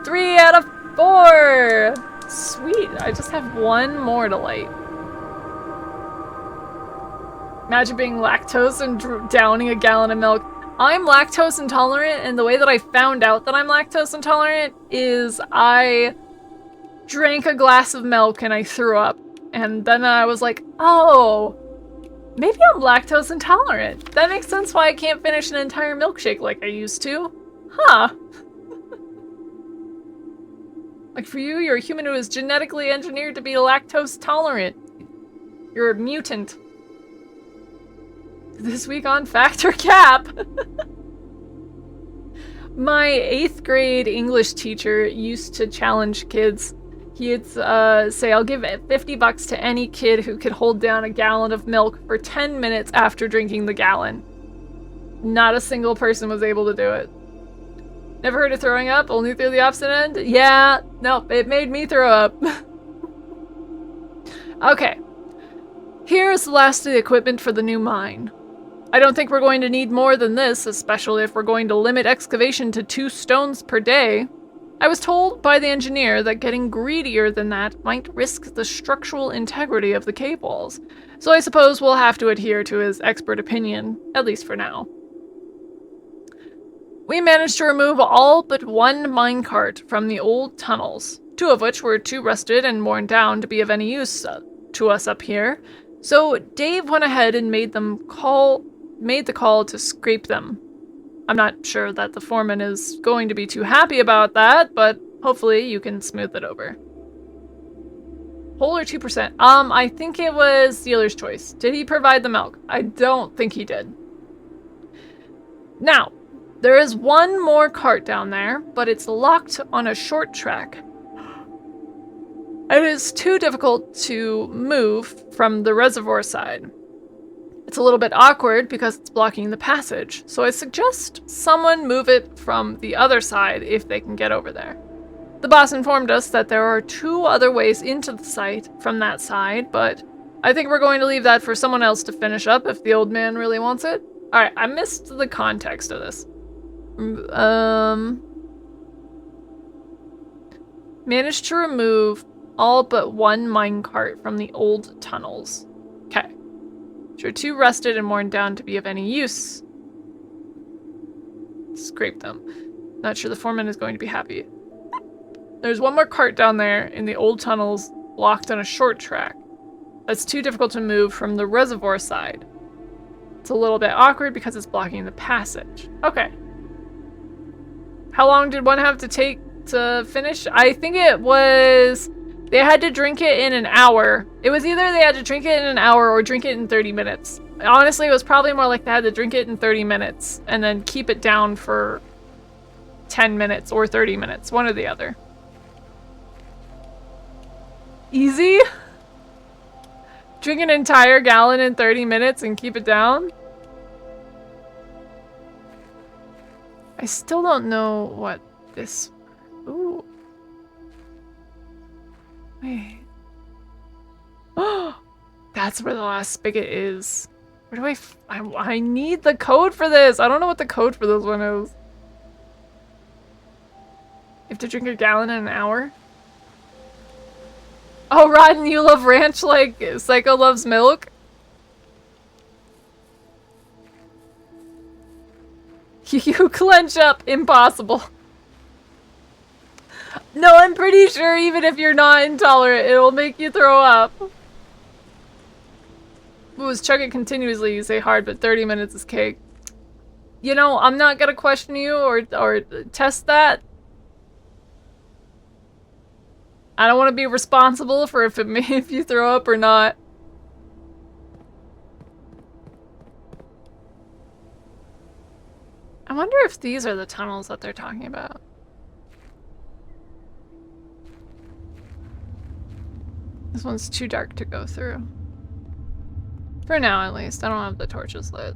3 out of 4! Sweet, I just have one more to light. Imagine being lactose and downing a gallon of milk. I'm lactose intolerant, and the way that I found out that I'm lactose intolerant is I drank a glass of milk and I threw up. And then I was like, oh, maybe I'm lactose intolerant. That makes sense why I can't finish an entire milkshake like I used to. Huh. Like for you, you're a human who is genetically engineered to be lactose tolerant. You're a mutant. This week on Fact or Cap. My 8th grade English teacher used to challenge kids. He'd say, I'll give $50 to any kid who could hold down a gallon of milk for 10 minutes after drinking the gallon. Not a single person was able to do it. Never heard of throwing up, only through the opposite end? Yeah, nope, it made me throw up. Okay. Here's the last of the equipment for the new mine. I don't think we're going to need more than this, especially if we're going to limit excavation to 2 stones per day. I was told by the engineer that getting greedier than that might risk the structural integrity of the cave walls, so I suppose we'll have to adhere to his expert opinion, at least for now. We managed to remove all but 1 minecart from the old tunnels, 2 of which were too rusted and worn down to be of any use to us up here, so Dave went ahead and made the call to scrape them. I'm not sure that the foreman is going to be too happy about that, but hopefully you can smooth it over. Whole or 2%? I think it was dealer's choice. Did he provide the milk? I don't think he did. Now, there is 1 more cart down there, but it's locked on a short track. It is too difficult to move from the reservoir side. It's a little bit awkward because it's blocking the passage, so I suggest someone move it from the other side if they can get over there. The boss informed us that there are 2 other ways into the site from that side, but I think we're going to leave that for someone else to finish up if the old man really wants it. Alright, I missed the context of this. Managed to remove all but 1 minecart from the old tunnels. Okay. Which are too rusted and worn down to be of any use. Scrape them. Not sure the foreman is going to be happy. There's 1 more cart down there in the old tunnels, blocked on a short track. That's too difficult to move from the reservoir side. It's a little bit awkward because it's blocking the passage. Okay. How long did one have to take to finish? I think it was... They had to drink it in an hour. It was either they had to drink it in an hour or drink it in 30 minutes. Honestly, it was probably more like they had to drink it in 30 minutes and then keep it down for 10 minutes or 30 minutes. One or the other. Easy? Drink an entire gallon in 30 minutes and keep it down? I still don't know what this... Ooh. Wait. Oh, that's where the last spigot is. Where do I need the code for this. I don't know what the code for this one is. You have to drink a gallon in an hour? Oh, Rodden, you love ranch like Psycho loves milk? You clench up. Impossible. No, I'm pretty sure even if you're not intolerant, it'll make you throw up. Booze, chug it continuously, you say hard, but 30 minutes is cake. You know, I'm not gonna question you or test that. I don't want to be responsible for if you throw up or not. I wonder if these are the tunnels that they're talking about. This one's too dark to go through. For now, at least. I don't have the torches lit.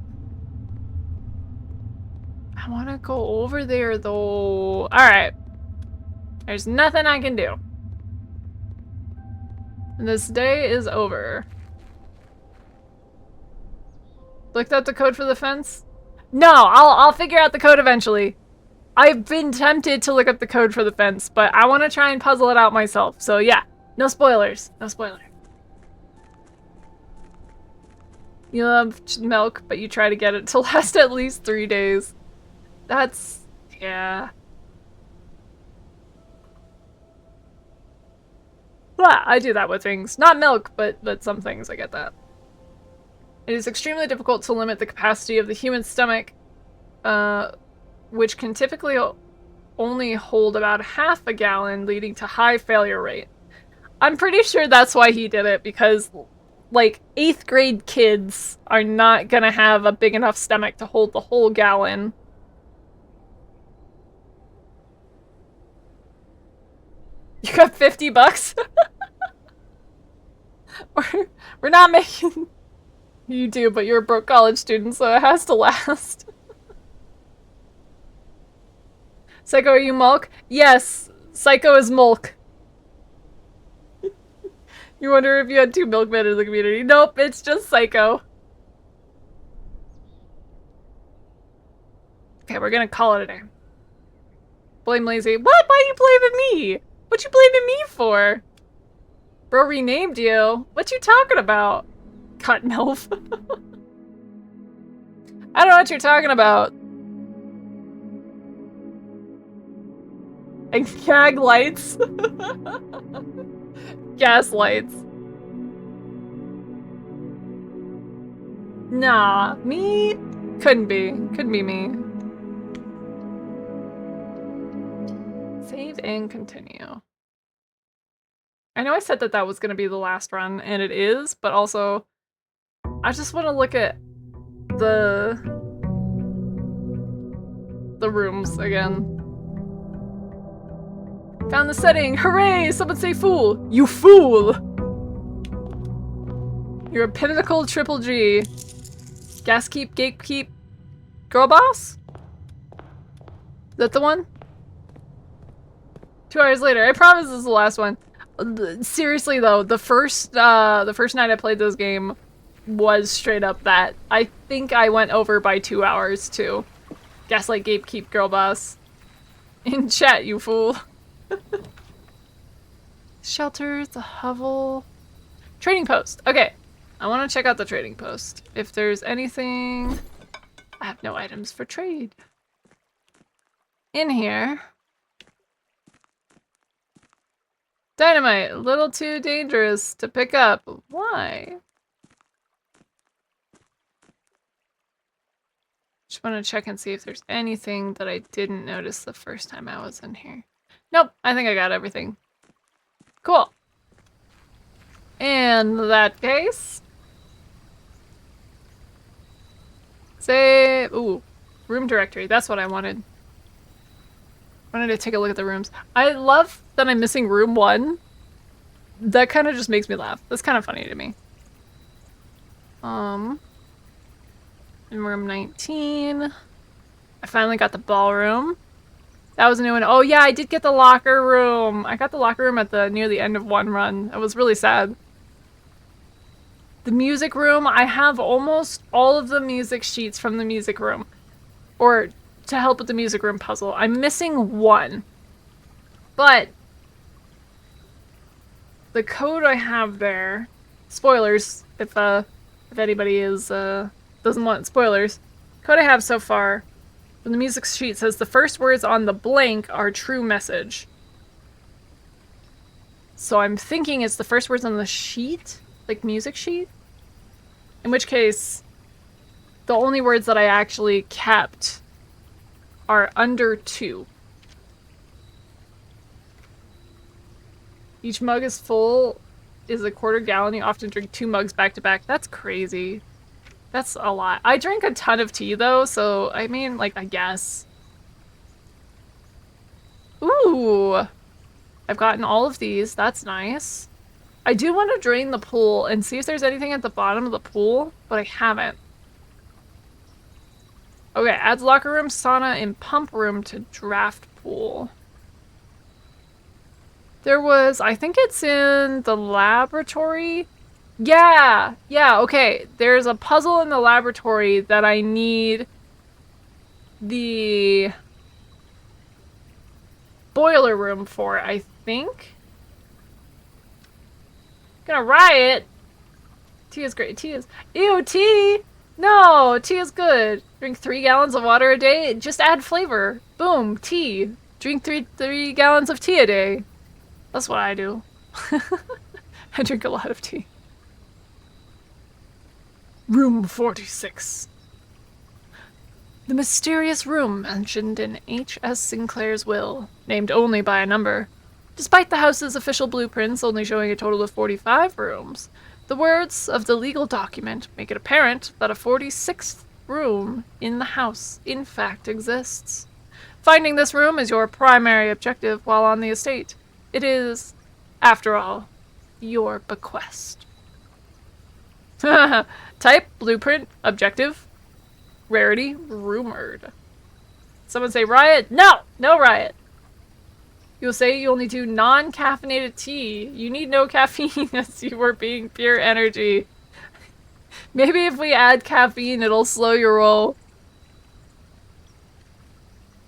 I want to go over there, though. Alright. There's nothing I can do. This day is over. Looked up the code for the fence? No, I'll figure out the code eventually. I've been tempted to look up the code for the fence, but I want to try and puzzle it out myself. So yeah, no spoilers. No spoilers. You love milk, but you try to get it to last at least 3 days. That's... yeah. Well, I do that with things. Not milk, but some things, I get that. It is extremely difficult to limit the capacity of the human stomach, which can typically only hold about half a gallon, leading to high failure rate. I'm pretty sure that's why he did it, because, like, 8th grade kids are not gonna have a big enough stomach to hold the whole gallon. You got 50 bucks? We're not making... You do, but you're a broke college student, so it has to last. Psycho, are you Mulk? Yes, Psycho is Mulk. You wonder if you had 2 milkmen in the community. Nope, it's just Psycho. Okay, we're gonna call it a day. Blame Lazie. What? Why are you blaming me? What you blaming me for? Bro renamed you. What you talking about? Cut MILF. I don't know what you're talking about. And gag lights. Gas lights. Nah, me? Couldn't be. Couldn't be me. Save and continue. I know I said that that was going to be the last run, and it is, but also I just want to look at the rooms again. Found the setting! Hooray! Someone say fool! You fool! You're a pinnacle triple G. Gas keep, gatekeep, girl boss? Is that the one? 2 hours later. I promise this is the last one. Seriously though, the first night I played this game was straight up that. I think I went over by 2 hours too. Gaslight, gatekeep, girl boss. In chat, you fool. Shelters, the hovel. Trading post. Okay. I want to check out the trading post. If there's anything... I have no items for trade. In here. Dynamite. A little too dangerous to pick up. Why? Just want to check and see if there's anything that I didn't notice the first time I was in here. Nope, I think I got everything. Cool. In that case... Save... Ooh. Room directory. That's what I wanted. I wanted to take a look at the rooms. I love that I'm missing room 1. That kind of just makes me laugh. That's kind of funny to me. In room 19. I finally got the ballroom. That was a new one. Oh yeah, I did get the locker room. I got the locker room at near the end of one run. That was really sad. The music room, I have almost all of the music sheets from the music room. Or to help with the music room puzzle. I'm missing one. But the code I have there, spoilers, if anybody is doesn't want spoilers. Code I have so far from the music sheet says the first words on the blank are true message. So I'm thinking it's the first words on the sheet, like music sheet. In which case, the only words that I actually kept are under 2. Each mug is full is a quarter gallon. You often drink 2 mugs back to back. That's crazy. That's a lot. I drink a ton of tea though, so I mean, like, I guess. Ooh. I've gotten all of these. That's nice. I do want to drain the pool and see if there's anything at the bottom of the pool, but I haven't. Okay, adds locker room, sauna, and pump room to draft pool. There was, I think it's in the laboratory. Yeah, okay. There's a puzzle in the laboratory that I need the boiler room for, I think. Gonna riot. Tea is great. Tea is... Ew, tea! No, tea is good. Drink 3 gallons of water a day. Just add flavor. Boom, tea. Drink 3 gallons of tea a day. That's what I do. I drink a lot of tea. Room 46. The mysterious room mentioned in H.S. Sinclair's will, named only by a number. Despite the house's official blueprints only showing a total of 45 rooms, the words of the legal document make it apparent that a 46th room in the house in fact exists. Finding this room is your primary objective while on the estate. It is, after all, your bequest. Type, blueprint, objective, rarity, rumored. Someone say riot? No! No riot! You'll say you only do non-caffeinated tea. You need no caffeine as you are being pure energy. Maybe if we add caffeine, it'll slow your roll.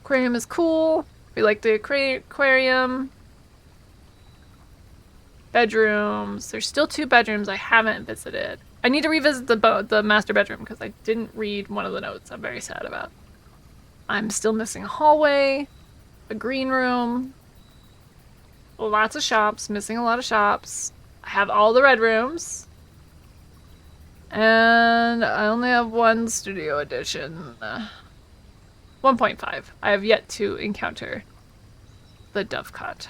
Aquarium is cool. We like the aquarium. Bedrooms. There's still 2 bedrooms I haven't visited. I need to revisit the master bedroom because I didn't read one of the notes I'm very sad about. I'm still missing a hallway, a green room, lots of shops, missing a lot of shops. I have all the red rooms. And I only have 1 studio edition. 1.5. I have yet to encounter the Dovecot.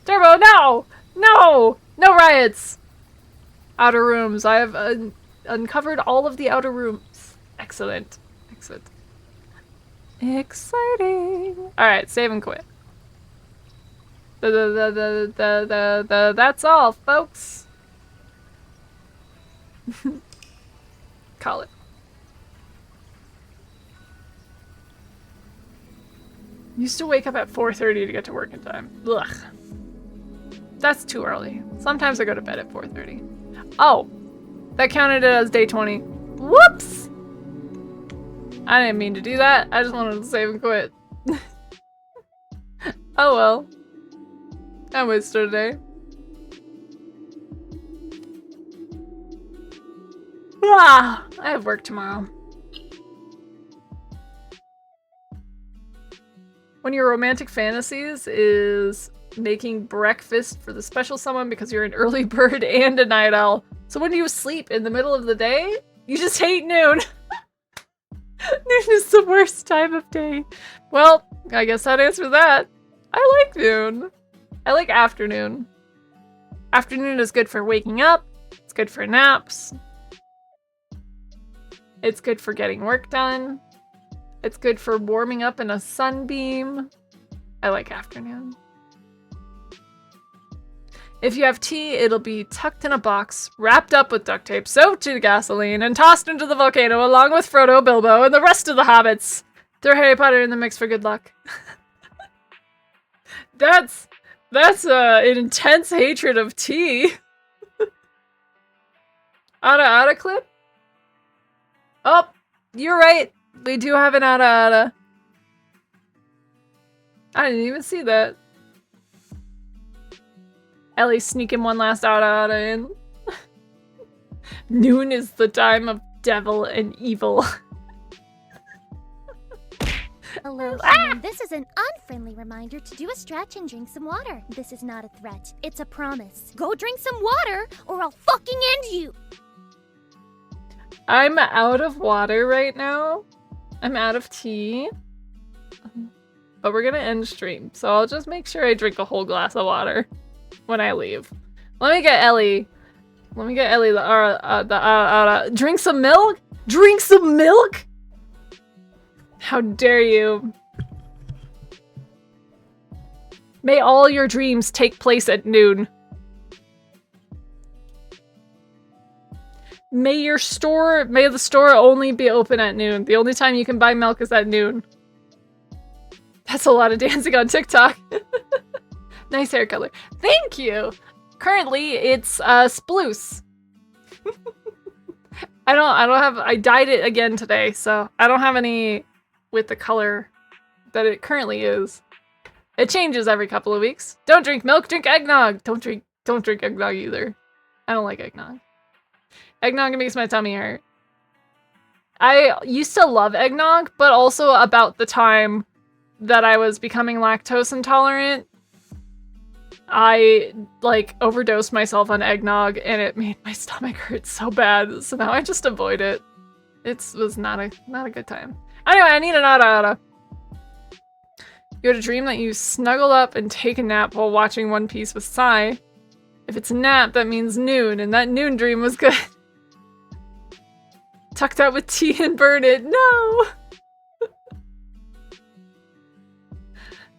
Turbo, no! No! No riots! Outer rooms. I have uncovered all of the outer rooms. Excellent. Excellent. Exciting. Alright, save and quit. That's all, folks. Call it. Used to wake up at 4:30 to get to work in time. Ugh. That's too early. Sometimes I go to bed at 4:30. Oh, that counted it as day 20. Whoops! I didn't mean to do that. I just wanted to save and quit. Oh well. I wasted a day. Ah, I have work tomorrow. One of your romantic fantasies is making breakfast for the special someone because you're an early bird and a night owl. So when you sleep in the middle of the day, You just hate noon. Noon is the worst time of day. Well, I guess that answers that. I like noon. I like afternoon. Afternoon is good for waking up. It's good for naps. It's good for getting work done. It's good for warming up in a sunbeam. I like afternoon. If you have tea, it'll be tucked in a box, wrapped up with duct tape, soaked in gasoline, and tossed into the volcano along with Frodo, Bilbo, and the rest of the hobbits. Throw Harry Potter in the mix for good luck. That's an intense hatred of tea. Ada clip? Oh, you're right. We do have an Ada. I didn't even see that. Ellie's sneaking one last Ada in. Noon is the time of devil and evil. Hello, human. This is an unfriendly reminder to do a stretch and drink some water. This is not a threat. It's a promise. Go drink some water or I'll fucking end you! I'm out of water right now. I'm out of tea. But we're gonna end stream, so I'll just make sure I drink a whole glass of water when I leave. Let me get Ellie. Let me get Ellie the drink some milk? Drink some milk? How dare you? May all your dreams take place at noon. May the store only be open at noon. The only time you can buy milk is at noon. That's a lot of dancing on TikTok. Nice hair color. Thank you! Currently, it's sploose. I dyed it again today, so I don't have any with the color that it currently is. It changes every couple of weeks. Don't drink milk, drink eggnog! Don't drink eggnog either. I don't like eggnog. Eggnog makes my tummy hurt. I used to love eggnog, but also about the time that I was becoming lactose intolerant, I overdosed myself on eggnog and it made my stomach hurt so bad. So now I just avoid it. It was not a good time. Anyway, I need an Ada. You had a dream that you snuggled up and take a nap while watching One Piece with Sai. If it's a nap, that means noon, and that noon dream was good. Tucked out with tea and burn it. No!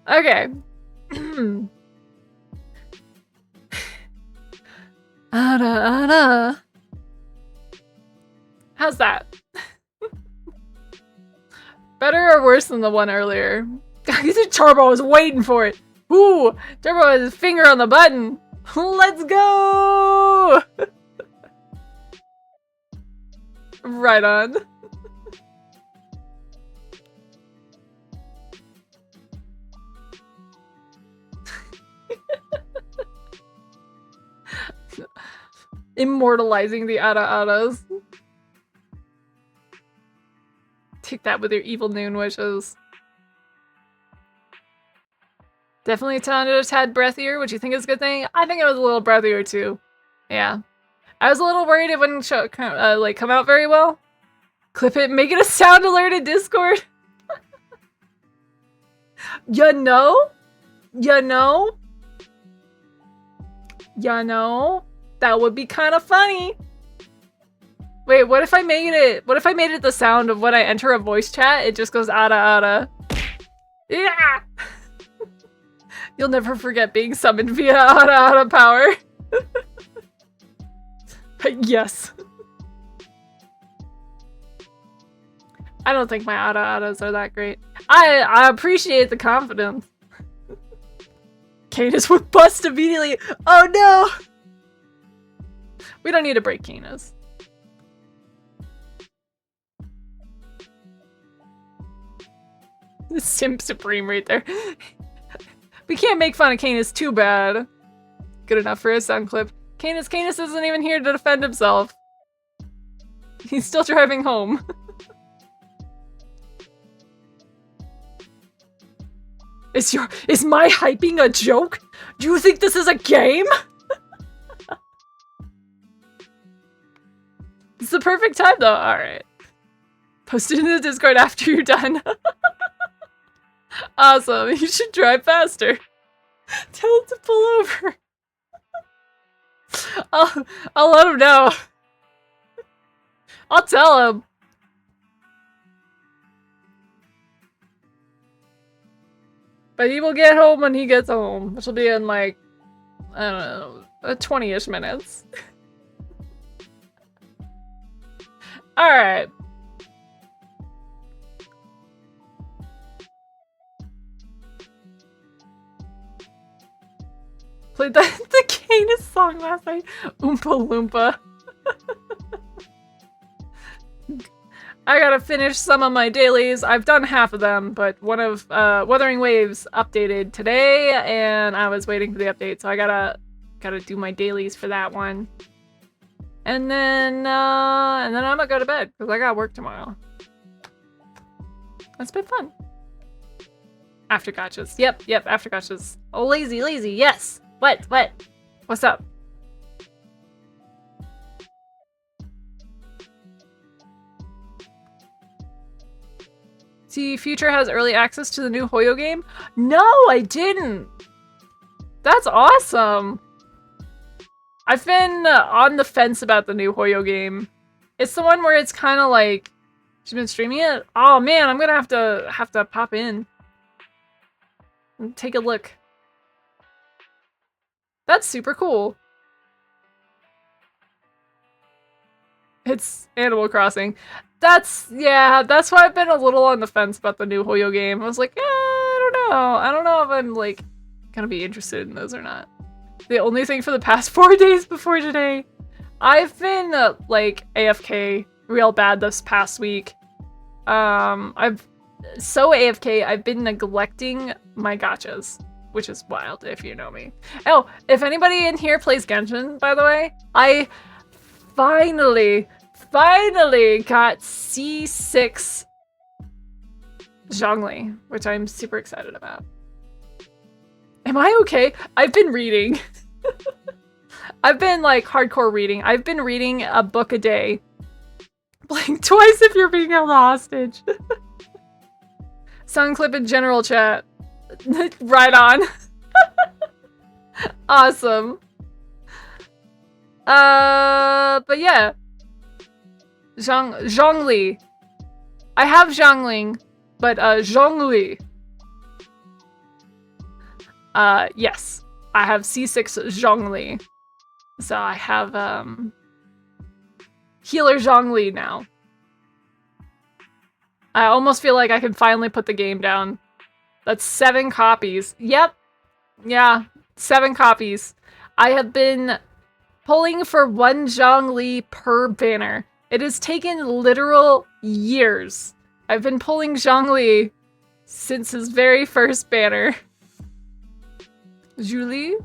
Okay. Ada. How's that? Better or worse than the one earlier? Turbo was waiting for it. Ooh, Turbo has his finger on the button. Let's go! Right on. Immortalizing the Adas. Take that with your evil noon wishes. Definitely sounded a tad breathier, which you think is a good thing. I think it was a little breathier too. Yeah. I was a little worried it wouldn't come out very well. Clip it, make it a sound alert in Discord. You know? That would be kind of funny. Wait, what if I made it the sound of when I enter a voice chat, it just goes Ada. Yeah! You'll never forget being summoned via Ada power. Yes. I don't think my Adas are that great. I appreciate the confidence. Canis would bust immediately. Oh no! We don't need to break Canis. The Simp Supreme right there. We can't make fun of Canis too bad. Good enough for a sound clip. Canis isn't even here to defend himself. He's still driving home. Is my hyping a joke? Do you think this is a game? This is perfect time though. Alright. Post it in the Discord after you're done. Awesome. You should drive faster. Tell him to pull over. I'll let him know. I'll tell him. But he will get home when he gets home, which will be in like, I don't know, 20-ish minutes. Alright. Played the Canis song last night. Oompa Loompa. I gotta finish some of my dailies. I've done half of them, but one of Wuthering Waves updated today, and I was waiting for the update, so I gotta do my dailies for that one. And then I'm gonna go to bed because I got work tomorrow. That's been fun. After gotchas. Yep, after gotchas. Oh, lazy, yes. What? What's up? See, Future has early access to the new Hoyo game? No, I didn't. That's awesome. I've been on the fence about the new Hoyo game. It's the one where it's kind of like she's been streaming it. Oh man, I'm gonna have to pop in and take a look. That's super cool. It's Animal Crossing. That's why I've been a little on the fence about the new Hoyo game. I was like, I don't know. I don't know if I'm like gonna be interested in those or not. The only thing for the past 4 days before today, I've been like AFK real bad this past week. I've been neglecting my gachas, which is wild if you know me. Oh, if anybody in here plays Genshin, by the way, I finally got C6 Zhongli, which I'm super excited about. Am I okay? I've been reading. I've been like hardcore reading. I've been reading a book a day. Blink twice if you're being held hostage. Sound clip in general chat. Right on. Awesome. But yeah. Zhongli. I have Zhongling, but Zhongli. Yes. I have C6 Zhongli. So I have Healer Zhongli now. I almost feel like I can finally put the game down. That's 7 copies. Yep. Yeah, 7 copies. I have been pulling for 1 Zhongli per banner. It has taken literal years. I've been pulling Zhongli since his very first banner. Julie?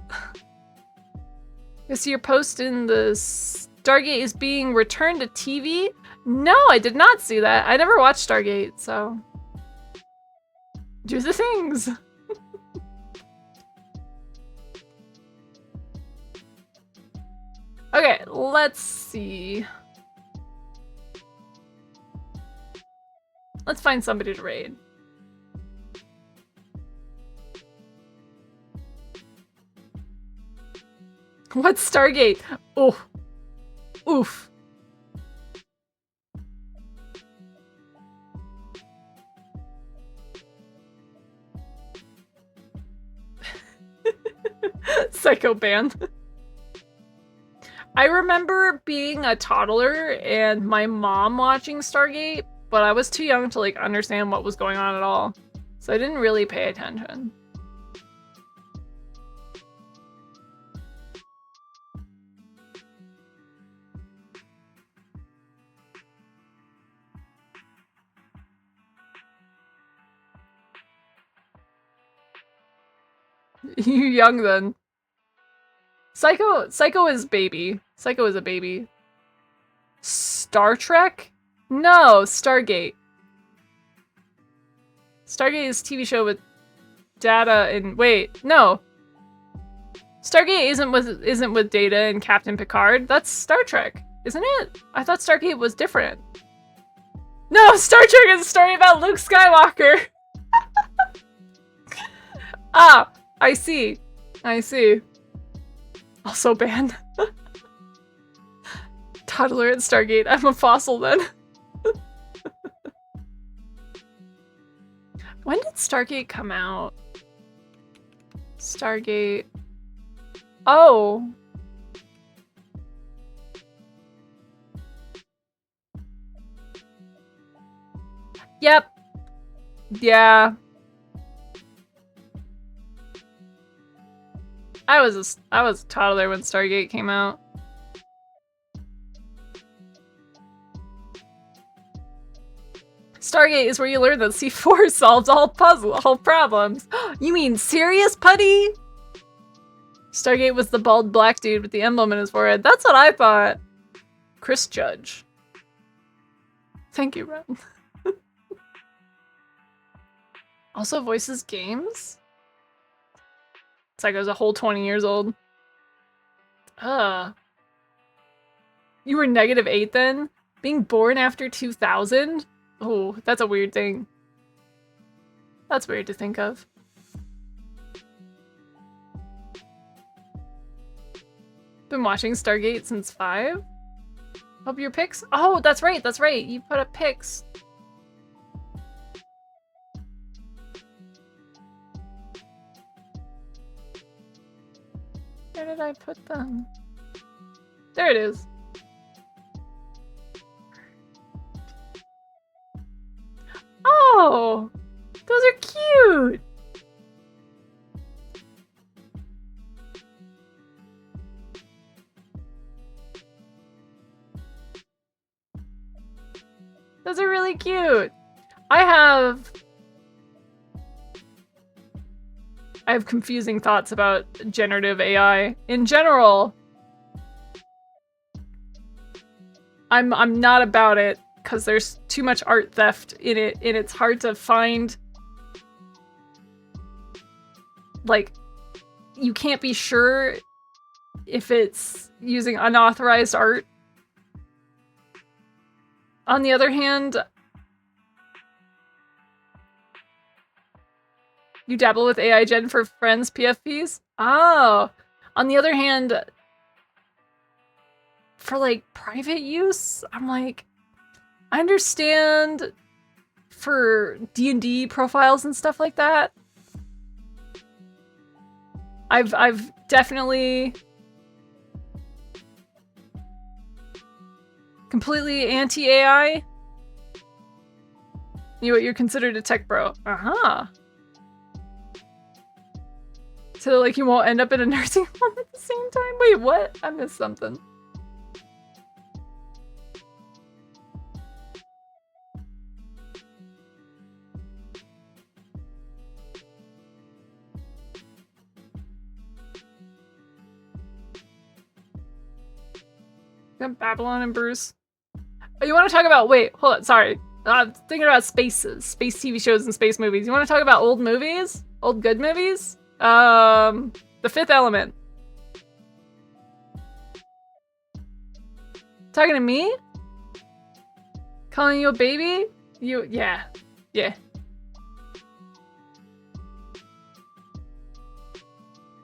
I see your post in the Stargate is being returned to TV? No, I did not see that. I never watched Stargate, so... do the things! Okay, let's see. Let's find somebody to raid. What's Stargate? Oh. Oof. Psycho band. I remember being a toddler and my mom watching Stargate, but I was too young to like understand what was going on at all. So I didn't really pay attention. You young then. Psycho is baby. Psycho is a baby. Star Trek? No, Stargate. Stargate is a TV show with Data and wait, no. Stargate isn't with Data and Captain Picard. That's Star Trek. Isn't it? I thought Stargate was different. No, Star Trek is a story about Luke Skywalker. Ah, I see. I see. Also banned. Toddler at Stargate. I'm a fossil then. When did Stargate come out? Stargate. Oh. Yep. Yeah. I was a toddler when Stargate came out. Stargate is where you learn that C4 solves all problems. You mean serious, Putty? Stargate was the bald black dude with the emblem in his forehead. That's what I thought. Chris Judge. Thank you, Ren. Also voices games? Psycho's a whole 20 years old. You were -8 then? Being born after 2000? Oh, that's a weird thing. That's weird to think of. Been watching Stargate since 5? Hope your pics? Oh, that's right, that's right. You put up pics. Where did I put them? There it is. Oh, those are cute. Those are really cute. I have confusing thoughts about generative AI. In general, I'm not about it because there's too much art theft in it, and it's hard to find. Like, you can't be sure if it's using unauthorized art. On the other hand, you dabble with AI Gen for friends PFPs? Oh. On the other hand, for like private use, I'm like, I understand for D&D profiles and stuff like that. I've definitely completely anti-AI. You're considered a tech bro. Uh-huh. So like you won't end up in a nursing home at the same time? Wait, what? I missed something. Babylon and Bruce. Oh, you want to talk about, wait, hold on, sorry. I'm thinking about space TV shows and space movies. You want to talk about old movies? Old good movies? The Fifth Element. Talking to me? Calling you a baby? Yeah.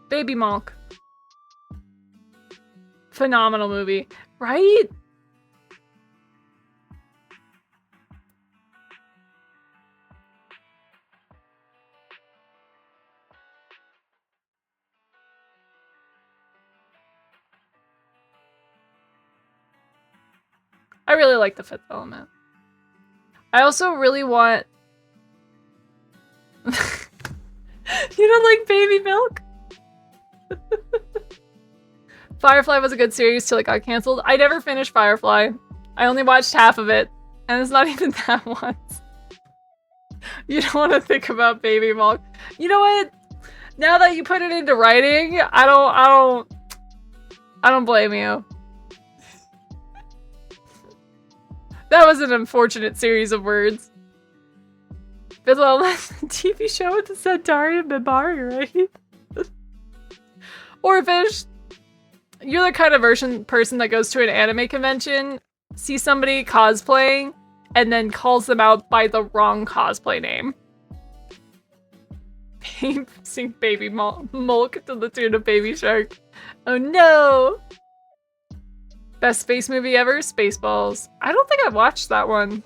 Baby Monk. Phenomenal movie. Right? I really like The Fifth Element. I also really want... You don't like baby milk? Firefly was a good series till it got canceled. I never finished Firefly. I only watched half of it, and it's not even that once. You don't want to think about baby milk. You know what? Now that you put it into writing, I don't blame you. That was an unfortunate series of words. But well, that's the TV show with the Centauri and Mibari, right? Or Fish. You're the kind of person that goes to an anime convention, sees somebody cosplaying, and then calls them out by the wrong cosplay name. Sing Baby Mulk to the tune of Baby Shark. Oh no! Best space movie ever? Spaceballs. I don't think I watched that one.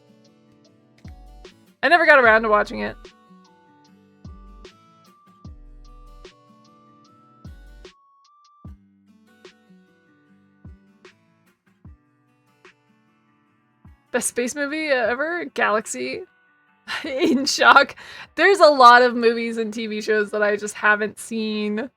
I never got around to watching it. Best space movie ever? Galaxy. In shock. There's a lot of movies and TV shows that I just haven't seen.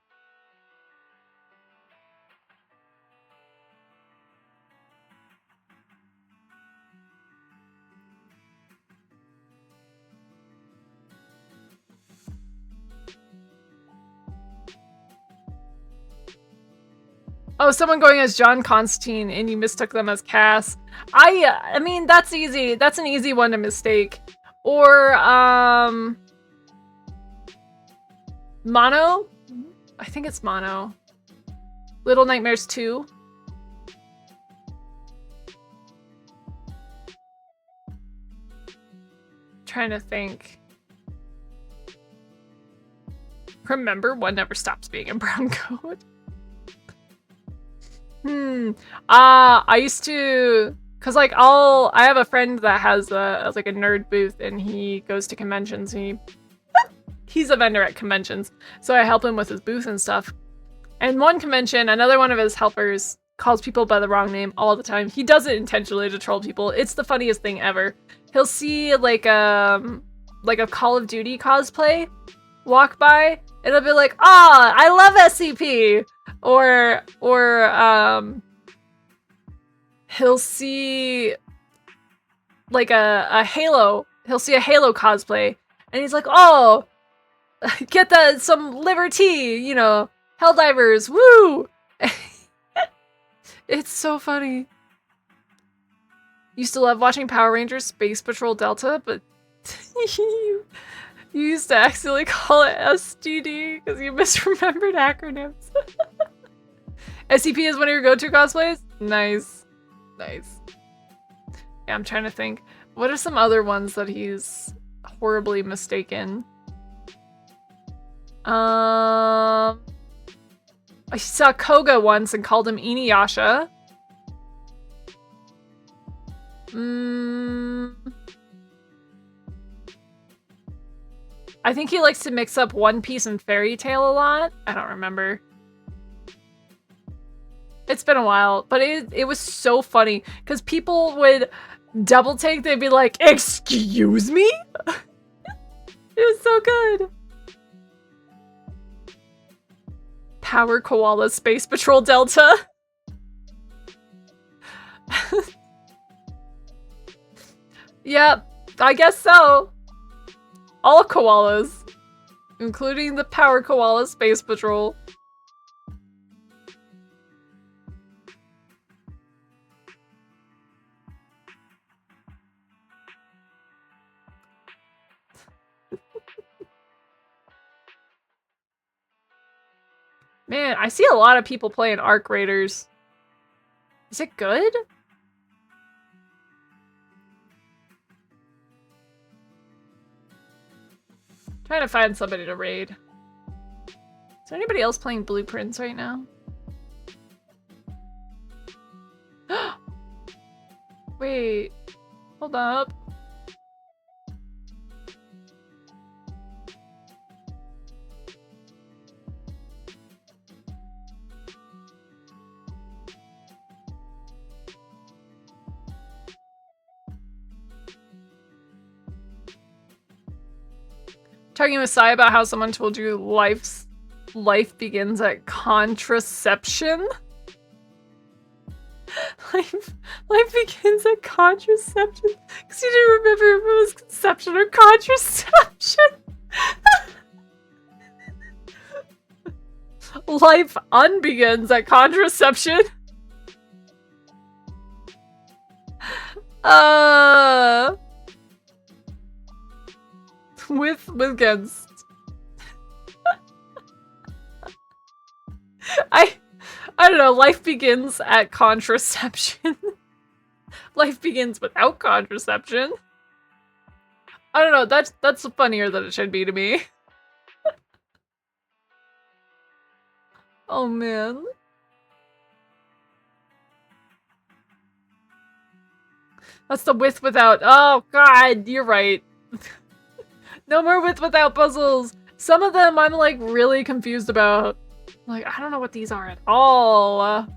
Oh, someone going as John Constantine and you mistook them as Cass. I mean, that's easy. That's an easy one to mistake. Or, Mono? I think it's Mono. Little Nightmares 2. Trying to think. Remember, one never stops being in brown coat. I used to, cause like I have a friend that has like a nerd booth and he goes to conventions. He's a vendor at conventions, so I help him with his booth and stuff. And one convention, another one of his helpers calls people by the wrong name all the time. He does it intentionally to troll people. It's the funniest thing ever. He'll see like a Call of Duty cosplay walk by, and it'll be like, "Ah, I love SCP." Or he'll see like a Halo. He'll see a Halo cosplay, and he's like, "Oh, get some liver tea, you know, Helldivers, woo!" It's so funny. Used to love watching Power Rangers Space Patrol Delta, but you used to accidentally call it SGD because you misremembered acronyms. SCP is one of your go-to cosplays? Nice. Nice. Yeah, I'm trying to think. What are some other ones that he's horribly mistaken? I saw Koga once and called him Inuyasha. I think he likes to mix up One Piece and Fairy Tail a lot. I don't remember. It's been a while, but it was so funny because people would double take. They'd be like, "Excuse me?" It was so good. Power Koala Space Patrol Delta. Yep, I guess so. All koalas, including the Power Koala Space Patrol. Man, I see a lot of people playing Arc Raiders. Is it good? Trying to find somebody to raid. Is there anybody else playing Blueprints right now? Wait, hold up. Talking with Sai about how someone told you life begins at contraception. Life begins at contraception? Because you didn't remember if it was conception or contraception. Life unbegins at contraception. With against. I don't know, life begins at contraception. Life begins without contraception. I don't know, that's funnier than it should be to me. Oh man. That's the with without. Oh god, you're right. No more with without puzzles. Some of them I'm like really confused about. Like, I don't know what these are at all.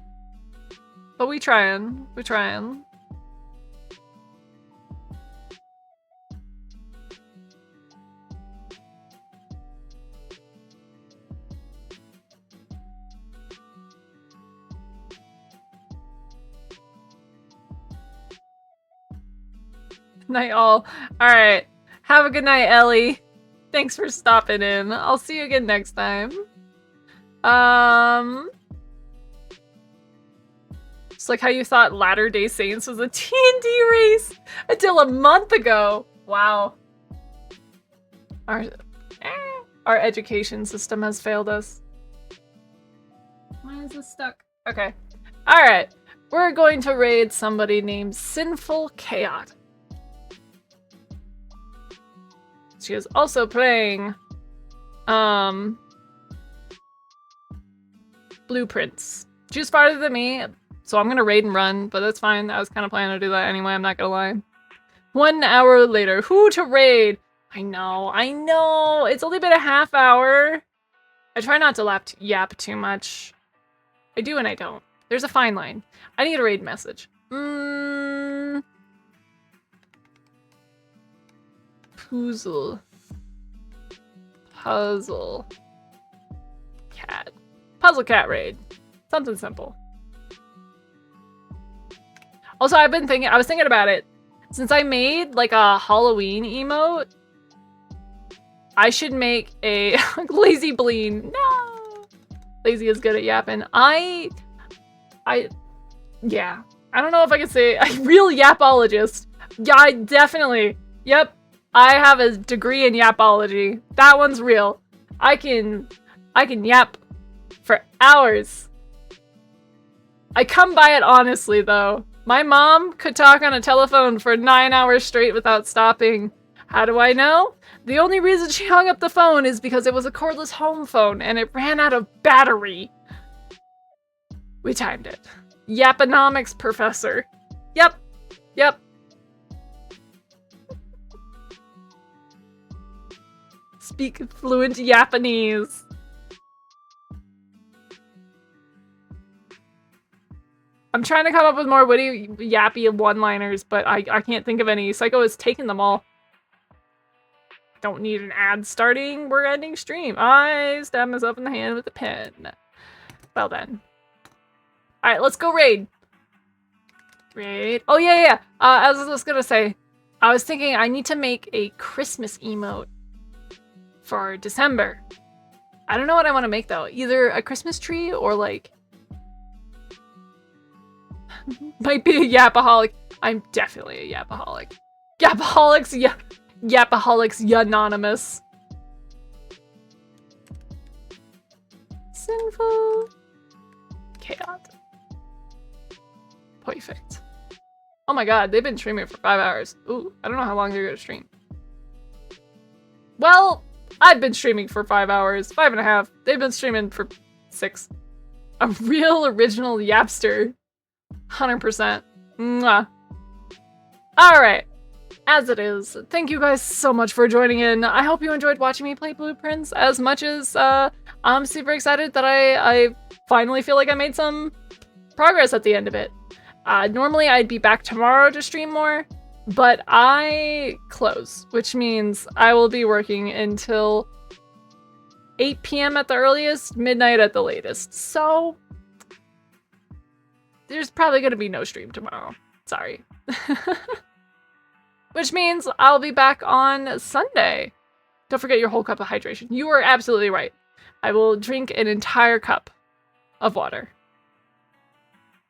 But we trying. We trying. Night all. Alright. Have a good night, Ellie. Thanks for stopping in. I'll see you again next time. It's like how you thought Latter-day Saints was a T&D race until a month ago. Wow. Our education system has failed us. Why is this stuck? Okay. Alright. We're going to raid somebody named Sinful Chaot. She is also playing Blueprints. She's farther than me, so I'm gonna raid and run, but that's fine. I was kind of planning to do that anyway, I'm not gonna lie. 1 hour later, who to raid? I know. It's only been a half hour. I try not to yap too much. I do and I don't. There's a fine line. I need a raid message. Puzzle cat. Puzzle cat raid. Something simple. Also, I was thinking about it. Since I made like a Halloween emote, I should make a Lazie Bleen. No! Lazie is good at yapping. Yeah. I don't know if I can say a real yapologist. Yeah, I definitely. Yep. I have a degree in yapology. That one's real. I can yap for hours. I come by it honestly though. My mom could talk on a telephone for 9 hours straight without stopping. How do I know? The only reason she hung up the phone is because it was a cordless home phone and it ran out of battery. We timed it. Yaponomics professor. Yep. Speak fluent Japanese. I'm trying to come up with more witty, yappy one-liners, but I can't think of any. Psycho has taken them all. Don't need an ad starting. We're ending stream. I stabbed myself in the hand with a pen. Well then. Alright, let's go raid. Raid. Oh, yeah. I was just gonna say, I was thinking I need to make a Christmas emote for December. I don't know what I want to make though. Either a Christmas tree or like... Might be a yapaholic. I'm definitely a yapaholic. Yapaholics, yeah. Yapaholics unanimous. Sinful Chaot. Perfect. Oh my god, they've been streaming for 5 hours. Ooh, I don't know how long they're gonna stream. Well, I've been streaming for 5 hours, 5.5. They've been streaming for 6. A real original yapster. 100%. Mwah. Alright. As it is, thank you guys so much for joining in. I hope you enjoyed watching me play Blueprints as much as I'm super excited that I finally feel like I made some progress at the end of it. Normally I'd be back tomorrow to stream more, but I close, which means I will be working until 8 p.m. at the earliest, midnight at the latest. So there's probably going to be no stream tomorrow. Sorry. Which means I'll be back on Sunday. Don't forget your whole cup of hydration. You are absolutely right. I will drink an entire cup of water.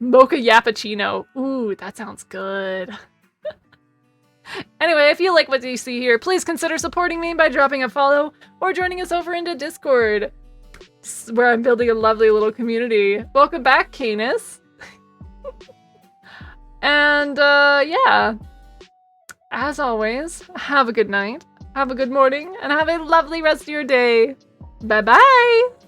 Mocha Yappuccino. Ooh, that sounds good. Anyway, if you like what you see here, please consider supporting me by dropping a follow or joining us over into Discord. where I'm building a lovely little community. Welcome back, Canis. And, yeah. As always, have a good night, have a good morning, and have a lovely rest of your day. Bye-bye!